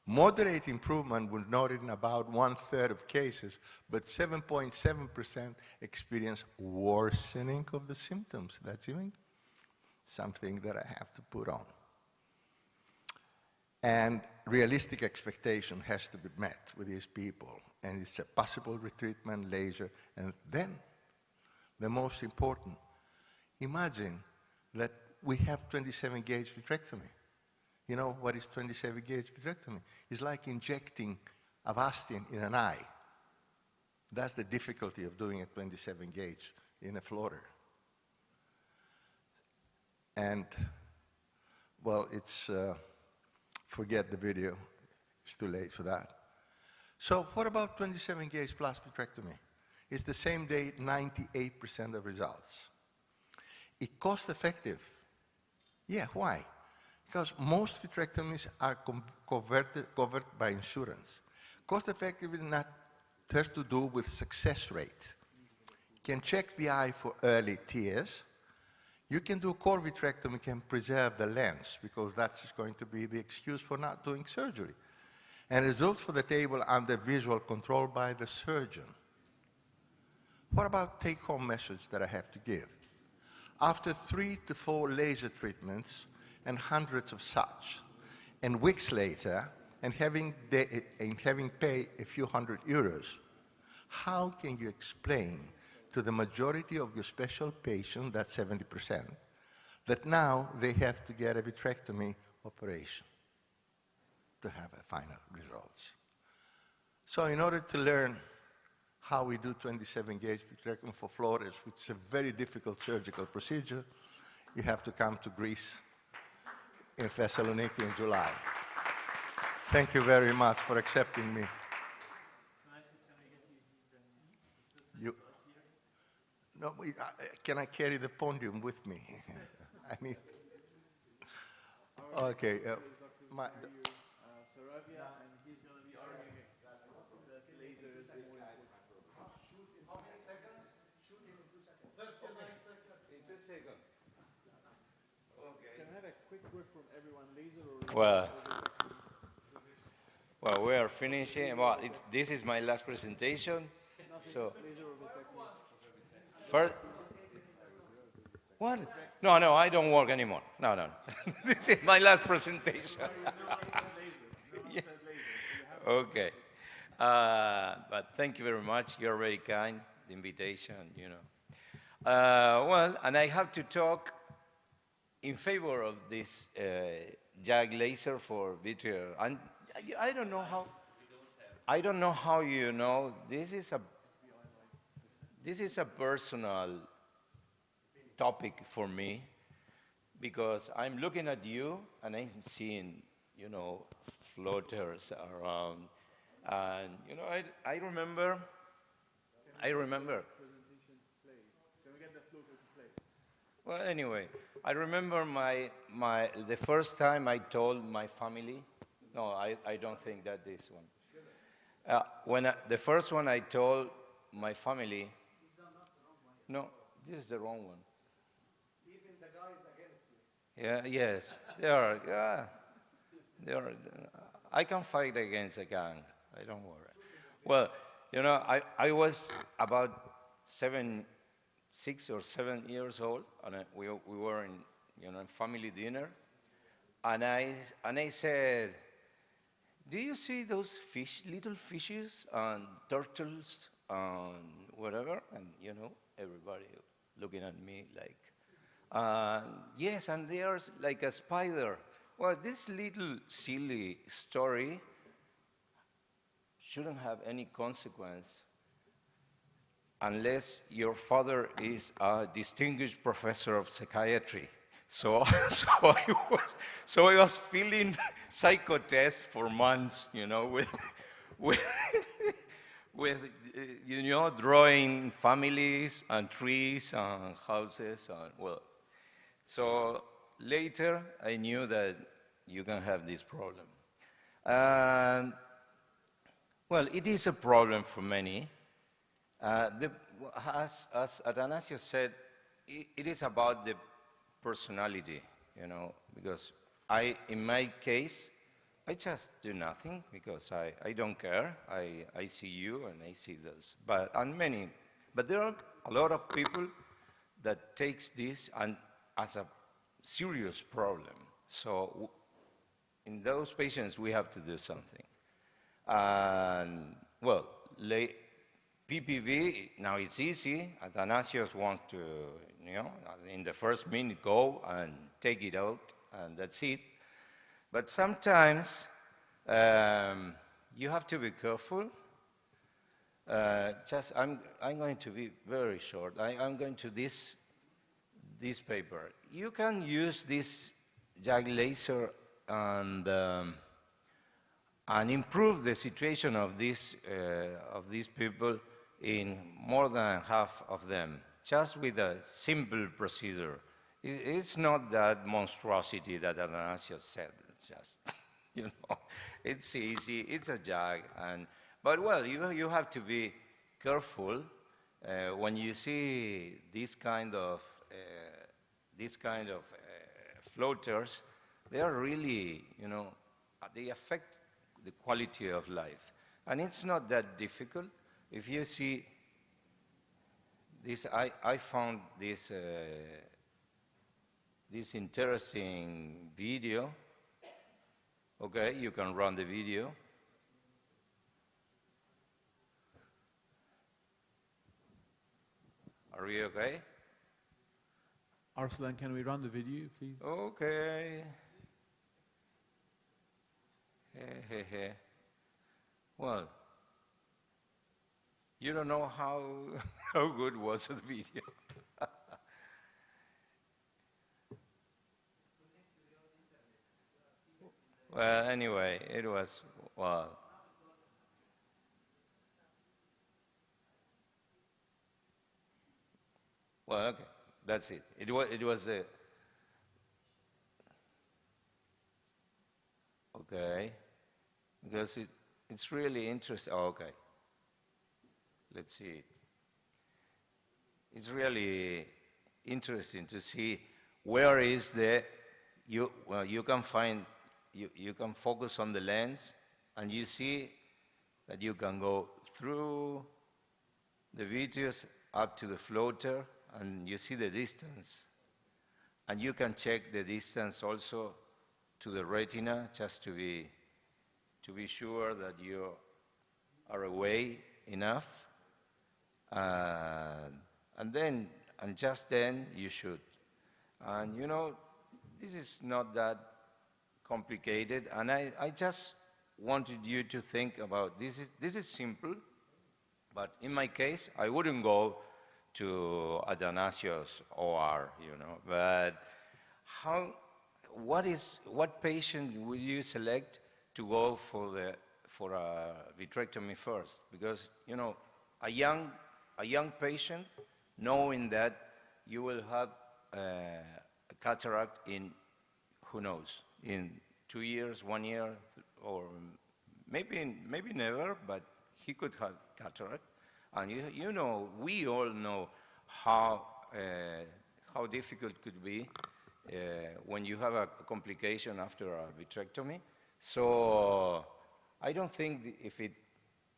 [SPEAKER 5] Moderate improvement was noted in about 1/3 of cases, but 7.7% experience worsening of the symptoms. That's even something that I have to put on. And realistic expectation has to be met with these people. And it's a possible retreatment, laser, and then the most important, imagine that we have 27 gauge vitrectomy. You know what is 27 gauge vitrectomy? It's like injecting Avastin in an eye. That's the difficulty of doing a 27 gauge in a floater. And, well, it's, forget the video. It's too late for that. So what about 27 gauge plus vitrectomy? It's the same day, 98% of results. It cost effective. Yeah, why? Because most vitrectomies are covered by insurance. Cost effective has to do with success rate. You can check the eye for early tears. You can do core vitrectomy, can preserve the lens, because that's just going to be the excuse for not doing surgery. And results for the table under visual control by the surgeon. What about take-home message that I have to give? After 3 to 4 laser treatments and hundreds of such, and weeks later, and having paid a few €100, how can you explain to the majority of your special patients, that's 70%, that now they have to get a vitrectomy operation to have a final results? So in order to learn how we do 27 gauge vitrectomy for floaters, which is a very difficult surgical procedure, you have to come to Greece in Thessaloniki in July. Thank you very much for accepting me. No, can I carry the podium with me? I need. Okay.
[SPEAKER 18] Saravia, and he's going to be arguing that laser is more important.
[SPEAKER 3] Shoot in 2 seconds. Shoot in 2 seconds. 39 seconds. In 2 seconds. Okay.
[SPEAKER 18] Can I have a quick word from everyone? Laser or
[SPEAKER 3] Well, we are finishing. Well, this is my last presentation. So, first, what? No, I don't work anymore. No. This is my last presentation. Yeah. Okay. But thank you very much. You're very kind. The invitation, you know. Well, and I have to talk in favor of this JAG laser for vitreal. And I don't know how you know. This is a personal topic for me, because I'm looking at you and I'm seeing, you know, floaters around. And, you know, I remember.
[SPEAKER 18] Can we get the floater to play?
[SPEAKER 3] Well, anyway, I remember the first time I told my family. No, I don't think that this one. The first one I told my family. No, this is the wrong one.
[SPEAKER 17] Even the guys against you.
[SPEAKER 3] Yeah, yes, they are. Yeah, they are. I can fight against a gang. I don't worry. Well, you know, I was about 6 or 7 years old, and we were in, you know, family dinner, and I said, "Do you see those little fishes and turtles and whatever?" And you know, everybody looking at me like, "Yes, and they are like a spider." Well, this little silly story shouldn't have any consequence unless your father is a distinguished professor of psychiatry. So I was feeling psychotests for months, you know, with you know, drawing families and trees and houses and, well. So later I knew that you can have this problem. Well, it is a problem for many. As Atanasio said, it is about the personality, you know, because in my case, I just do nothing because I don't care. I see you and I see those. But there are a lot of people that takes this as a serious problem. So in those patients, we have to do something. And well, PPV, now it's easy. Athanasios wants to, you know, in the first minute go and take it out, and that's it. But sometimes you have to be careful. I'm going to be very short. I'm going to this paper. You can use this JAG laser and improve the situation of these people in more than half of them, just with a simple procedure. It's not that monstrosity that Atanasio said. Just, you know, it's easy. It's a JAG, but well, you have to be careful when you see this kind of floaters. They are really, you know, they affect the quality of life. And it's not that difficult. If you see this, I found this interesting video. Okay, you can run the video. Are we okay?
[SPEAKER 18] Arslan, can we run the video, please?
[SPEAKER 3] Okay. Well, you don't know how good was the video. Well, anyway, it was, well. Well, okay, that's it. It was a, okay, because it's really interesting. Oh, okay, let's see it. It's really interesting to see where is the, you can find, you can focus on the lens, and you see that you can go through the vitreous up to the floater, and you see the distance. And you can check the distance also to the retina, just to be sure that you are away enough. And just then you should. And you know, this is not that complicated, and I just wanted you to think about this. This is simple, but in my case, I wouldn't go to Atanasio's OR, you know. But what patient would you select to go for a vitrectomy first? Because you know, a young patient, knowing that you will have a cataract in, who knows, in 2 years, 1 year, or maybe never, but he could have cataract. And you know, we all know how difficult it could be when you have a complication after a vitrectomy. So I don't think if it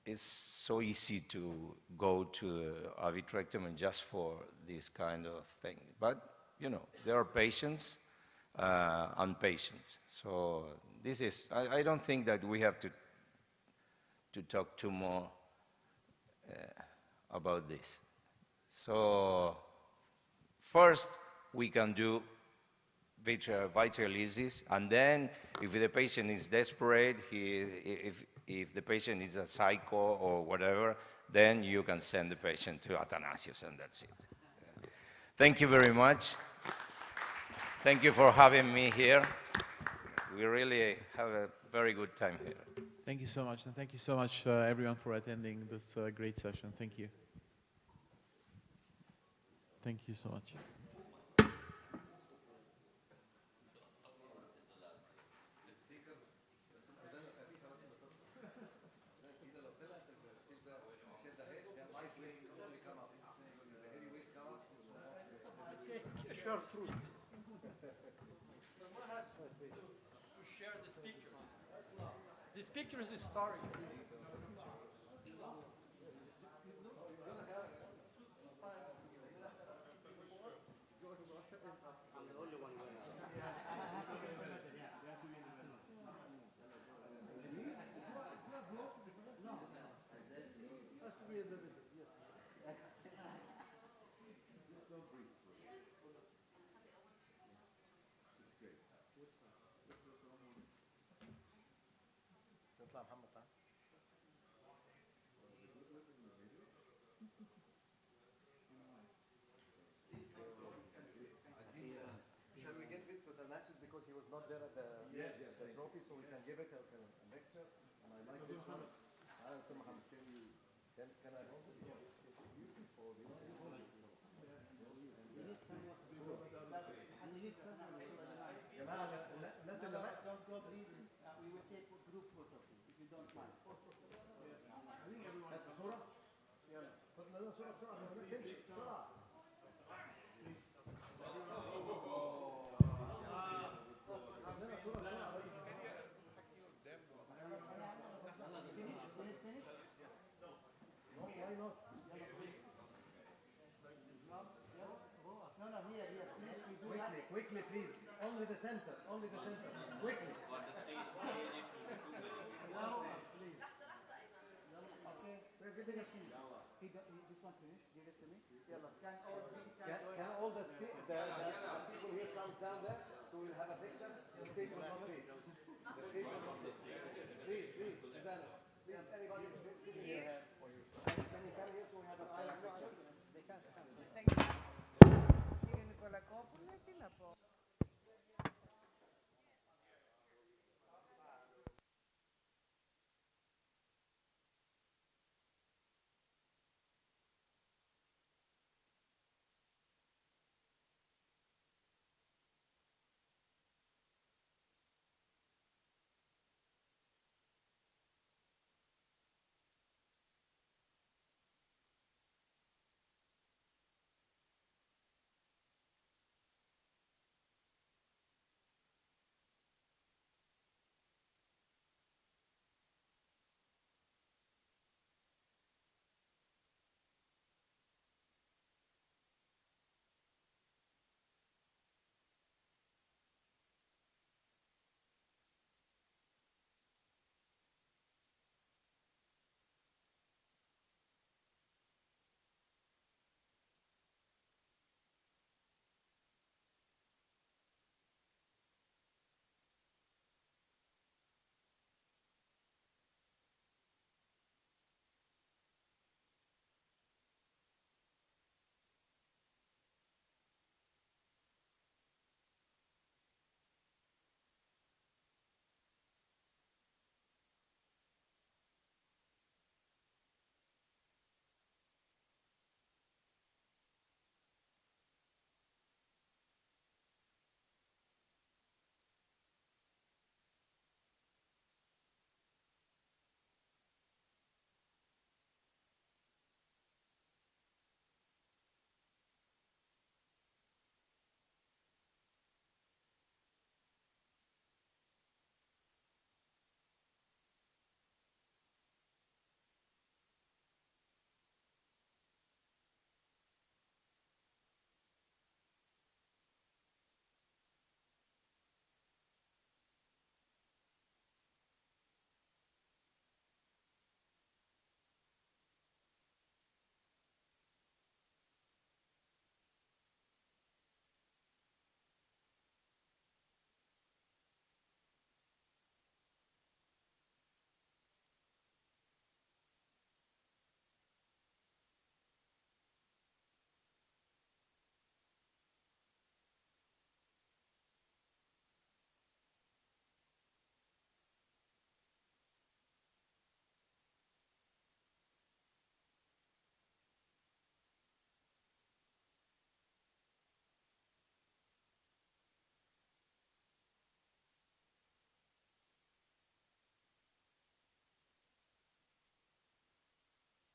[SPEAKER 3] is so easy to go to a vitrectomy just for this kind of thing. But you know, there are patients and patients. So this is, I don't think that we have to talk too more about this. So first we can do vitreolysis, and then if the patient is desperate, if the patient is a psycho or whatever, then you can send the patient to Athanasios, and that's it. Thank you very much. Thank you for having me here. We really have a very good time here.
[SPEAKER 18] Thank you so much, and thank you so much, everyone, for attending this great session. Thank you. Thank you so much.
[SPEAKER 7] I take a short route.
[SPEAKER 12] Someone has to share these pictures. This picture is historic.
[SPEAKER 17] نطلع محمد تعال. Shall we get this to Thanasis because he was not there at the trophy, so we can give it a lecture. And I like this one. Muhammad, can I hold it? جماعة الناس اللي معاك
[SPEAKER 14] Don't go, please. We will take group photo, please, if you don't mind.
[SPEAKER 17] صورة؟ خد لنا صورة بسرعة عشان الناس تمشي بسرعة. عندنا صورة بسرعة بس. No, why not?
[SPEAKER 14] No, here, finish. We do that.
[SPEAKER 17] Quickly, please. Only the center, quickly.
[SPEAKER 14] This one finished. Give it to me. Can
[SPEAKER 17] all the people here comes down there, so we'll have a picture. The stage will not be. Please, Susanna. Please, anybody sitting here. Can you come here so we have an island picture?
[SPEAKER 19] Κύριε Νικολακόπουλε, τι να πω.